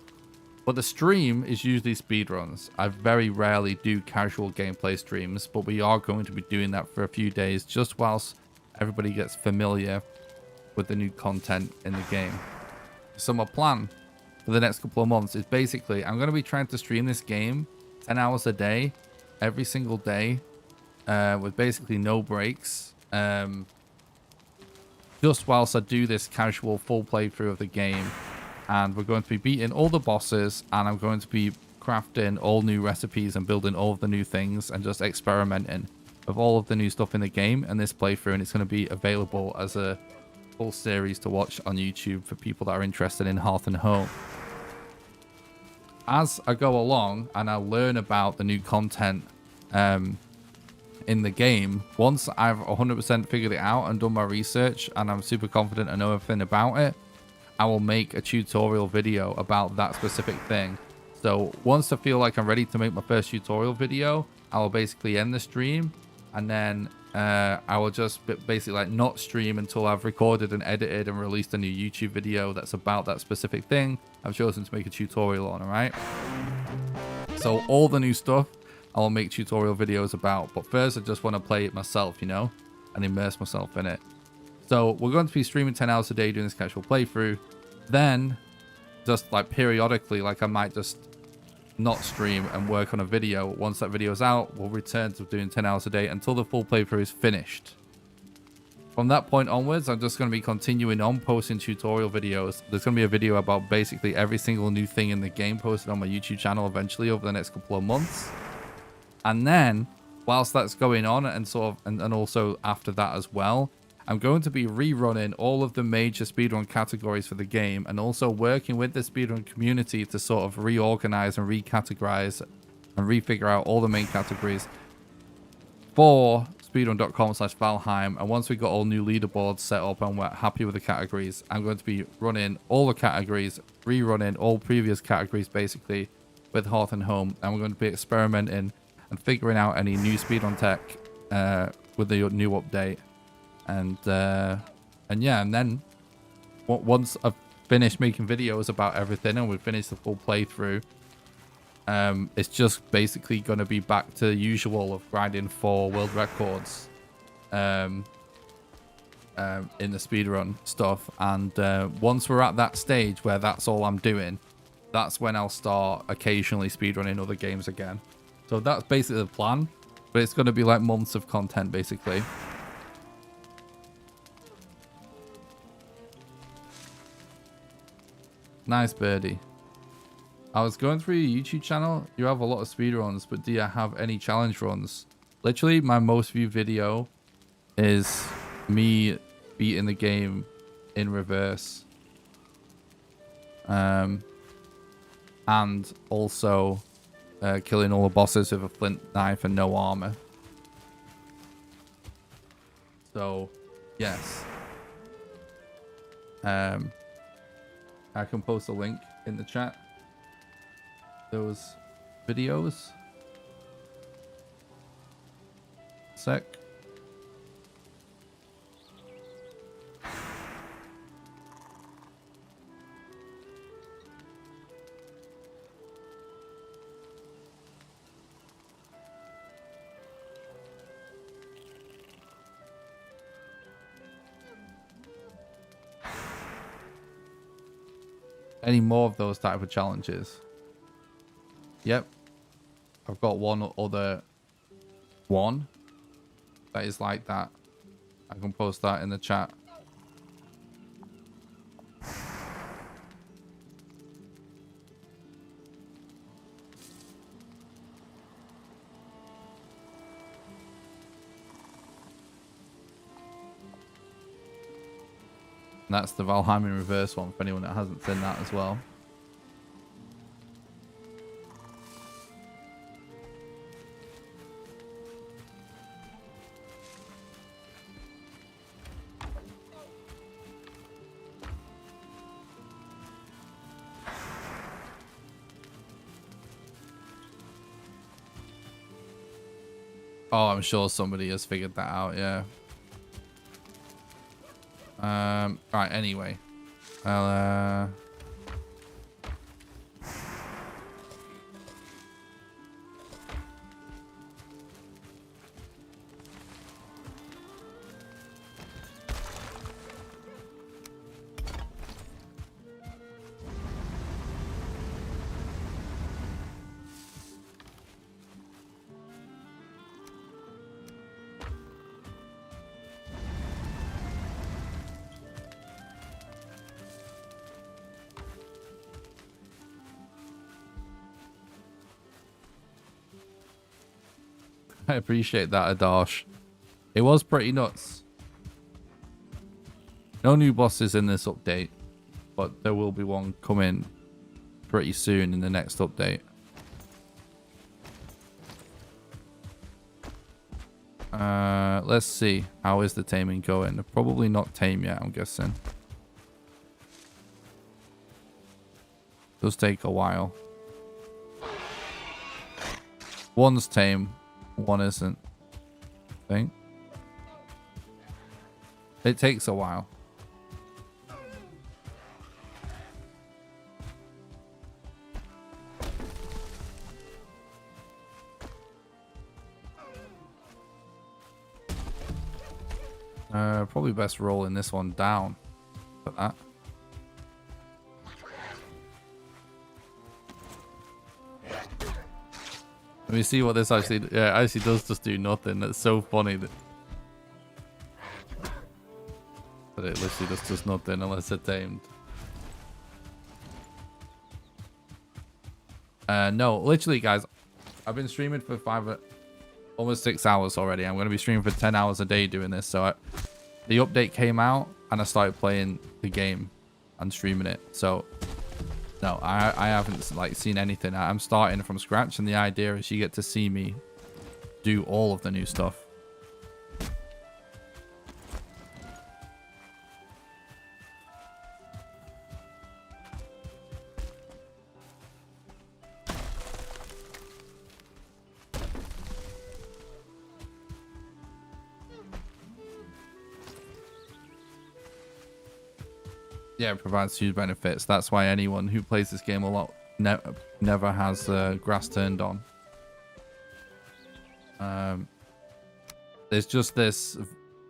but the stream is usually speedruns. I very rarely do casual gameplay streams, but we are going to be doing that for a few days just whilst everybody gets familiar with the new content in the game. So my plan for the next couple of months is basically I'm going to be trying to stream this game 10 hours a day, every single day, with basically no breaks. Just whilst I do this casual full playthrough of the game. And we're going to be beating all the bosses, and I'm going to be crafting all new recipes and building all of the new things and just experimenting with all of the new stuff in the game and this playthrough. And it's going to be available as a full series to watch on YouTube for people that are interested in Hearth and Home. As I go along and I learn about the new content in the game, once I've 100% figured it out and done my research and I'm super confident I know everything about it, I will make a tutorial video about that specific thing. So once I feel like I'm ready to make my first tutorial video, I will basically end the stream, and then I will just basically like not stream until I've recorded and edited and released a new YouTube video that's about that specific thing I've chosen to make a tutorial on. All right, so all the new stuff I will make tutorial videos about, but first I just want to play it myself, you know, and immerse myself in it. So we're going to be streaming 10 hours a day doing this casual playthrough. Then just like periodically, like I might just not stream and work on a video. Once that video is out, we'll return to doing 10 hours a day until the full playthrough is finished. From that point onwards, I'm just going to be continuing on posting tutorial videos. There's going to be a video about basically every single new thing in the game posted on my YouTube channel eventually over the next couple of months. And then whilst that's going on and and also after that as well, I'm going to be rerunning all of the major speedrun categories for the game, and also working with the speedrun community to sort of reorganize and recategorize and refigure out all the main categories for speedrun.com/Valheim. And once we got all new leaderboards set up and we're happy with the categories, I'm going to be running all the categories, rerunning all previous categories basically with Hearth and Home, and we're going to be experimenting and figuring out any new speedrun tech with the new update. And yeah, and then once I've finished making videos about everything and we've finished the full playthrough, it's just basically going to be back to the usual of grinding for world records in the speedrun stuff. And once we're at that stage where that's all I'm doing, that's when I'll start occasionally speedrunning other games again. So that's basically the plan, but it's going to be like months of content basically. Nice birdie. I was going through your YouTube channel. You have a lot of speed runs, but do you have any challenge runs? Literally, my most viewed video is me beating the game in reverse. And also killing all the bosses with a flint knife and no armor. So, yes. I can post a link in the chat. Those videos. Sec. Any more of those type of challenges? Yep. I've got one other one that is like that. I can post that in the chat. And that's the Valheim in reverse one for anyone that hasn't seen that as well. Oh, I'm sure somebody has figured that out, yeah. Right, anyway. I'll, I appreciate that, Adarsh. It was pretty nuts. No new bosses in this update, but there will be one coming pretty soon in the next update. Let's see. How is the taming going? Probably not tame yet, I'm guessing. Does take a while. One's tame, one isn't, I think. It takes a while. Probably best rolling this one down for that. Let me see what this actually... Yeah, it actually does just do nothing. That's so funny. That but it literally just does nothing unless it's tamed. No, literally, guys. I've been streaming for almost 6 hours already. I'm going to be streaming for 10 hours a day doing this. So the update came out and I started playing the game and streaming it. So... No, I haven't like seen anything. I'm starting from scratch, and the idea is you get to see me do all of the new stuff. Yeah, it provides huge benefits. That's why anyone who plays this game a lot never has grass turned on. There's just this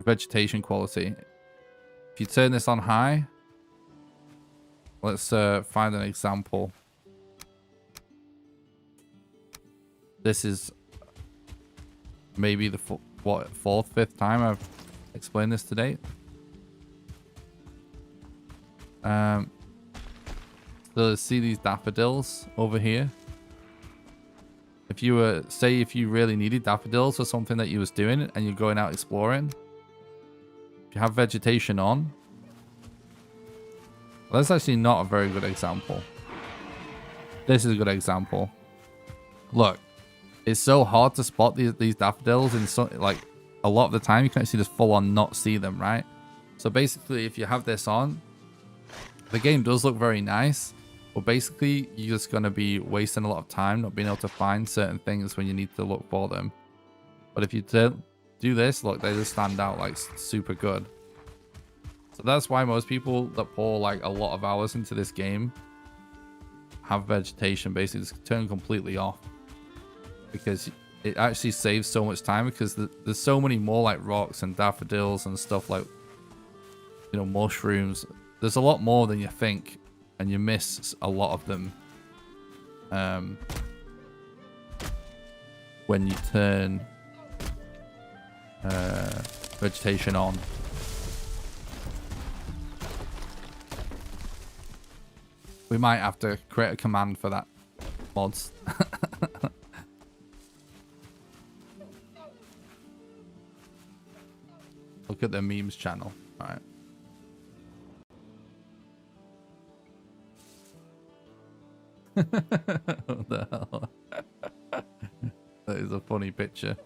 vegetation quality. If you turn this on high, let's find an example. This is maybe the fourth, fifth time I've explained this today. So see these daffodils over here? If you were, say if you really needed daffodils or something that you was doing and you're going out exploring, if you have vegetation on, well, that's actually not a very good example. This is a good example. Look, it's so hard to spot these daffodils, and so, like, a lot of the time you can actually just full on not see them, right? So basically, if you have this on, the game does look very nice, but basically you're just going to be wasting a lot of time not being able to find certain things when you need to look for them. But if you do this, look, they just stand out like super good. So that's why most people that pour like a lot of hours into this game have vegetation basically just turn completely off, because it actually saves so much time, because there's so many more like rocks and daffodils and stuff, like, you know, mushrooms. There's a lot more than you think, and you miss a lot of them when you turn vegetation on. We might have to create a command for that, mods. Look at the memes channel. All right. What the hell? That is a funny picture.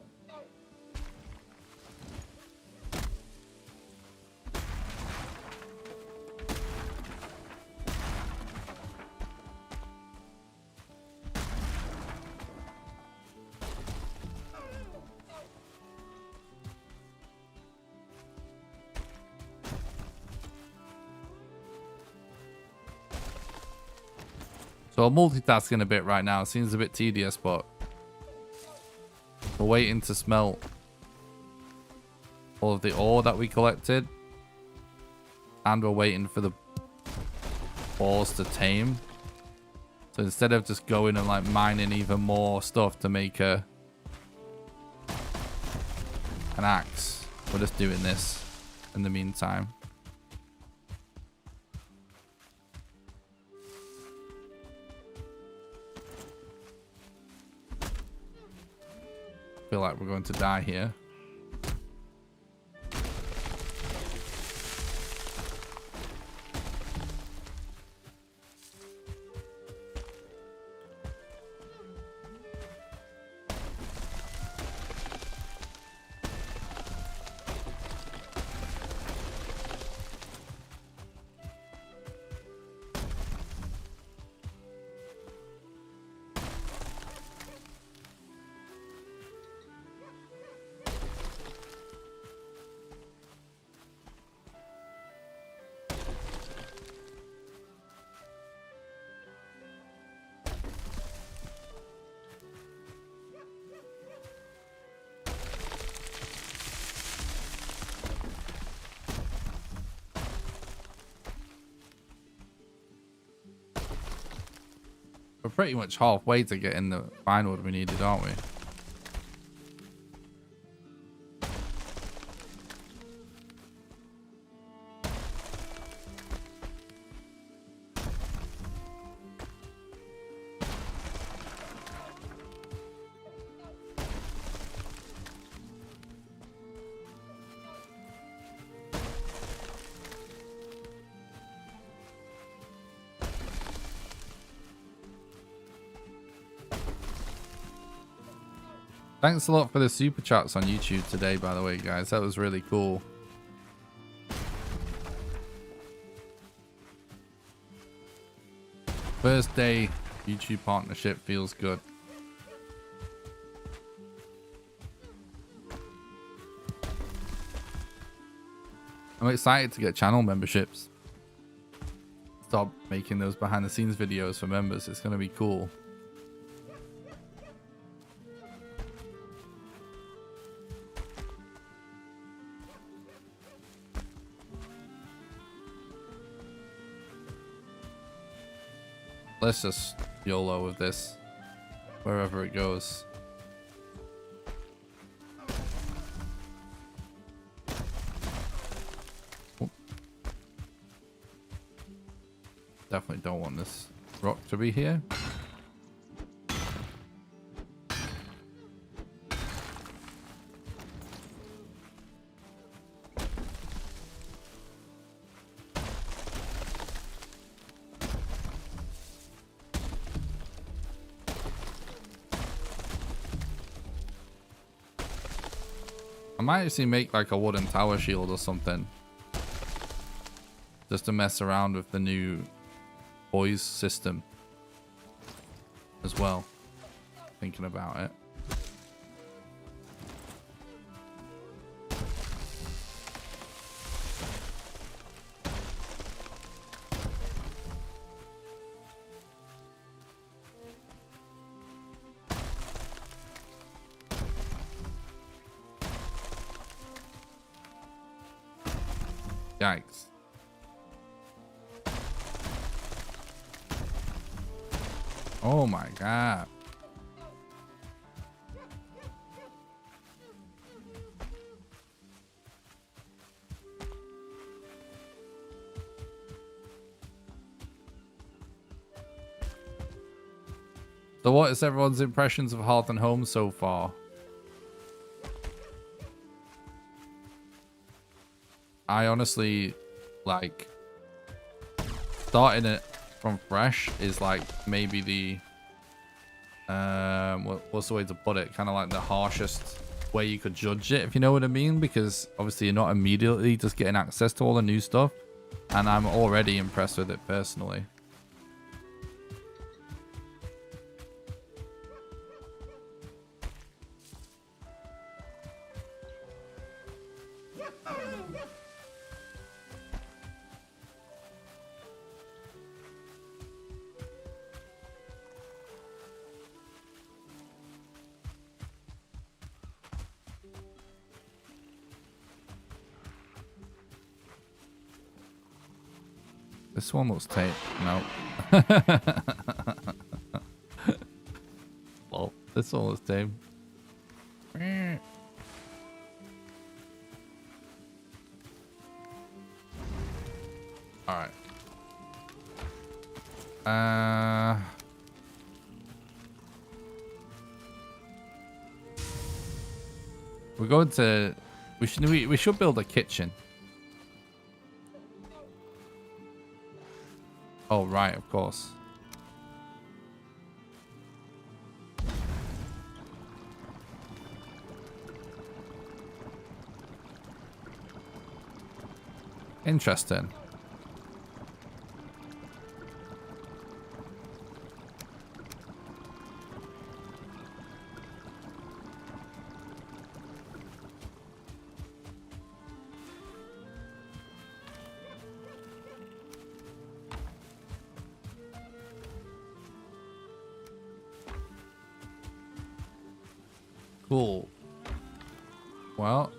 So I'm multitasking a bit right now. It seems a bit tedious, but we're waiting to smelt all of the ore that we collected. And we're waiting for the balls to tame. So instead of just going and like mining even more stuff to make an axe, we're just doing this in the meantime. Feel like we're going to die here. We're pretty much halfway to getting the final we needed, aren't we? Thanks a lot for the super chats on YouTube today, by the way, guys. That was really cool. First day YouTube partnership feels good. I'm excited to get channel memberships. Stop making those behind the scenes videos for members. It's going to be cool. Let's just YOLO with this, wherever it goes. Oh. Definitely don't want this rock to be here. I might actually make like a wooden tower shield or something. Just to mess around with the new boys system as well. Thinking about it. Yikes. Oh my god. So what is everyone's impressions of Hearth and Home so far? I honestly, like, starting it from fresh is like maybe the, what's the way to put it? Kind of like the harshest way you could judge it, if you know what I mean? Because obviously you're not immediately just getting access to all the new stuff. And I'm already impressed with it personally. This one looks tight. No. Well, this one looks tame. Alright. We're going to... We should build a kitchen. Oh, right, of course. Interesting. Cool. Well.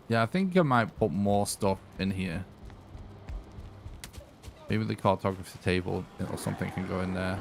Yeah, I think I might put more stuff in here. Maybe the cartography table or something can go in there.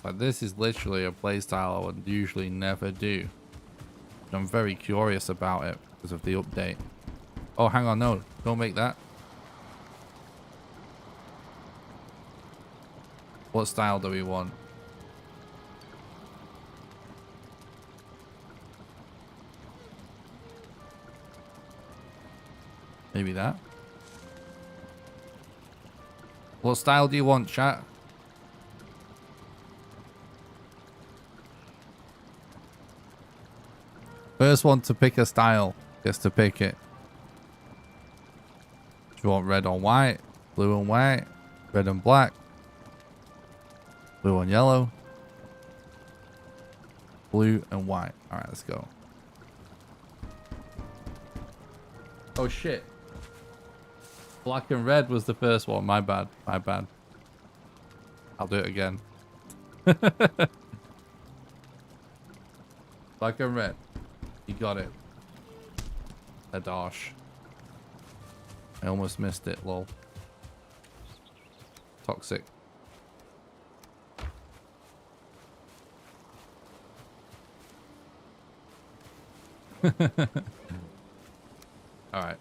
But this is literally a playstyle I would usually never do. I'm very curious about it because of the update. Oh, hang on, no, don't make that. What style do we want? Maybe that. What style do you want, chat? First one to pick a style gets to pick it. Do you want red on white, blue and white, red and black, blue and yellow, blue and white? All right, let's go. Oh shit. Black and red was the first one. My bad. My bad. I'll do it again. Black and red. You got it. A dash. I almost missed it, lol. Toxic. Alright.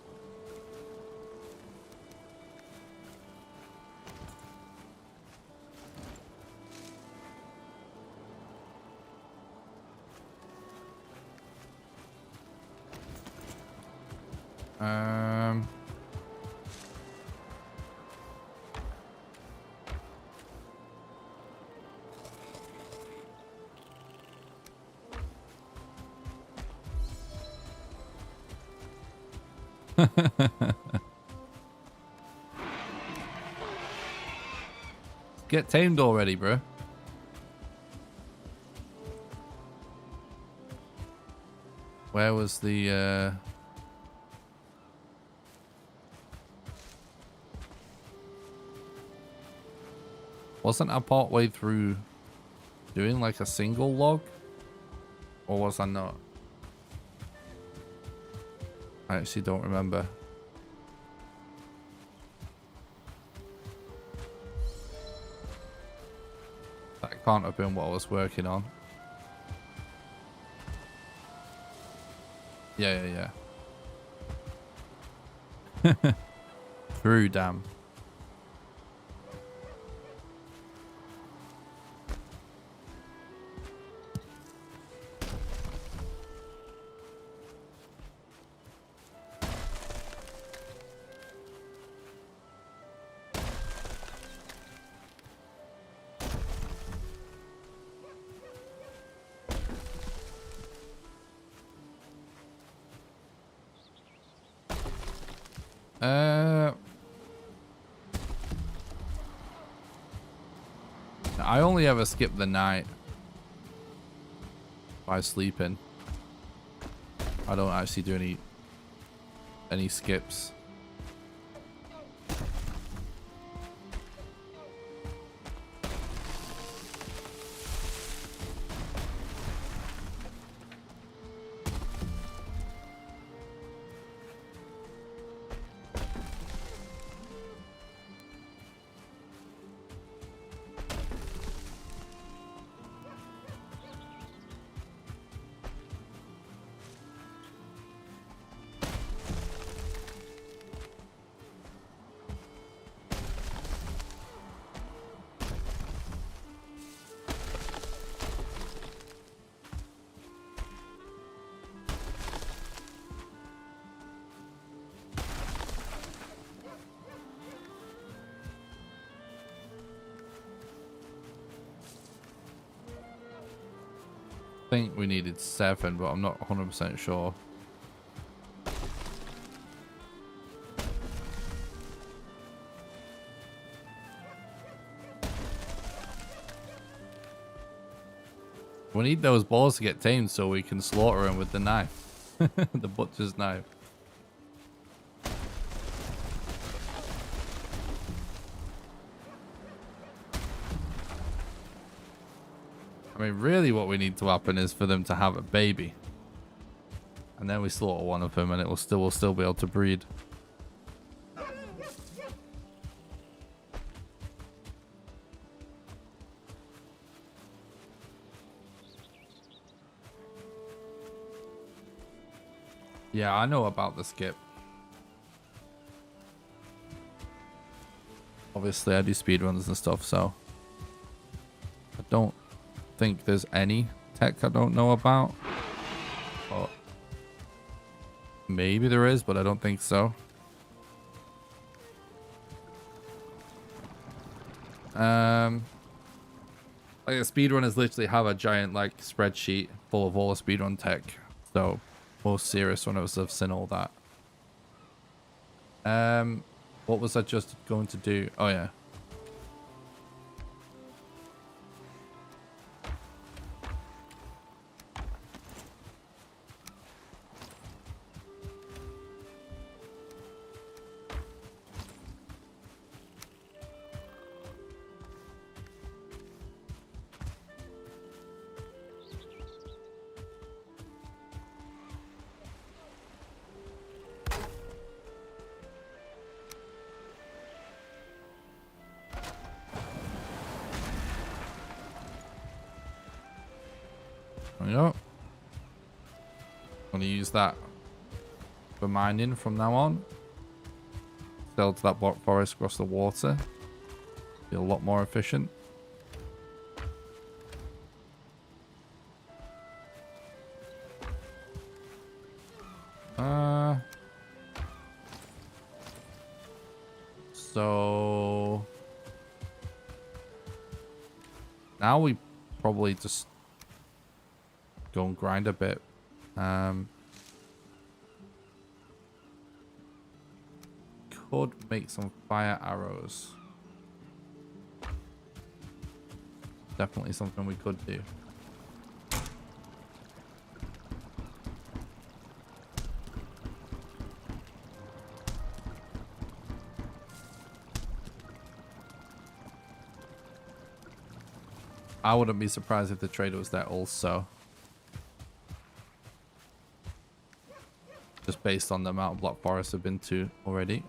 Get tamed already, bro. Where was the wasn't I part way through doing like a single log? Or was I not? I actually don't remember. That can't have been what I was working on. Yeah. True, damn. I only ever skip the night by sleeping. I don't actually do any skips. I think we needed 7, but I'm not 100% sure. We need those balls to get tamed so we can slaughter them with the knife. The butcher's knife. I mean, really what we need to happen is for them to have a baby. And then we slaughter one of them and we'll still be able to breed. Yeah, I know about the skip. Obviously, I do speedruns and stuff, so I don't think there's any tech I don't know about. But maybe there is, but I don't think so. Like the speedrunners literally have a giant like spreadsheet full of all the speedrun tech. So most serious runners have seen all that. What was I just going to do? Oh yeah. There we go. I'm gonna use that for mining from now on. Sell to that block forest across the water. Be a lot more efficient. So now we probably just go and grind a bit. Could make some fire arrows. Definitely something we could do. I wouldn't be surprised if the trader was there also. Just based on the amount of block forests I've been to already.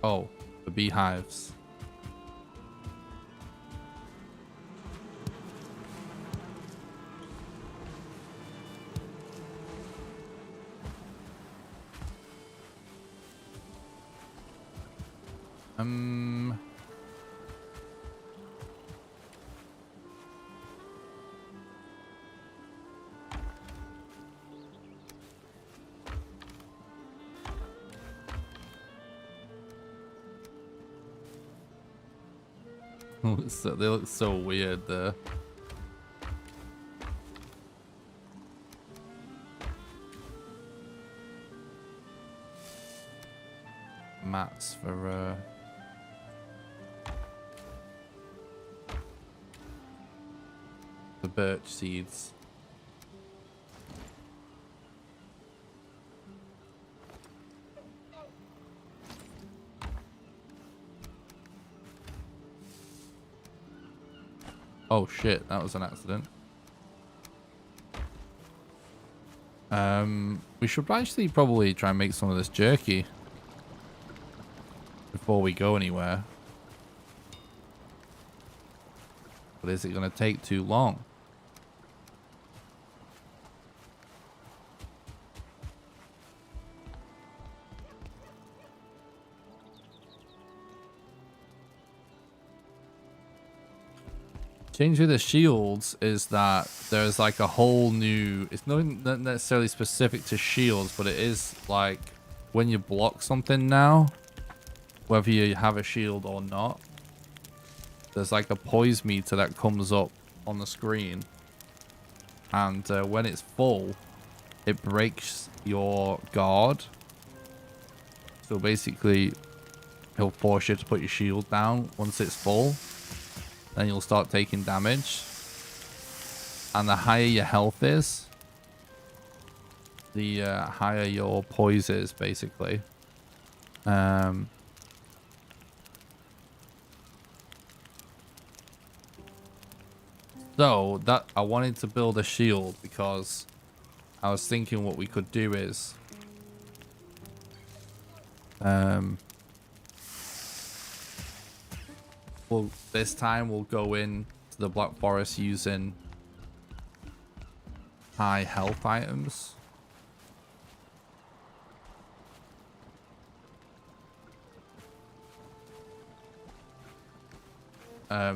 Oh, the beehives. So they look so weird there. Mats for the birch seeds. Oh shit, that was an accident. We should actually probably try and make some of this jerky before we go anywhere. But is it going to take too long? Change with the shields is that there's like a whole new, it's not necessarily specific to shields, but it is like when you block something now, whether you have a shield or not, there's like a poise meter that comes up on the screen, and when it's full it breaks your guard. So basically he'll force you to put your shield down once it's full. Then you'll start taking damage. And the higher your health is, the higher your poise is, basically. So, that I wanted to build a shield because I was thinking what we could do is... well, this time we'll go in to the Black Forest using high health items.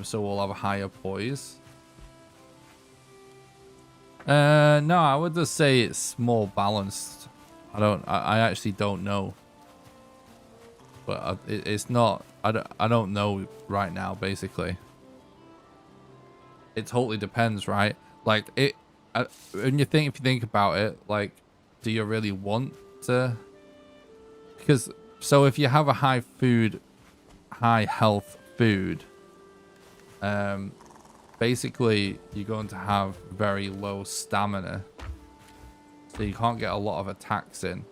So we'll have a higher poise. No, I would just say it's more balanced. I actually don't know. But it's not, I don't know right now, basically. It totally depends, right? Like, when if you think about it, like, do you really want to? Because, so if you have a high health food, basically you're going to have very low stamina. So you can't get a lot of attacks in.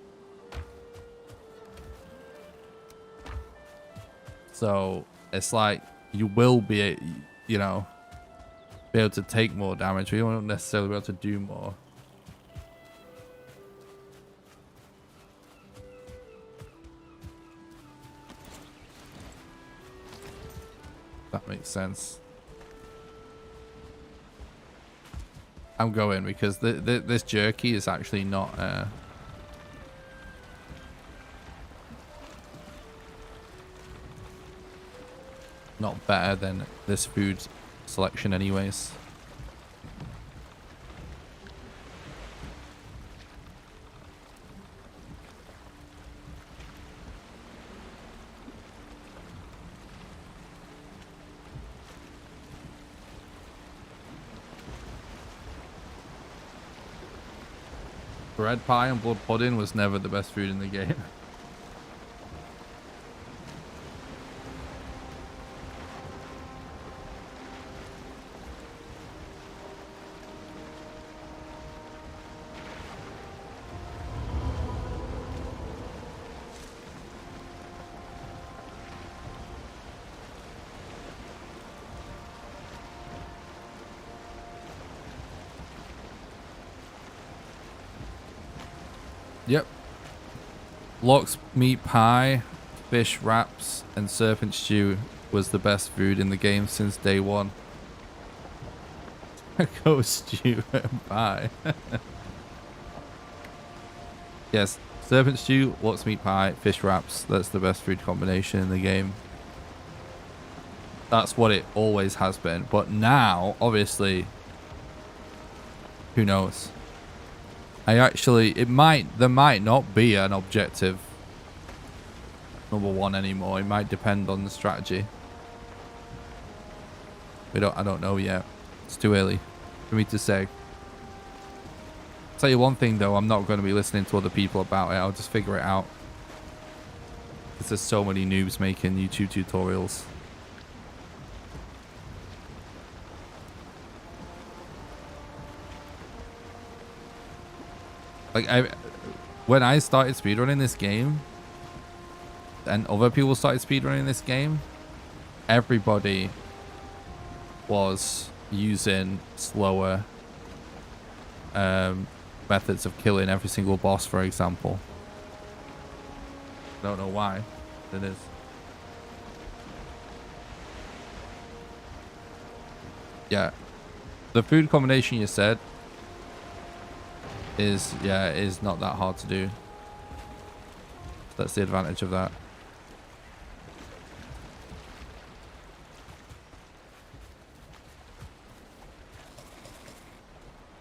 So it's like you will be, you know, be able to take more damage, but you won't necessarily be able to do more. That makes sense. I'm going because this jerky is actually not not better than this food selection anyways. Bread pie and blood pudding was never the best food in the game. Yep. Lox meat pie, fish wraps, and serpent stew was the best food in the game since day one. Ghost stew and pie. Yes, serpent stew, Lox meat pie, fish wraps. That's the best food combination in the game. That's what it always has been. But now, obviously, who knows? there might not be an objective #1 anymore. It might depend on the strategy. I don't know yet. It's too early for me to say. I'll tell you one thing though, I'm not going to be listening to other people about it. I'll just figure it out. Because there's so many noobs making YouTube tutorials. Like, when I started speedrunning this game, and other people started speedrunning this game, everybody was using slower methods of killing every single boss, for example. I don't know why. It is. Yeah. The food combination you said is not that hard to do. That's the advantage of that.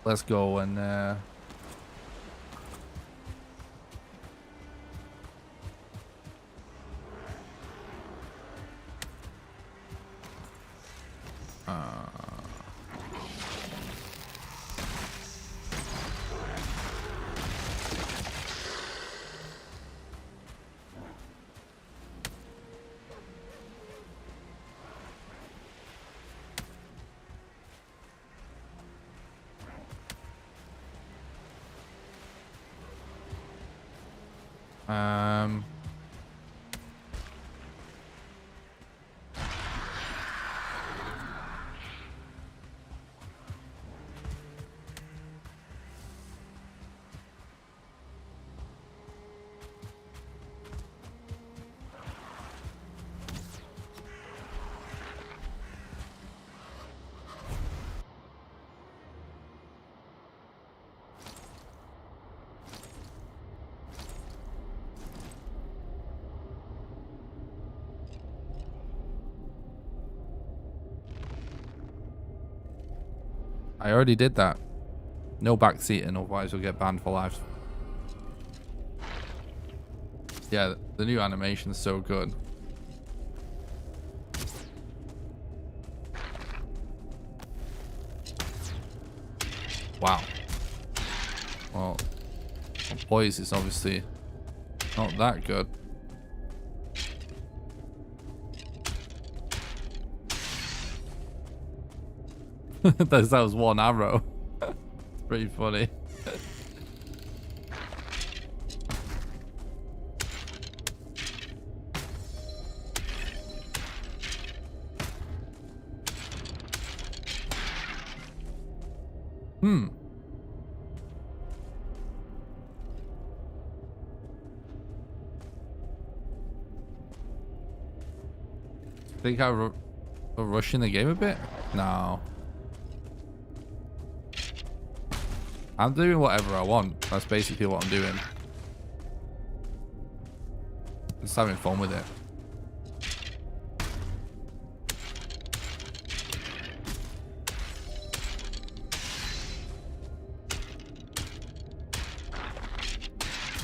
Let's go and I already did that. No backseating, otherwise we'll get banned for life. Yeah, the new animation's so good. Wow. Well, poise is obviously not that good. That was one arrow. Pretty funny. Think I'm rushing the game a bit? No. I'm doing whatever I want. That's basically what I'm doing. Just having fun with it.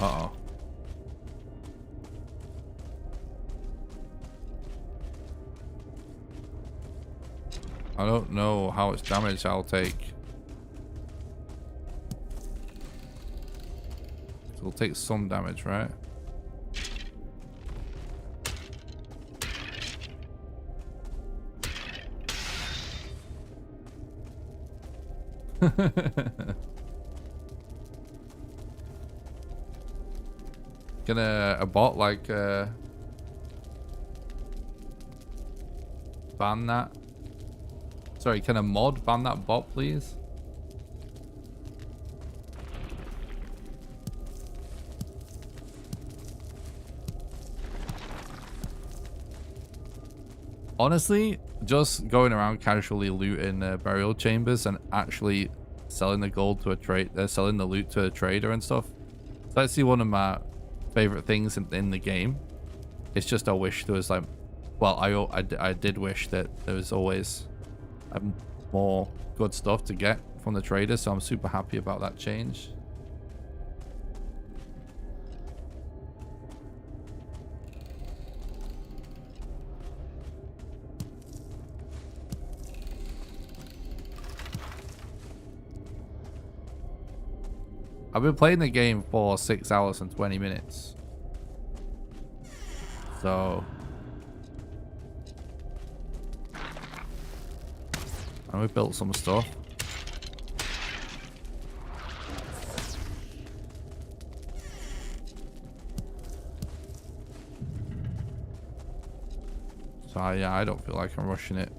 Uh-oh. I don't know how much damage I'll take. It'll take some damage, right? Can a bot like ban that? Sorry, can a mod ban that bot, please? Honestly, just going around casually looting burial chambers and actually selling the gold to a trade, selling the loot to a trader and stuff. It's actually one of my favorite things in the game. It's just I wish there was like, well, I did wish that there was always more good stuff to get from the traders, so I'm super happy about that change. I've been playing the game for 6 hours and 20 minutes. So and we built some stuff. So yeah, I don't feel like I'm rushing it.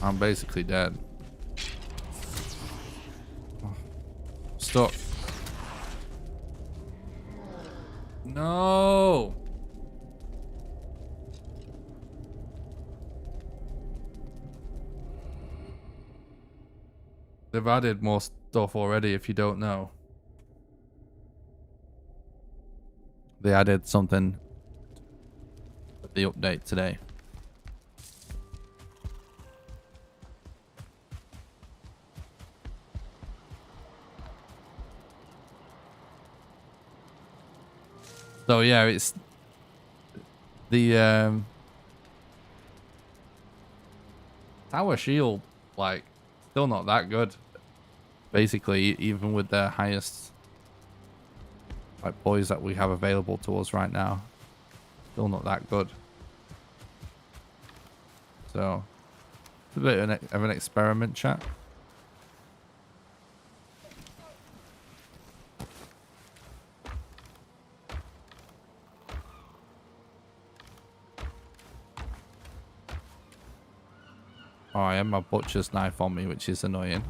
I'm basically dead. Oh, stuck. No. They've added more stuff already, if you don't know. They added something with the update today. So yeah, it's the tower shield, like, still not that good. Basically, even with the highest like poise that we have available to us right now, still not that good. So it's a bit of an experiment, chat. Oh, I have my butcher's knife on me, which is annoying.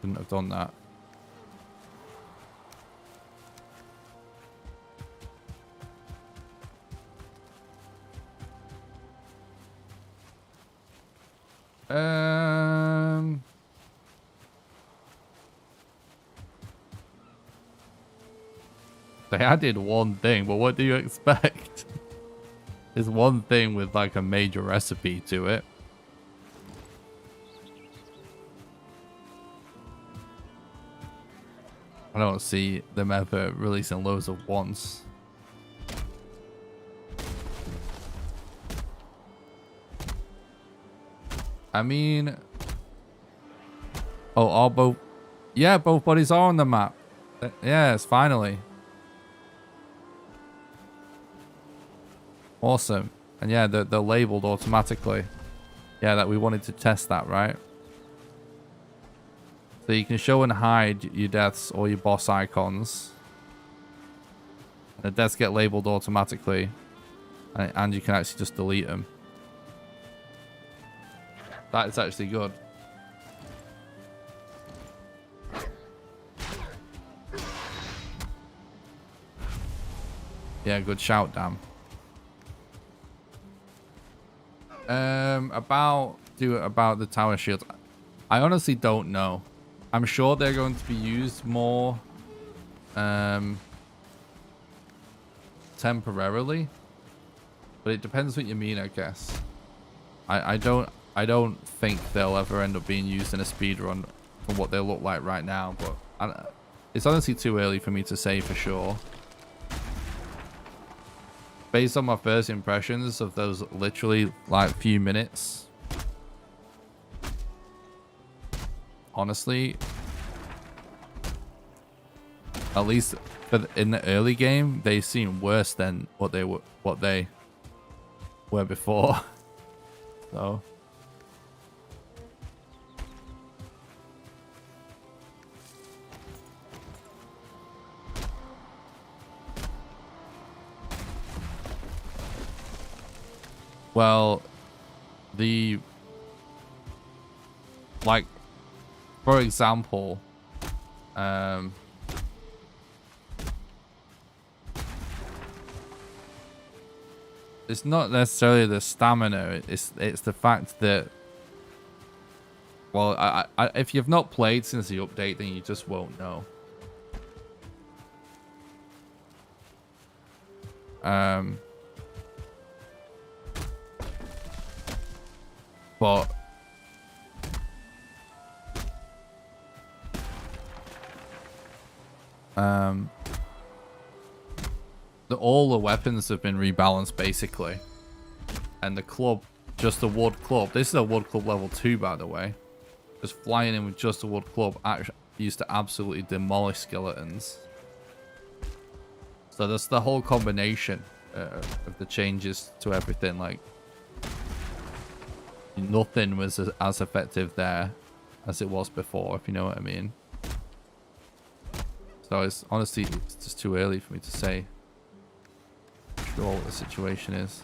Couldn't have done that. They added one thing, but what do you expect? There's one thing with like a major recipe to it. I don't see them ever releasing loads of once. I mean, oh, all both, yeah, both bodies are on the map. Yes, finally. Awesome. And yeah, they're labeled automatically. Yeah, that we wanted to test that, right? So you can show and hide your deaths or your boss icons. The deaths get labeled automatically. And you can actually just delete them. That is actually good. Yeah, good shout, damn. About the tower shields. I honestly don't know. I'm sure they're going to be used more temporarily. But it depends what you mean, I guess. I don't think they'll ever end up being used in a speedrun from what they look like right now, but it's honestly too early for me to say for sure. Based on my first impressions of those literally like few minutes, honestly, at least in the early game, they seem worse than what they were before. So well, like, for example, it's not necessarily the stamina, it's the fact that, well, if you've not played since the update, then you just won't know. But all the weapons have been rebalanced basically, and the club, just the wood club. This is a wood club level 2, by the way. Just flying in with just a wood club actually used to absolutely demolish skeletons. So that's the whole combination of the changes to everything. Like, nothing was as effective there as it was before, if you know what I mean. So it's honestly, it's just too early for me to say sure what the situation is.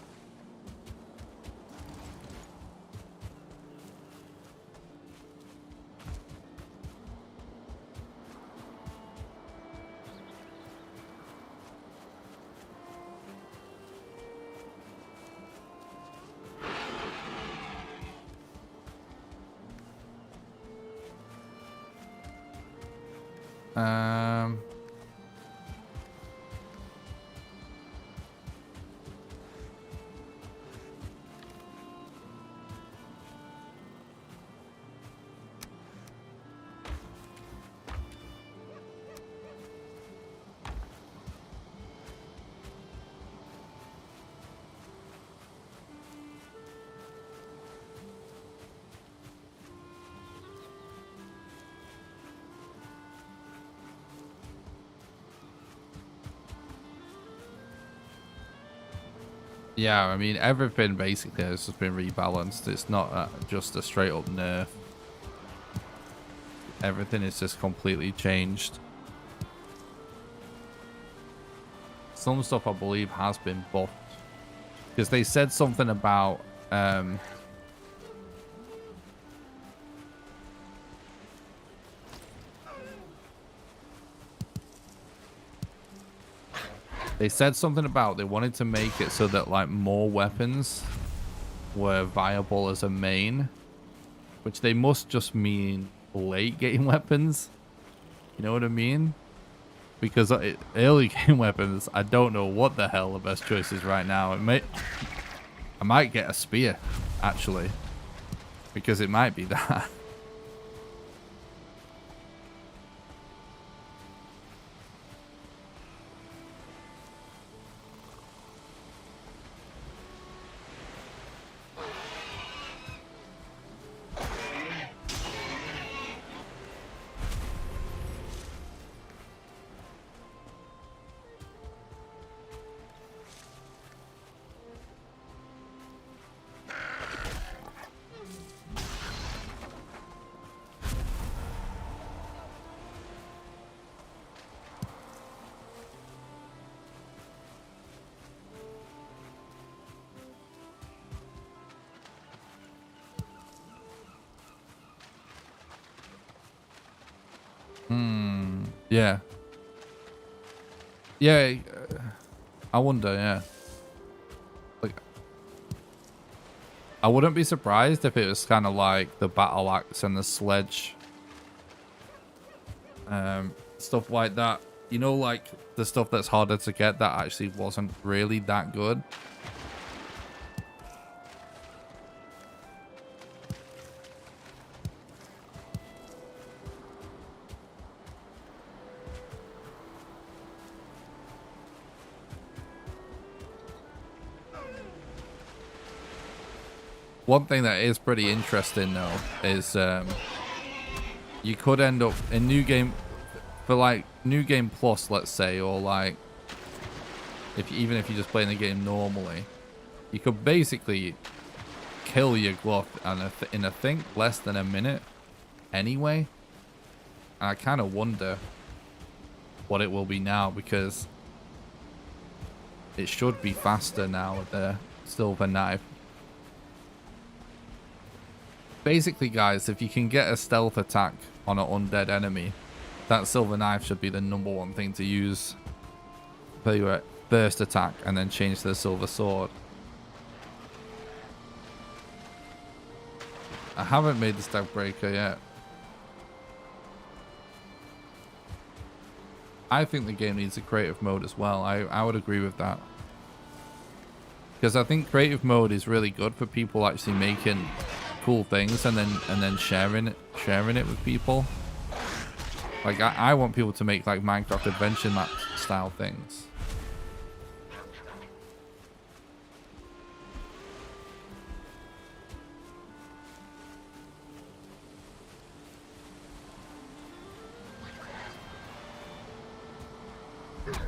Yeah, I mean, everything basically has just been rebalanced. It's not just a straight up nerf. Everything is just completely changed. Some stuff, I believe, has been buffed. Because they said something about... They said something about they wanted to make it so that like more weapons were viable as a main, which they must just mean late game weapons. You know what I mean? Because early game weapons, I don't know what the hell the best choice is right now. I might get a spear actually, because it might be that. Yeah. Yeah. I wonder, yeah. Like, I wouldn't be surprised if it was kind of like the battle axe and the sledge. Stuff like that. You know, like the stuff that's harder to get that actually wasn't really that good. One thing that is pretty interesting though is you could end up in new game for like new game plus, let's say, or like even if you're just playing the game normally, you could basically kill your glove in I think less than a minute anyway. And I kind of wonder what it will be now, because it should be faster now with the silver knife. Basically, guys, if you can get a stealth attack on an undead enemy, that silver knife should be the #1 thing to use for your first attack, and then change to the silver sword. I haven't made the stag breaker yet. I think the game needs a creative mode as well. I would agree with that. Because I think creative mode is really good for people actually making cool things and then sharing it with people. Like I want people to make like Minecraft adventure map style things.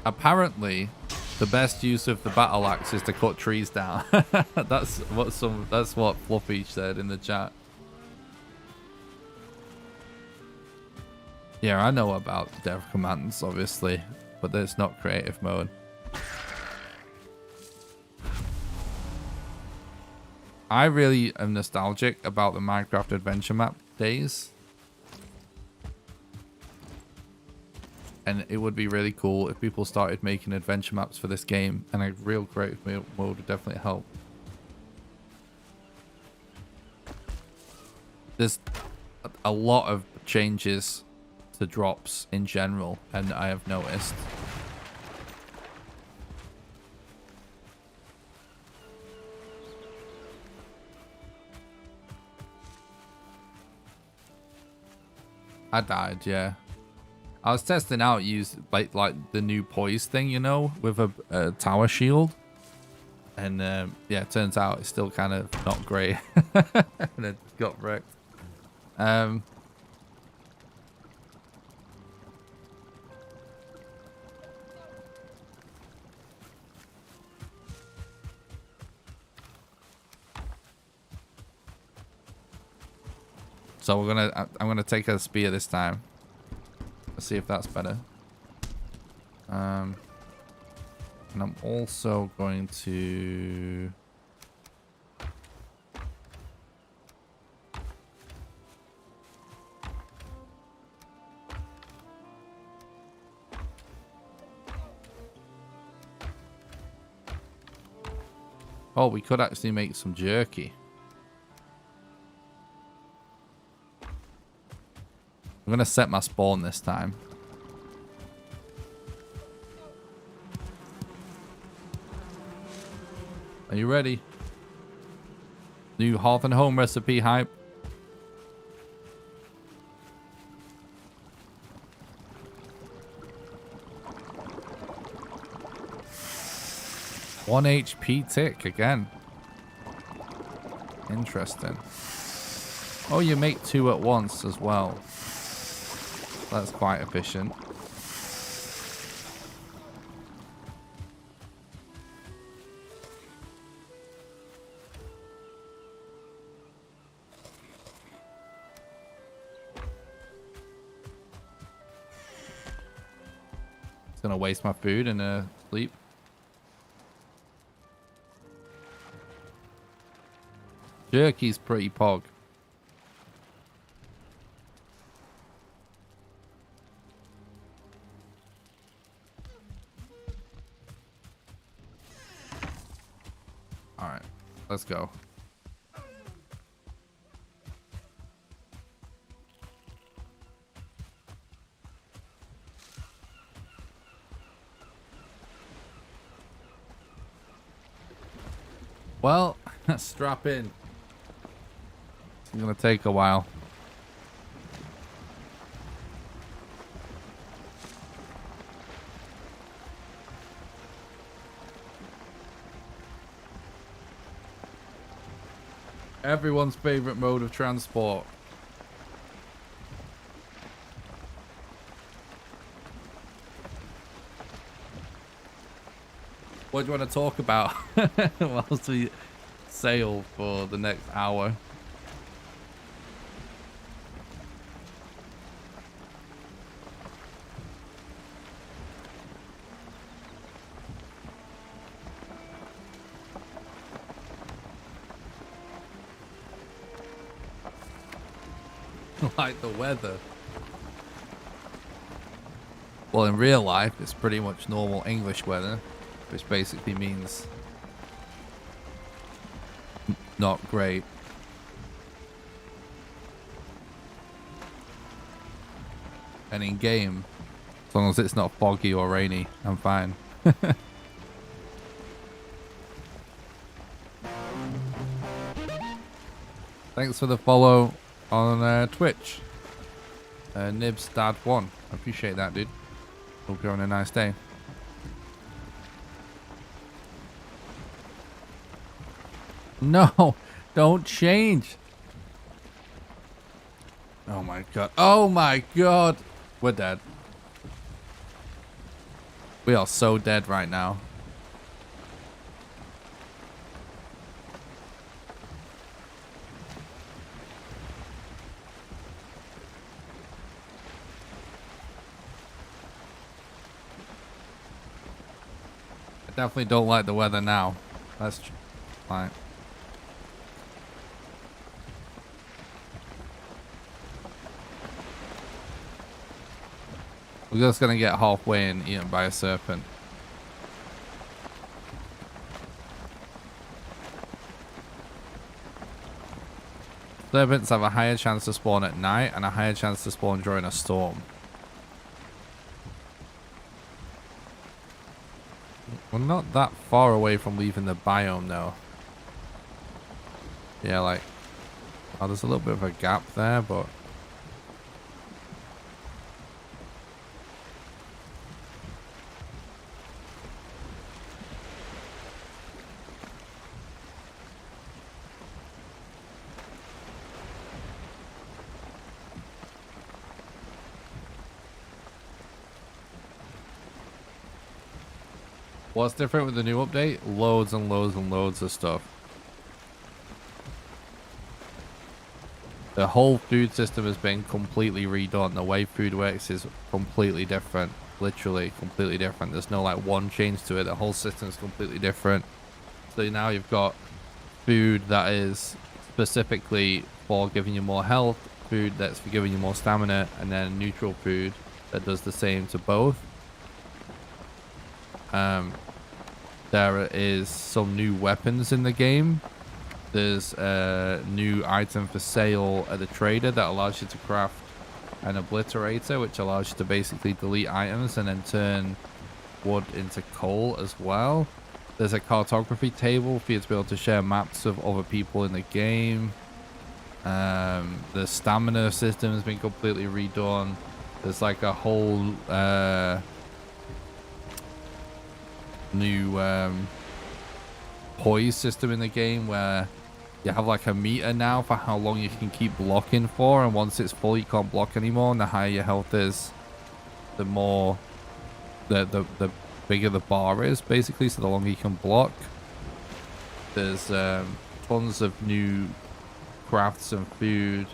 Apparently, the best use of the battle axe is to cut trees down. That's what Fluffy said in the chat. Yeah, I know about dev commands, obviously, but there's not creative mode. I really am nostalgic about the Minecraft adventure map days. And it would be really cool if people started making adventure maps for this game, and a real creative mode would definitely help. There's a lot of changes to drops in general, and I have noticed. I died, yeah. I was testing out like the new poise thing, you know, with a tower shield, and yeah, it turns out it's still kind of not great, and it got wrecked. So I'm gonna take a spear this time. Let's see if that's better. And I'm also going to... Oh, we could actually make some jerky. I'm gonna set my spawn this time. Are you ready? New Hearth and Home recipe hype. One HP tick again. Interesting. Oh, you make 2 at once as well. That's quite efficient. It's gonna waste my food and sleep. Jerky's pretty pog. Let's go. Well, strap in. It's gonna take a while. Everyone's favorite mode of transport. What do you want to talk about whilst we sail for the next hour? Like the weather. Well, in real life, it's pretty much normal English weather, which basically means not great. And in game, as long as it's not foggy or rainy, I'm fine. Thanks for the follow on Twitch. Nibsdad1. I appreciate that, dude. Hope you're having a nice day. No, don't change. Oh my god. Oh my god. We're dead. We are so dead right now. I definitely don't like the weather now. That's fine. We're just gonna get halfway and eaten by a serpent. Serpents have a higher chance to spawn at night and a higher chance to spawn during a storm. We're not that far away from leaving the biome though. Yeah, like, oh, there's a little bit of a gap there, but what's different with the new update? Loads and loads and loads of stuff. The whole food system has been completely redone. The way food works is completely different. Literally completely different. There's no like one change to it. The whole system is completely different. So now you've got food that is specifically for giving you more health, food that's for giving you more stamina, and then neutral food that does the same to both. There is some new weapons in the game. There's a new item for sale at the trader that allows you to craft an obliterator, which allows you to basically delete items and then turn wood into coal as well. There's a cartography table for you to be able to share maps of other people in the game. The stamina system has been completely redone. There's like a whole new poise system in the game where you have like a meter now for how long you can keep blocking for, and once it's full you can't block anymore, and the higher your health is, the more the bigger the bar is basically, so the longer you can block. There's tons of new crafts and food.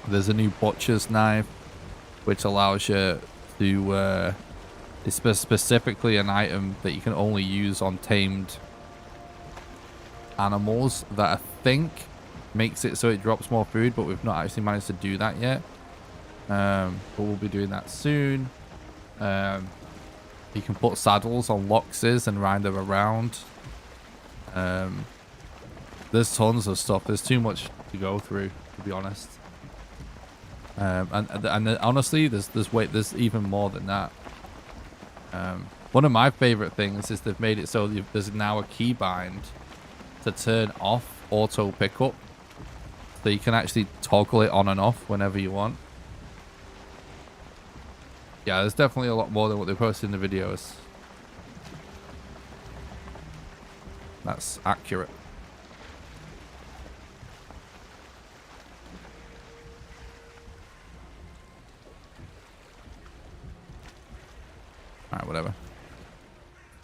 There's a new butcher's knife which allows you to it's specifically an item that you can only use on tamed animals that I think makes it so it drops more food, but we've not actually managed to do that yet. But we'll be doing that soon. You can put saddles on loxes and ride them around. there's tons of stuff. There's too much to go through, to be honest. And honestly, there's even more than that. One of my favorite things is they've made it so there's now a keybind to turn off auto pickup, so you can actually toggle it on and off whenever you want. Yeah, there's definitely a lot more than what they posted in the videos. That's accurate. Alright, whatever.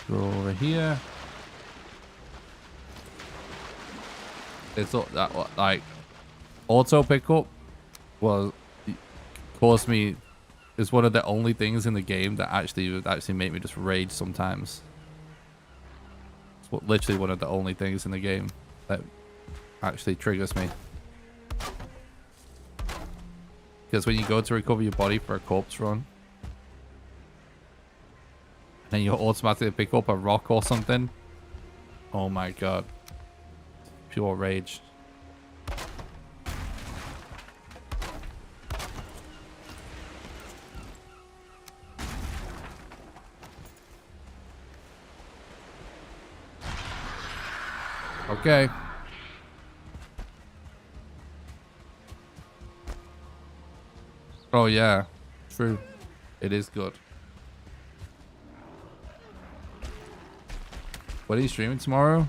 Go over here. It's all that, like, auto pickup was caused me. It's one of the only things in the game that would actually make me just rage sometimes. It's literally one of the only things in the game that actually triggers me. Because when you go to recover your body for a corpse run, and you automatically pick up a rock or something, oh my god, pure rage. Okay. Oh yeah, true. It is good. What are you streaming tomorrow?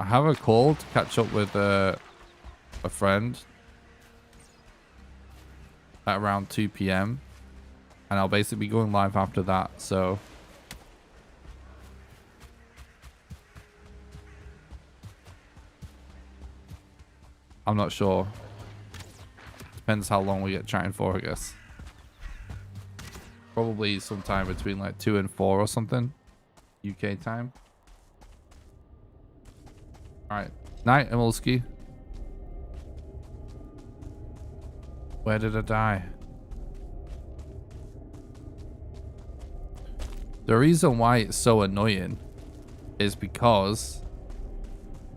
I have a call to catch up with a friend at around 2 p.m. and I'll basically be going live after that, so I'm not sure. Depends how long we get chatting for, I guess. Probably sometime between like 2 and 4 or something, UK time. Alright, night, Emilski. Where did I die? The reason why it's so annoying is because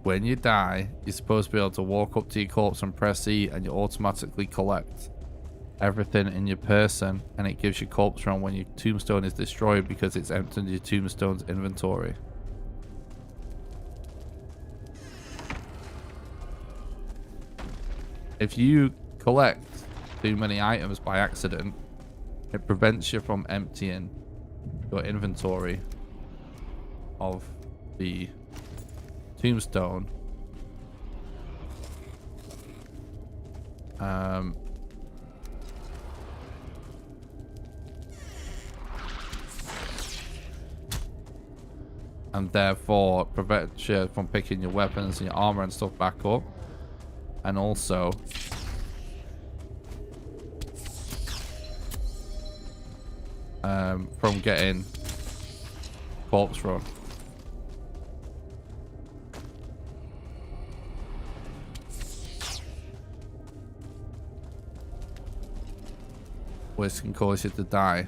when you die, you're supposed to be able to walk up to your corpse and press E, and you automatically collect everything in your person, and it gives you corpse run when your tombstone is destroyed because it's emptied your tombstone's inventory. If you collect too many items by accident, it prevents you from emptying your inventory of the tombstone. And therefore prevents you from picking your weapons and your armor and stuff back up, and also from getting corpse run. Which can cause you to die.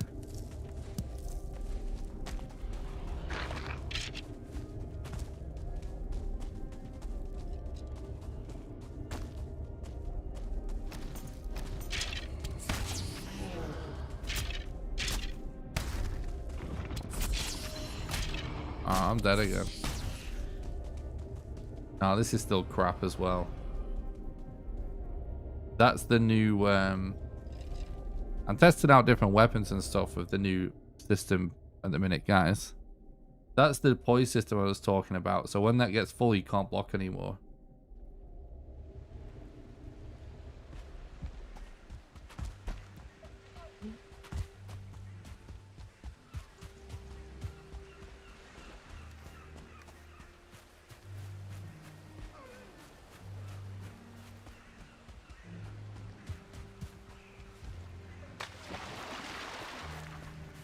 Oh, I'm dead again. No, this is still crap as well. That's the new I'm testing out different weapons and stuff with the new system at the minute, guys. That's the poise system I was talking about. So when that gets full, you can't block anymore.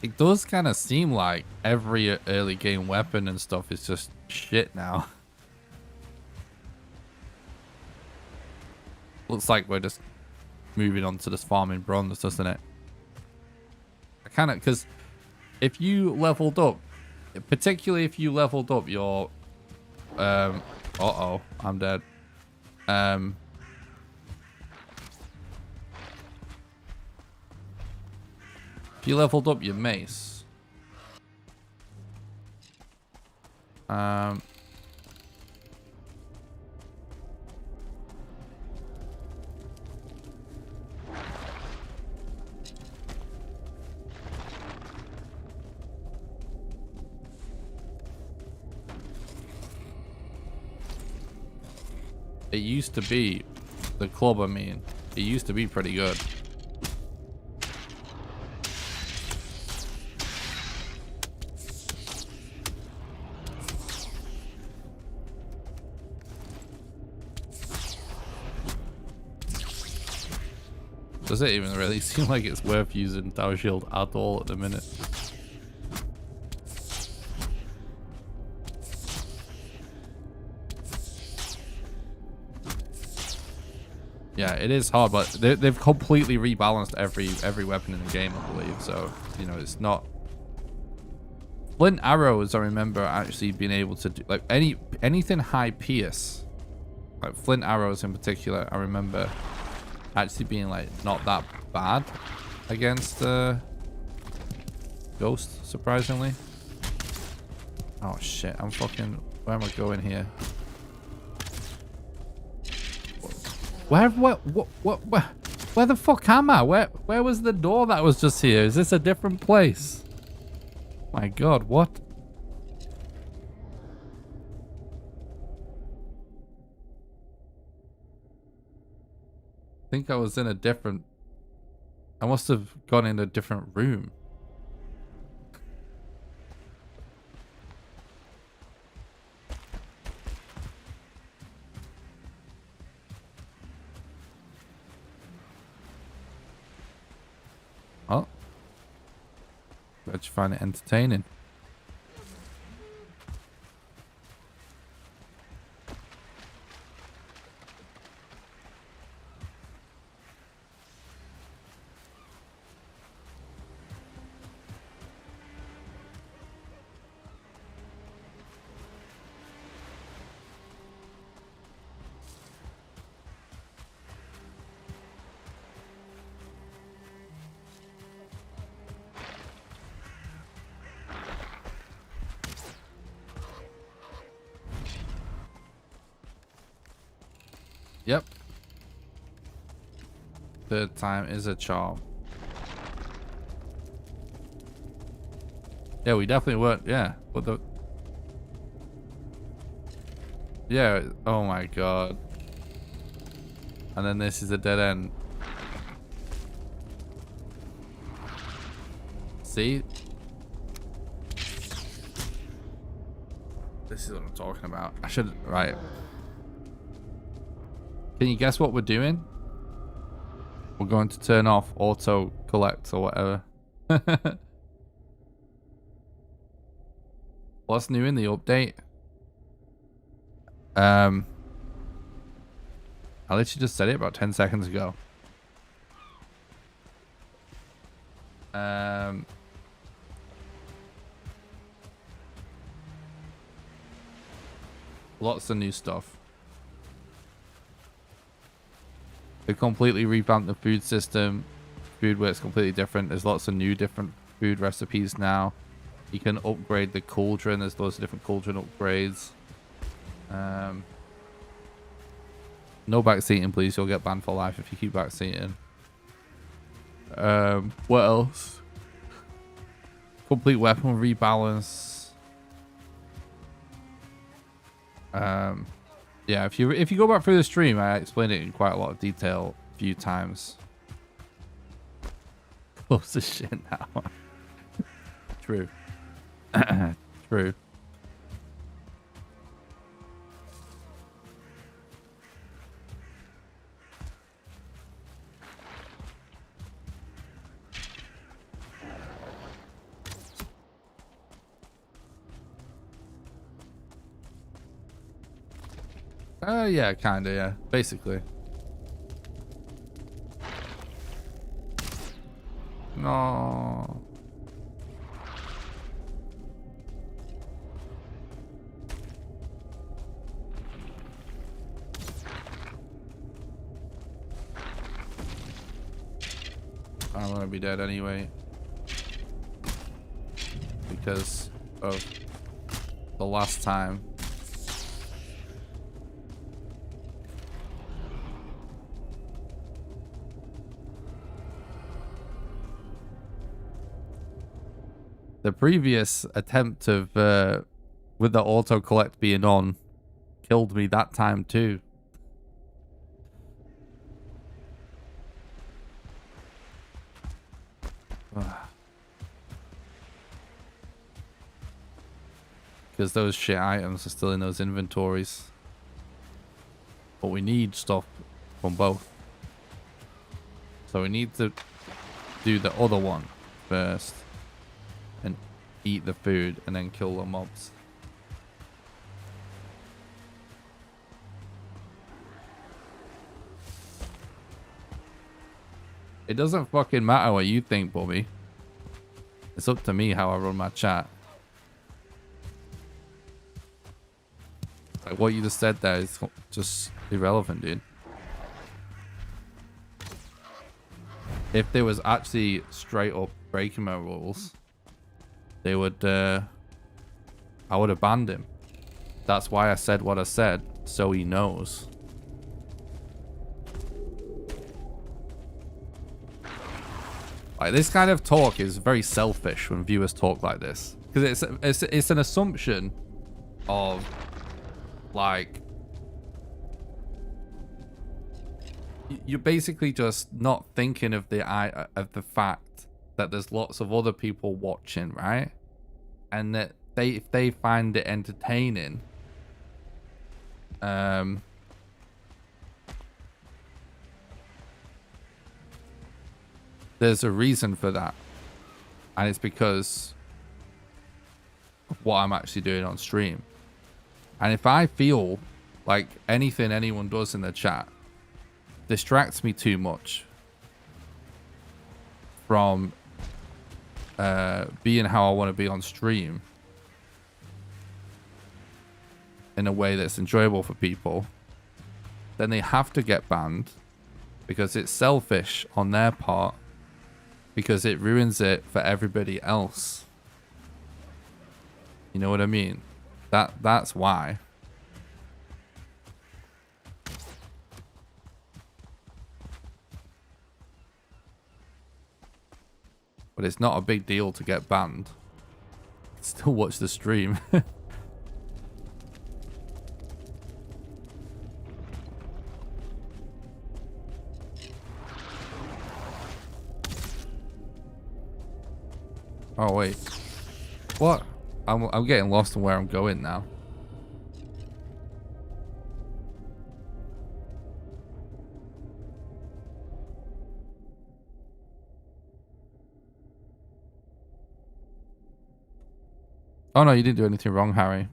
It does kind of seem like every early game weapon and stuff is just shit now. Looks like we're just moving on to this farming bronze, doesn't it? I kind of, because if you leveled up particularly if you leveled up your uh-oh, I'm dead. If you leveled up your mace, it used to be the club, I mean, it used to be pretty good. Does it even really seem like it's worth using Tower Shield at all at the minute? Yeah, it is hard, but they've completely rebalanced every weapon in the game, I believe. So, you know, it's not... Flint arrows, I remember actually being able to do... Like, anything high pierce. Like, flint arrows in particular, I remember actually being, like, not that bad against Ghost, surprisingly. Oh, shit. I'm fucking... Where am I going here? Where the fuck am I? Where was the door that was just here? Is this a different place? My god, what? I think I was in a different... I must have gone in a different room. Oh. Glad you find it entertaining. Yep. Third time is a charm. Yeah, we definitely weren't. Yeah, but the... Yeah, oh my god. And then this is a dead end. See? This is what I'm talking about. I should... Right. Can you guess what we're doing? We're going to turn off auto collect or whatever. What's new in the update? I literally just said it about 10 seconds ago. Lots of new stuff. They completely revamped the food system. Food works completely different. There's lots of new different food recipes now. You can upgrade the cauldron. There's lots of different cauldron upgrades. No backseating, please. You'll get banned for life if you keep backseating. What else? Complete weapon rebalance. Yeah, if you go back through the stream, I explained it in quite a lot of detail a few times. Close to shit now. True. True. Yeah, kinda, yeah. Basically. No. I'm gonna be dead anyway. Because of the last time. The previous attempt of with the auto collect being on killed me that time too. Because those shit items are still in those inventories. But we need stuff from both. So we need to do the other one first. And eat the food and then kill the mobs. It doesn't fucking matter what you think, Bobby. It's up to me how I run my chat. Like what you just said there is just irrelevant, dude. If there was actually straight up breaking my rules, they would, I would have banned him. That's why I said what I said, so he knows. Like, this kind of talk is very selfish when viewers talk like this. Because it's an assumption of, like, you're basically just not thinking of the fact that there's lots of other people watching, right? And that if they find it entertaining, there's a reason for that, and it's because of what I'm actually doing on stream. And if I feel like anything anyone does in the chat distracts me too much from being how I want to be on stream in a way that's enjoyable for people, then they have to get banned, because it's selfish on their part, because it ruins it for everybody else. You know what I mean? That's why. But it's not a big deal to get banned. Still watch the stream. Oh wait, what? I'm getting lost in where I'm going now. Oh no, you didn't do anything wrong, Harry.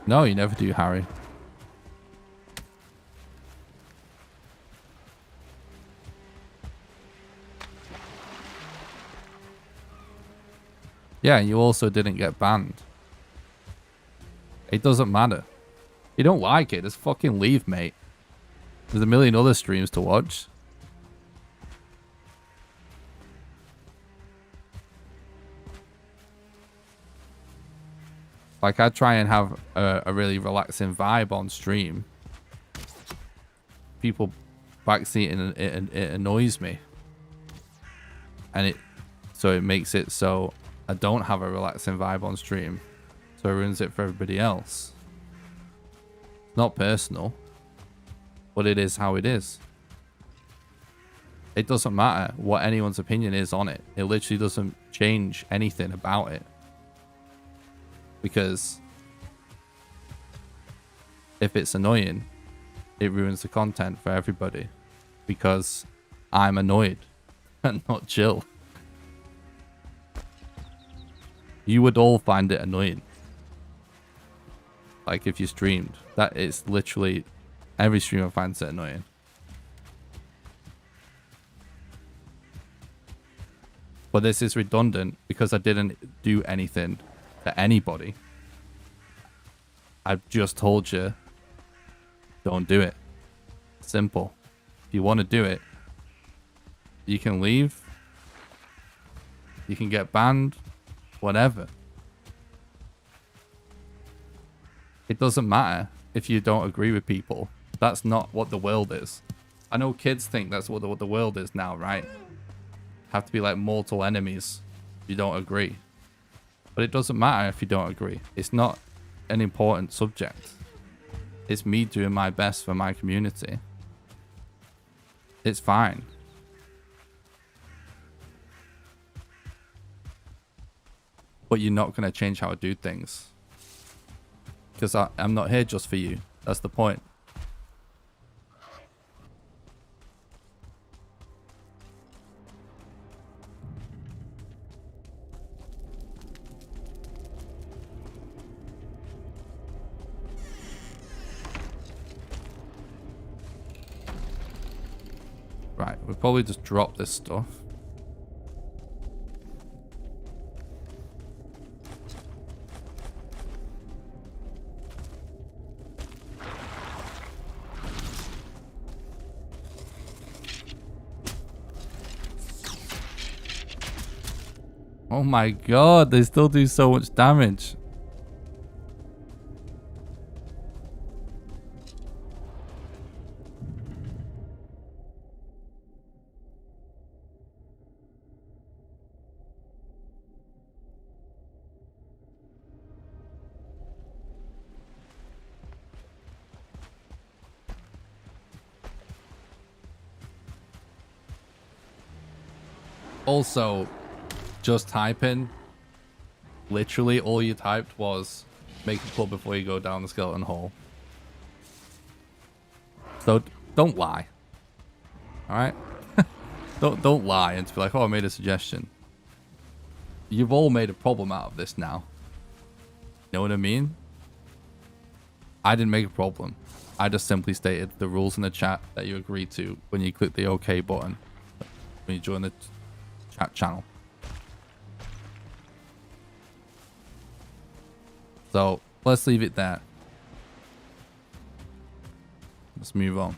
No, you never do, Harry. Yeah, you also didn't get banned. It doesn't matter. You don't like it, just fucking leave, mate. There's a million other streams to watch. Like, I try and have a really relaxing vibe on stream. People backseating, it annoys me. And so it makes it so I don't have a relaxing vibe on stream. So it ruins it for everybody else. Not personal, but it is how it is. It doesn't matter what anyone's opinion is on it. It literally doesn't change anything about it. Because if it's annoying, it ruins the content for everybody. Because I'm annoyed and not chill. You would all find it annoying. Like if you streamed. That is literally every streamer finds it annoying. But this is redundant because I didn't do anything to anybody. I've just told you, don't do it. Simple. If you want to do it, you can leave. You can get banned. Whatever. It doesn't matter if you don't agree with people. That's not what the world is. I know kids think that's what the world is now, right? Have to be like mortal enemies if you don't agree. But it doesn't matter if you don't agree. It's not an important subject. It's me doing my best for my community. It's fine. But you're not going to change how I do things. Because I'm not here just for you. That's the point. Right, we'll probably just drop this stuff. Oh my god, they still do so much damage. Also, just type in. Literally, all you typed was make a club before you go down the skeleton hole. So don't lie. All right? don't lie and be like, oh, I made a suggestion. You've all made a problem out of this now. You know what I mean? I didn't make a problem. I just simply stated the rules in the chat that you agreed to when you click the OK button when you join the chat channel. So let's leave it there. Let's move on.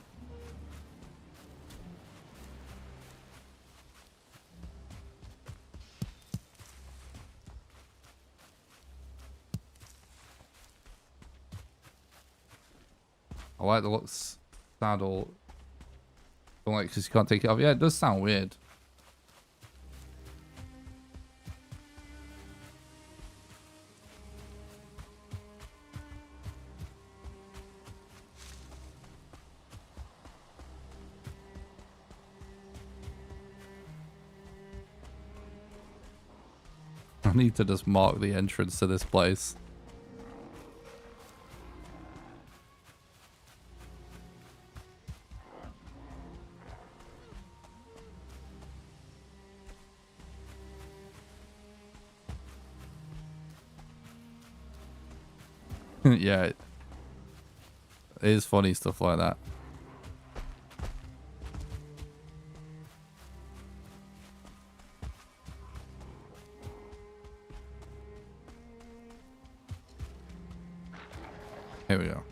I like the looks saddle. Don't like because you can't take it off. Yeah, it does sound weird. I need to just mark the entrance to this place. Yeah, it is funny stuff like that. Here we go.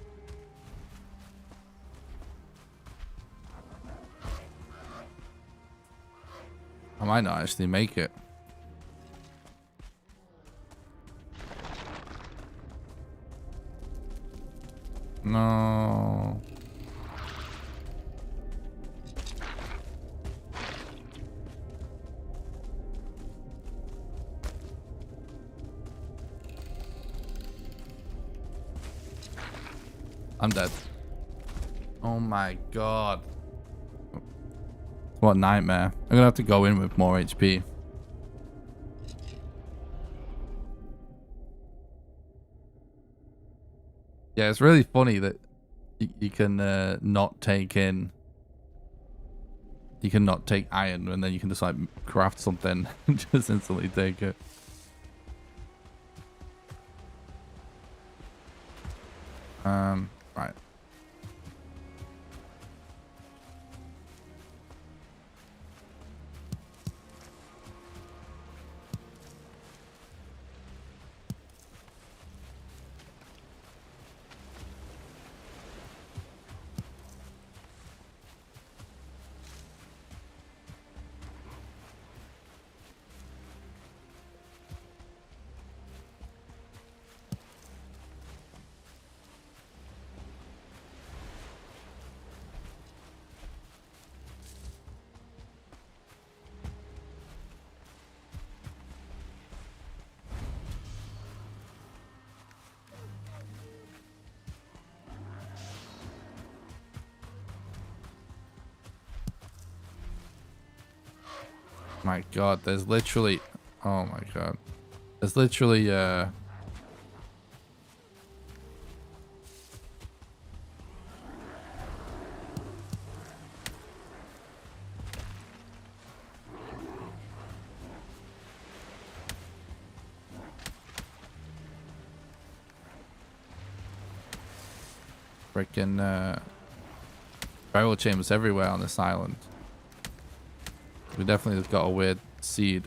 I might not actually make it. No. I'm dead. Oh my god. What a nightmare. I'm gonna have to go in with more HP. Yeah, it's really funny that you can not take in. You can not take iron and then you can just like craft something and just instantly take it. Right. My God, there's literally... Oh my God. There's literally, freaking, burial chambers everywhere on this island. We definitely got a weird seed.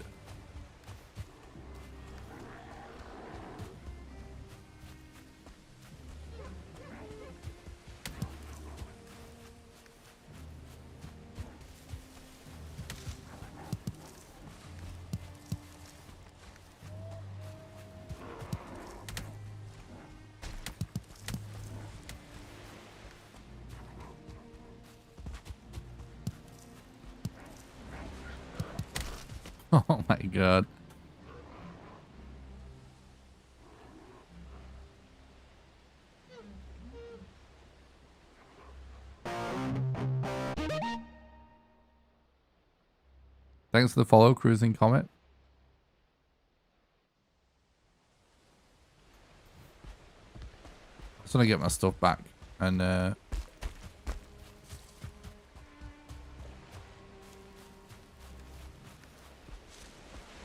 Oh my God. Thanks for the follow, Cruising Comet. I just want to get my stuff back and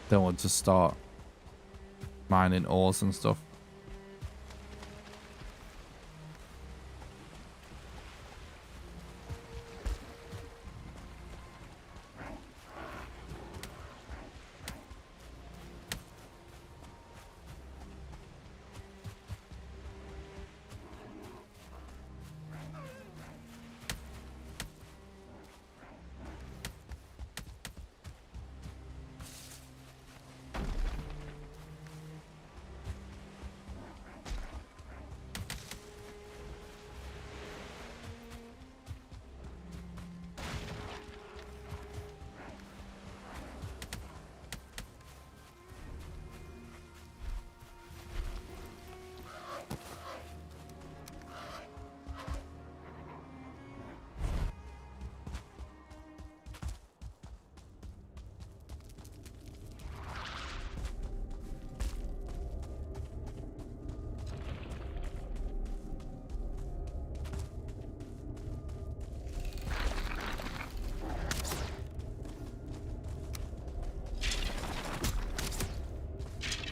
don't want to start mining ores and stuff.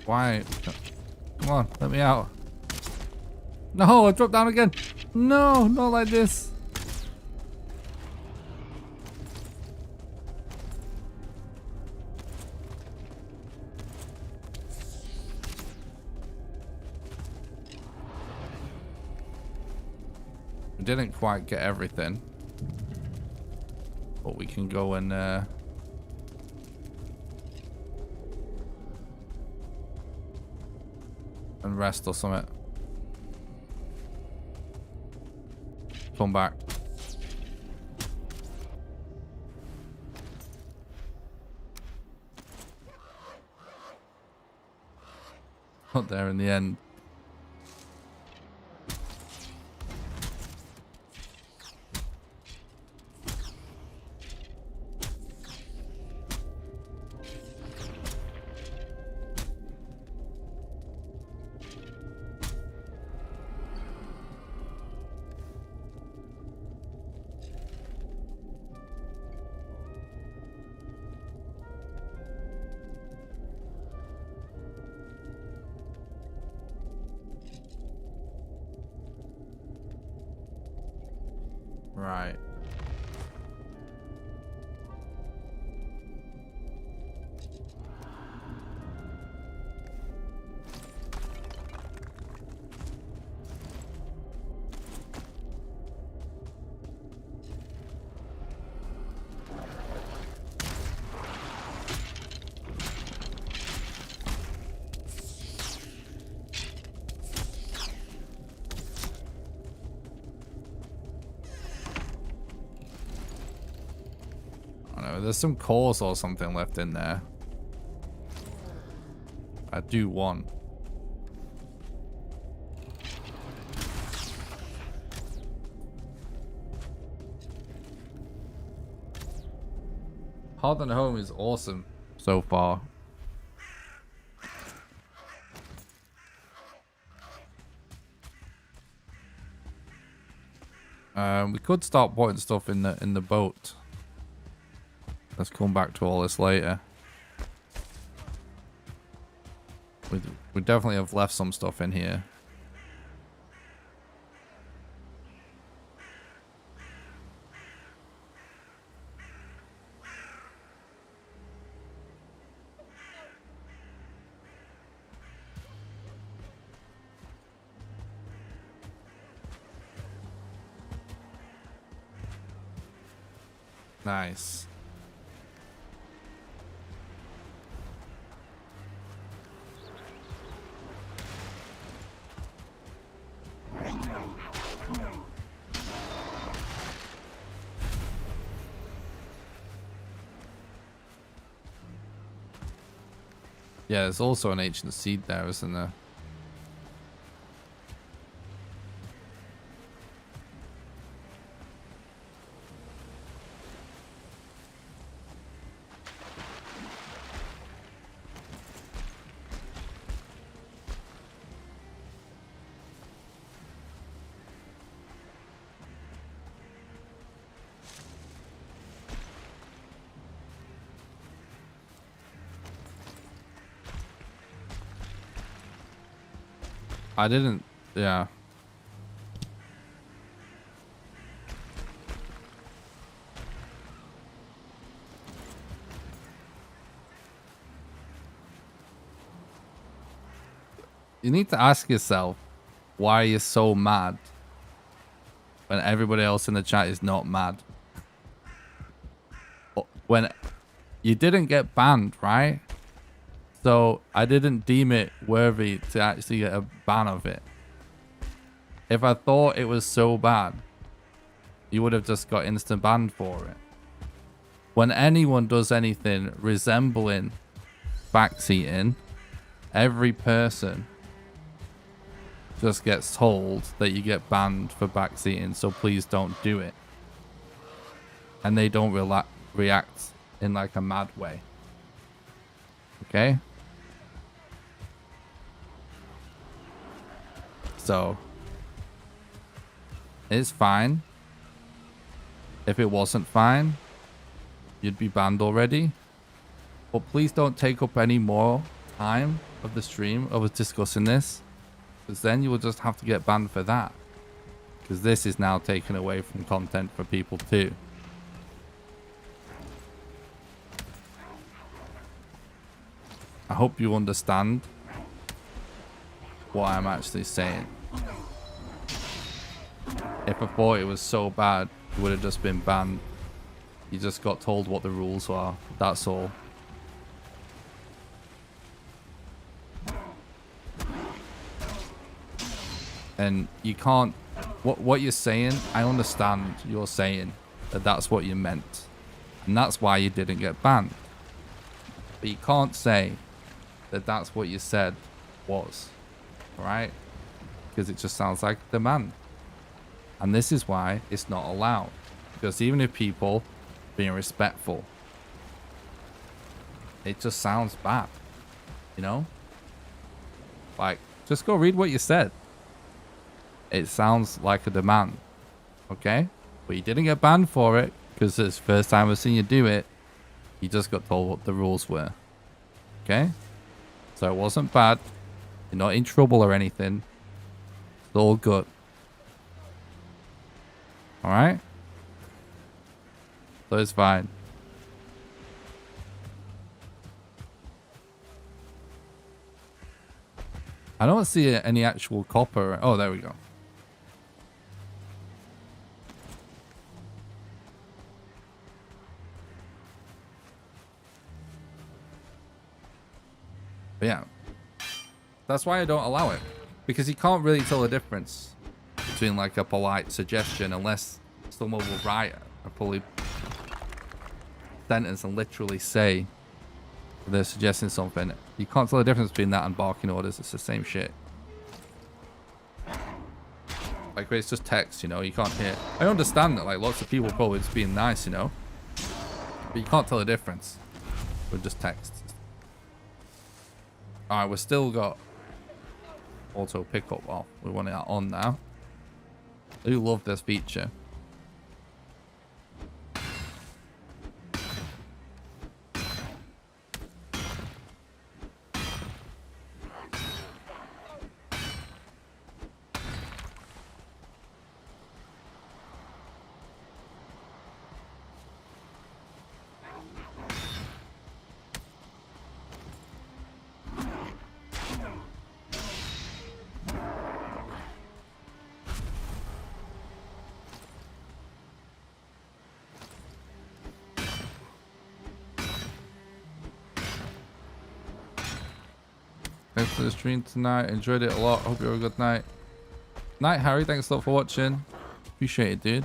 Why? Come on, let me out. No, I dropped down again. No, not like this. We didn't quite get everything, but we can go and rest or something. Come back. Not there in the end. Right. There's some cores or something left in there. I do want. Hearth and Home is awesome so far. We could start putting stuff in the boat. Let's come back to all this later. We definitely have left some stuff in here. Nice. Yeah, there's also an ancient seed there, isn't there? I didn't, yeah. You need to ask yourself, why are you so mad when everybody else in the chat is not mad? When you didn't get banned, right? So I didn't deem it worthy to actually get a ban of it. If I thought it was so bad, you would have just got instant banned for it. When anyone does anything resembling backseating, every person just gets told that you get banned for backseating, so please don't do it. And they don't react in like a mad way. Okay? So it's fine. If it wasn't fine, you'd be banned already. But please don't take up any more time of the stream of us discussing this, because then you will just have to get banned for that, because this is now taken away from content for people too. I hope you understand what I'm actually saying. If I thought it was so bad, you would have just been banned. You just got told what the rules are. That's all. And you can't... What you're saying, I understand you're saying that that's what you meant. And that's why you didn't get banned. But you can't say that that's what you said was. Right? Because it just sounds like a demand. And this is why it's not allowed. Because even if people being respectful, it just sounds bad. You know? Like, just go read what you said. It sounds like a demand. Okay? But you didn't get banned for it, because it's the first time I've seen you do it. You just got told what the rules were. Okay? So it wasn't bad. You're not in trouble or anything. It's all good. Alright? So it's fine. I don't see any actual copper. Oh, there we go. But yeah. That's why I don't allow it. Because you can't really tell the difference between like a polite suggestion unless someone will write a fully sentence and literally say they're suggesting something. You can't tell the difference between that and barking orders. It's the same shit. Like, it's just text, you know, you can't hear. I understand that, like, lots of people probably just being nice, you know. But you can't tell the difference with just text. Alright, we've still got auto pickup. Well, we want it on now. I do love this feature. Thanks for the stream tonight. Enjoyed it a lot. Hope you have a good night. Night, Harry. Thanks a lot for watching. Appreciate it, dude.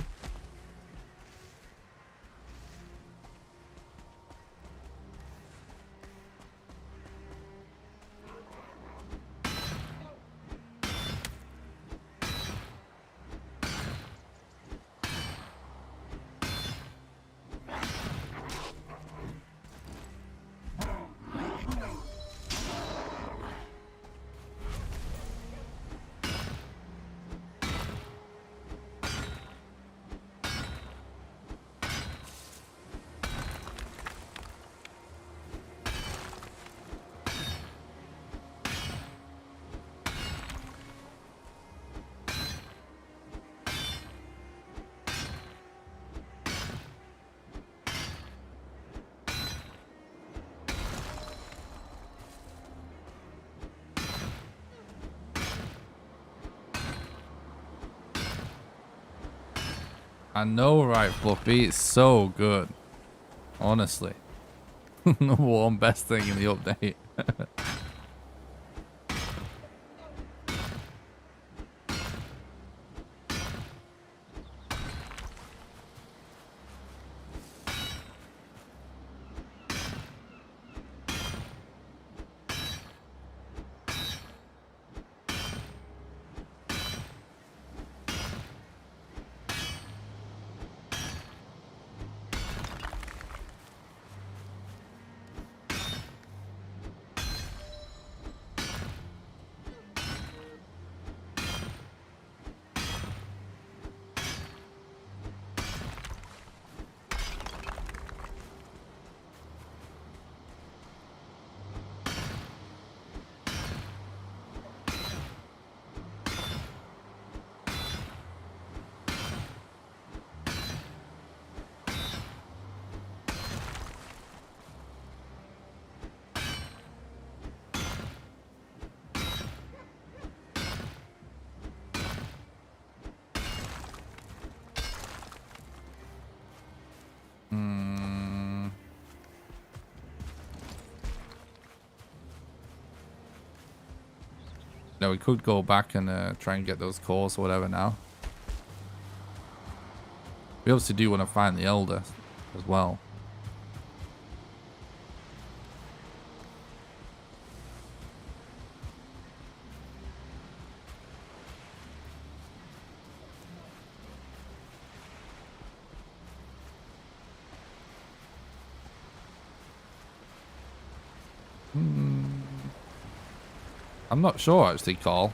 I know, right, Fluffy? It's so good. Honestly. Number one best thing in the update. No, we could go back and try and get those cores or whatever now. We obviously do want to find the Elder as well. I'm not sure actually, Carl.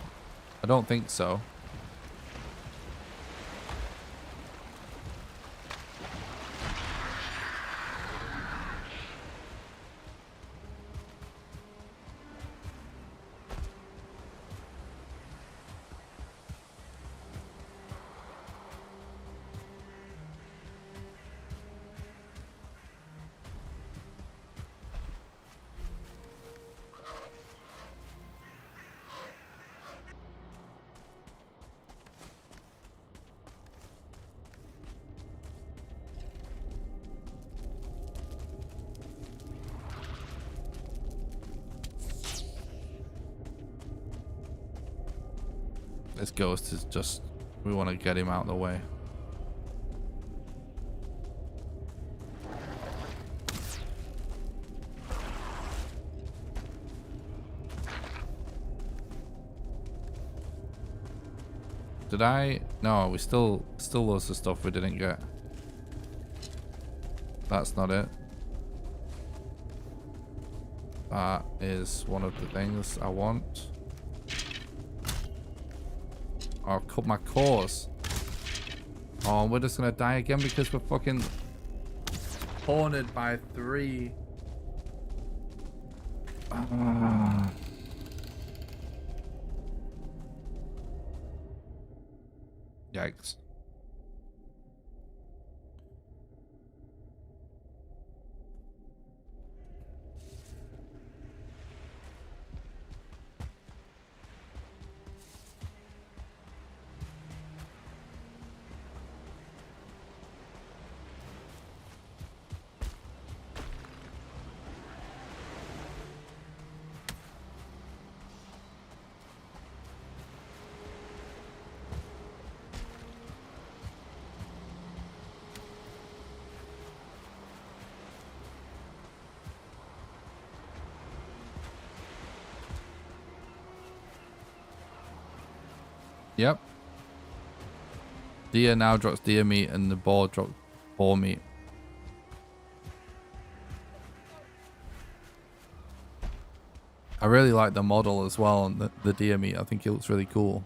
I don't think so. This ghost is just, we want to get him out of the way. Did I? No, we still loads of stuff we didn't get. That's not it. That is one of the things I want. I'll cut my cores. Oh, we're just gonna die again because we're fucking cornered by 3. Yikes. Yep. Deer now drops deer meat and the boar drops boar meat. I really like the model as well on the deer meat. I think it looks really cool.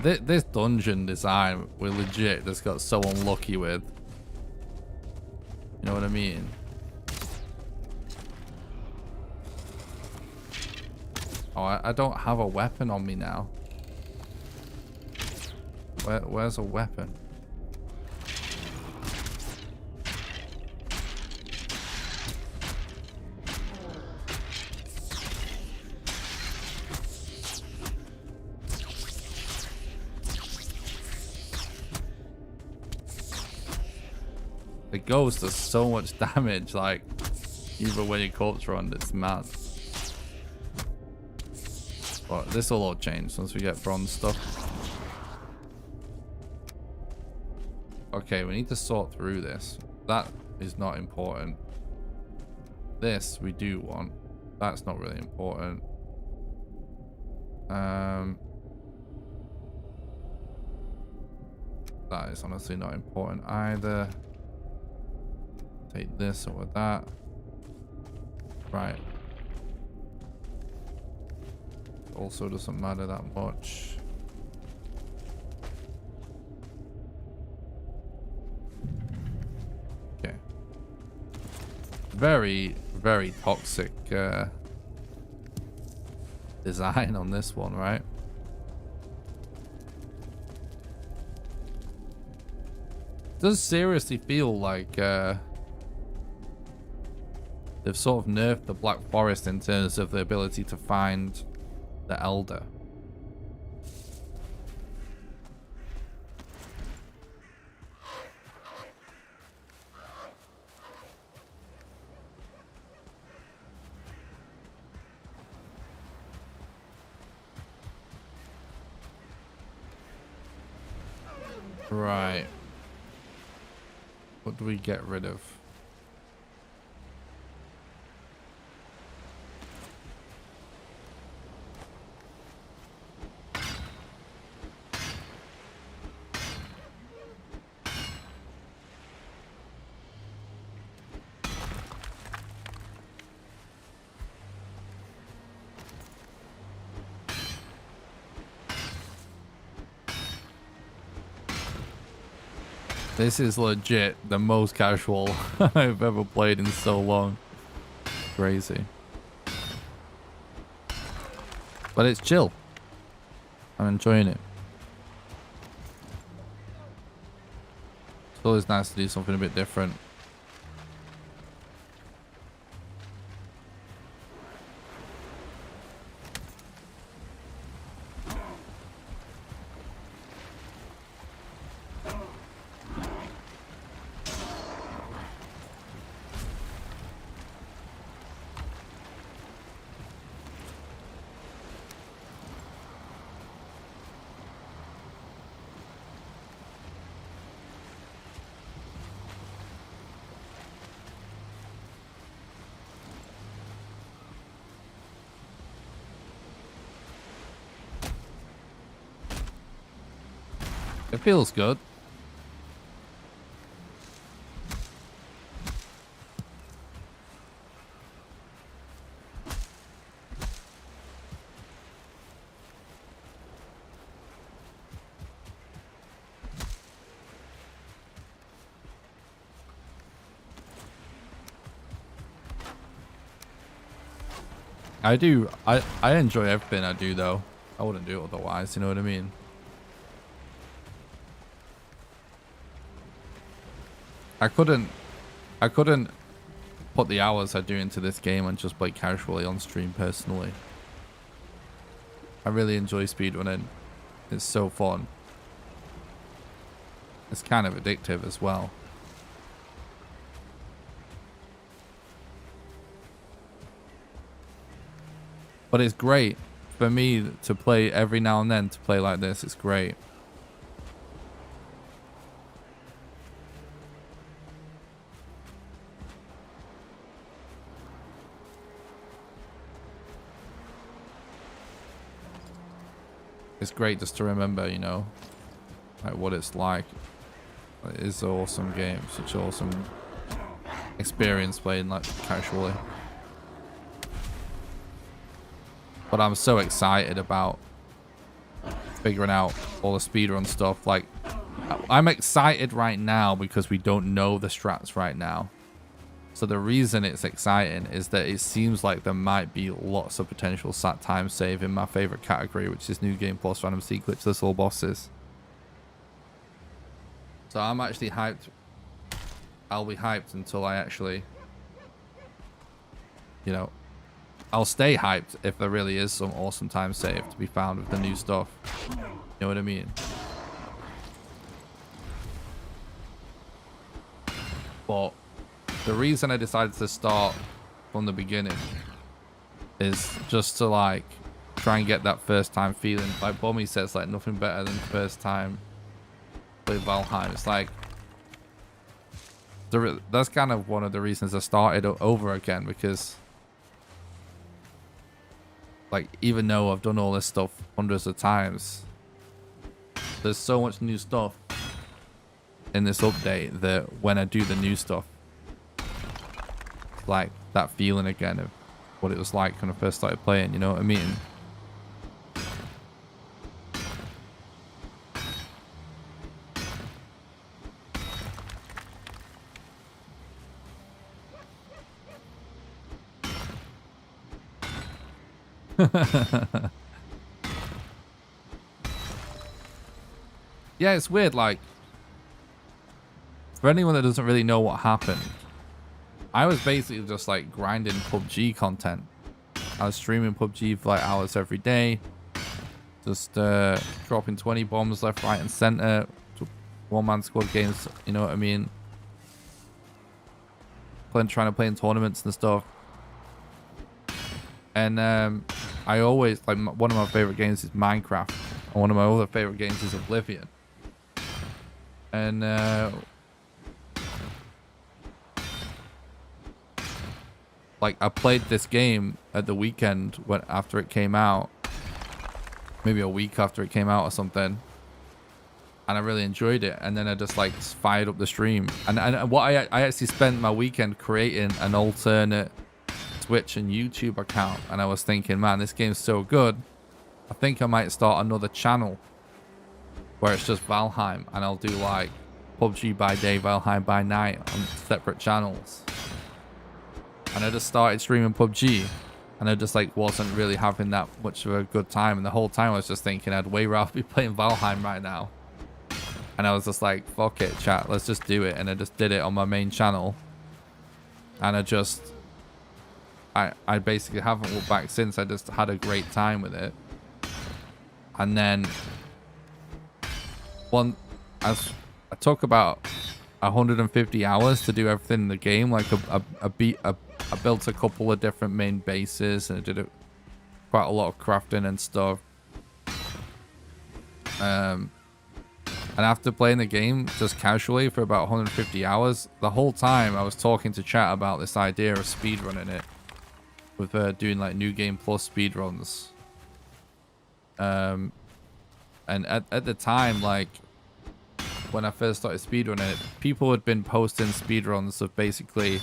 This dungeon design, we're legit just got so unlucky with. You know what I mean? Oh, I don't have a weapon on me now. Where's a weapon? The ghost does so much damage, like, even when your corpse run, it's mad. But this will all change once we get bronze stuff. Okay, we need to sort through this. That is not important. This we do want. That's not really important. That is honestly not important either. Take this over that. Right. Also doesn't matter that much. Okay. Very, very toxic design on this one, right? It does seriously feel like they've sort of nerfed the Black Forest in terms of the ability to find the Elder. Right. What do we get rid of? This is legit the most casual I've ever played in so long. Crazy. But it's chill. I'm enjoying it. It's always nice to do something a bit different. It feels good. I enjoy everything I do though. I wouldn't do it otherwise, you know what I mean? I couldn't put the hours I do into this game and just play casually on stream personally. I really enjoy speedrunning. It's so fun. It's kind of addictive as well. But it's great for me to play every now and then, to play like this. It's great. It's great just to remember, you know, like what it's like. It is an awesome game. Such an awesome experience playing like casually. But I'm so excited about figuring out all the speedrun stuff. Like, I'm excited right now because we don't know the strats right now. So the reason it's exciting is that it seems like there might be lots of potential sat time save in my favorite category, which is New Game Plus Random Sea Glitchless All Bosses. So I'm actually hyped. I'll be hyped until I actually, you know, I'll stay hyped if there really is some awesome time save to be found with the new stuff. You know what I mean? But the reason I decided to start from the beginning is just to like try and get that first time feeling. Like Bommy says, like nothing better than first time with Valheim. It's like that's kind of one of the reasons I started over again, because like even though I've done all this stuff hundreds of times, there's so much new stuff in this update that when I do the new stuff, like that feeling again of what it was like when I first started playing, you know what I mean? Yeah, it's weird, like for anyone that doesn't really know what happened, I was basically just like grinding PUBG content. I was streaming PUBG for like hours every day, just dropping 20 bombs left, right and center, one-man squad games, you know what I mean, trying to play in tournaments and stuff. And I always, like, one of my favorite games is Minecraft, and one of my other favorite games is Oblivion. And like I played this game at the weekend after it came out, maybe a week after it came out or something, and I really enjoyed it. And then I just like fired up the stream, and what I actually spent my weekend creating an alternate Twitch and YouTube account. And I was thinking, man, this game's so good, I think I might start another channel where it's just Valheim, and I'll do like PUBG by day, Valheim by night on separate channels. And I just started streaming PUBG, and I just like wasn't really having that much of a good time. And the whole time I was just thinking I'd way rather be playing Valheim right now. And I was just like, fuck it, chat, let's just do it. And I just did it on my main channel. And I basically haven't looked back since. I just had a great time with it. And then I took about 150 hours to do everything in the game. Like I built a couple of different main bases, and I did quite a lot of crafting and stuff. And after playing the game just casually for about 150 hours, the whole time I was talking to chat about this idea of speedrunning it, with doing like New Game Plus speedruns. And at the time, like, when I first started speedrunning it, people had been posting speedruns of basically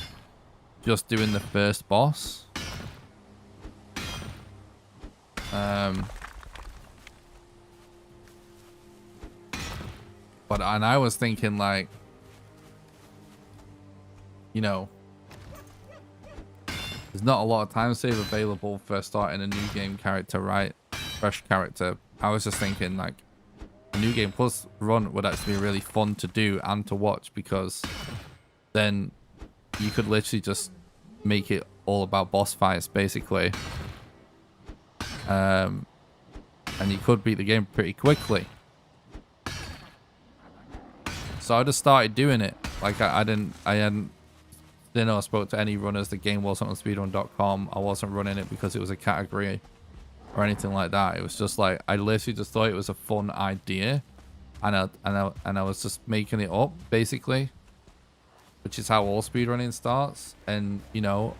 just doing the first boss. And I was thinking, like, you know, there's not a lot of time save available for starting a new game character, right? Fresh character. I was just thinking, like, a new game plus run would actually be really fun to do and to watch, because then you could literally just make it all about boss fights, basically. And you could beat the game pretty quickly. So I just started doing it. Like, I didn't know I spoke to any runners. The game wasn't on speedrun.com. I wasn't running it because it was a category or anything like that. It was just like, I literally just thought it was a fun idea, and I was just making it up, basically, which is how all speedrunning starts. And you know,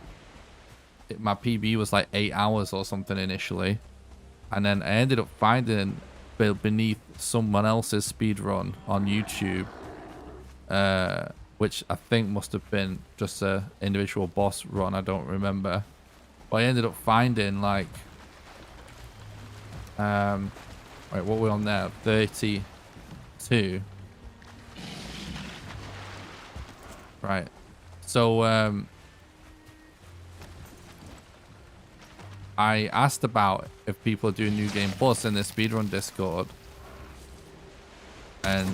my PB was like 8 hours or something initially, and then I ended up finding beneath someone else's speedrun on YouTube, which I think must have been just a individual boss run. I don't remember, but I ended up finding, like, wait, what were we on there? 32. Right. So I asked about if people are doing New Game Plus in the speedrun Discord, and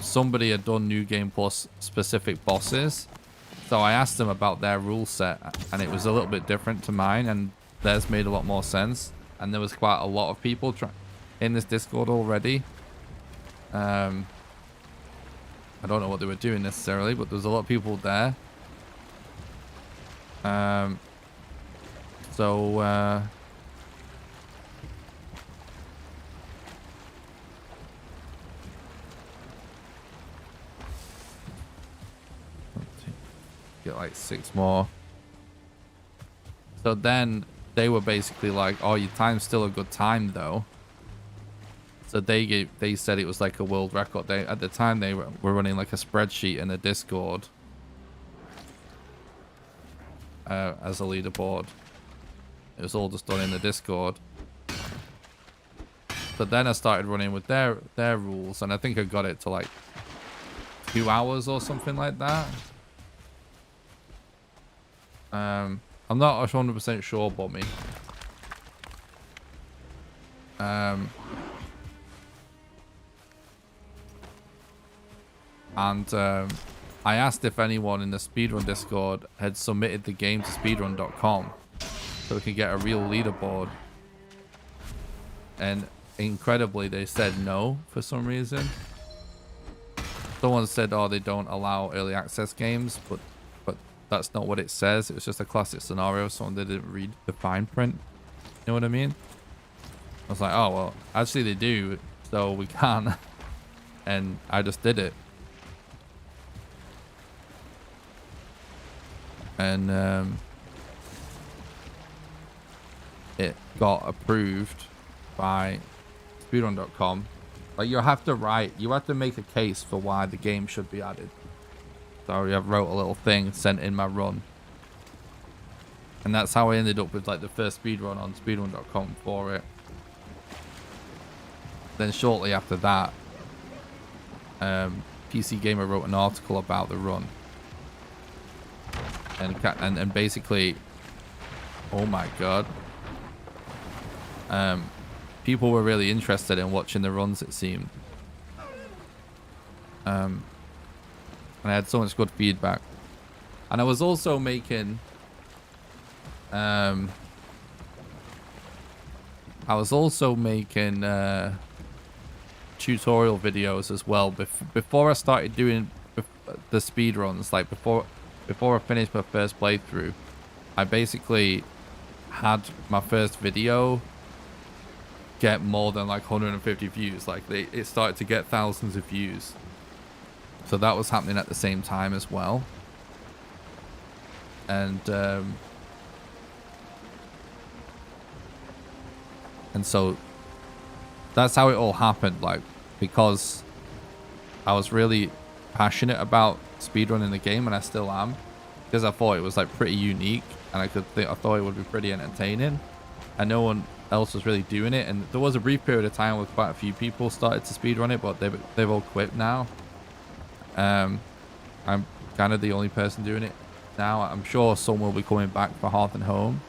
somebody had done New Game Plus specific bosses. So I asked them about their rule set, and it was a little bit different to mine, and theirs made a lot more sense. And there was quite a lot of people in this Discord already. I don't know what they were doing necessarily, but there was a lot of people there. Get like 6 more. So then they were basically like, oh, your time's still a good time though. So they said it was like a world record. At the time they were running like a spreadsheet in a Discord as a leaderboard. It was all just done in the Discord. But then I started running with their rules, and I think I got it to like 2 hours or something like that. I'm not 100% sure, but me. I asked if anyone in the Speedrun Discord had submitted the game to speedrun.com so we could get a real leaderboard. And incredibly, they said no for some reason. Someone said, oh, they don't allow early access games, but that's not what it says. It was just a classic scenario. Someone didn't read the fine print. You know what I mean? I was like, oh, well, actually they do, so we can. And I just did it. And it got approved by speedrun.com. Like, you have to make a case for why the game should be added. So I wrote a little thing, sent in my run. And that's how I ended up with like the first speedrun on speedrun.com for it. Then shortly after that, PC Gamer wrote an article about the run. And basically, oh my god. People were really interested in watching the runs, it seemed. And I had so much good feedback. And I was also making tutorial videos as well before I started doing the speed runs. Like before I finished my first playthrough, I basically had my first video get more than like 150 views. Like it started to get thousands of views. So that was happening at the same time as well. And so that's how it all happened. Like because I was really passionate about speedrunning the game, and I still am, because I thought it was like pretty unique, and I thought it would be pretty entertaining, and no one else was really doing it. And there was a brief period of time where quite a few people started to speedrun it, but they've all quit now. I'm kind of the only person doing it now. I'm sure some will be coming back for Hearth and Home.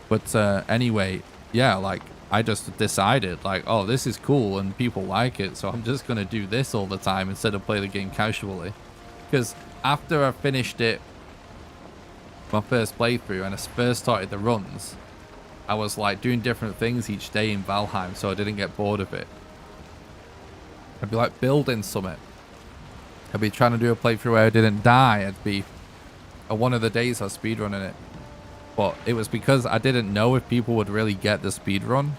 But anyway, yeah, like I just decided like, oh, this is cool and people like it, so I'm just gonna do this all the time instead of play the game casually. Because after I finished it, my first playthrough, and I first started the runs, I was like doing different things each day in Valheim, so I didn't get bored of it. I'd be like building something. I'd be trying to do a playthrough where I didn't die. I'd be one of the days I was speedrunning it. But it was because I didn't know if people would really get the speedrun.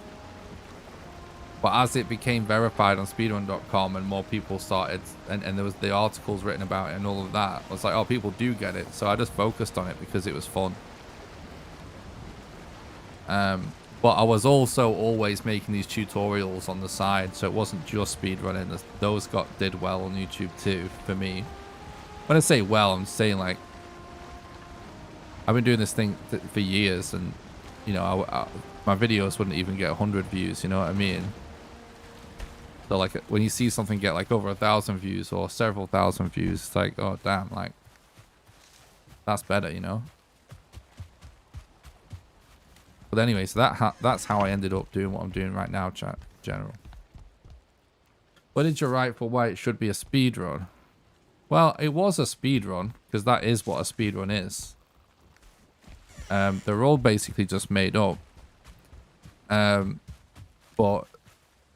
But as it became verified on speedrun.com and more people started, and there was the articles written about it and all of that, I was like, oh, people do get it. So I just focused on it because it was fun. But I was also always making these tutorials on the side, so it wasn't just speedrunning. Those did well on YouTube too, for me. When I say well, I'm saying like, I've been doing this thing for years, and you know, my videos wouldn't even get 100 views, you know what I mean? So like when you see something get like over 1,000 views or several thousand views, it's like, oh damn, like that's better, you know? But anyway, so that's how I ended up doing what I'm doing right now, chat, general. What did you write for why it should be a speedrun? Well, it was a speedrun, because that is what a speedrun is. They're all basically just made up. But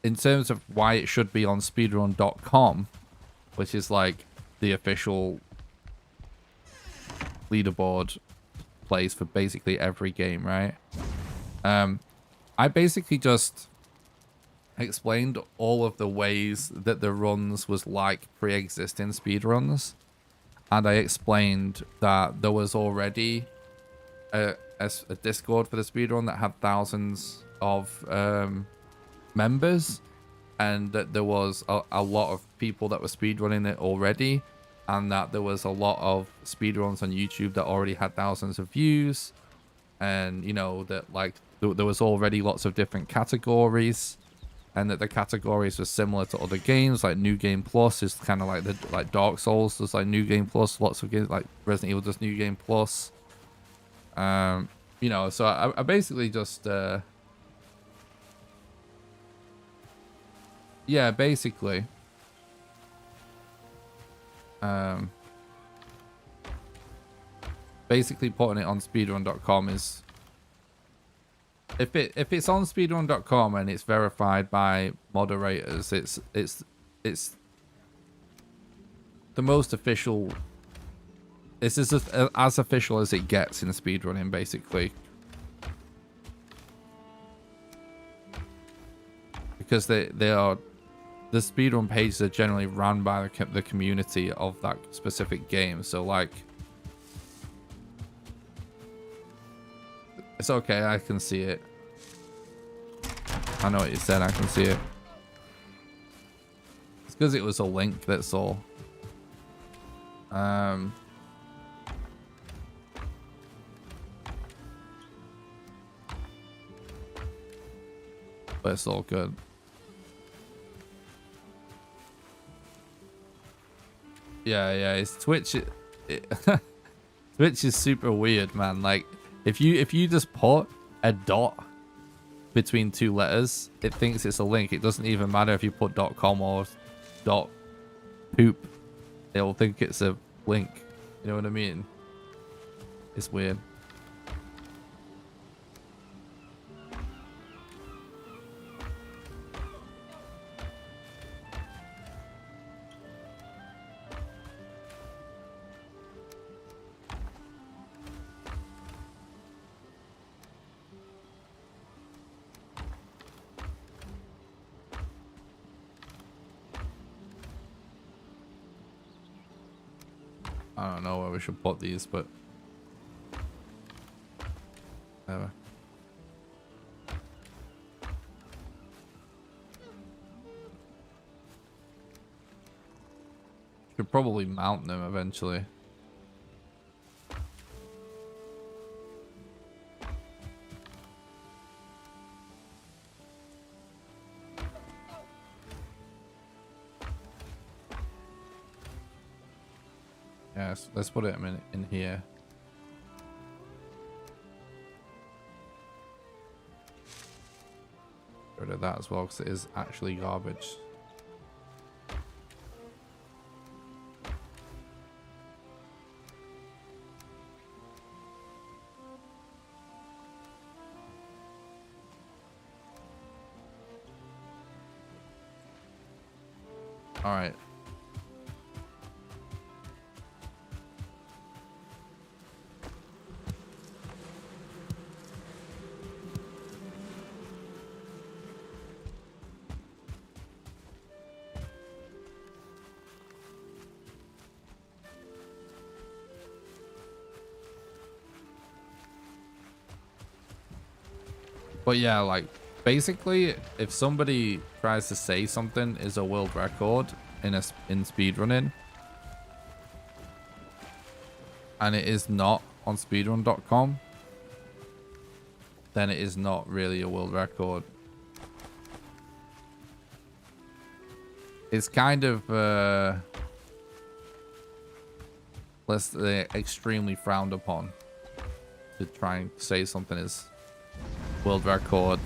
in terms of why it should be on speedrun.com, which is like the official leaderboard place for basically every game, right? I basically just explained all of the ways that the runs was like pre-existing speedruns, and I explained that there was already a Discord for the speedrun that had thousands of members, and that there was a lot of people that were speedrunning it already, and that there was a lot of speedruns on YouTube that already had thousands of views, and you know that like there was already lots of different categories, and that the categories were similar to other games. Like New Game Plus is kind of like Dark Souls. There's like New Game Plus, lots of games like Resident Evil does New Game Plus. You know, so I basically just yeah, basically basically putting it on speedrun.com is, if it's on speedrun.com and it's verified by moderators, it's the most official. It's as official as it gets in speedrunning, basically, because they are, the speedrun pages are generally run by the community of that specific game. So like, it's okay, I can see it. I know what you said, I can see it. It's because it was a link, that's all. But it's all good. Yeah, it's Twitch. Twitch is super weird, man. Like, if you just put a dot between two letters, it thinks it's a link. It doesn't even matter if you put .com or .poop. It'll think it's a link. You know what I mean? It's weird. I don't know where we should put these, but whatever. Could probably mount them eventually. Yes, let's put it in here. Get rid of that as well because it is actually garbage. All right. But yeah, like basically, if somebody tries to say something is a world record in speedrunning, and it is not on speedrun.com, then it is not really a world record. It's kind of let's say extremely frowned upon to try and say something is world record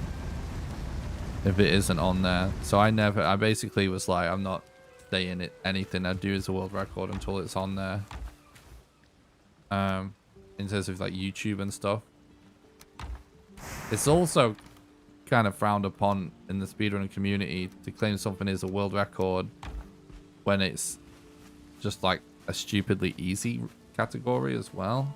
if it isn't on there. So I basically was like, I'm not saying anything I do is a world record until it's on there. In terms of like YouTube and stuff. It's also kind of frowned upon in the speedrunning community to claim something is a world record when it's just like a stupidly easy category as well.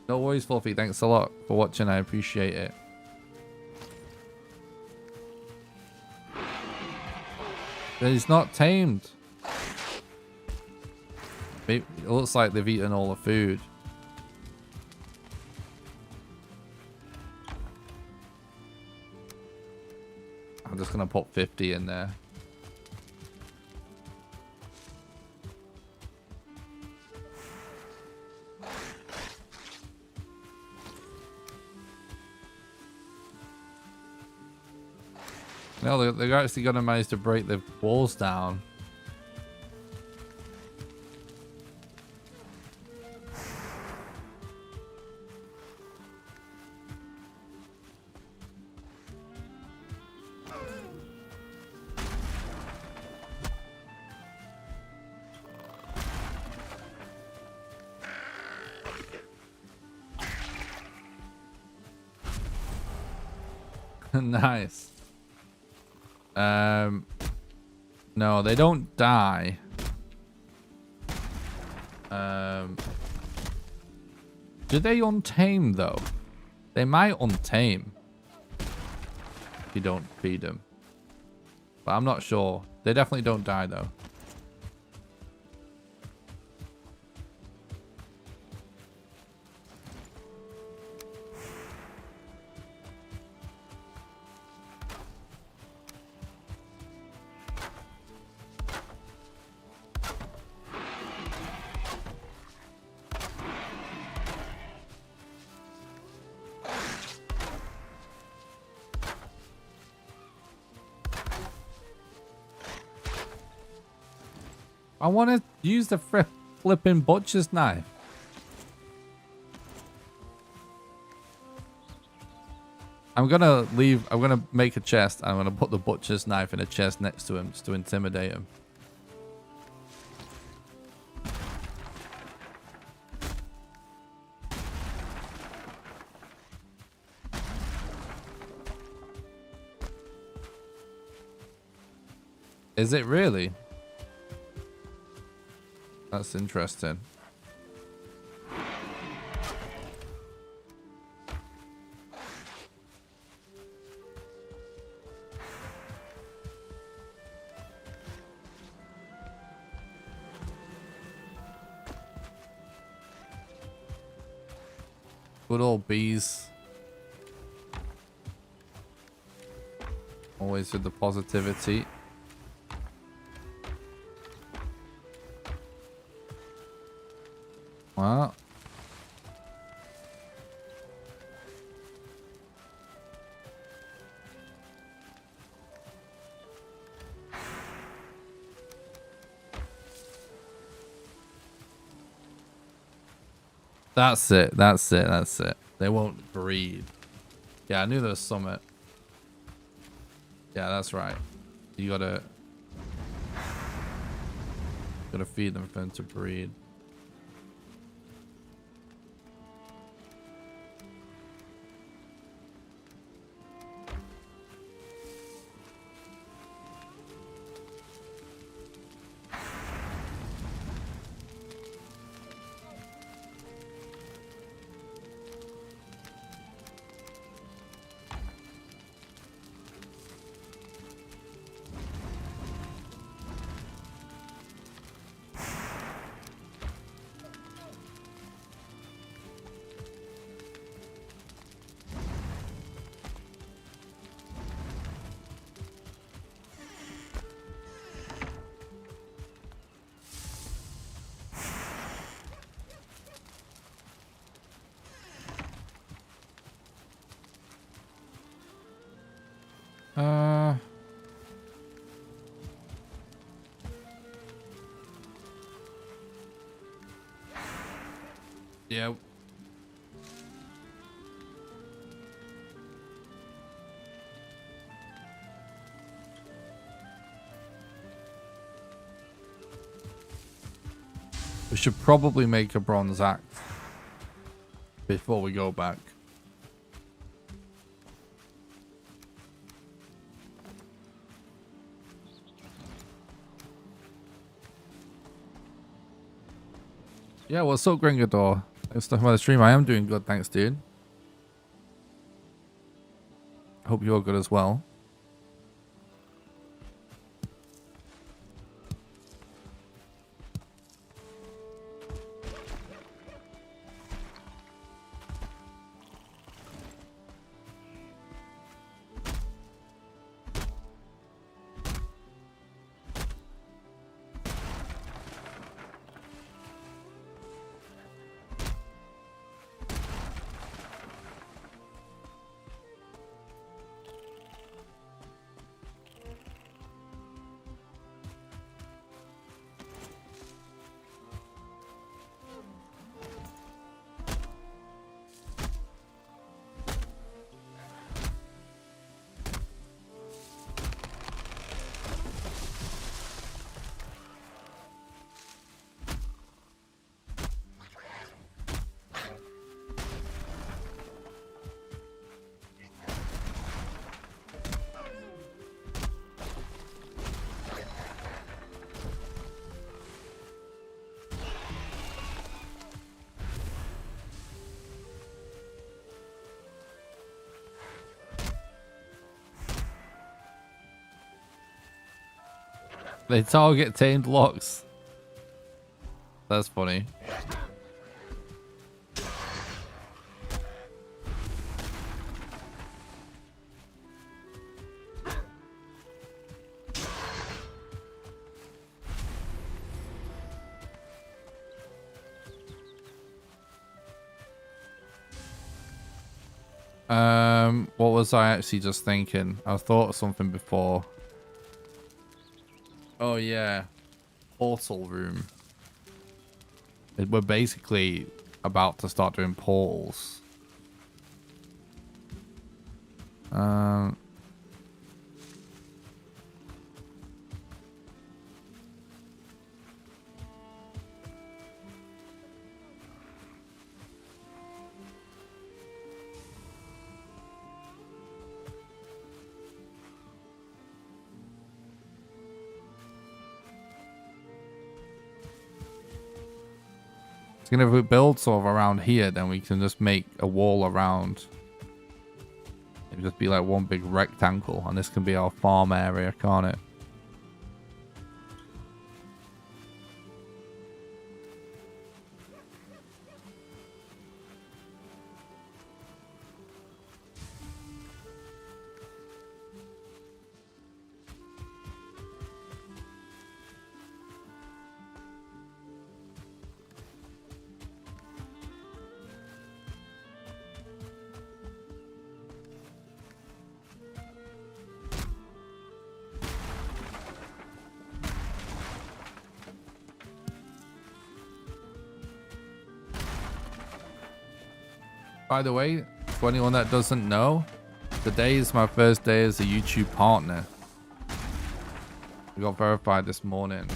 No worries, Fluffy. Thanks a lot for watching. I appreciate it. He's not tamed. It looks like they've eaten all the food. I'm just going to put 50 in there. No, they're actually going to manage to break the walls down. Nice. No, they don't die. Do they untame though? They might untame if you don't feed them. But I'm not sure. They definitely don't die though. I want to use the flipping butcher's knife. I'm gonna make a chest. I'm gonna put the butcher's knife in a chest next to him just to intimidate him. Is it really? That's interesting. Good old bees. Always with the positivity. Well. That's it. That's it. That's it. They won't breed. Yeah, I knew there was summit. Yeah, that's right. You gotta feed them for them to breed. Yeah. We should probably make a bronze axe before we go back. Yeah, what's up, Gringador? Thanks for the stream. I am doing good, thanks, dude. Hope you're good as well. They target tamed locks. That's funny. What was I actually just thinking? I thought of something before. Oh yeah, portal room. We're basically about to start doing portals. If we build sort of around here, then we can just make a wall around. It'd just be like one big rectangle, and this can be our farm area, can't it? By the way, for anyone that doesn't know, today is my first day as a YouTube partner. We got verified this morning.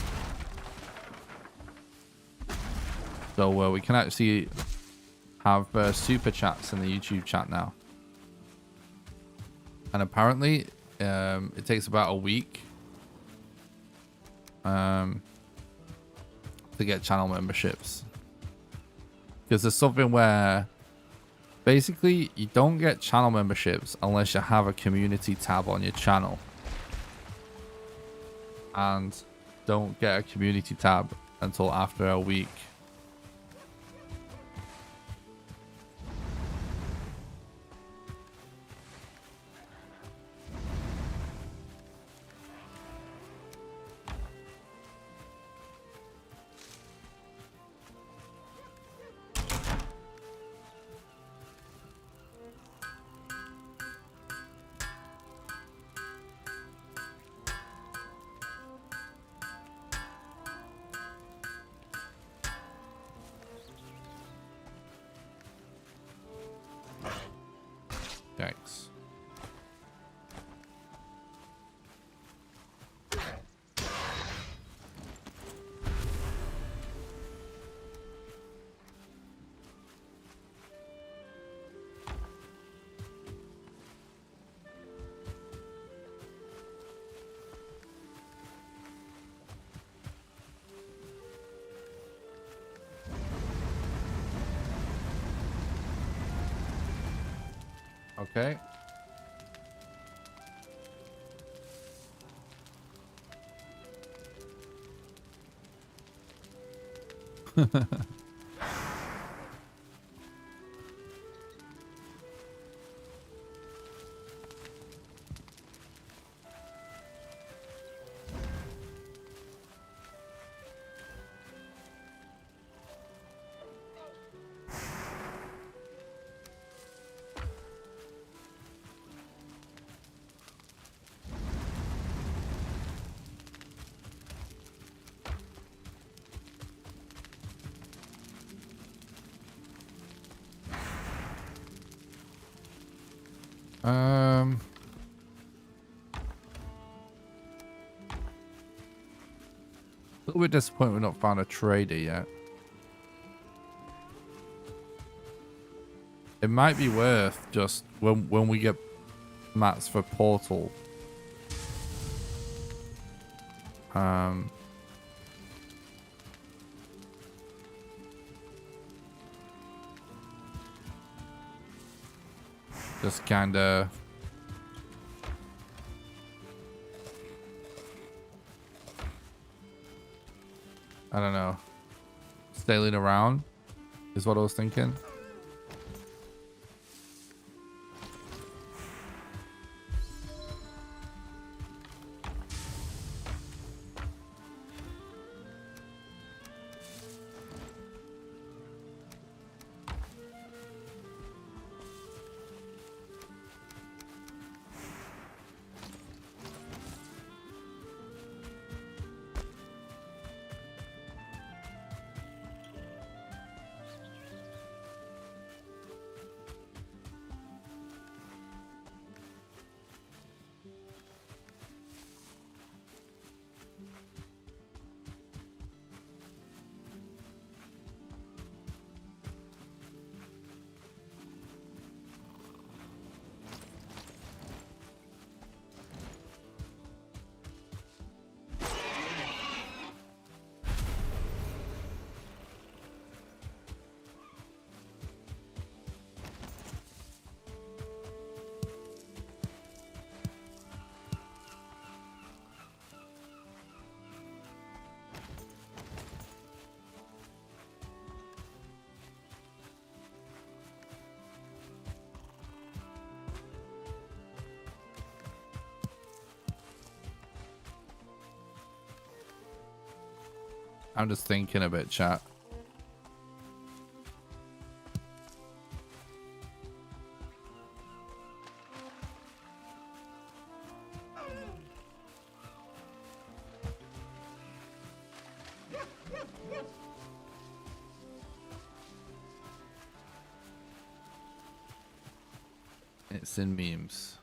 So we can actually have super chats in the YouTube chat now. And apparently, it takes about a week to get channel memberships. Because there's something where basically you don't get channel memberships unless you have a community tab on your channel. And don't get a community tab until after a week. Thanks. Okay. A little bit disappointed we've not found a trader yet. It might be worth just when we get mats for portal. Just kinda I don't know. Sailing around is what I was thinking. I'm just thinking a bit, chat. Bits and memes.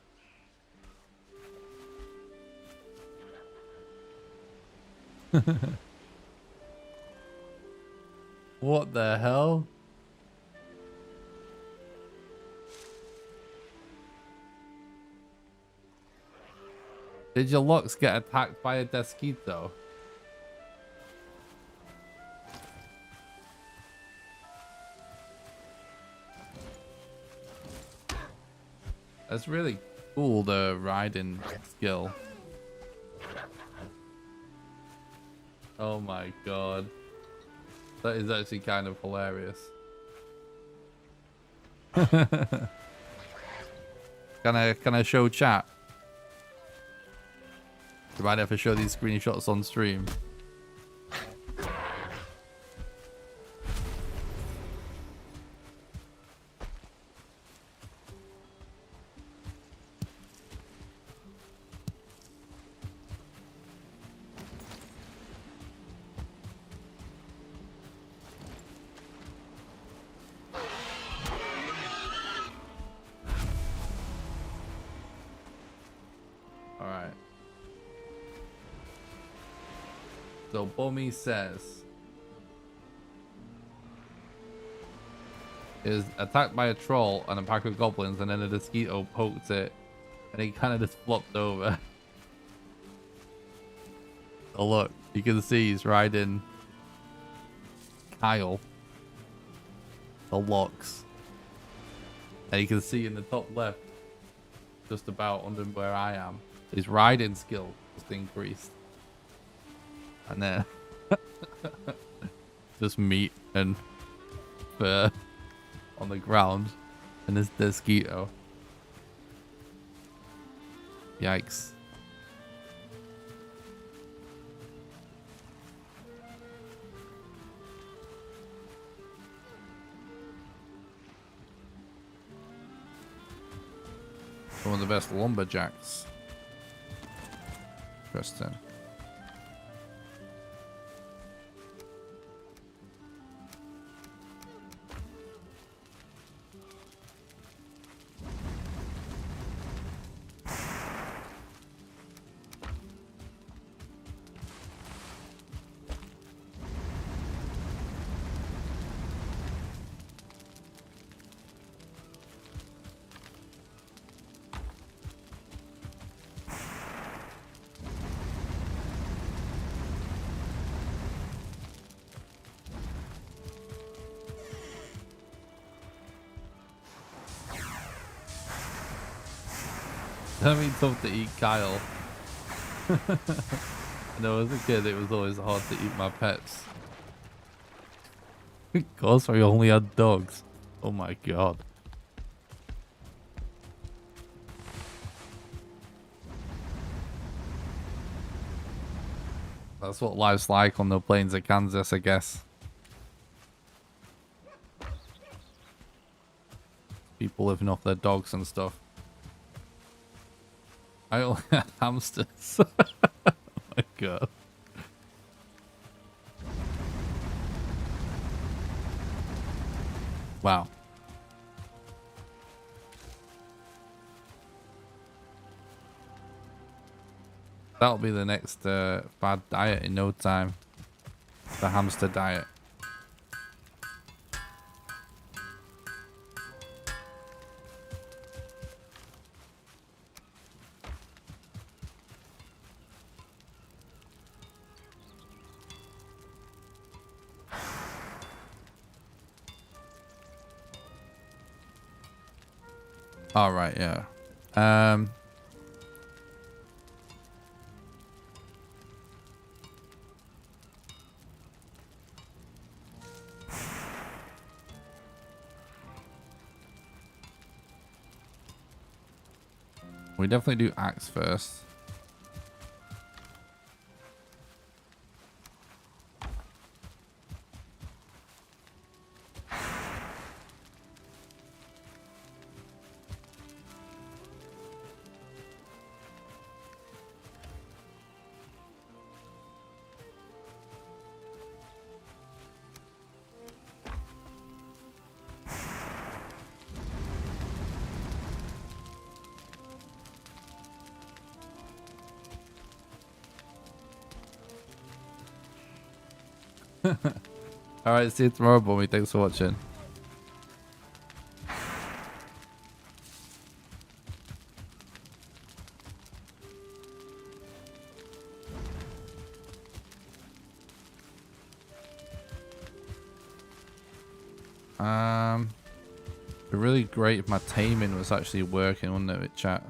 What the hell? Did your locks get attacked by a Desquito? That's really cool, the riding skill. Oh my god. That is actually kind of hilarious. Can I show chat? You might have to show these screenshots on stream. So Bummy says is attacked by a troll and a pack of goblins, and then a mosquito poked it and he kind of just flopped over. Oh look, you can see he's riding Kyle, the locks, and you can see in the top left, just about under where I am, his riding skill just increased. And then just meat and fur on the ground, and this mosquito. Yikes. One of the best lumberjacks. Interesting. I mean, tough to eat Kyle. No, as a kid, it was always hard to eat my pets. Of course, we only had dogs. Oh my god. That's what life's like on the plains of Kansas, I guess. People living off their dogs and stuff. I only had hamsters. Oh my god. Wow. That'll be the next fad diet in no time. The hamster diet. All right, yeah. We definitely do axe first. Alright, see you tomorrow, Bummy. Thanks for watching. It'd be really great if my taming was actually working, wouldn't it, chat?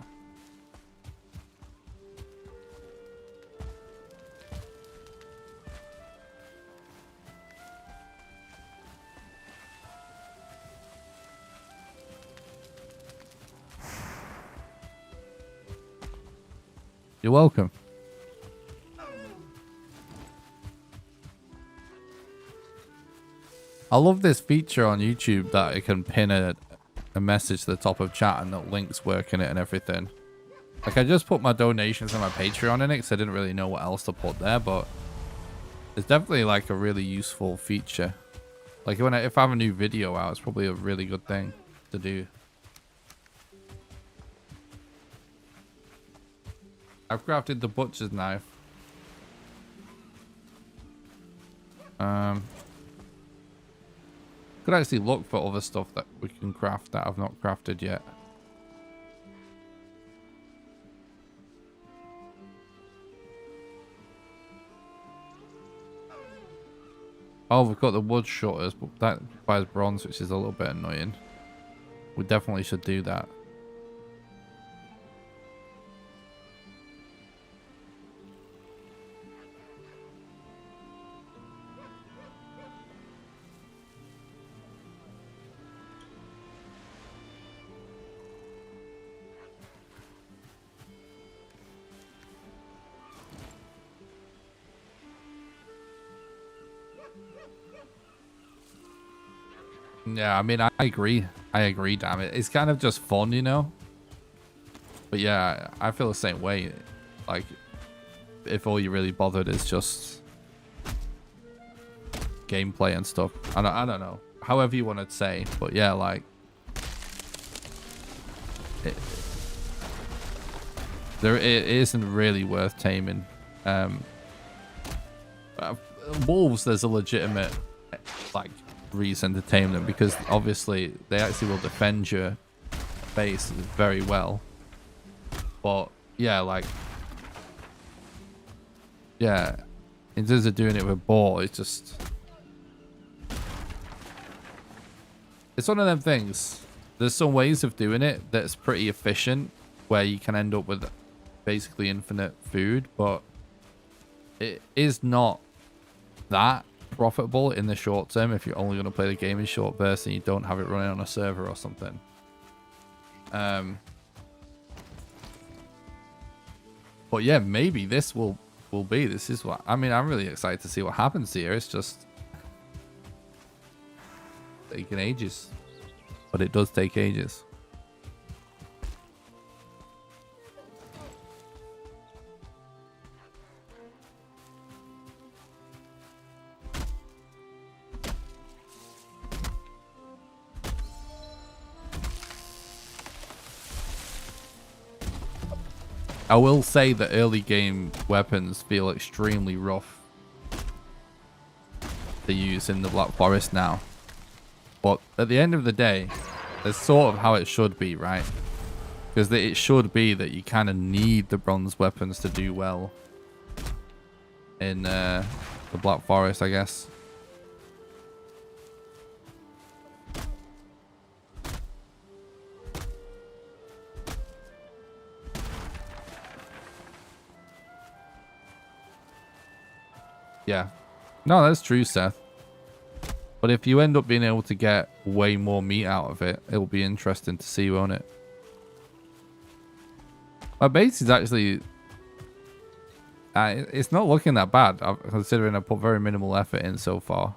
You're welcome. I love this feature on YouTube that it can pin a message to the top of chat and the links work in it and everything. Like, I just put my donations and my Patreon in it because I didn't really know what else to put there, but it's definitely like a really useful feature. Like, if I have a new video out, it's probably a really good thing to do. I've crafted the butcher's knife. Could actually look for other stuff that we can craft that I've not crafted yet. Oh, we've got the wood shutters, but that requires bronze, which is a little bit annoying. We definitely should do that. Yeah, I mean, I agree. I agree, damn it. It's kind of just fun, you know? But yeah, I feel the same way. Like, if all you really bothered is just gameplay and stuff. I don't know. However you want to say. But yeah, like... It isn't really worth taming. Wolves, there's a legitimate, like... reason to tame them, because obviously they actually will defend your base very well. But yeah, like, yeah, in terms of doing it with boar, it's just, it's one of them things. There's some ways of doing it that's pretty efficient where you can end up with basically infinite food, but it is not that profitable in the short term if you're only going to play the game in short bursts and you don't have it running on a server or something. But yeah, maybe this will be. This is what I mean. I'm really excited to see what happens here. It's just taking ages, but it does take ages. I will say that early game weapons feel extremely rough to use in the Black Forest now. But at the end of the day, it's sort of how it should be, right? Because it should be that you kind of need the bronze weapons to do well in the Black Forest, I guess. Yeah. No, that's true, Seth. But if you end up being able to get way more meat out of it, it will be interesting to see, won't it? My base is actually... it's not looking that bad, considering I put very minimal effort in so far.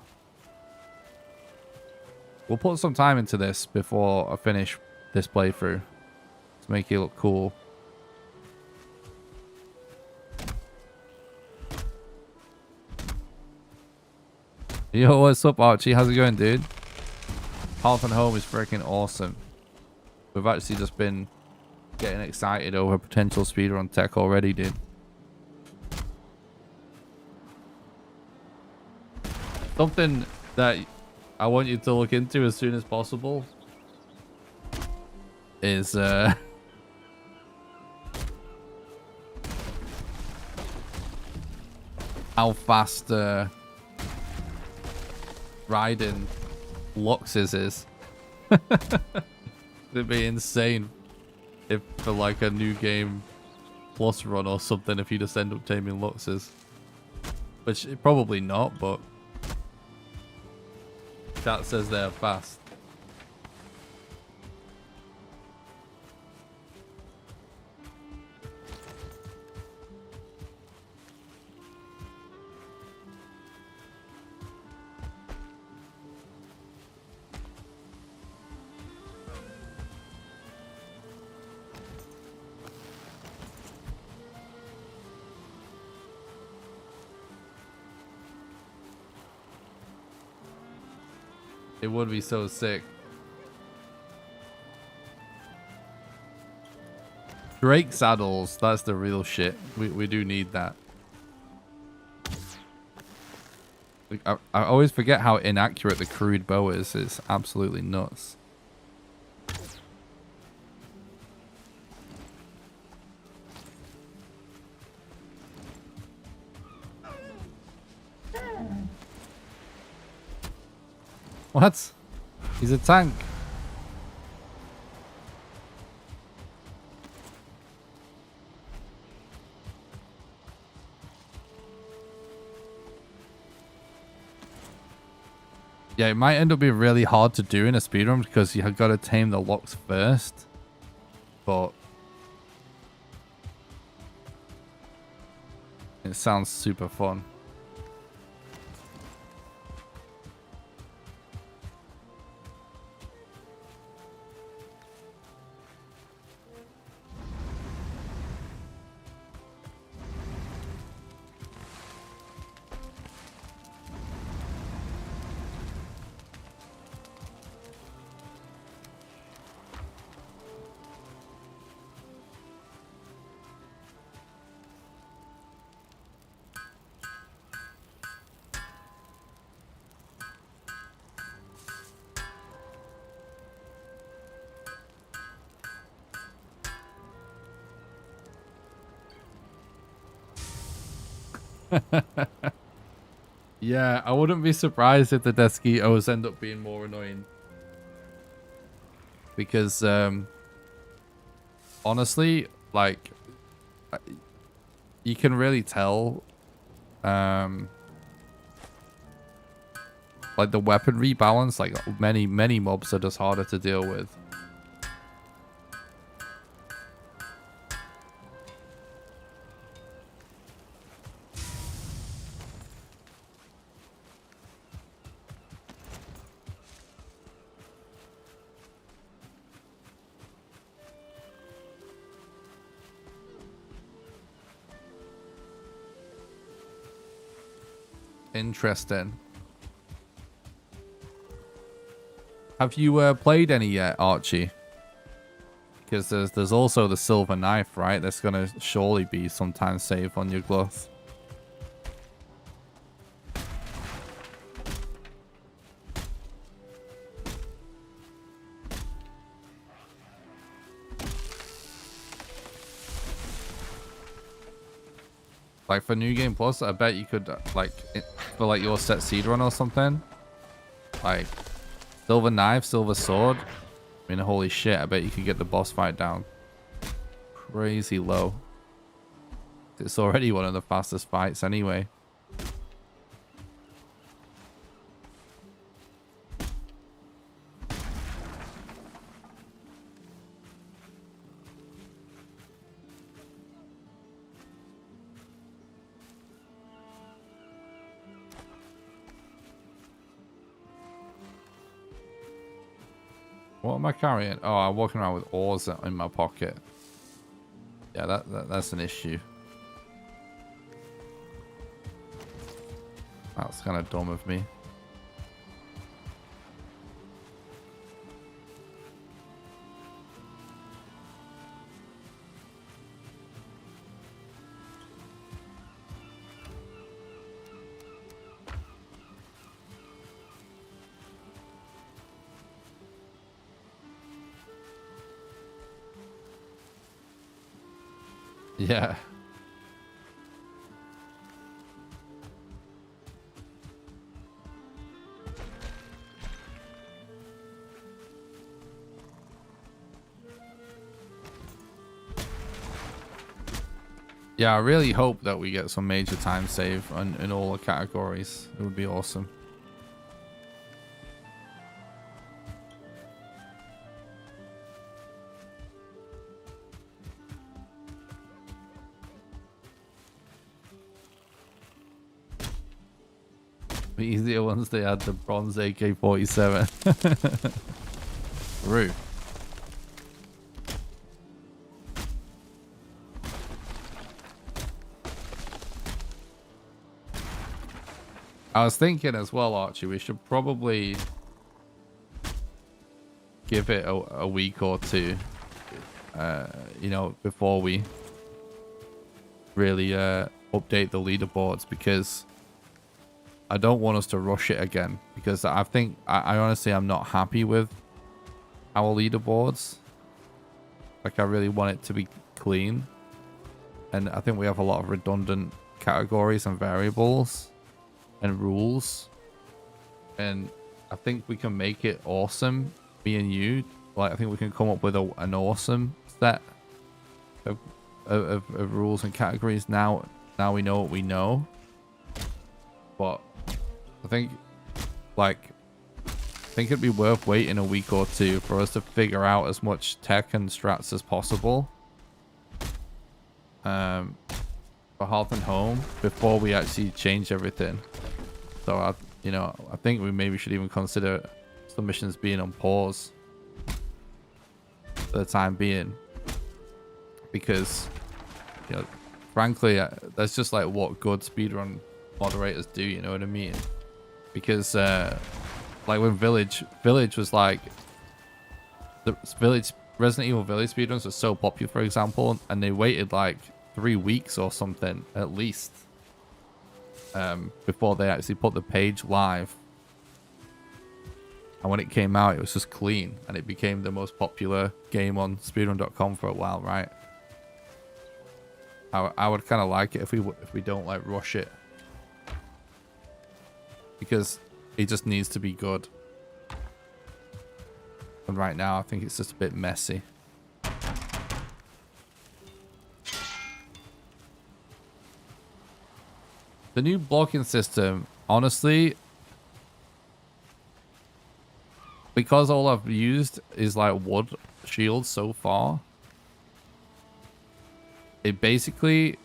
We'll put some time into this before I finish this playthrough to make it look cool. Yo, what's up, Archie? How's it going, dude? Hearth and Home is freaking awesome. We've actually just been getting excited over potential speedrun tech already, dude. Something that I want you to look into as soon as possible is how fast riding Luxes is. It'd be insane if for like a new game plus run or something if you just end up taming Luxes. Which probably not, but chat says they're fast. It would be so sick. Drake saddles, that's the real shit. We do need that. Like, I always forget how inaccurate the crude bow is. It's absolutely nuts. What? He's a tank. Yeah, it might end up being really hard to do in a speedrun because you have got to tame the locks first. But it sounds super fun. Yeah, I wouldn't be surprised if the Deskitos end up being more annoying. Because, honestly, like, you can really tell, like, the weapon rebalance, like, many mobs are just harder to deal with. Interesting. Have you played any yet, Archie? Because there's also the silver knife, right? That's gonna surely be sometime saved on your gloves. Like for New Game Plus, I bet you could like for like your set seed run or something. Like silver knife, silver sword. I mean, holy shit! I bet you could get the boss fight down crazy low. It's already one of the fastest fights anyway. What am I carrying? Oh, I'm walking around with ores in my pocket. Yeah, that's an issue. That's kind of dumb of me. Yeah. Yeah, I really hope that we get some major time save in all the categories. It would be awesome. The easier ones, they had the bronze AK-47. True. I was thinking as well, Archie, we should probably give it a week or two, you know, before we really update the leaderboards, because I don't want us to rush it again, because I think, I honestly, I'm not happy with our leaderboards. Like, I really want it to be clean. And I think we have a lot of redundant categories and variables and rules. And I think we can make it awesome, me and you. Like, I think we can come up with an awesome set of rules and categories. Now we know what we know. But I think, like, it'd be worth waiting a week or two for us to figure out as much tech and strats as possible for Hearth and Home before we actually change everything. So I think we maybe should even consider some missions being on pause for the time being, because, you know, frankly, that's just like what good speedrun moderators do, you know what I mean? Because like when Village was like, the Resident Evil Village speedruns were so popular, for example, and they waited like 3 weeks or something at least before they actually put the page live. And when it came out, it was just clean, and it became the most popular game on speedrun.com for a while, right? I would kind of like it if we don't like rush it, because it just needs to be good. And right now, I think it's just a bit messy. The new blocking system, honestly, because all I've used is like wood shields so far, it basically,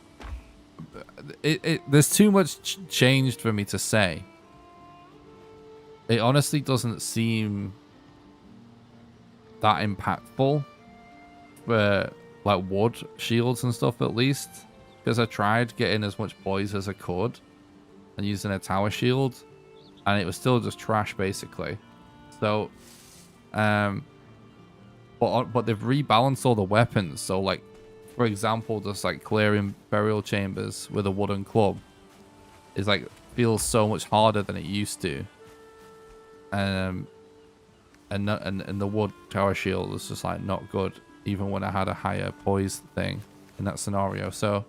there's too much changed for me to say. It honestly doesn't seem that impactful for like wood shields and stuff, at least, because I tried getting as much poise as I could and using a tower shield, and it was still just trash basically. So but they've rebalanced all the weapons. So like, for example, just like clearing burial chambers with a wooden club is like, feels so much harder than it used to. And the wood tower shield was just like not good, even when I had a higher poise thing in that scenario. So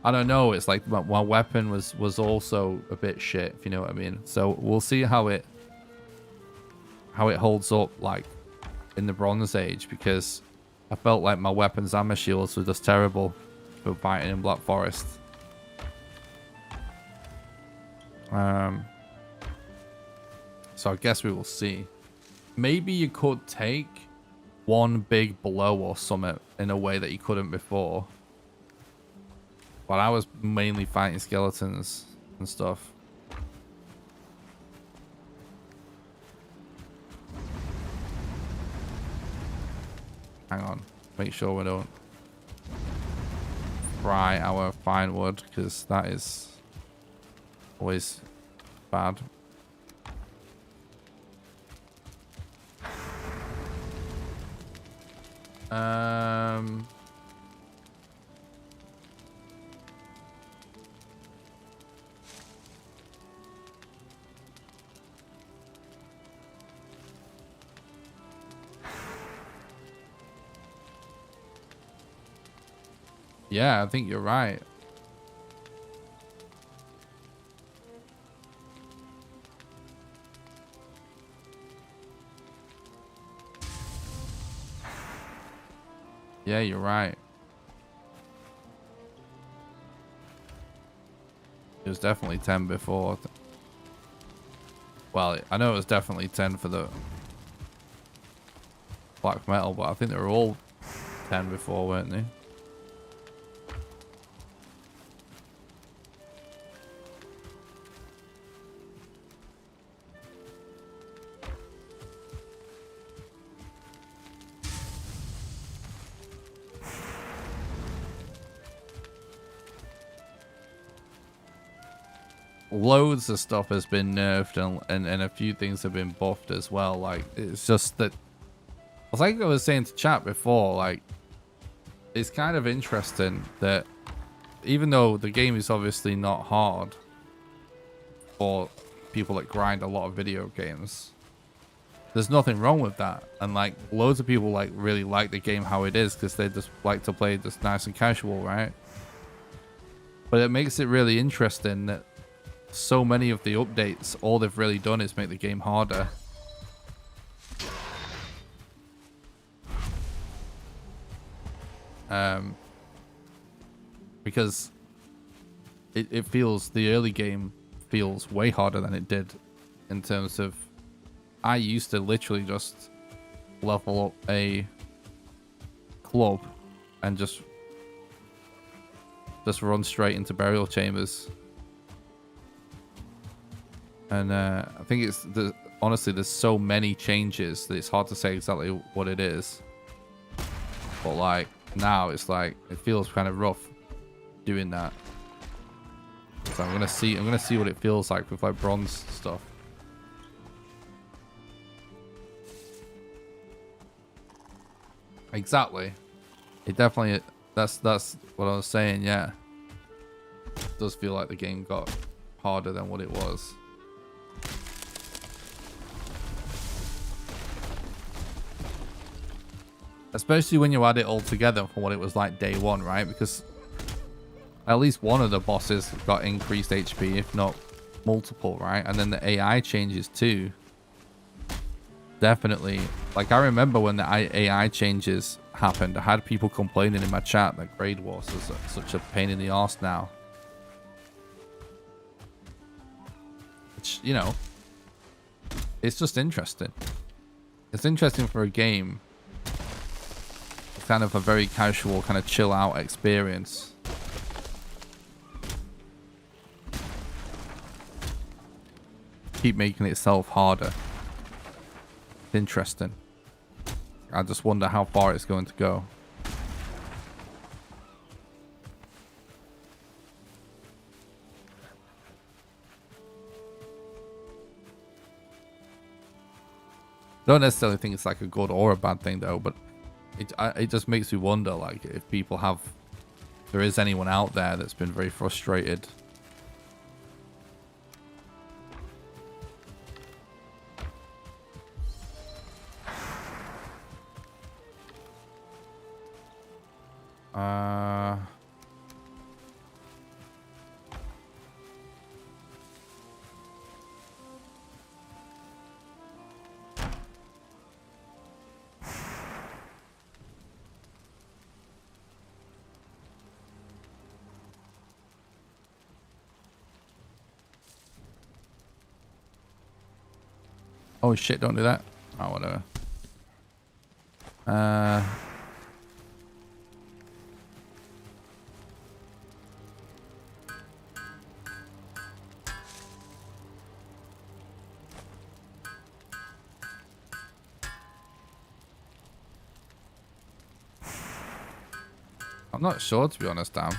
I don't know, it's like my weapon was also a bit shit, if you know what I mean. So we'll see how it holds up like in the Bronze Age, because I felt like my weapons and my shields were just terrible for fighting in Black Forest. So I guess we will see. Maybe you could take one big blow or something in a way that you couldn't before. But I was mainly fighting skeletons and stuff. Hang on. Make sure we don't fry our fine wood, because that is always bad. Yeah, I think you're right. Yeah, you're right. It was definitely 10 before. Well, I know it was definitely 10 for the black metal, but I think they were all 10 before, weren't they? Loads of stuff has been nerfed and a few things have been buffed as well. Like, it's just that, like I was saying to chat before, like, it's kind of interesting that even though the game is obviously not hard for people that grind a lot of video games, there's nothing wrong with that. And like, loads of people like really like the game how it is because they just like to play just nice and casual, right? But it makes it really interesting that so many of the updates, all they've really done is make the game harder. Because it feels, the early game feels way harder than it did in terms of, I used to literally just level up a club and just run straight into burial chambers. And I think it's honestly, there's so many changes that it's hard to say exactly what it is. But like now, it's like it feels kind of rough doing that. So I'm gonna see what it feels like with like bronze stuff. Exactly. It definitely, that's what I was saying. Yeah, it does feel like the game got harder than what it was. Especially when you add it all together from what it was like day one, right? Because at least one of the bosses got increased HP, if not multiple, right? And then the AI changes too. Definitely. Like, I remember when the AI changes happened, I had people complaining in my chat that Grade Wars is such a pain in the arse now. Which, you know, it's just interesting. It's interesting for a game. It's kind of a very casual, kind of chill out experience. Keep making itself harder. It's interesting. I just wonder how far it's going to go. Don't necessarily think it's like a good or a bad thing though, but it just makes me wonder, like, if people have, if there is anyone out there that's been very frustrated. Oh shit, don't do that. Oh, whatever. I'm not sure, to be honest, Dan.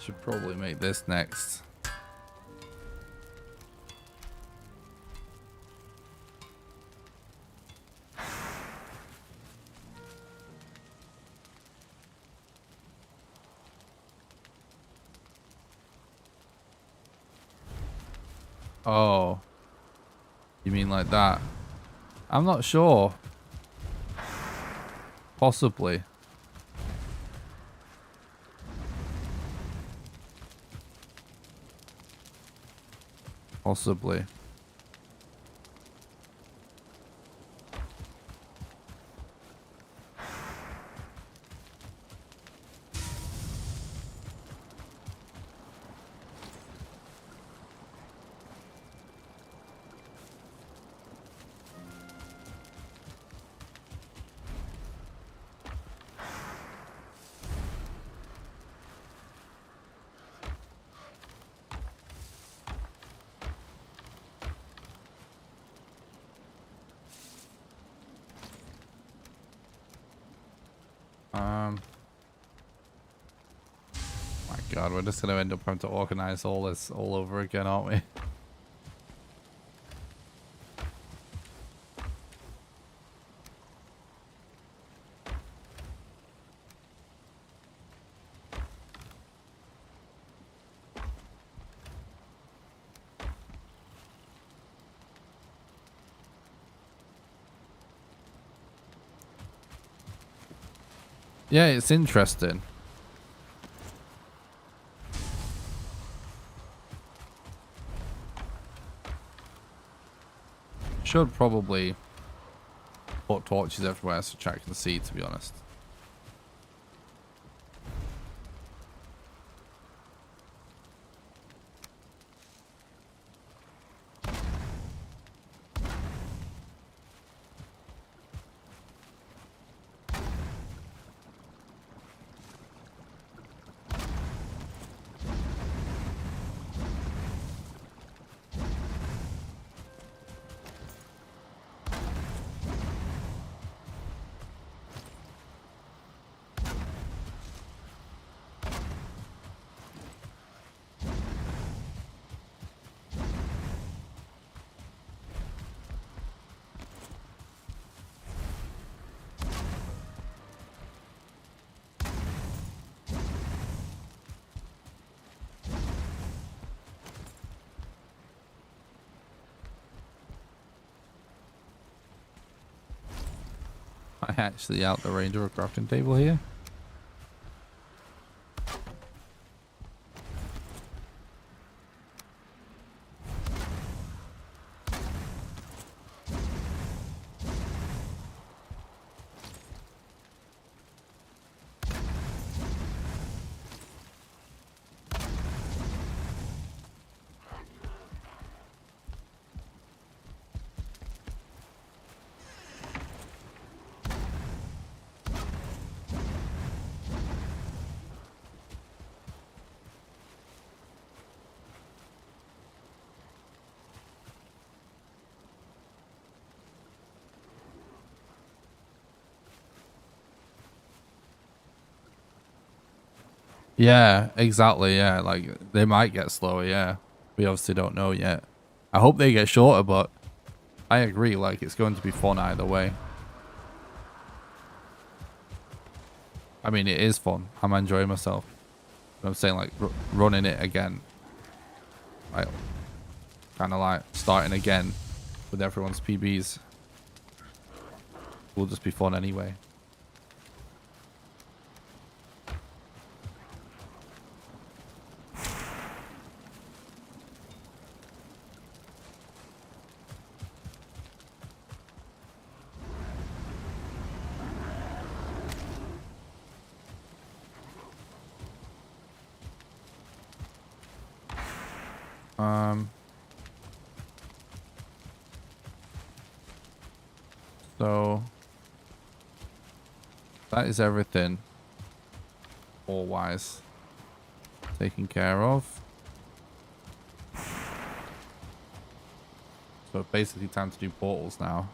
Should probably make this next. Oh, you mean like that? I'm not sure. Possibly. Possibly. My God, we're just gonna end up having to organize all this all over again, aren't we? Yeah, it's interesting. Should probably put torches everywhere so chat can see, to be honest. I actually out the range of a crafting table here. Yeah, exactly. Yeah, like they might get slower. Yeah, we obviously don't know yet. I hope they get shorter, but I agree. Like it's going to be fun either way. I mean, it is fun. I'm enjoying myself. I'm saying like running it again, like kind of like starting again with everyone's PBs. Will just be fun anyway. So that is everything all wise taken care of. So basically time to do portals now.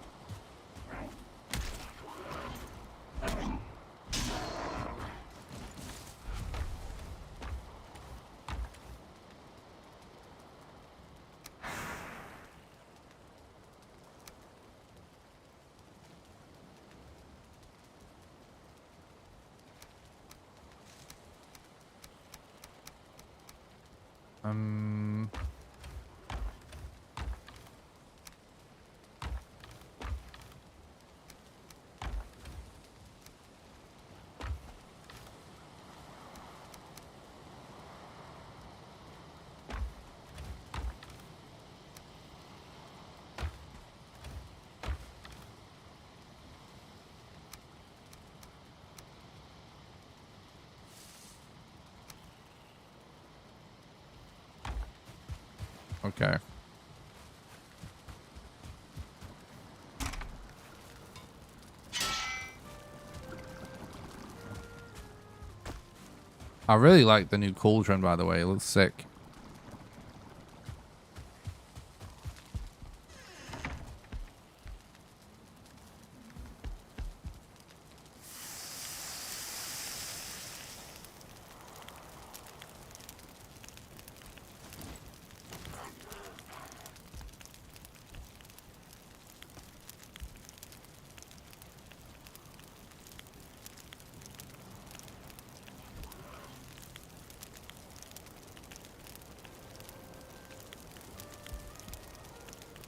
Um. Okay. I really like the new cauldron, by the way. It looks sick.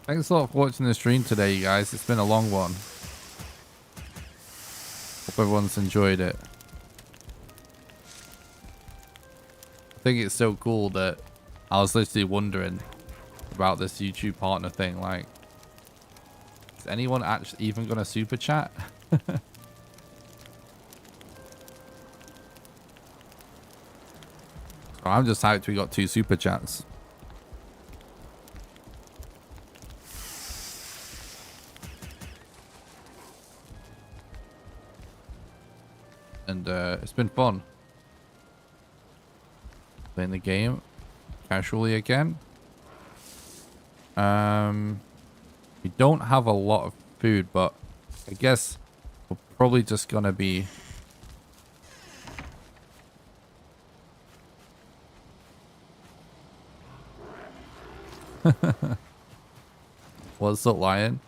Thanks a lot for watching the stream today, you guys. It's been a long one. Hope everyone's enjoyed it. I think it's so cool that I was literally wondering about this YouTube partner thing. Like, is anyone actually even gonna super chat? I'm just hyped we got 2 super chats. And it's been fun playing the game casually again. We don't have a lot of food, but I guess we're probably just gonna be what's up, lion?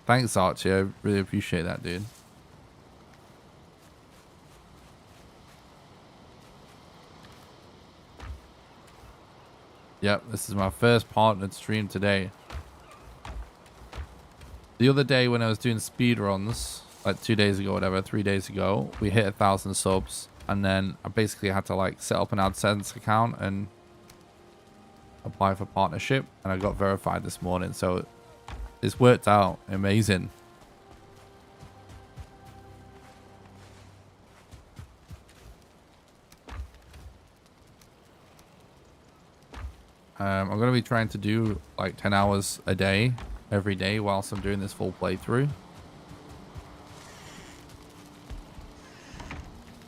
Thanks, Archie. I really appreciate that, dude. Yep, this is my first partnered stream today. The other day when I was doing speedruns, like 2 days ago, whatever, 3 days ago, we hit 1,000 subs. And then I basically had to like set up an AdSense account and apply for partnership. And I got verified this morning. So it's worked out amazing. I'm going to be trying to do like 10 hours a day, every day, whilst I'm doing this full playthrough.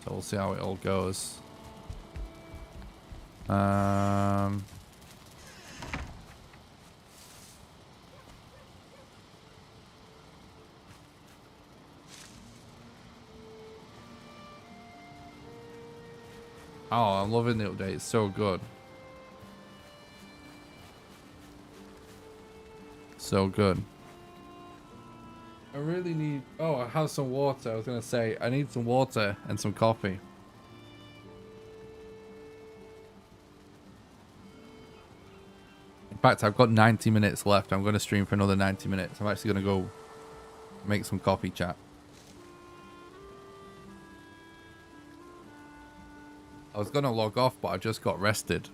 So we'll see how it all goes. Oh, I'm loving the update. It's so good. So good. I really need... Oh, I have some water. I was going to say, I need some water and some coffee. In fact, I've got 90 minutes left. I'm going to stream for another 90 minutes. I'm actually going to go make some coffee chat. I was going to log off, but I just got rested.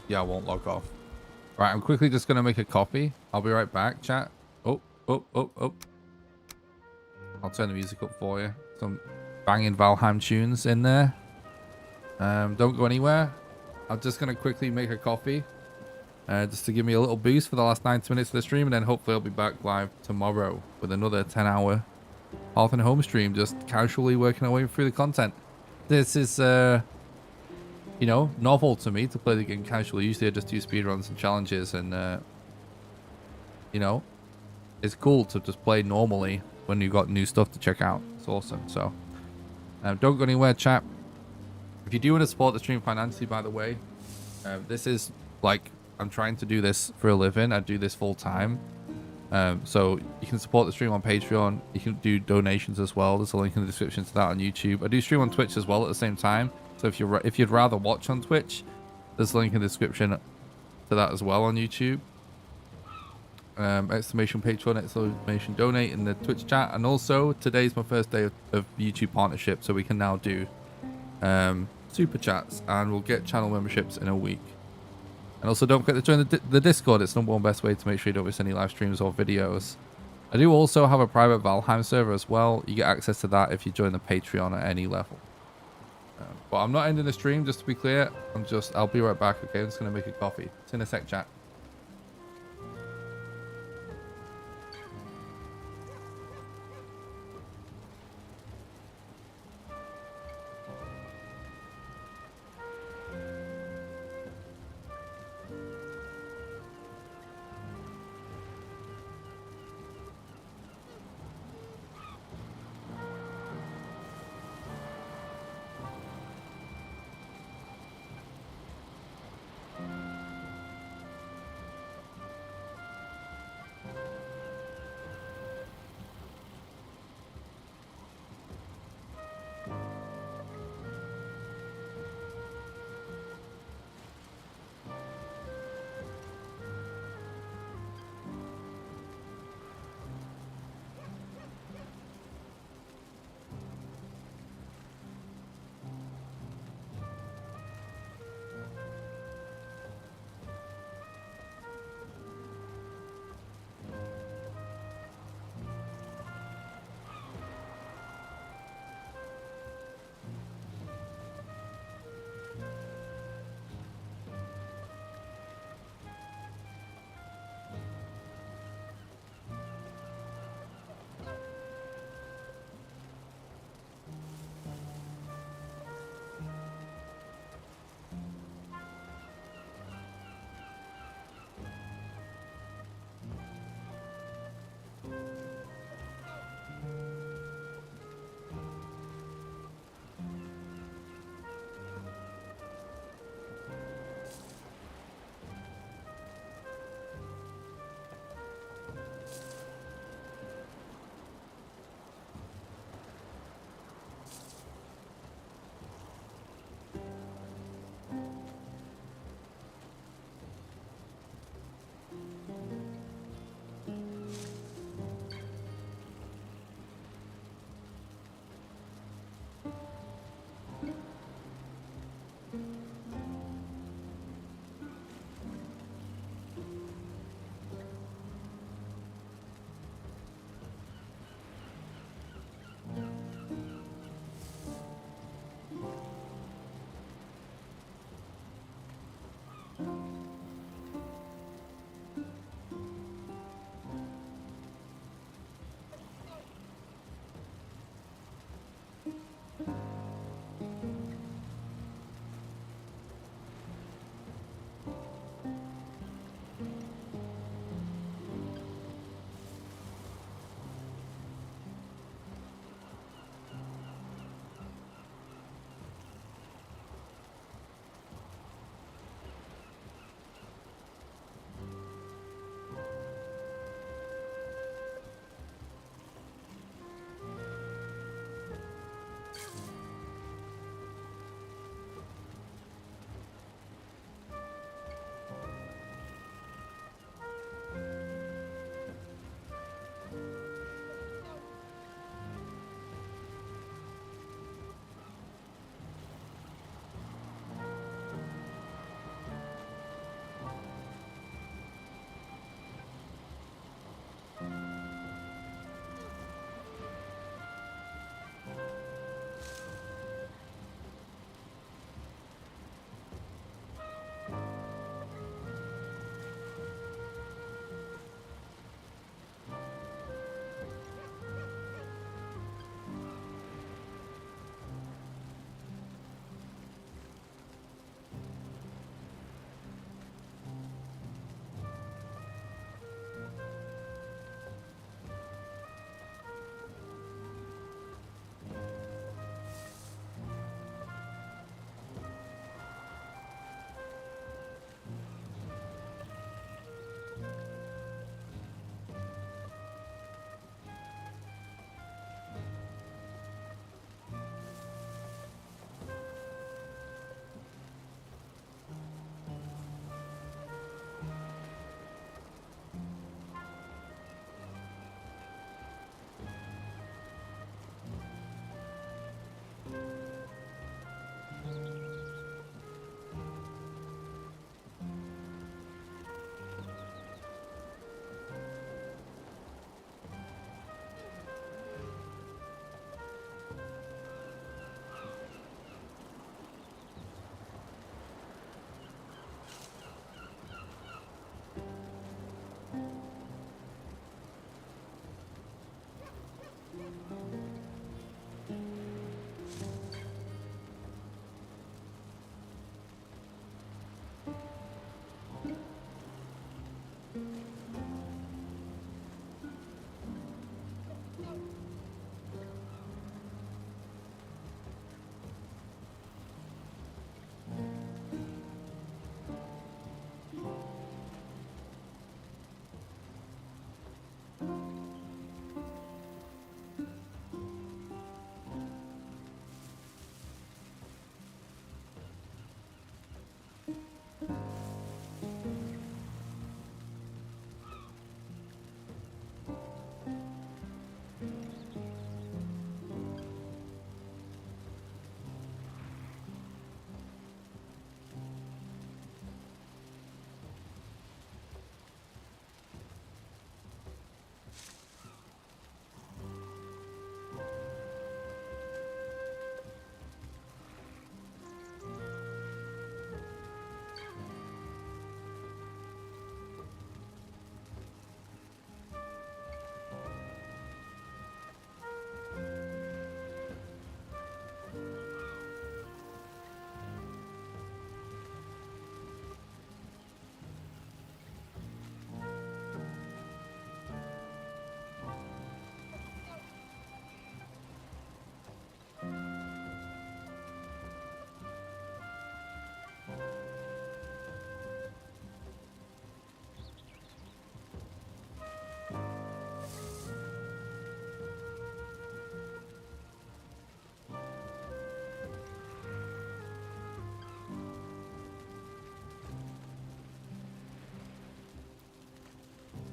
Yeah, I won't log off. Right, I'm quickly just going to make a coffee. I'll be right back, chat. Oh. I'll turn the music up for you. Some banging Valheim tunes in there. Don't go anywhere. I'm just going to quickly make a coffee. Just to give me a little boost for the last 90 minutes of the stream. And then hopefully I'll be back live tomorrow with another 10-hour Hearth and Home stream. Just casually working our way through the content. This is... you know, novel to me to play the game casually. Usually I just do speedruns and challenges and, you know, it's cool to just play normally when you've got new stuff to check out. It's awesome. So don't go anywhere, chat. If you do want to support the stream financially, by the way, this is like, I'm trying to do this for a living. I do this full time. So you can support the stream on Patreon. You can do donations as well. There's a link in the description to that on YouTube. I do stream on Twitch as well at the same time. So if you'd rather watch on Twitch, there's a link in the description to that as well on YouTube. Exclamation Patreon, exclamation donate in the Twitch chat. And also today's my first day of YouTube partnership, so we can now do super chats, and we'll get channel memberships in a week. And also don't forget to join the Discord. It's the #1 best way to make sure you don't miss any live streams or videos. I do also have a private Valheim server as well. You get access to that if you join the Patreon at any level. But I'm not ending the stream, just to be clear. I'll be right back, okay? I'm just gonna make a coffee. See you in a sec, chat.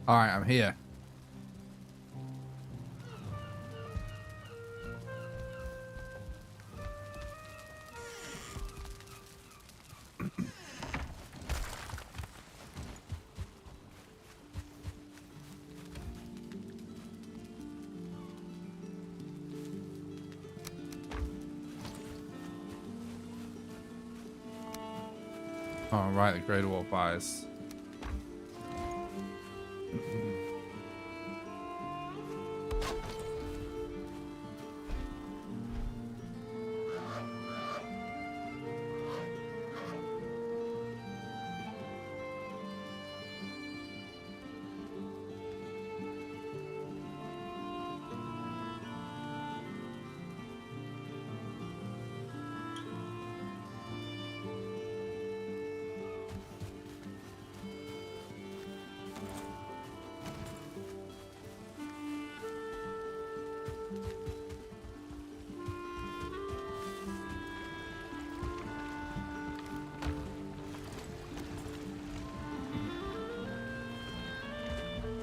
All right, I'm here. All right, the Great Wall fires.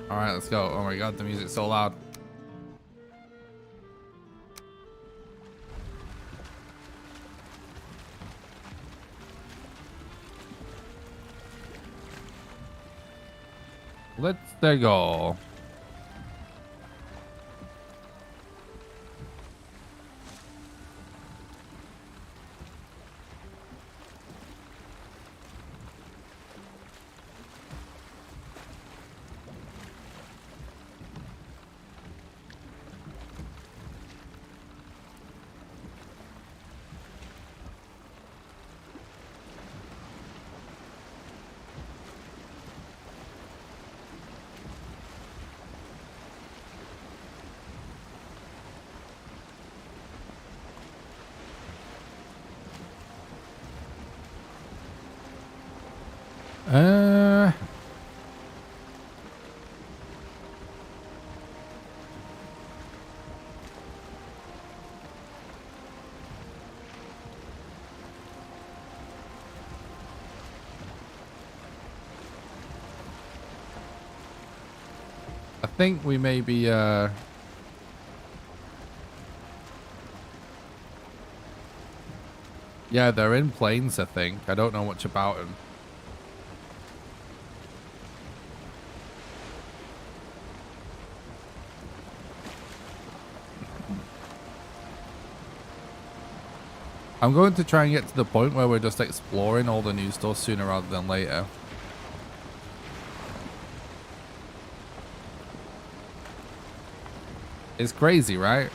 All right, let's go. Oh my god, the music's so loud. Let's go. I think we may be, yeah, they're in planes, I think. I don't know much about them. I'm going to try and get to the point where we're just exploring all the new stuff sooner rather than later. It's crazy, right?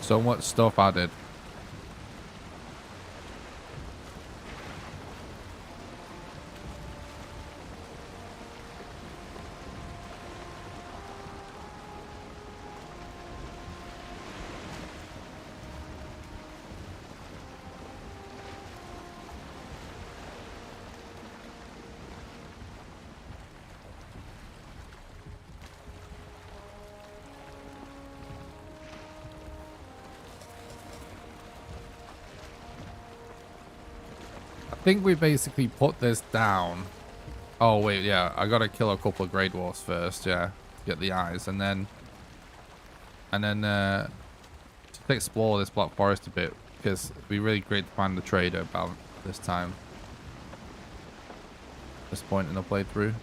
So much stuff added. I think we basically put this down. Oh wait, yeah, I gotta kill a couple of Grey Dwarfs first, yeah, to get the eyes, and then just explore this Black Forest a bit, because it'd be really great to find the trader about this time. This point in the playthrough.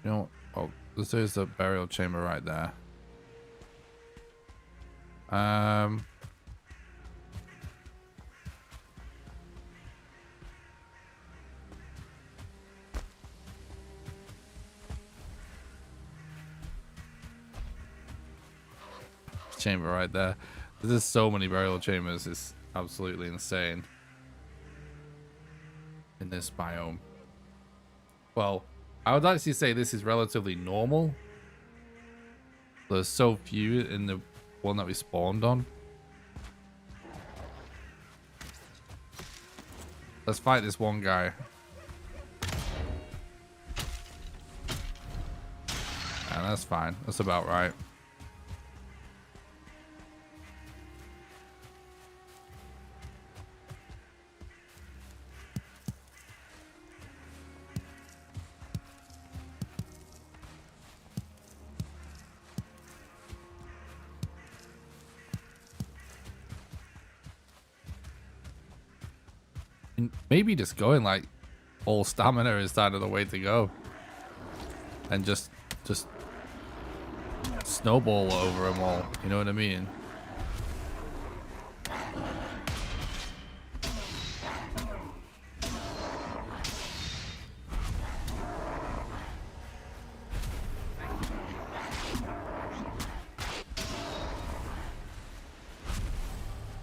You know, oh, there's a burial chamber right there. Chamber right there. There's so many burial chambers. It's absolutely insane in this biome. Well, I would actually say this is relatively normal. There's so few in the one that we spawned on. Let's fight this one guy. And that's fine. That's about right. Maybe just going like all stamina is kind of the way to go, and just snowball over them all. You know what I mean?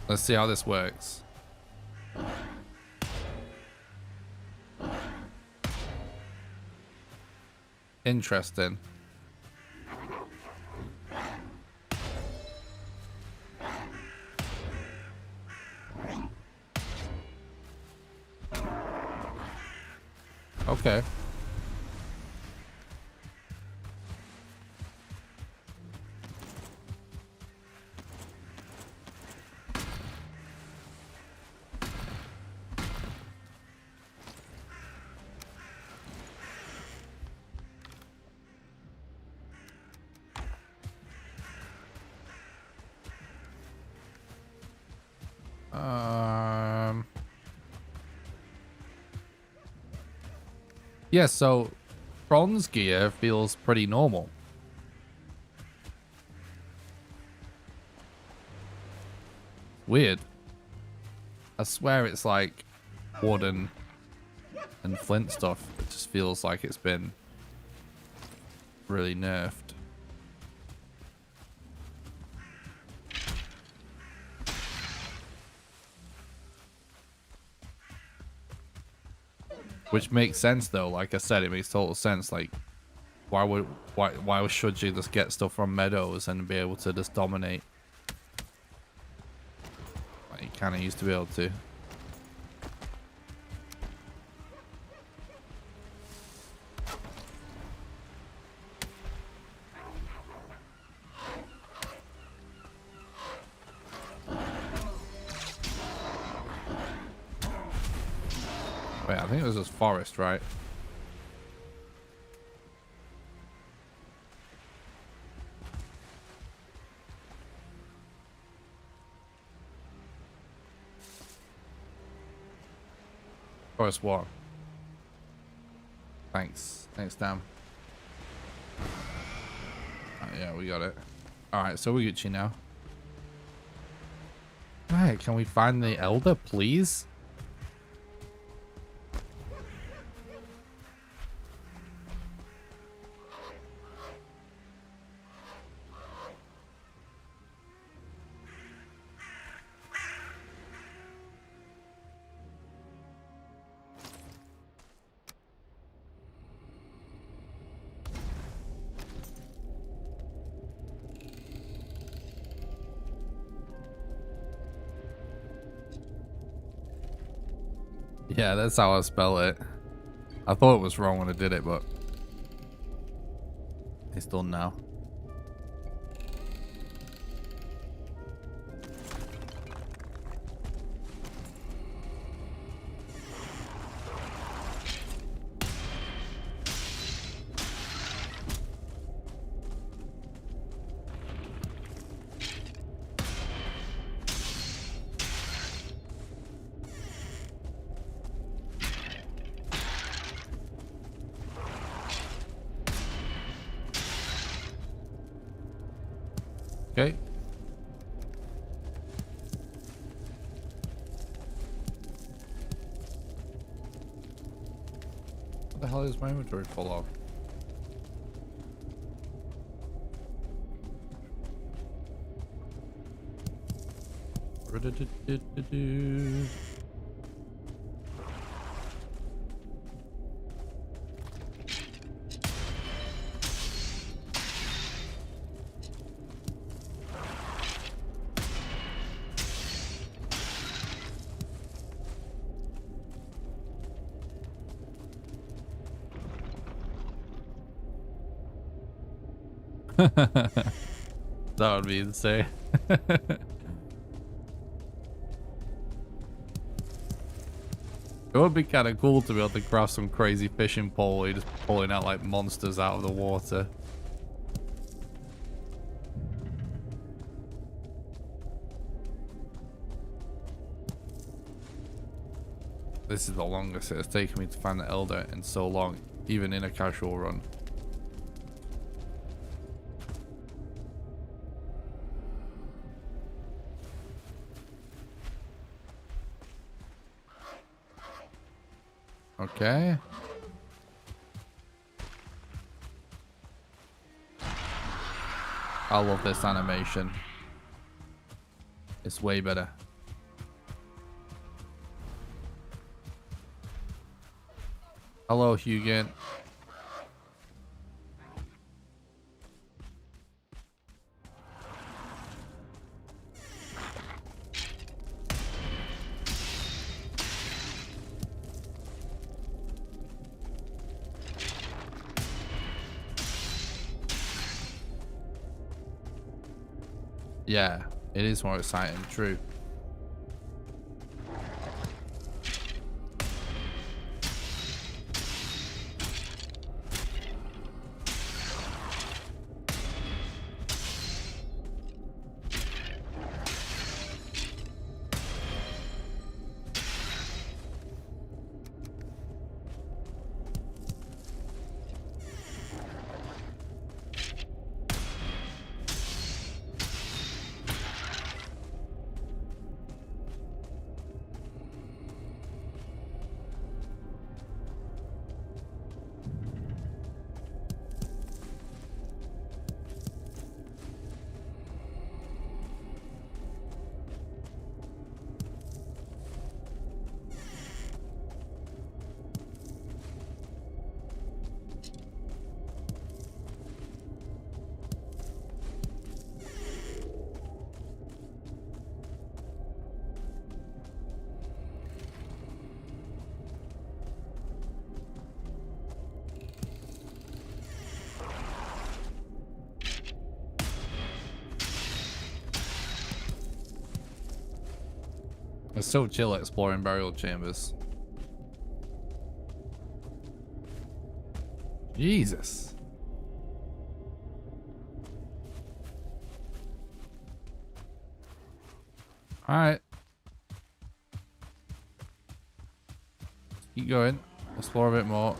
Let's see how this works. Interesting. Okay. Yeah, so bronze gear feels pretty normal. Weird. I swear it's like wood and flint stuff. It just feels like it's been really nerfed. Which makes sense though. Like I said, it makes total sense. Like, why should you just get stuff from meadows and be able to just dominate? Like you kind of used to be able to. Wait, I think it was just forest, right? Forest what? Thanks. Thanks, Dan. Oh, yeah, we got it. Alright, so we Gucci now. Alright, can we find the elder, please? Yeah, that's how I spell it. I thought it was wrong when I did it, but it's done now. Okay. What the hell is my inventory full of? That would be insane. It would be kind of cool to be able to craft some crazy fishing pole where you're just pulling out like monsters out of the water. This is the longest it has taken me to find the elder in so long, even in a casual run. Okay. I love this animation. It's way better. Hello, Hugin. Yeah, it is more exciting, true. It's so chill exploring burial chambers. Jesus. All right. Keep going. Explore a bit more.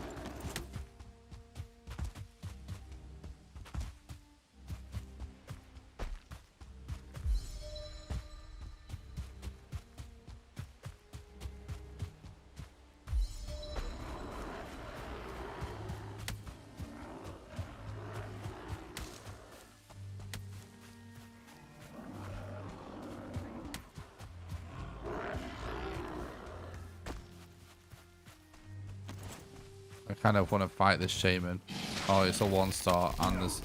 I kind of want to fight this shaman. Oh, it's a 1-star and there's...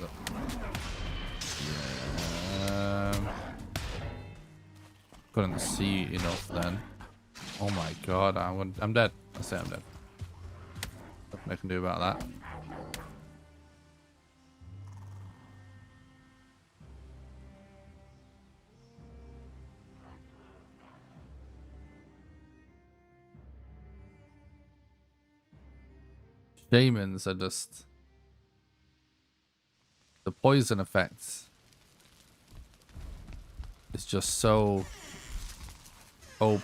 couldn't see enough then. Oh my god, I'm dead. I say I'm dead. Nothing I can do about that. Shamans are just... the poison effects is just so OP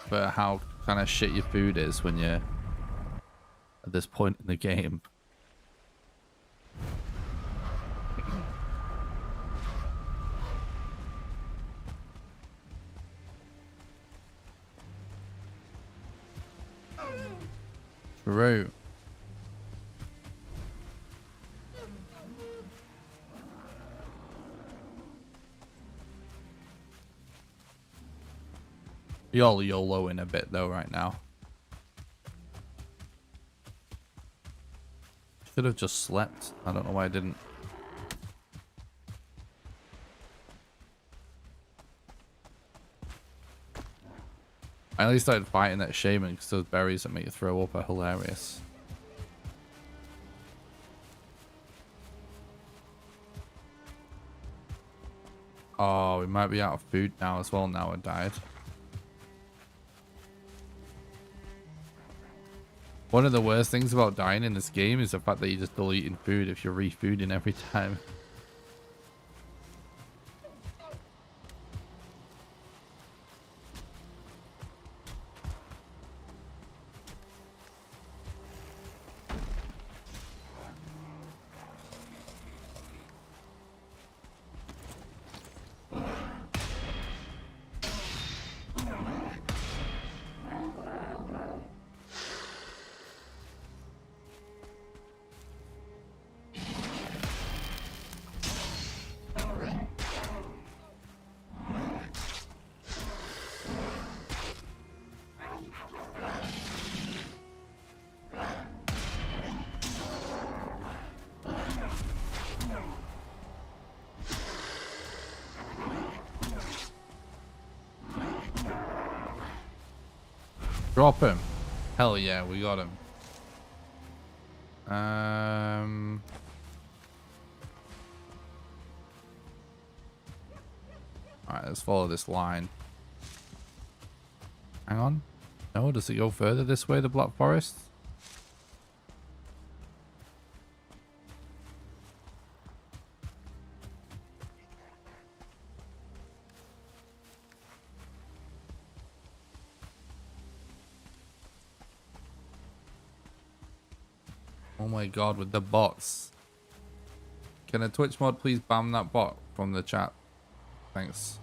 for how kind of shit your food is when you're at this point in the game. True. You're YOLOing a bit though right now. Should have just slept. I don't know why I didn't. I only started fighting that shaman because those berries that make you throw up are hilarious. Oh, we might be out of food now as well. Now I died. One of the worst things about dying in this game is the fact that you're just deleting food if you're refooding every time. Drop him. Hell yeah, we got him. Alright, let's follow this line. Hang on. No, does it go further this way, the Black Forest? Oh my god, with the bots. Can a Twitch mod please ban that bot from the chat? Thanks.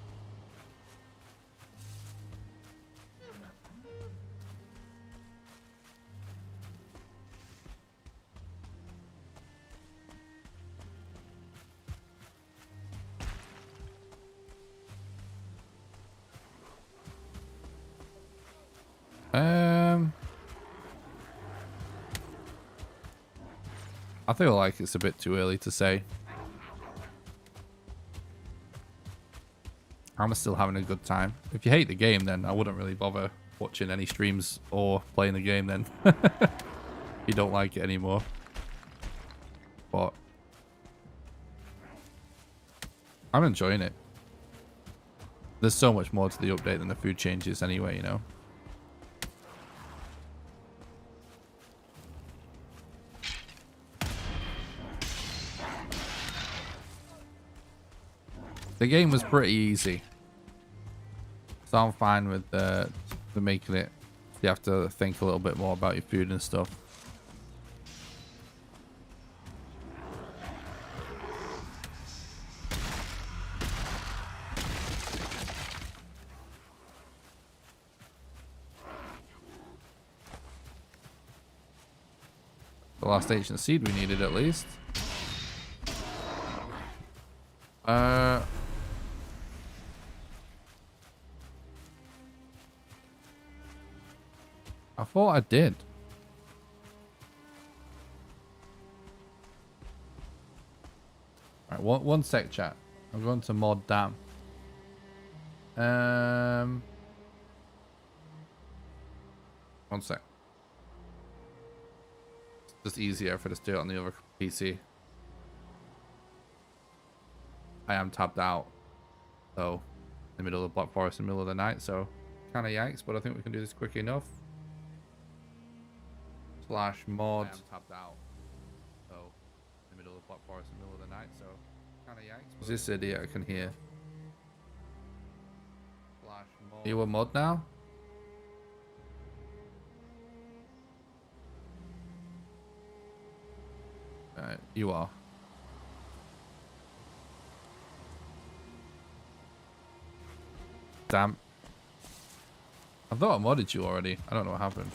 I feel like it's a bit too early to say. I'm still having a good time. If you hate the game, then I wouldn't really bother watching any streams or playing the game then. If you don't like it anymore. But I'm enjoying it. There's so much more to the update than the food changes anyway, you know. The game was pretty easy, so I'm fine with the making it. You have to think a little bit more about your food and stuff. The last ancient seed we needed at least. I thought I did. one sec, chat. I'm going to mod dam. One sec. It's just easier if I just do it on the other PC. I am tabbed out, so in the middle of the Black Forest in the middle of the night, so kind of yikes, but I think we can do this quick enough. Slash mod. I am tabbed out, so in the middle of the Black Forest in the middle of the night, so kind of yikes. What's this idiot I can hear? Slash mod. You a mod now? You are. Damn. I thought I modded you already. I don't know what happened.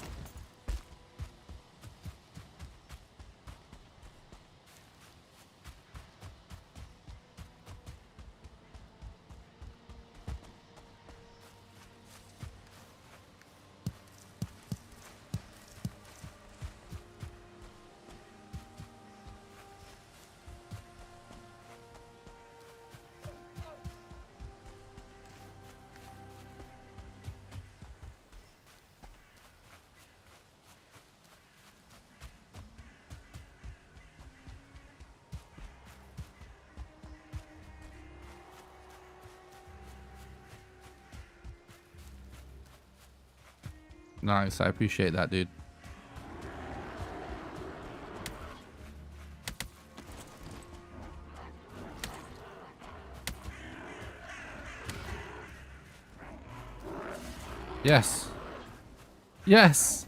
Nice, I appreciate that, dude. Yes. Yes.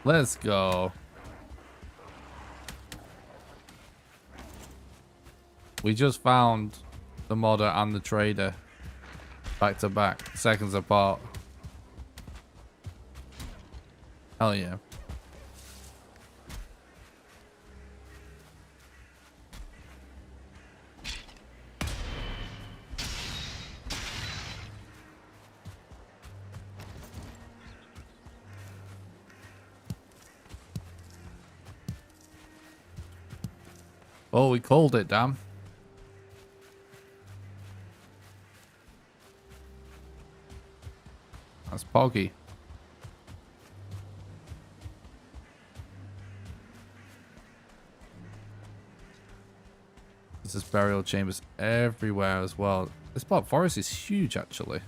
Let's go. We just found the modder and the trader back to back, seconds apart. Hell yeah. Oh, we called it, damn. That's Poggy. There's burial chambers everywhere as well. This Black Forest is huge, actually.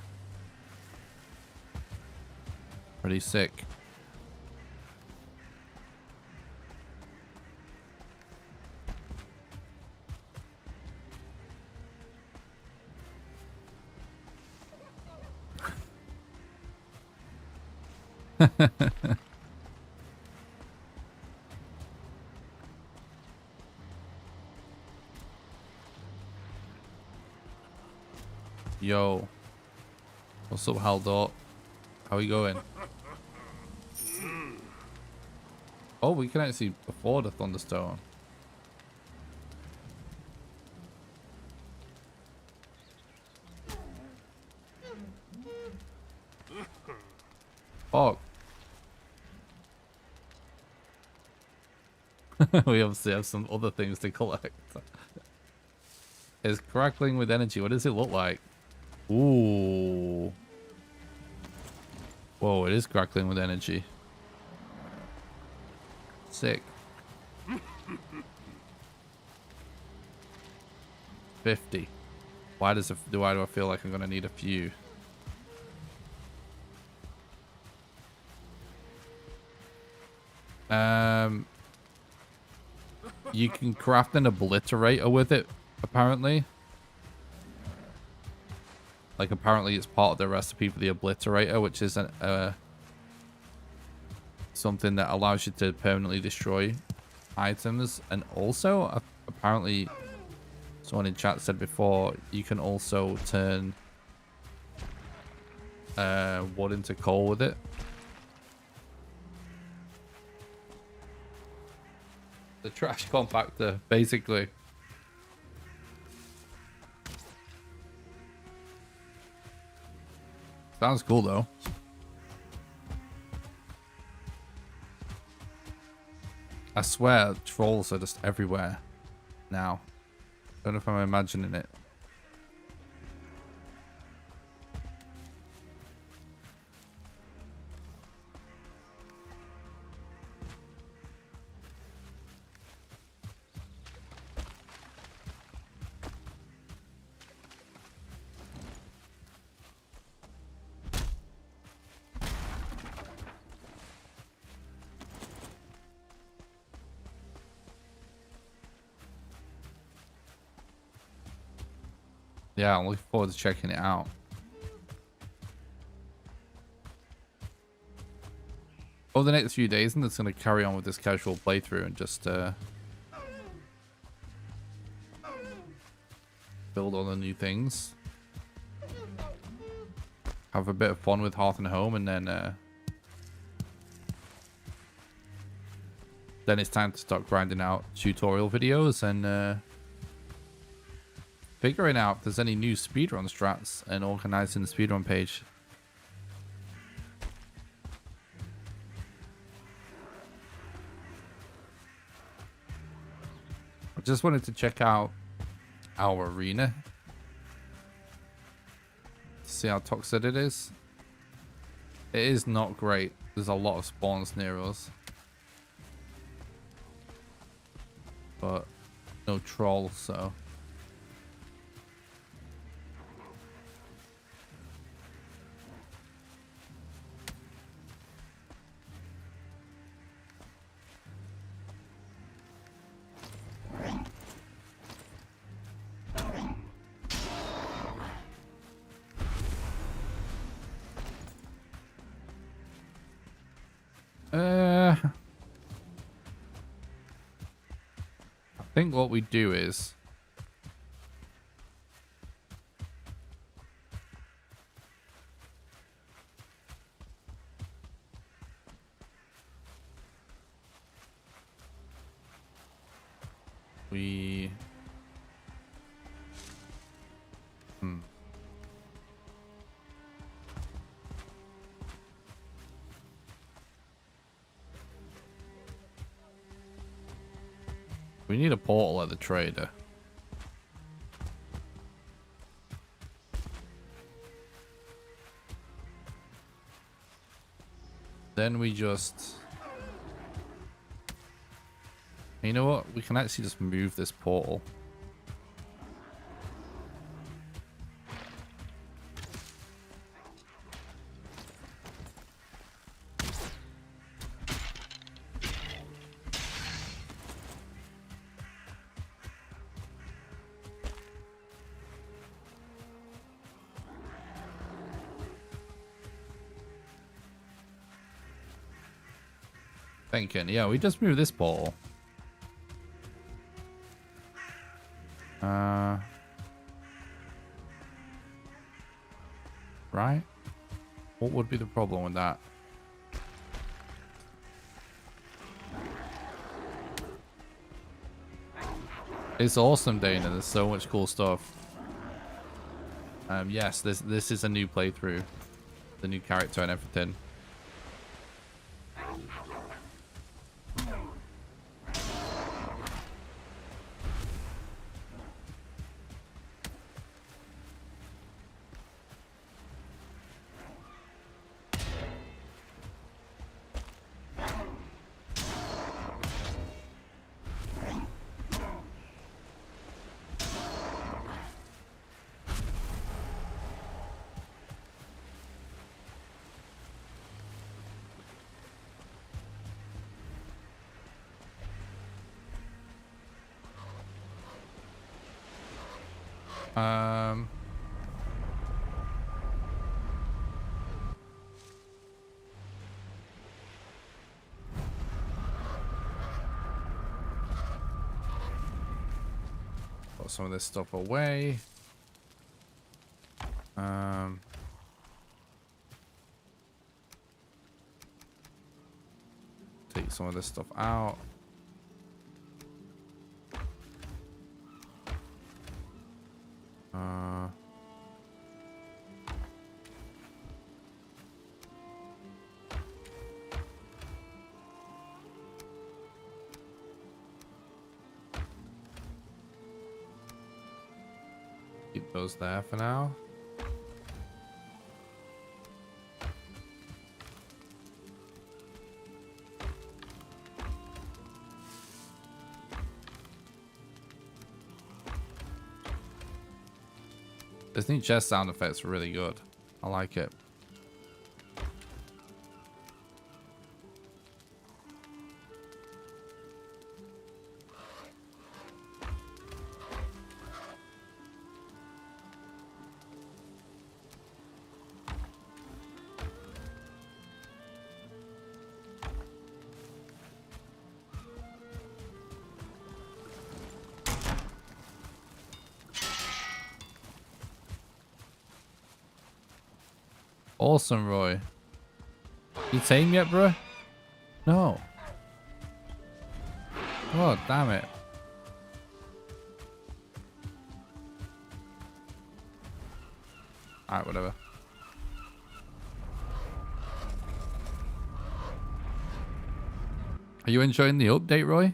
Pretty sick. Yo, what's up, Haldor? How are you going? Oh, we can actually afford a thunderstone. Fuck. We obviously have some other things to collect. It's crackling with energy. What does it look like? Ooh. Whoa, it is crackling with energy. Sick. 50. Why do I feel like I'm gonna need a few? You can craft an obliterator with it, apparently. Like, apparently it's part of the recipe for the obliterator, which is something that allows you to permanently destroy items. And also, apparently, someone in chat said before, you can also turn wood into coal with it. The trash compactor, basically. Sounds cool, though. I swear, trolls are just everywhere now. Don't know if I'm imagining it. Yeah, I'm looking forward to checking it out. Over the next few days, I'm just going to carry on with this casual playthrough and just build all the new things. Have a bit of fun with Hearth and Home, and then it's time to start grinding out tutorial videos and figuring out if there's any new speedrun strats and organizing the speedrun page. I just wanted to check out our arena. See how toxic it is. It is not great. There's a lot of spawns near us. But no trolls, so... I think what we do is we need a portal at the trader. Then we just... You know what? We can actually just move this portal. Thinking, yeah, we just move this portal. Right? What would be the problem with that? It's awesome, Dana. There's so much cool stuff. Yes, this is a new playthrough. The new character and everything. Put some of this stuff away. Take some of this stuff out. Goes there for now. This new chest sound effect's really good. I like it. Awesome, Roy. You tame yet, bro? No. Oh, damn it. Alright, whatever. Are you enjoying the update, Roy?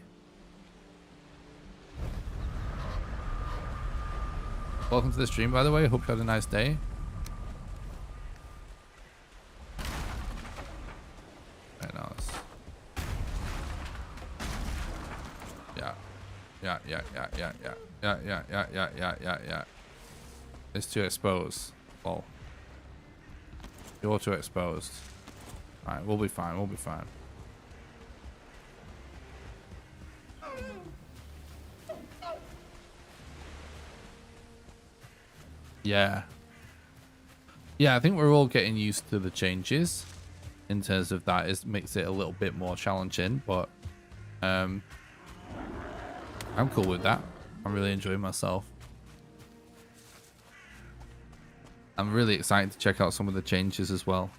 Welcome to the stream, by the way. Hope you had a nice day. Yeah. It's too exposed. Oh. You're too exposed. Alright, we'll be fine. We'll be fine. Yeah. Yeah, I think we're all getting used to the changes in terms of that. It makes it a little bit more challenging, but I'm cool with that. I'm really enjoying myself. I'm really excited to check out some of the changes as well.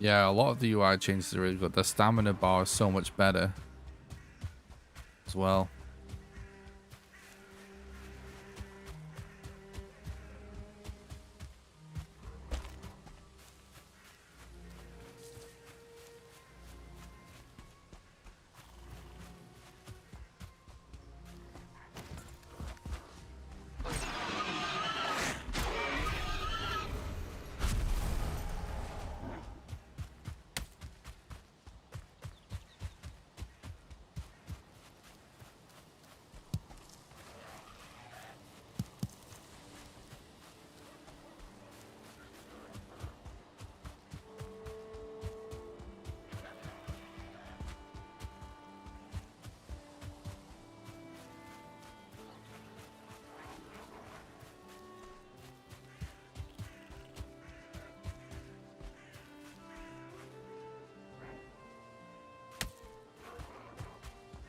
Yeah, a lot of the UI changes are really good. The stamina bar is so much better as well.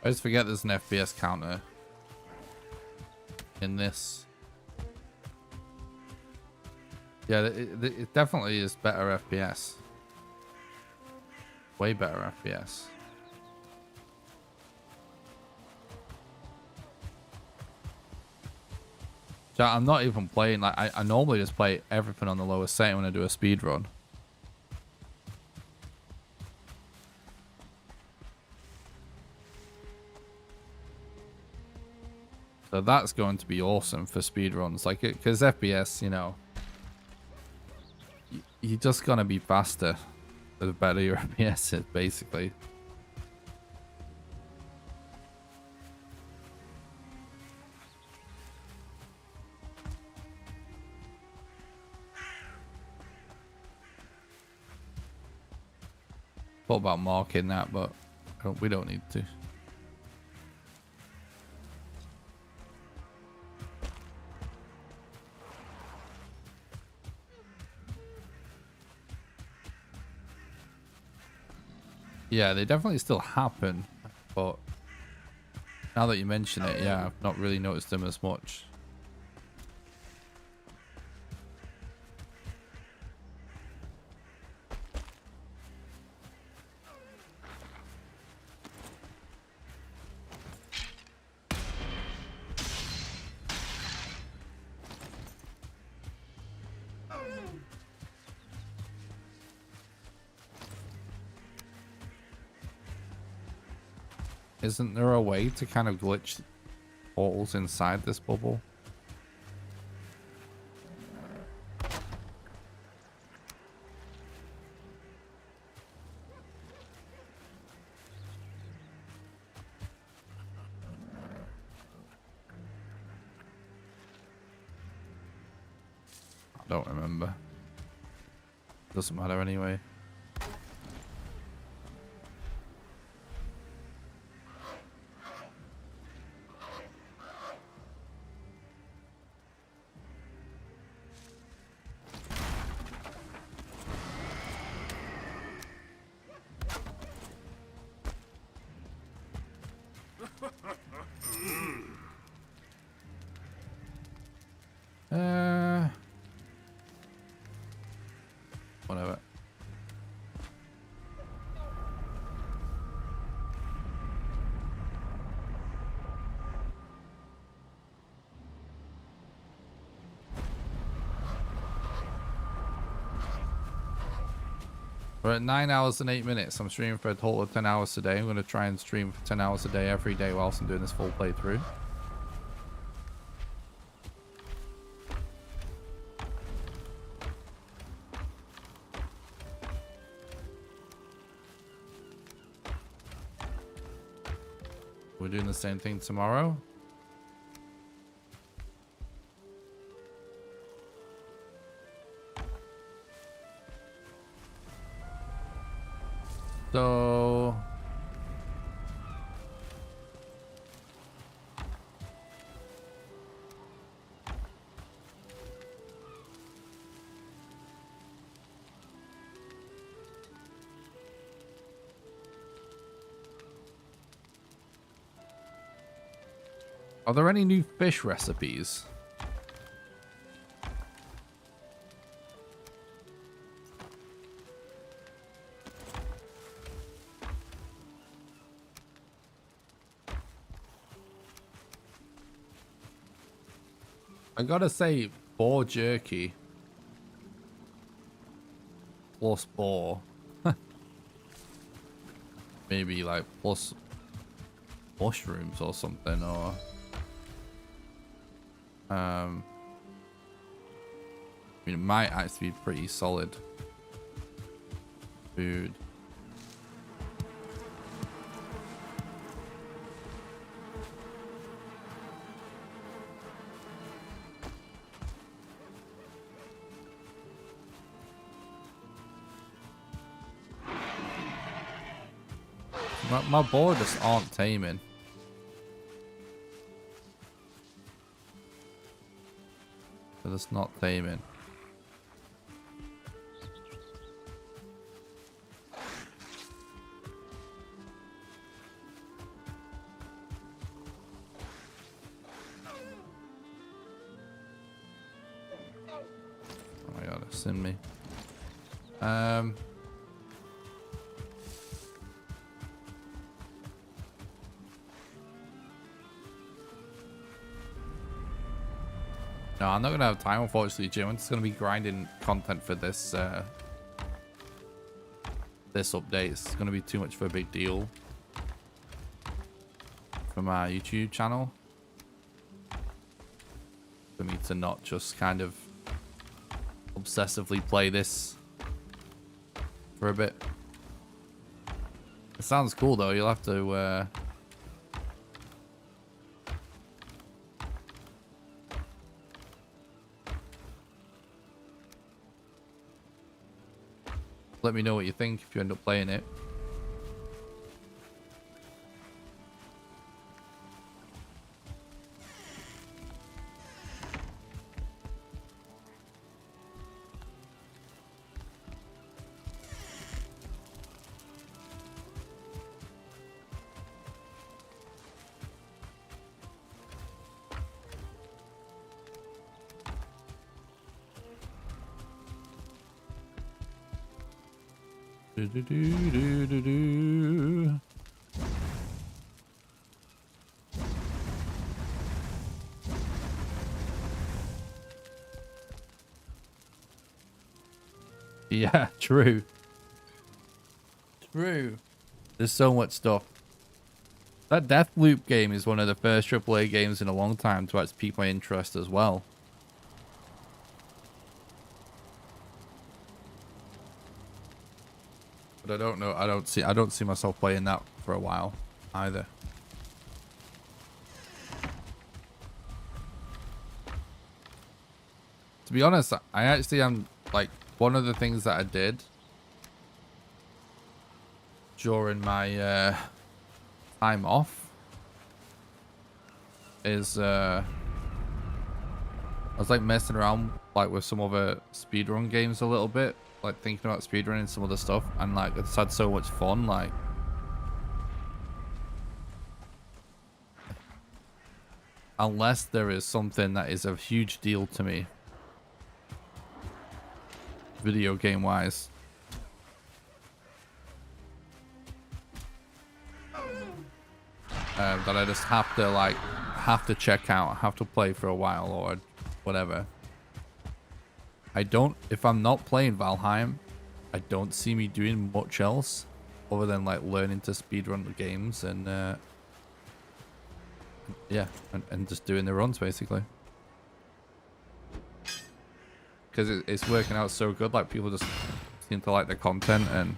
I just forget there's an FPS counter in this. Yeah, it definitely is better FPS. Way better FPS. So I'm not even playing, like, I normally just play everything on the lowest setting when I do a speed run. So that's going to be awesome for speedruns, like it, because FPS, you know, you're just gonna be faster the better your FPS is, basically. Thought about marking that, but we don't need to. Yeah, they definitely still happen, but now that you mention it, yeah, I've not really noticed them as much. Isn't there a way to kind of glitch portals inside this bubble? I don't remember. Doesn't matter anyway. Whatever. We're at 9 hours and 8 minutes. I'm streaming for a total of 10 hours today. I'm going to try and stream for 10 hours a day every day whilst I'm doing this full playthrough. We're doing the same thing tomorrow. So are there any new fish recipes? I gotta say, boar jerky plus boar, maybe like plus mushrooms or something, or I mean, it might actually be pretty solid food. My boar just aren't taming. They're just not taming. Oh my god, it's in me. No, I'm not going to have time, unfortunately, Jim. I'm just going to be grinding content for this this update. It's going to be too much of a big deal for my YouTube channel. For me to not just kind of obsessively play this for a bit. It sounds cool, though. You'll have to... let me know what you think if you end up playing it. Do, do, do, do, do, do. Yeah, true. True. There's so much stuff. That Deathloop game is one of the first AAA games in a long time to actually pique my interest as well. But I don't know. I don't see myself playing that for a while either. To be honest, I actually am like one of the things that I did during my time off is I was like messing around like with some other speedrun games a little bit, like thinking about speedrunning some other stuff, and like it's had so much fun. Like unless there is something that is a huge deal to me video game wise, that I just have to check out, have to play for a while or whatever. If I'm not playing Valheim, I don't see me doing much else other than like learning to speedrun the games and yeah, and just doing the runs basically. Because it's working out so good, like people just seem to like the content and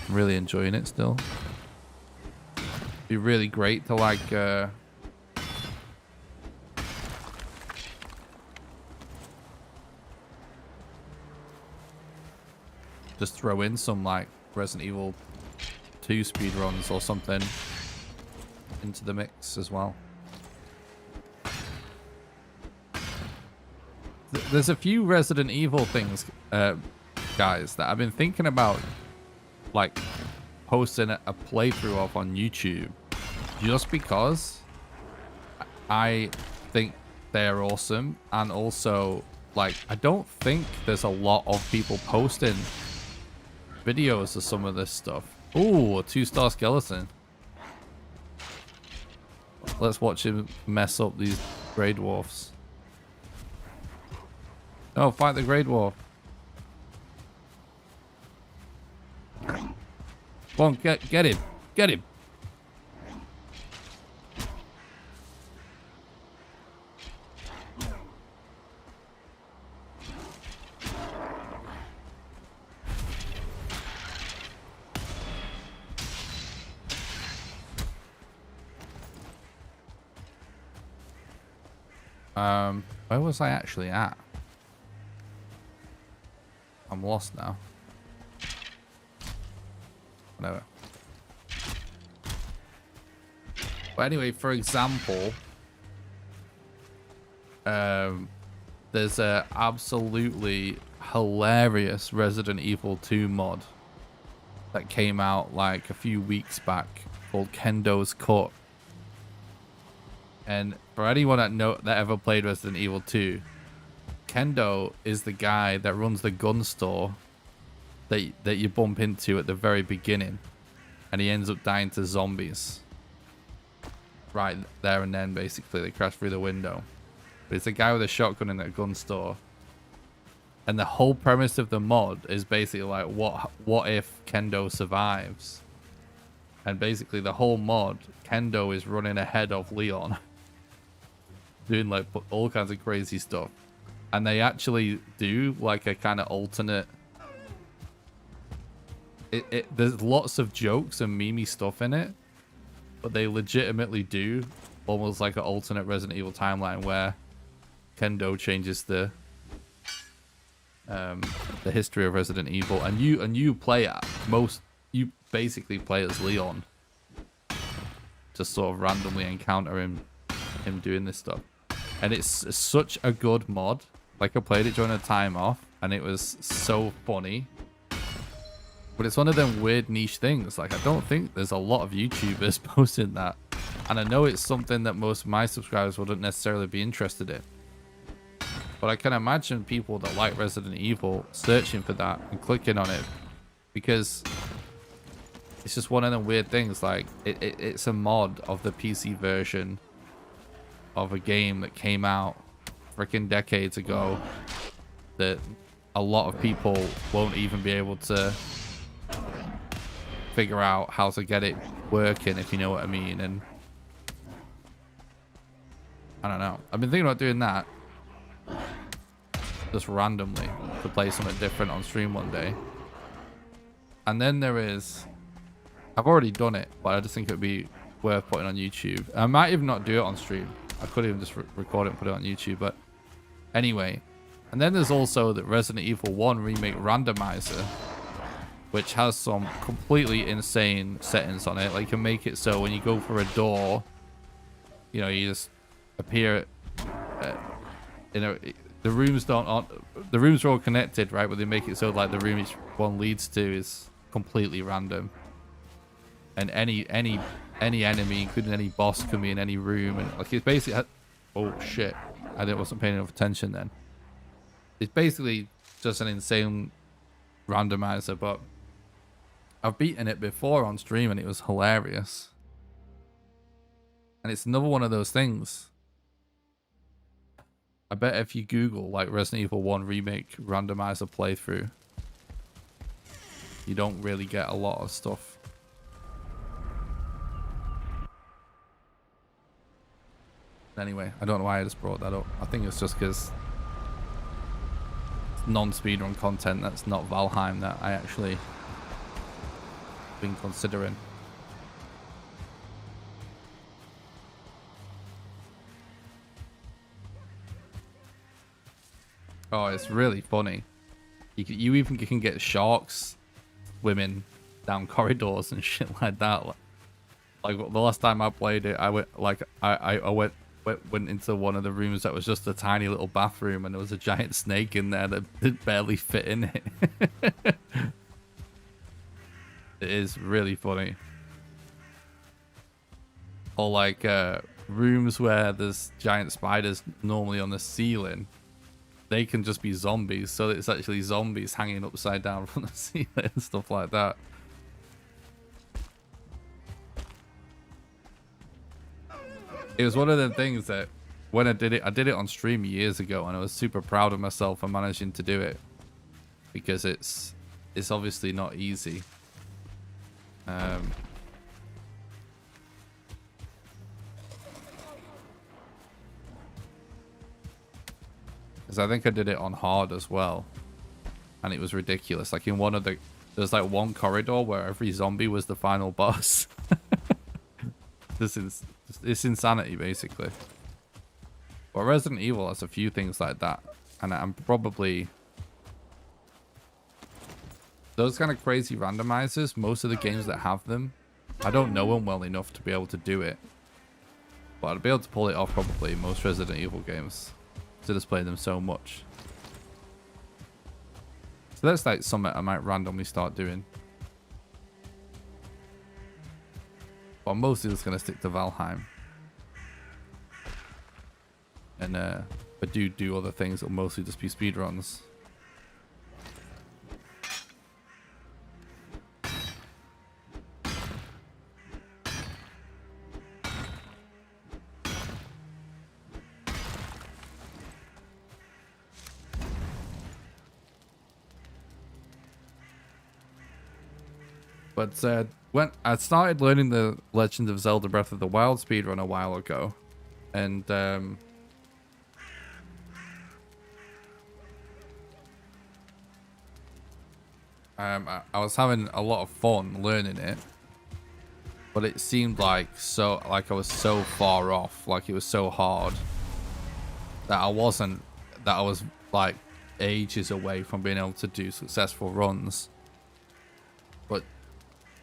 really enjoying it still. Be really great to like just throw in some like Resident Evil 2 speedruns or something into the mix as well. There's a few Resident Evil things, guys, that I've been thinking about like posting a playthrough of on YouTube, just because I think they're awesome, and also like I don't think there's a lot of people posting videos of some of this stuff. Ooh, a 2-star skeleton. Let's watch him mess up these grey dwarfs. Oh, fight the grey dwarf. Come on, get him. Get him. Where was I actually at? I'm lost now. Whatever. But anyway, for example, there's a absolutely hilarious Resident Evil 2 mod that came out like a few weeks back called Kendo's Cut. And for anyone that ever played Resident Evil 2, Kendo is the guy that runs the gun store that you bump into at the very beginning, and he ends up dying to zombies right there and then. Basically, they crash through the window, but it's a guy with a shotgun in a gun store, and the whole premise of the mod is basically like what if Kendo survives, and basically the whole mod, Kendo is running ahead of Leon doing like all kinds of crazy stuff. And they actually do like a kind of alternate. There's lots of jokes and memey stuff in it, but they legitimately do almost like an alternate Resident Evil timeline where Kendo changes the history of Resident Evil, and you play you basically play as Leon, just sort of randomly encounter him doing this stuff. And it's such a good mod. Like, I played it during a time off, and it was so funny. But it's one of them weird niche things. Like, I don't think there's a lot of YouTubers posting that. And I know it's something that most of my subscribers wouldn't necessarily be interested in. But I can imagine people that like Resident Evil searching for that and clicking on it. Because it's just one of them weird things. Like, it's a mod of the PC version of a game that came out freaking decades ago that a lot of people won't even be able to figure out how to get it working, if you know what I mean. And I don't know. I've been thinking about doing that just randomly to play something different on stream one day. And then there is, I've already done it, but I just think it would be worth putting on YouTube. I might even not do it on stream. I could even just record it and put it on YouTube. But anyway, and then there's also the Resident Evil 1 Remake Randomizer, which has some completely insane settings on it. Like, you can make it so when you go for a door, you know, you just appear, you know, the rooms the rooms are all connected, right? But they make it so like the room each one leads to is completely random, and any enemy, including any boss, can be in any room. And like, it's basically, oh shit, wasn't paying enough attention then. It's basically just an insane randomizer, but I've beaten it before on stream and it was hilarious. And it's another one of those things. I bet if you Google like Resident Evil 1 Remake Randomizer playthrough, you don't really get a lot of stuff. Anyway, I don't know why I just brought that up. I think it's just because non-speedrun content that's not Valheim that I actually been considering. Oh, it's really funny. You even can get sharks swimming down corridors and shit like that. Like the last time I played it, I went like I went into one of the rooms that was just a tiny little bathroom, and there was a giant snake in there that barely fit in it. It is really funny. Or like rooms where there's giant spiders normally on the ceiling, they can just be zombies, so it's actually zombies hanging upside down from the ceiling and stuff like that. It was one of the things that when I did it on stream years ago, and I was super proud of myself for managing to do it, because it's obviously not easy. Because I think I did it on hard as well, and it was ridiculous. Like in one of there's like one corridor where every zombie was the final boss. It's insanity basically. But Resident Evil has a few things like that, and I'm probably those kind of crazy randomizers. Most of the games that have them, I don't know them well enough to be able to do it, but I'd be able to pull it off probably in most Resident Evil games. To just play them so much. So that's like something I might randomly start doing. But I'm mostly just going to stick to Valheim. And but do other things that'll mostly just be speedruns. But when I started learning the Legend of Zelda Breath of the Wild speedrun a while ago, and I was having a lot of fun learning it, but it seemed like I was so far off, like it was so hard that I was like ages away from being able to do successful runs. But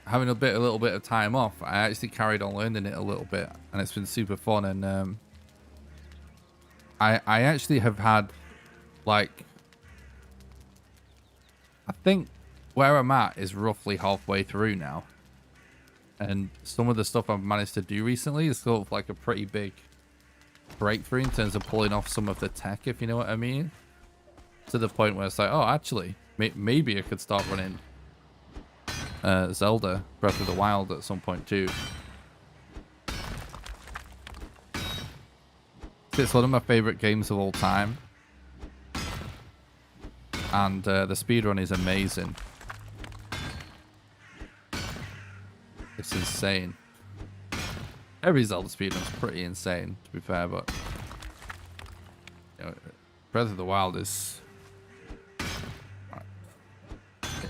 having a little bit of time off, I actually carried on learning it a little bit, and it's been super fun. And I actually have had, like, I think where I'm at is roughly halfway through now, and some of the stuff I've managed to do recently is sort of like a pretty big breakthrough in terms of pulling off some of the tech, if you know what I mean, to the point where it's like, oh, actually maybe I could start running Zelda Breath of the Wild at some point too. It's one of my favorite games of all time, and the speedrun is amazing. It's insane. Every Zelda speedrun's pretty insane, to be fair, but you know, Breath of the Wild is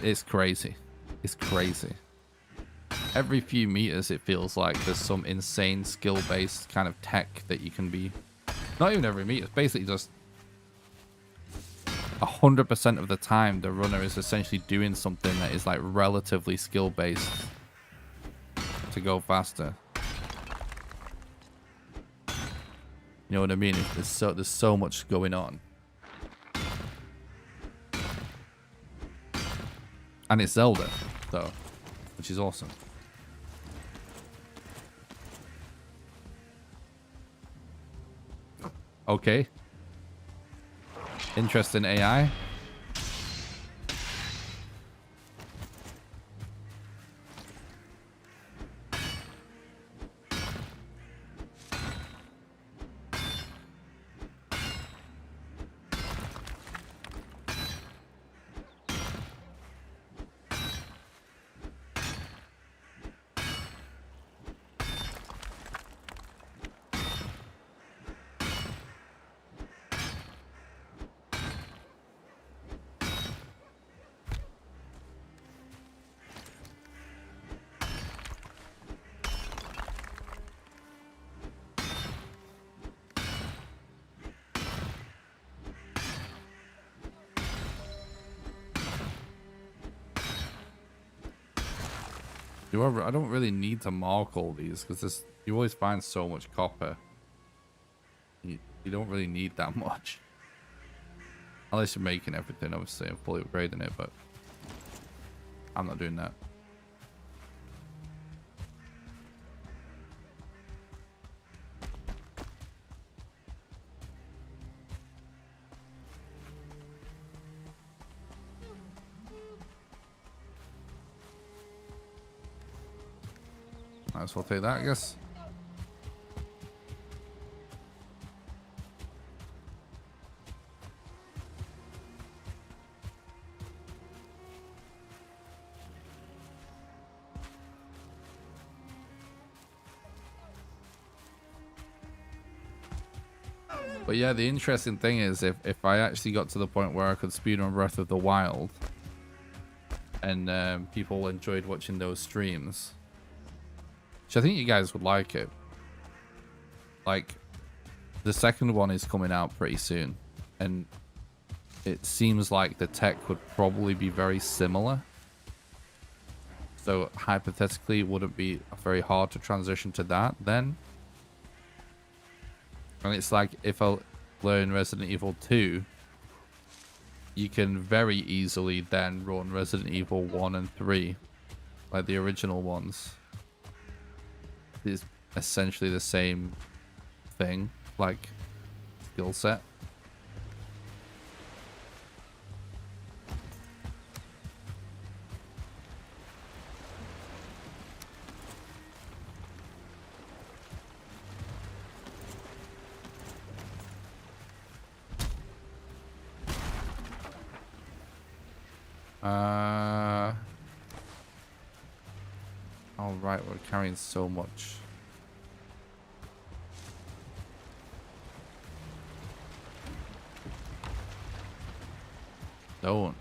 it's crazy. It's crazy. Every few meters, it feels like there's some insane skill-based kind of tech that you can be. Not even every meter. It's basically just 100% of the time, the runner is essentially doing something that is like relatively skill-based to go faster. You know what I mean? There's so much going on, and it's Zelda, though, which is awesome. Okay. Interesting AI. I don't really need to mark all these because you always find so much copper. You don't really need that much. Unless you're making everything, obviously, and fully upgrading it, but I'm not doing that. Might as well take that, I guess. But yeah, the interesting thing is if I actually got to the point where I could speedrun Breath of the Wild and people enjoyed watching those streams, which I think you guys would like it. Like, the second one is coming out pretty soon, and it seems like the tech would probably be very similar. So hypothetically, it wouldn't be very hard to transition to that then. And it's like, if I learn Resident Evil 2, you can very easily then run Resident Evil 1 and 3, like the original ones. It's essentially the same thing, like skill set. All right, we're carrying so much. Don't.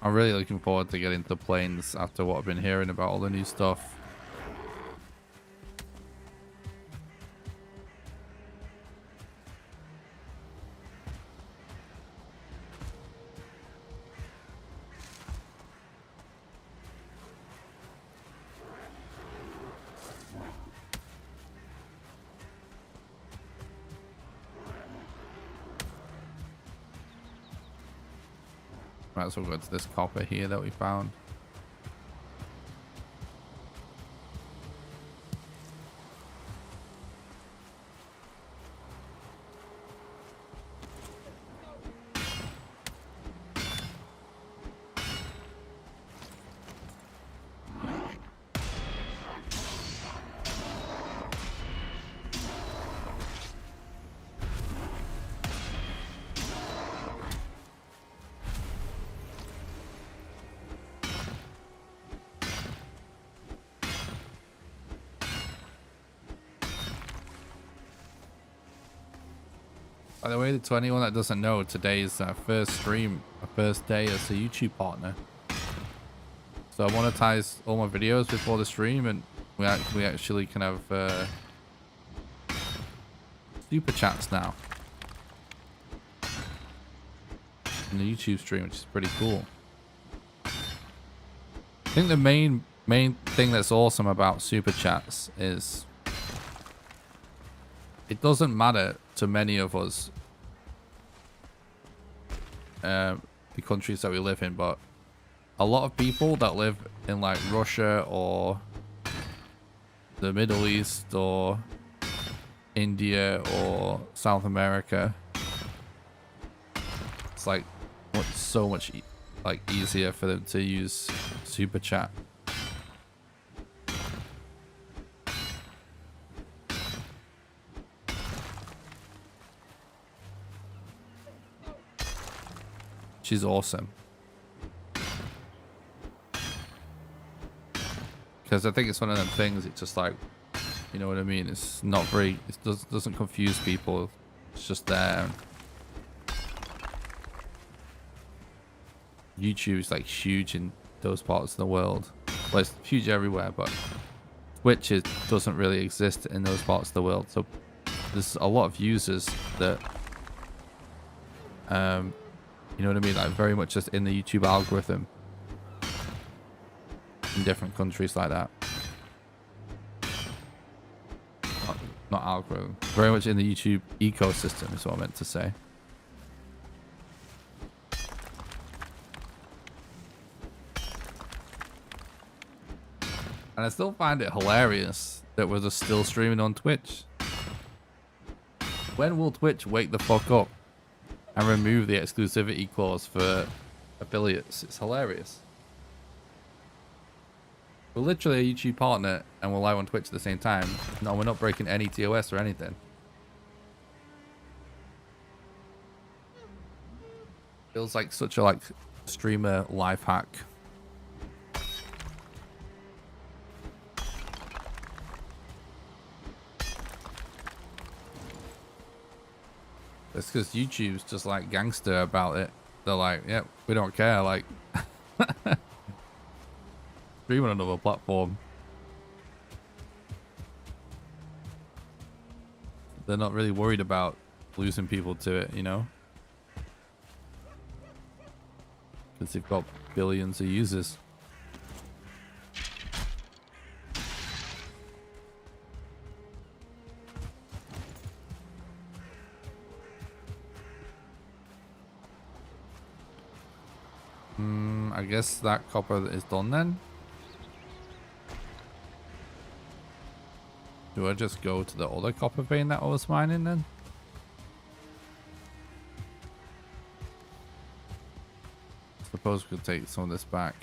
I'm really looking forward to getting to the plains after what I've been hearing about all the new stuff. Might as well go to this copper here that we found. By the way, to anyone that doesn't know, today's first stream, our first day as a YouTube partner. So I monetized all my videos before the stream, and we actually can have super chats now in the YouTube stream, which is pretty cool. I think the main thing that's awesome about super chats is it doesn't matter to many of us the countries that we live in, but a lot of people that live in like Russia or the Middle East or India or South America, it's like so much like easier for them to use super chat. She's awesome. Because I think it's one of them things, it's just like, you know what I mean? It's not very, it doesn't confuse people. It's just there. YouTube is like huge in those parts of the world. Well, it's huge everywhere, but Twitch doesn't really exist in those parts of the world. So there's a lot of users that, you know what I mean? Like very much just in the YouTube algorithm in different countries like that. Not algorithm. Very much in the YouTube ecosystem is what I meant to say. And I still find it hilarious that we're just still streaming on Twitch. When will Twitch wake the fuck up and remove the exclusivity clause for affiliates? It's hilarious. We're literally a YouTube partner and we're live on Twitch at the same time. No, we're not breaking any TOS or anything. Feels like such a streamer life hack. It's because YouTube's just like gangster about it. They're like, yep, we don't care. Like, stream on another platform. They're not really worried about losing people to it, you know? Because they've got billions of users. I guess that copper is done then. Do I just go to the other copper vein that I was mining then? Suppose we could take some of this back.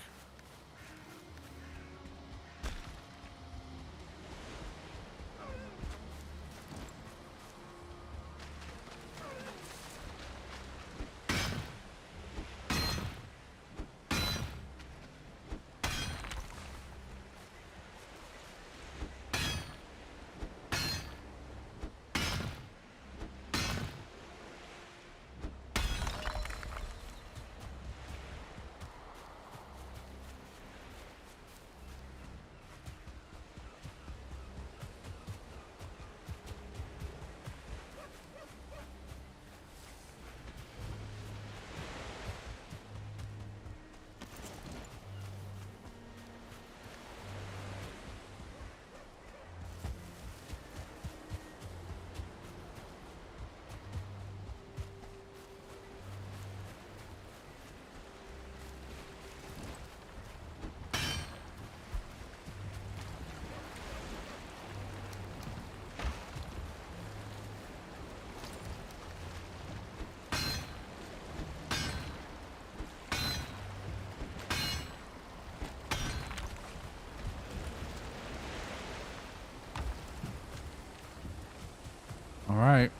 All right.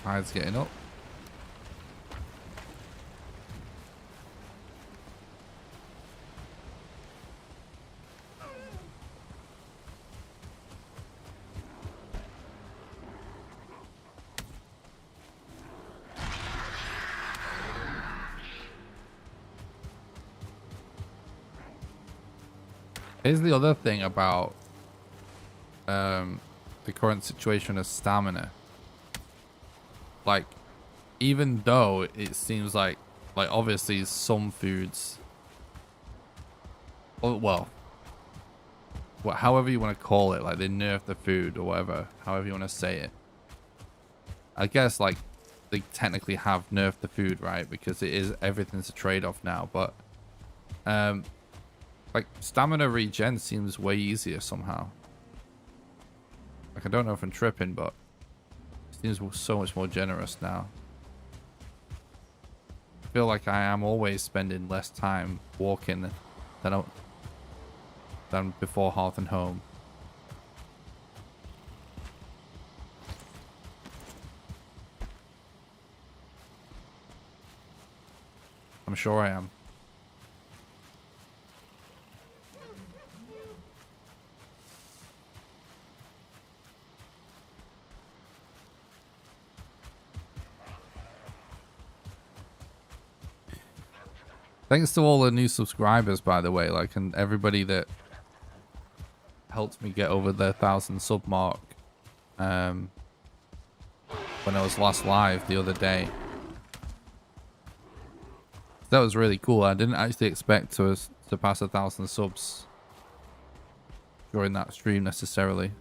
Tide's getting up. Here's the other thing about the current situation of stamina. Like, even though it seems like obviously some foods, well, however you want to call it, like they nerf the food or whatever, however you want to say it. I guess like they technically have nerfed the food, right? Because it is, everything's a trade-off now. But like stamina regen seems way easier somehow. Like I don't know if I'm tripping, but it seems so much more generous now. I feel like I am always spending less time walking than before Hearth and Home. I'm sure I am. Thanks to all the new subscribers, by the way, like, and everybody that helped me get over the 1,000 sub mark when I was last live the other day. That was really cool. I didn't actually expect to pass 1,000 subs during that stream necessarily.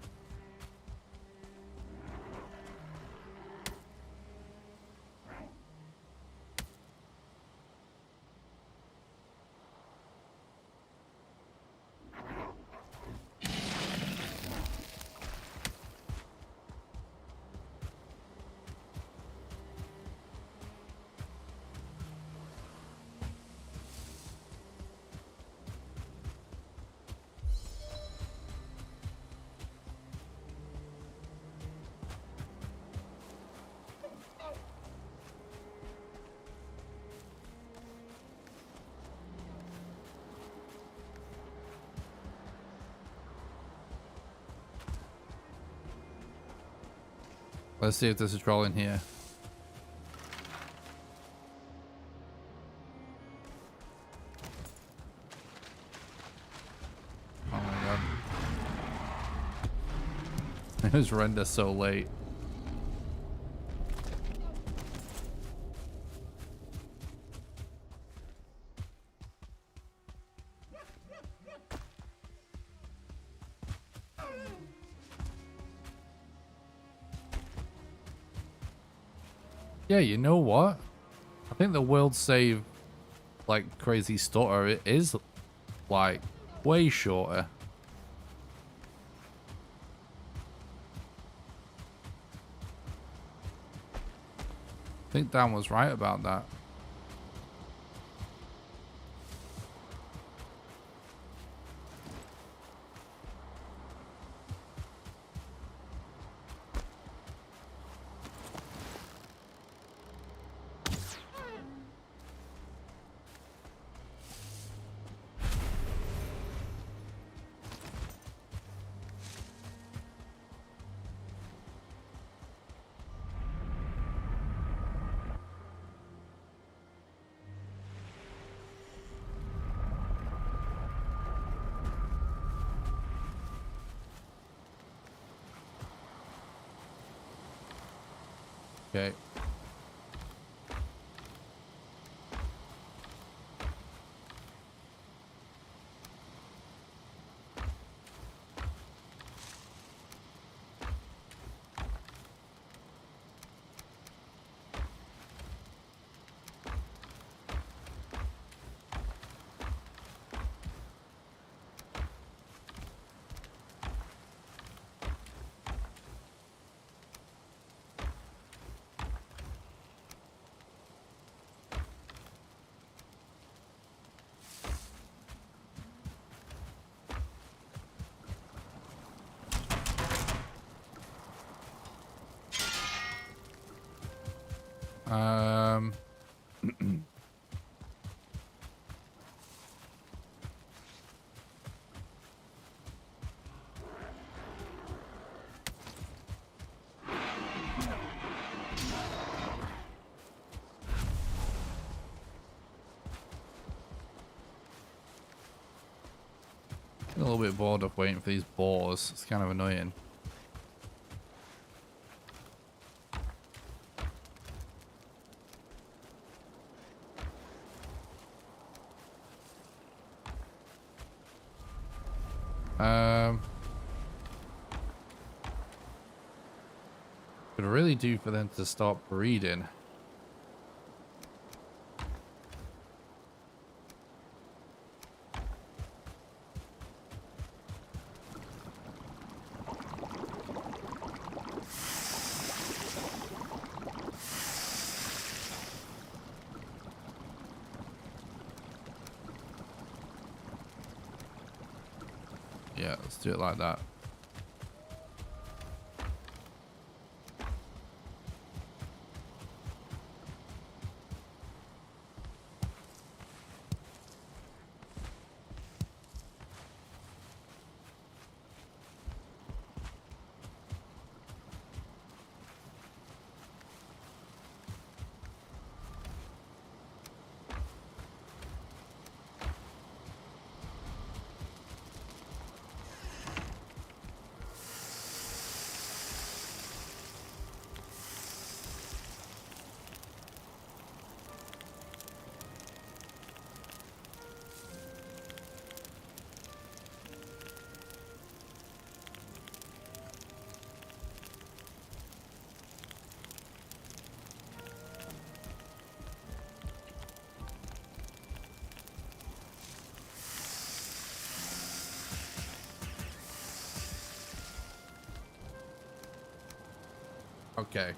Let's see if there's a troll in here. Oh my god. It was render so late. Yeah, you know what? I think the world save, like, crazy stutter, it is, like, way shorter. I think Dan was right about that. Okay. A little bit bored of waiting for these boars. It's kind of annoying. Could really do for them to start breeding. Yeah, let's do it like that. Okay.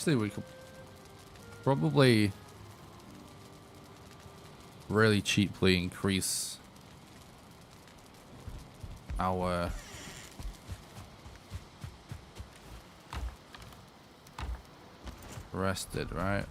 We could probably really cheaply increase our rested, right?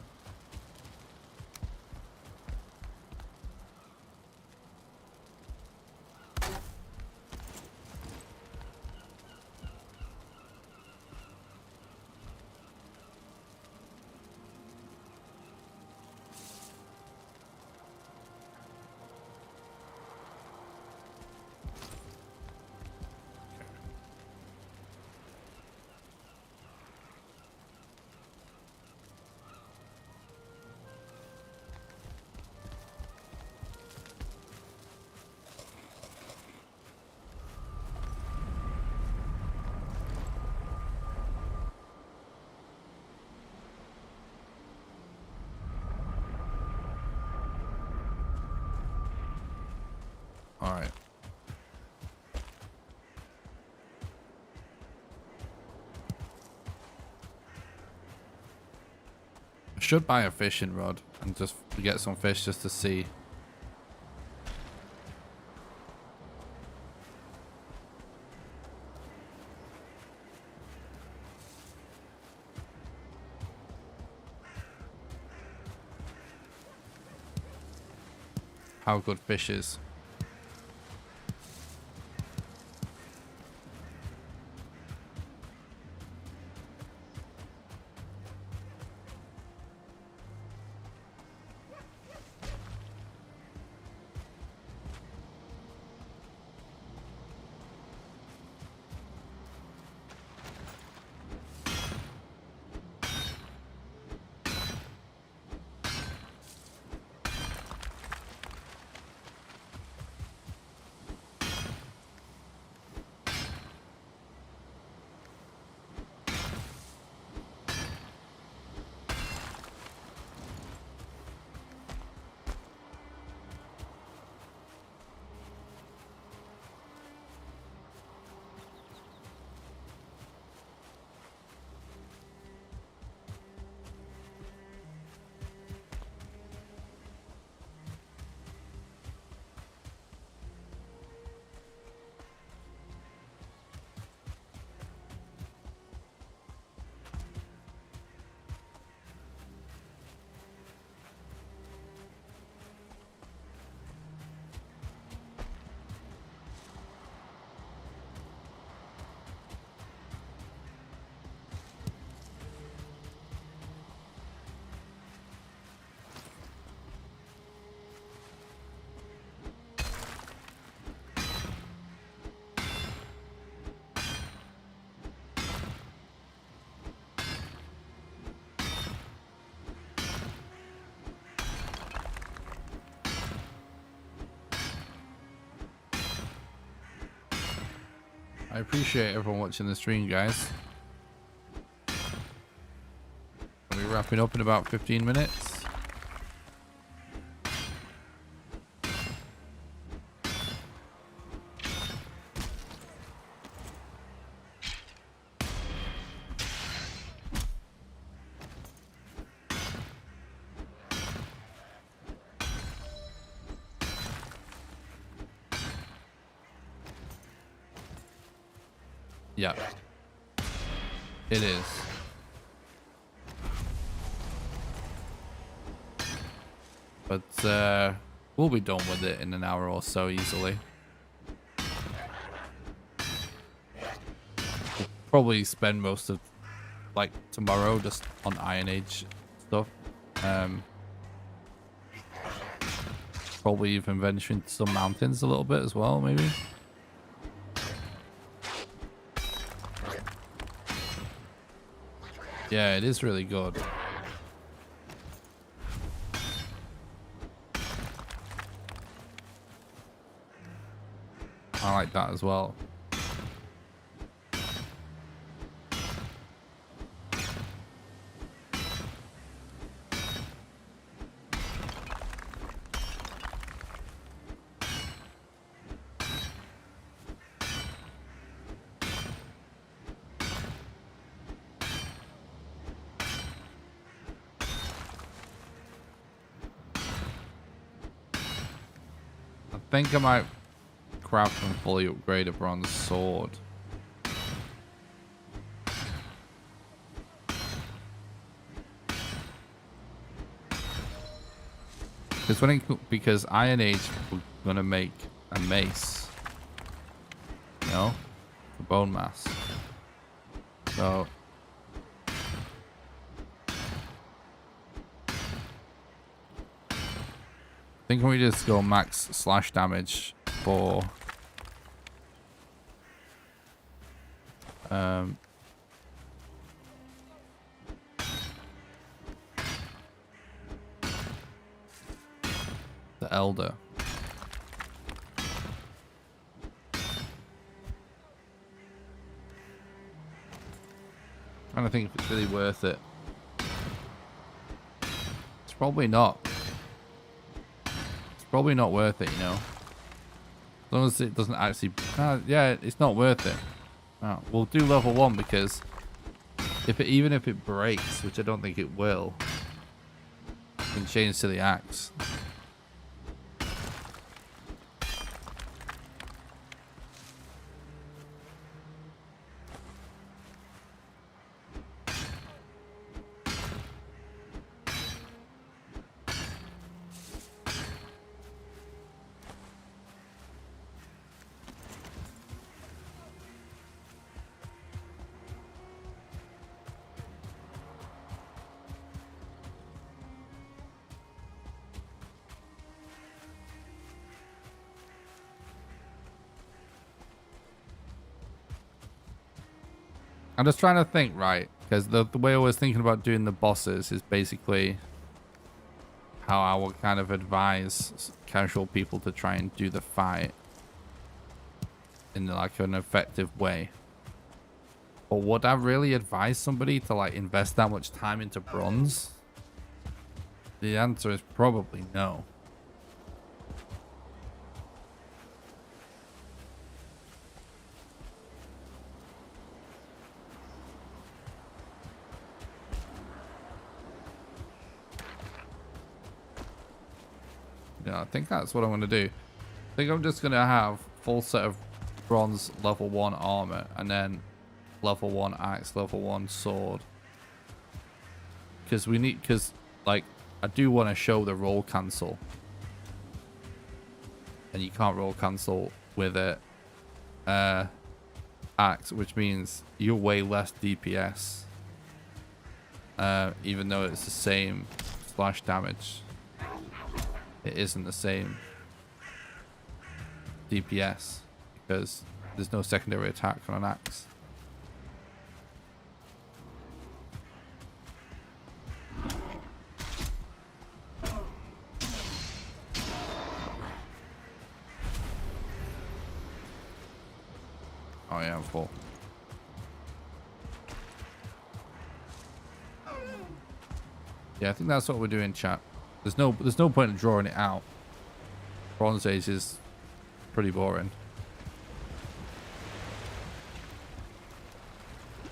All right. I should buy a fishing rod and just get some fish just to see. How good fish is. I appreciate everyone watching the stream, guys. I'll be wrapping up in about 15 minutes. Yeah, it is. But we'll be done with it in an hour or so easily. We'll probably spend most of like tomorrow just on Iron Age stuff. Probably even venturing to some mountains a little bit as well, maybe. Yeah, it is really good. I like that as well. I think I might craft and fully upgrade a bronze sword. Because Iron Age we're gonna make a mace, you know, for bone mass. So I think we just go max slash damage for the Elder. I don't think it's really worth it. It's probably not. It's probably not worth it, you know. As long as it doesn't actually... yeah, it's not worth it. We'll do level 1 because even if it breaks, which I don't think it will, it can change to the axe. I'm just trying to think, right? Because the way I was thinking about doing the bosses is basically how I would kind of advise casual people to try and do the fight in like an effective way. But would I really advise somebody to like invest that much time into bronze? The answer is probably no. Yeah, I think that's what I'm going to do. I think I'm just going to have full set of bronze level 1 armor and then level 1 axe, level 1 sword. Because like, I do want to show the roll cancel. And you can't roll cancel with it. Axe, which means you're way less DPS. Even though it's the same slash damage. It isn't the same DPS because there's no secondary attack on an axe. Oh yeah, I'm full. Yeah, I think that's what we're doing, chat. There's no point in drawing it out. Bronze Age is pretty boring.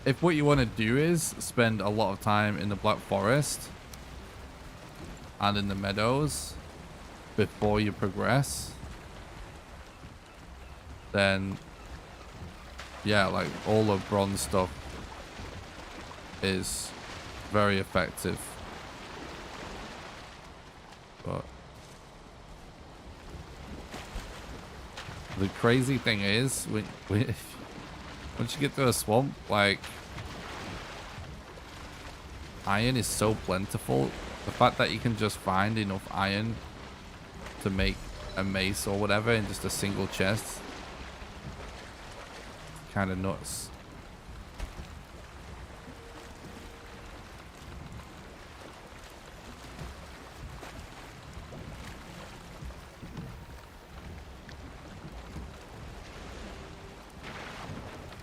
If what you want to do is spend a lot of time in the Black Forest and in the meadows before you progress, then yeah, like all the bronze stuff is very effective. But the crazy thing is, once you get to a swamp, like, iron is so plentiful. The fact that you can just find enough iron to make a mace or whatever in just a single chest, kind of nuts.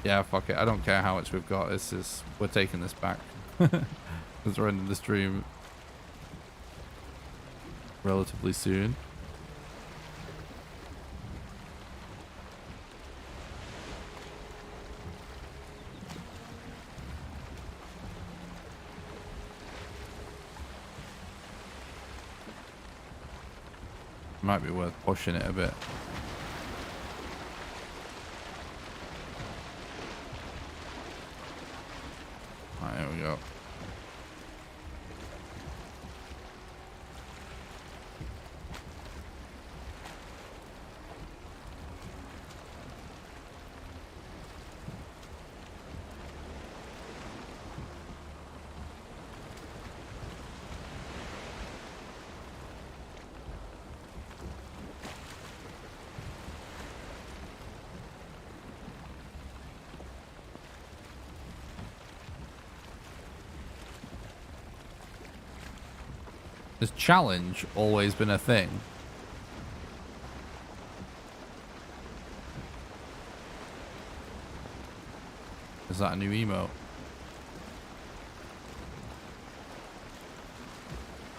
Yeah, fuck it. I don't care how much we've got. We're taking this back. Because we're ending the stream relatively soon. Might be worth pushing it a bit. Alright, here we go. Has challenge always been a thing? Is that a new emote?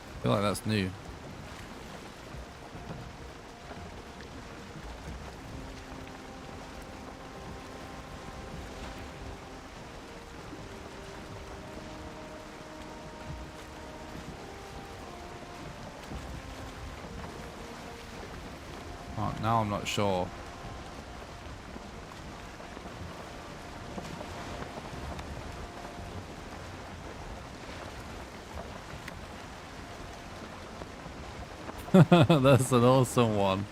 I feel like that's new. Now I'm not sure. That's an awesome one.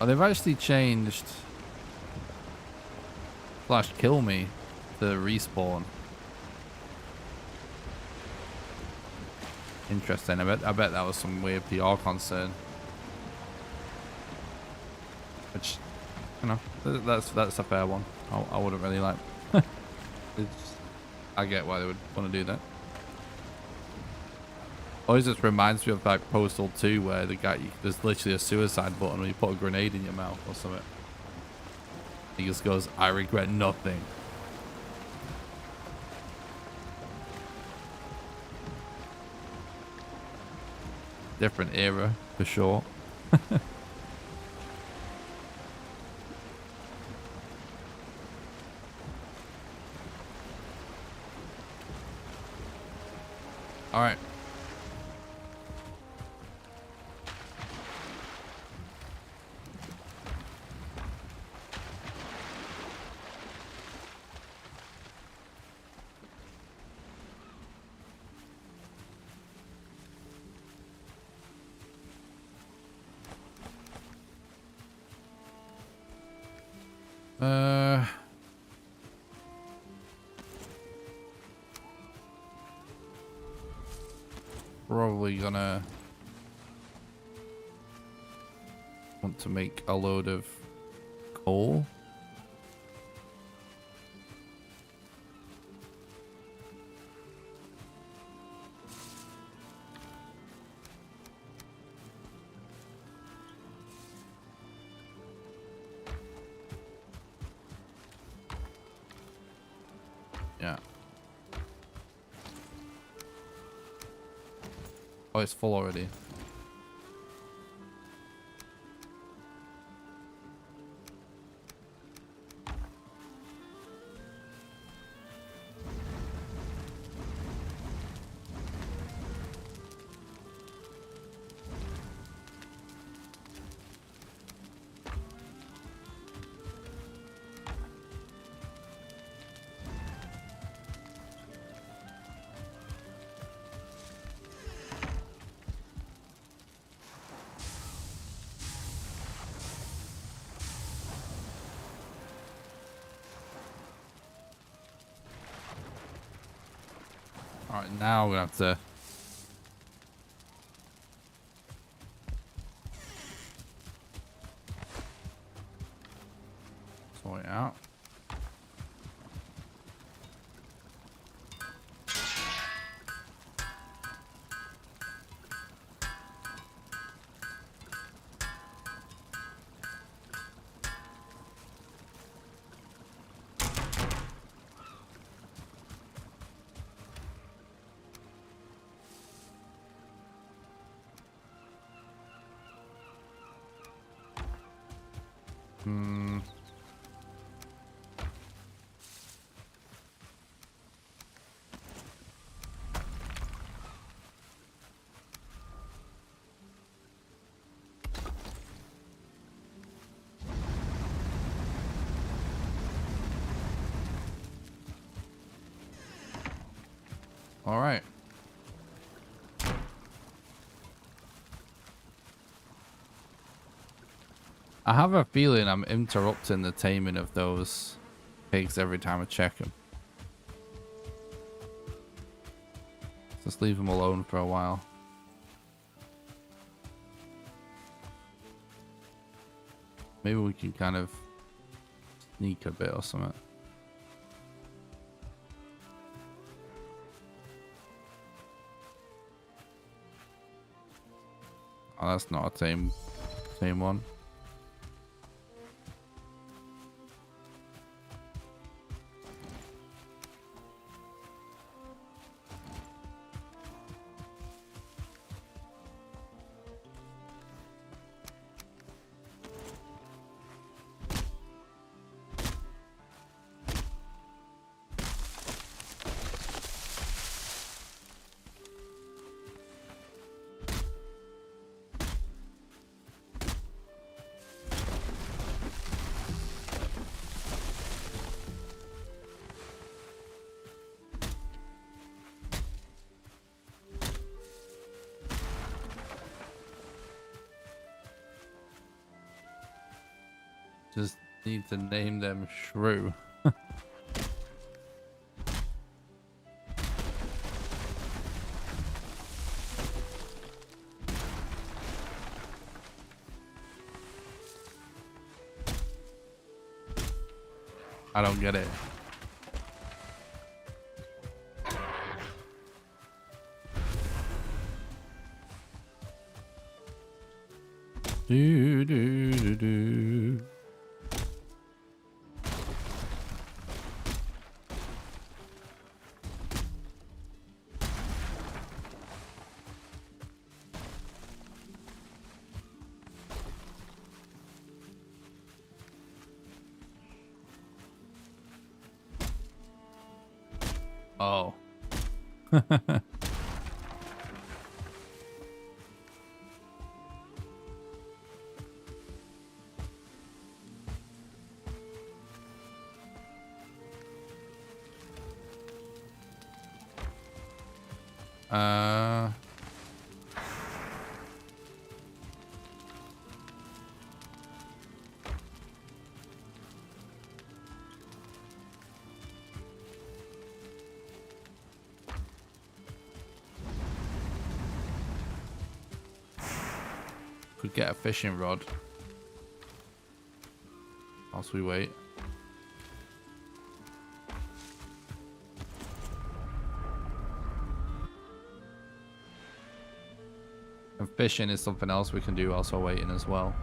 Oh, they've actually changed slash kill me to respawn. Interesting. I bet that was some weird PR concern. Which, you know, that's a fair one. I wouldn't really like. I get why they would want to do that. Always just reminds me of like Postal 2 where there's literally a suicide button when you put a grenade in your mouth or something. He just goes, I regret nothing. Different era for sure. All right. Probably gonna Want to make a load of coal. Yeah. Oh, it's full already. All right, now we're gonna have to sort it out. All right. I have a feeling I'm interrupting the taming of those pigs every time I check them. Just leave them alone for a while. Maybe we can kind of sneak a bit or something. Oh, that's not a tame one. Just need to name them Shrew. I don't get it. Do do do do. Oh. Could get a fishing rod. whilst we wait. And fishing is something else we can do whilst we're waiting as well.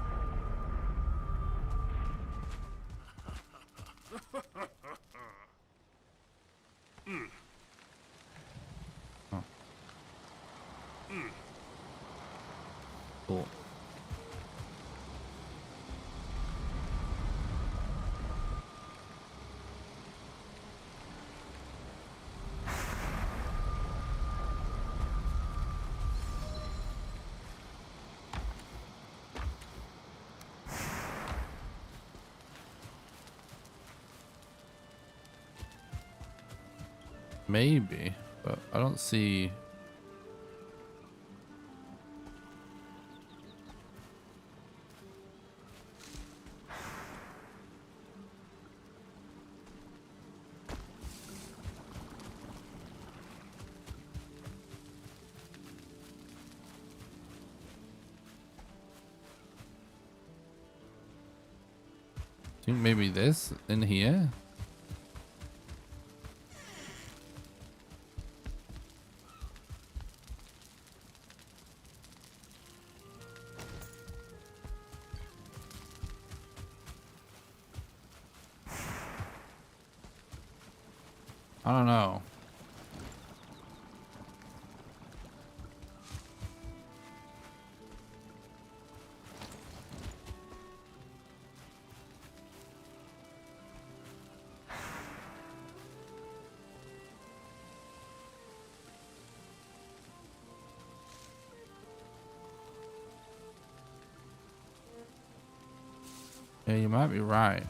Oh. Cool. Maybe, but I don't see. I think maybe this in here. I don't know. Yeah, you might be right.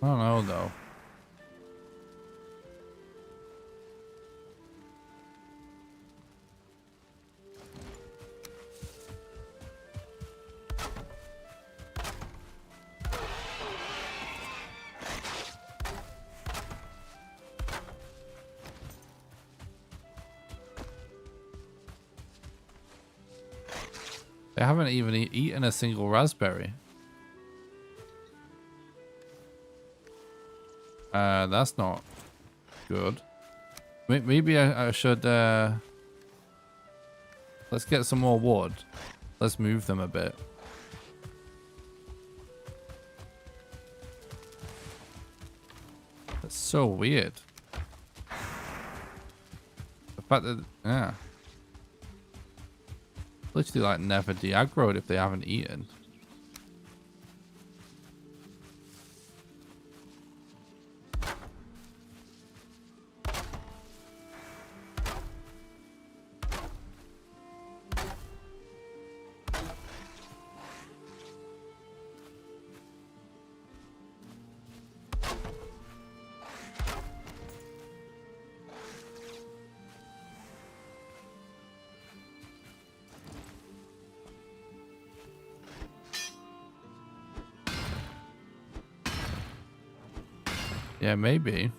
I don't know though. They haven't even eaten a single raspberry. That's not good. Maybe I should, let's get some more wood. Let's move them a bit. That's so weird. The fact that, yeah. Literally like never de-aggroed if they haven't eaten. Yeah, maybe.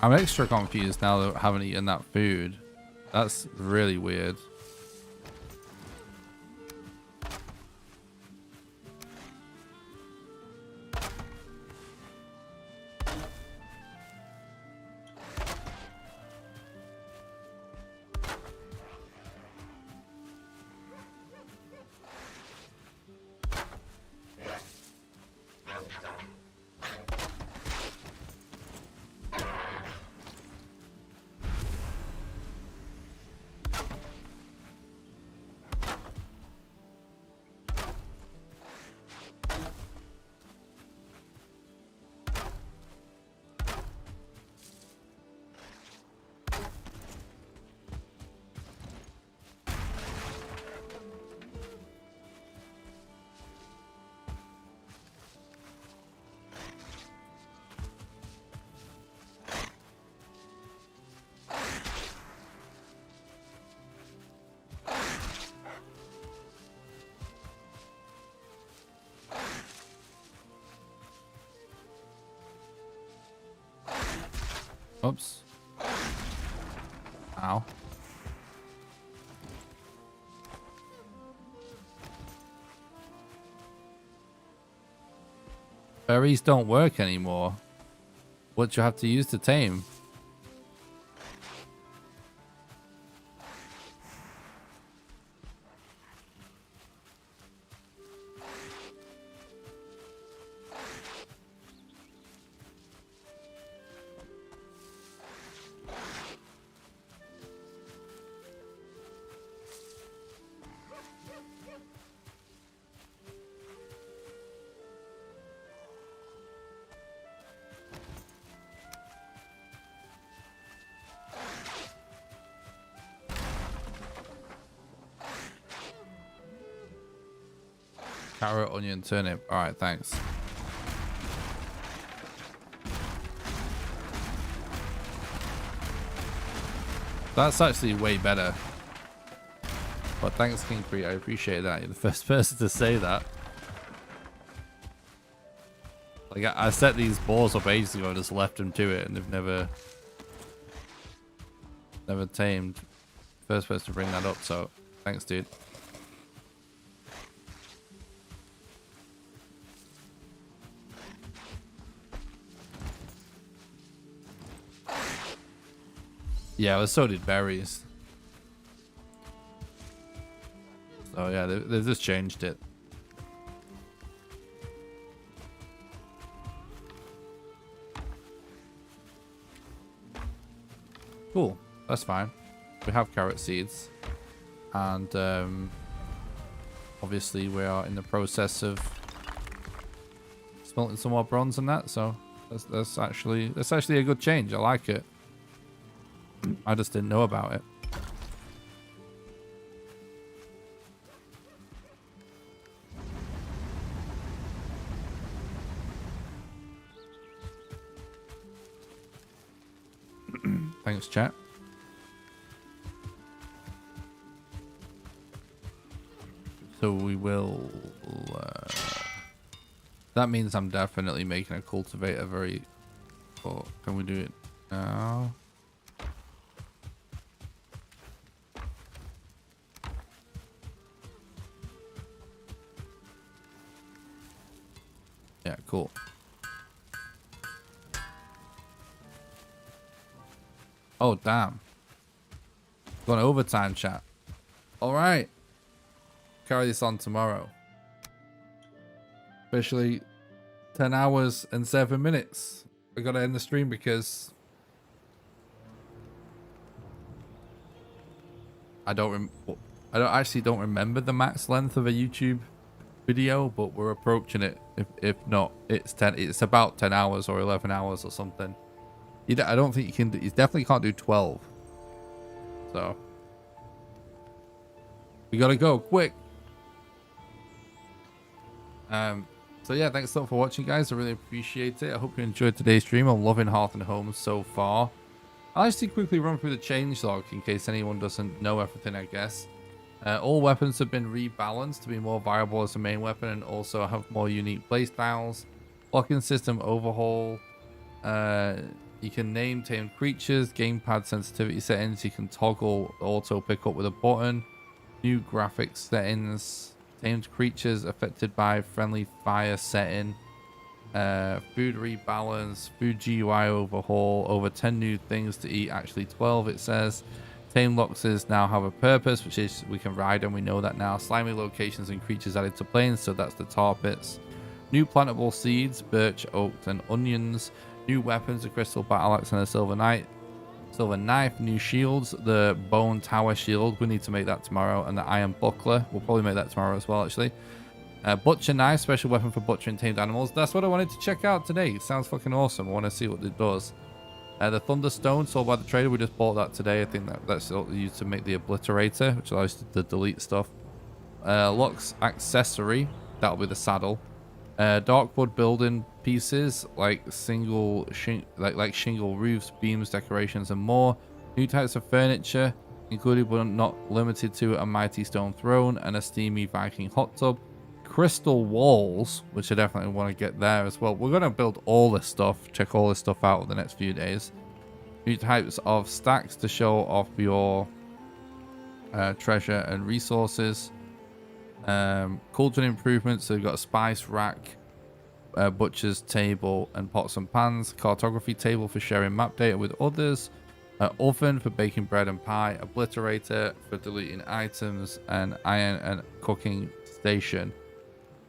I'm extra confused now that I haven't eaten that food. That's really weird. Oops. Ow. Berries don't work anymore. What do you have to use to tame? Carrot, onion, turnip. All right, thanks. That's actually way better. But thanks, King Free. I appreciate that. You're the first person to say that. Like, I set these balls up ages ago and just left them to it, and they've never tamed. First person to bring that up, so thanks, dude. Yeah, well, so did berries. So yeah, they've just changed it. Cool, that's fine. We have carrot seeds, and obviously we are in the process of smelting some more bronze and that. So that's actually a good change. I like it. I just didn't know about it. Thanks, chat. So we will... that means I'm definitely making a cultivator very... Oh, can we do it now? Yeah, cool. Oh, damn. Going overtime, chat. All right. Carry this on tomorrow. Officially 10 hours and 7 minutes. We got to end the stream because I actually don't remember the max length of a YouTube video, but we're approaching it. If not, it's about 10 hours or 11 hours or something. I don't think you can you definitely can't do 12. So we gotta go quick. So yeah, thanks a lot for watching, guys. I really appreciate it. I hope you enjoyed today's stream. I'm loving Hearth and Home so far. I'll actually quickly run through the change log in case anyone doesn't know everything, I guess. All weapons have been rebalanced to be more viable as a main weapon and also have more unique playstyles. Locking system overhaul. You can name tamed creatures, gamepad sensitivity settings. You can toggle auto pickup with a button. New graphics settings. Tamed creatures affected by friendly fire setting. Food rebalance. Food GUI overhaul. Over 10 new things to eat. Actually 12 it says. Tame Loxes now have a purpose, which is we can ride them. We know that now. Slimy locations and creatures added to planes, so that's the tar pits. New plantable seeds, birch, oak, and onions. New weapons, a crystal battle axe and a silver knife. New shields, the bone tower shield. We need to make that tomorrow. And the iron buckler. We'll probably make that tomorrow as well, actually. Butcher knife, special weapon for butchering tamed animals. That's what I wanted to check out today. It sounds fucking awesome. I want to see what it does. The Thunderstone sold by the trader. We just bought that today. I think that's used to make the obliterator, which allows you to delete stuff. Lux accessory. That'll be the saddle. Darkwood building pieces like shingle roofs, beams, decorations, and more. New types of furniture, included but not limited to a mighty stone throne and a steamy Viking hot tub. Crystal walls, which I definitely want to get there as well. We're going to build all this stuff, check all this stuff out over the next few days. new types of stacks to show off your treasure and resources. Cauldron improvements, so we've got a spice rack, butcher's table and pots and pans, cartography table for sharing map data with others, oven for baking bread and pie, obliterator for deleting items, and iron and cooking station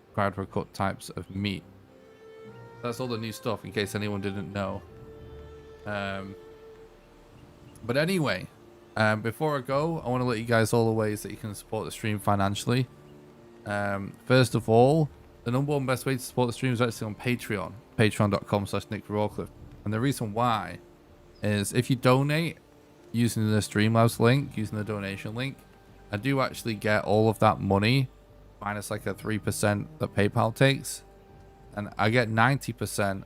required for cooked types of meat. That's all the new stuff in case anyone didn't know. But anyway, before I go, I want to let you guys all the ways that you can support the stream financially. First of all, the number one best way to support the stream is actually on Patreon, patreon.com/NickRawcliffe. And the reason why is if you donate using the Streamlabs link, using the donation link, I do actually get all of that money minus like a 3% that PayPal takes, and I get 90%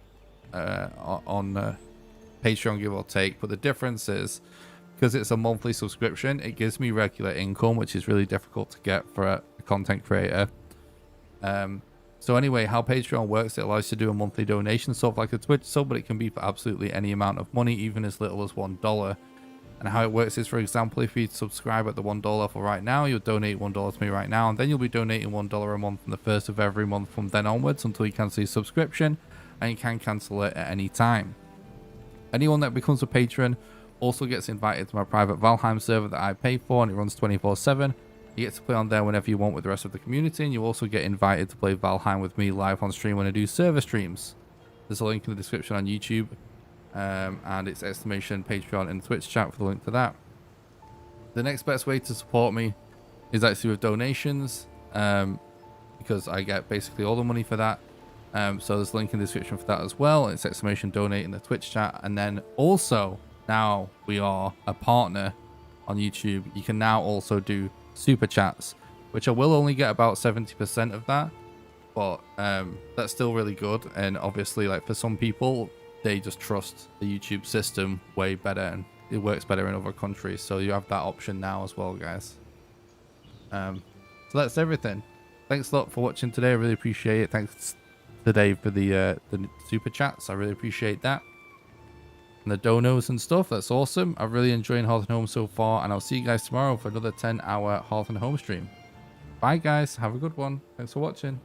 on Patreon, give or take. But the difference is because it's a monthly subscription, it gives me regular income, which is really difficult to get for a content creator. So anyway, how Patreon works, it allows you to do a monthly donation, sort of like a Twitch sub, but it can be for absolutely any amount of money, even as little as $1. And how it works is, for example, if you subscribe at the $1 level right now, you'll donate $1 to me right now, and then you'll be donating $1 a month on the first of every month from then onwards until you cancel your subscription, and you can cancel it at any time. Anyone that becomes a patron also gets invited to my private Valheim server that I pay for, and it runs 24/7. You get to play on there whenever you want with the rest of the community, and you also get invited to play Valheim with me live on stream when I do server streams. There's a link in the description on YouTube, and it's Patreon in the Twitch chat for the link to that. The next best way to support me is actually with donations, because I get basically all the money for that. So there's a link in the description for that as well. It's donate in the Twitch chat. And then also, now we are a partner on YouTube, you can now also do super chats, which I will only get about 70% of that, but that's still really good. And obviously, like, for some people, they just trust the YouTube system way better, and it works better in other countries, so you have that option now as well, guys. So that's everything. Thanks a lot for watching today. I really appreciate it. Thanks today for the super chats. I really appreciate that. And the donos and stuff, that's awesome. I'm really enjoying Hearth and Home so far, and I'll see you guys tomorrow for another 10-hour Hearth and Home stream. Bye guys, have a good one. Thanks for watching.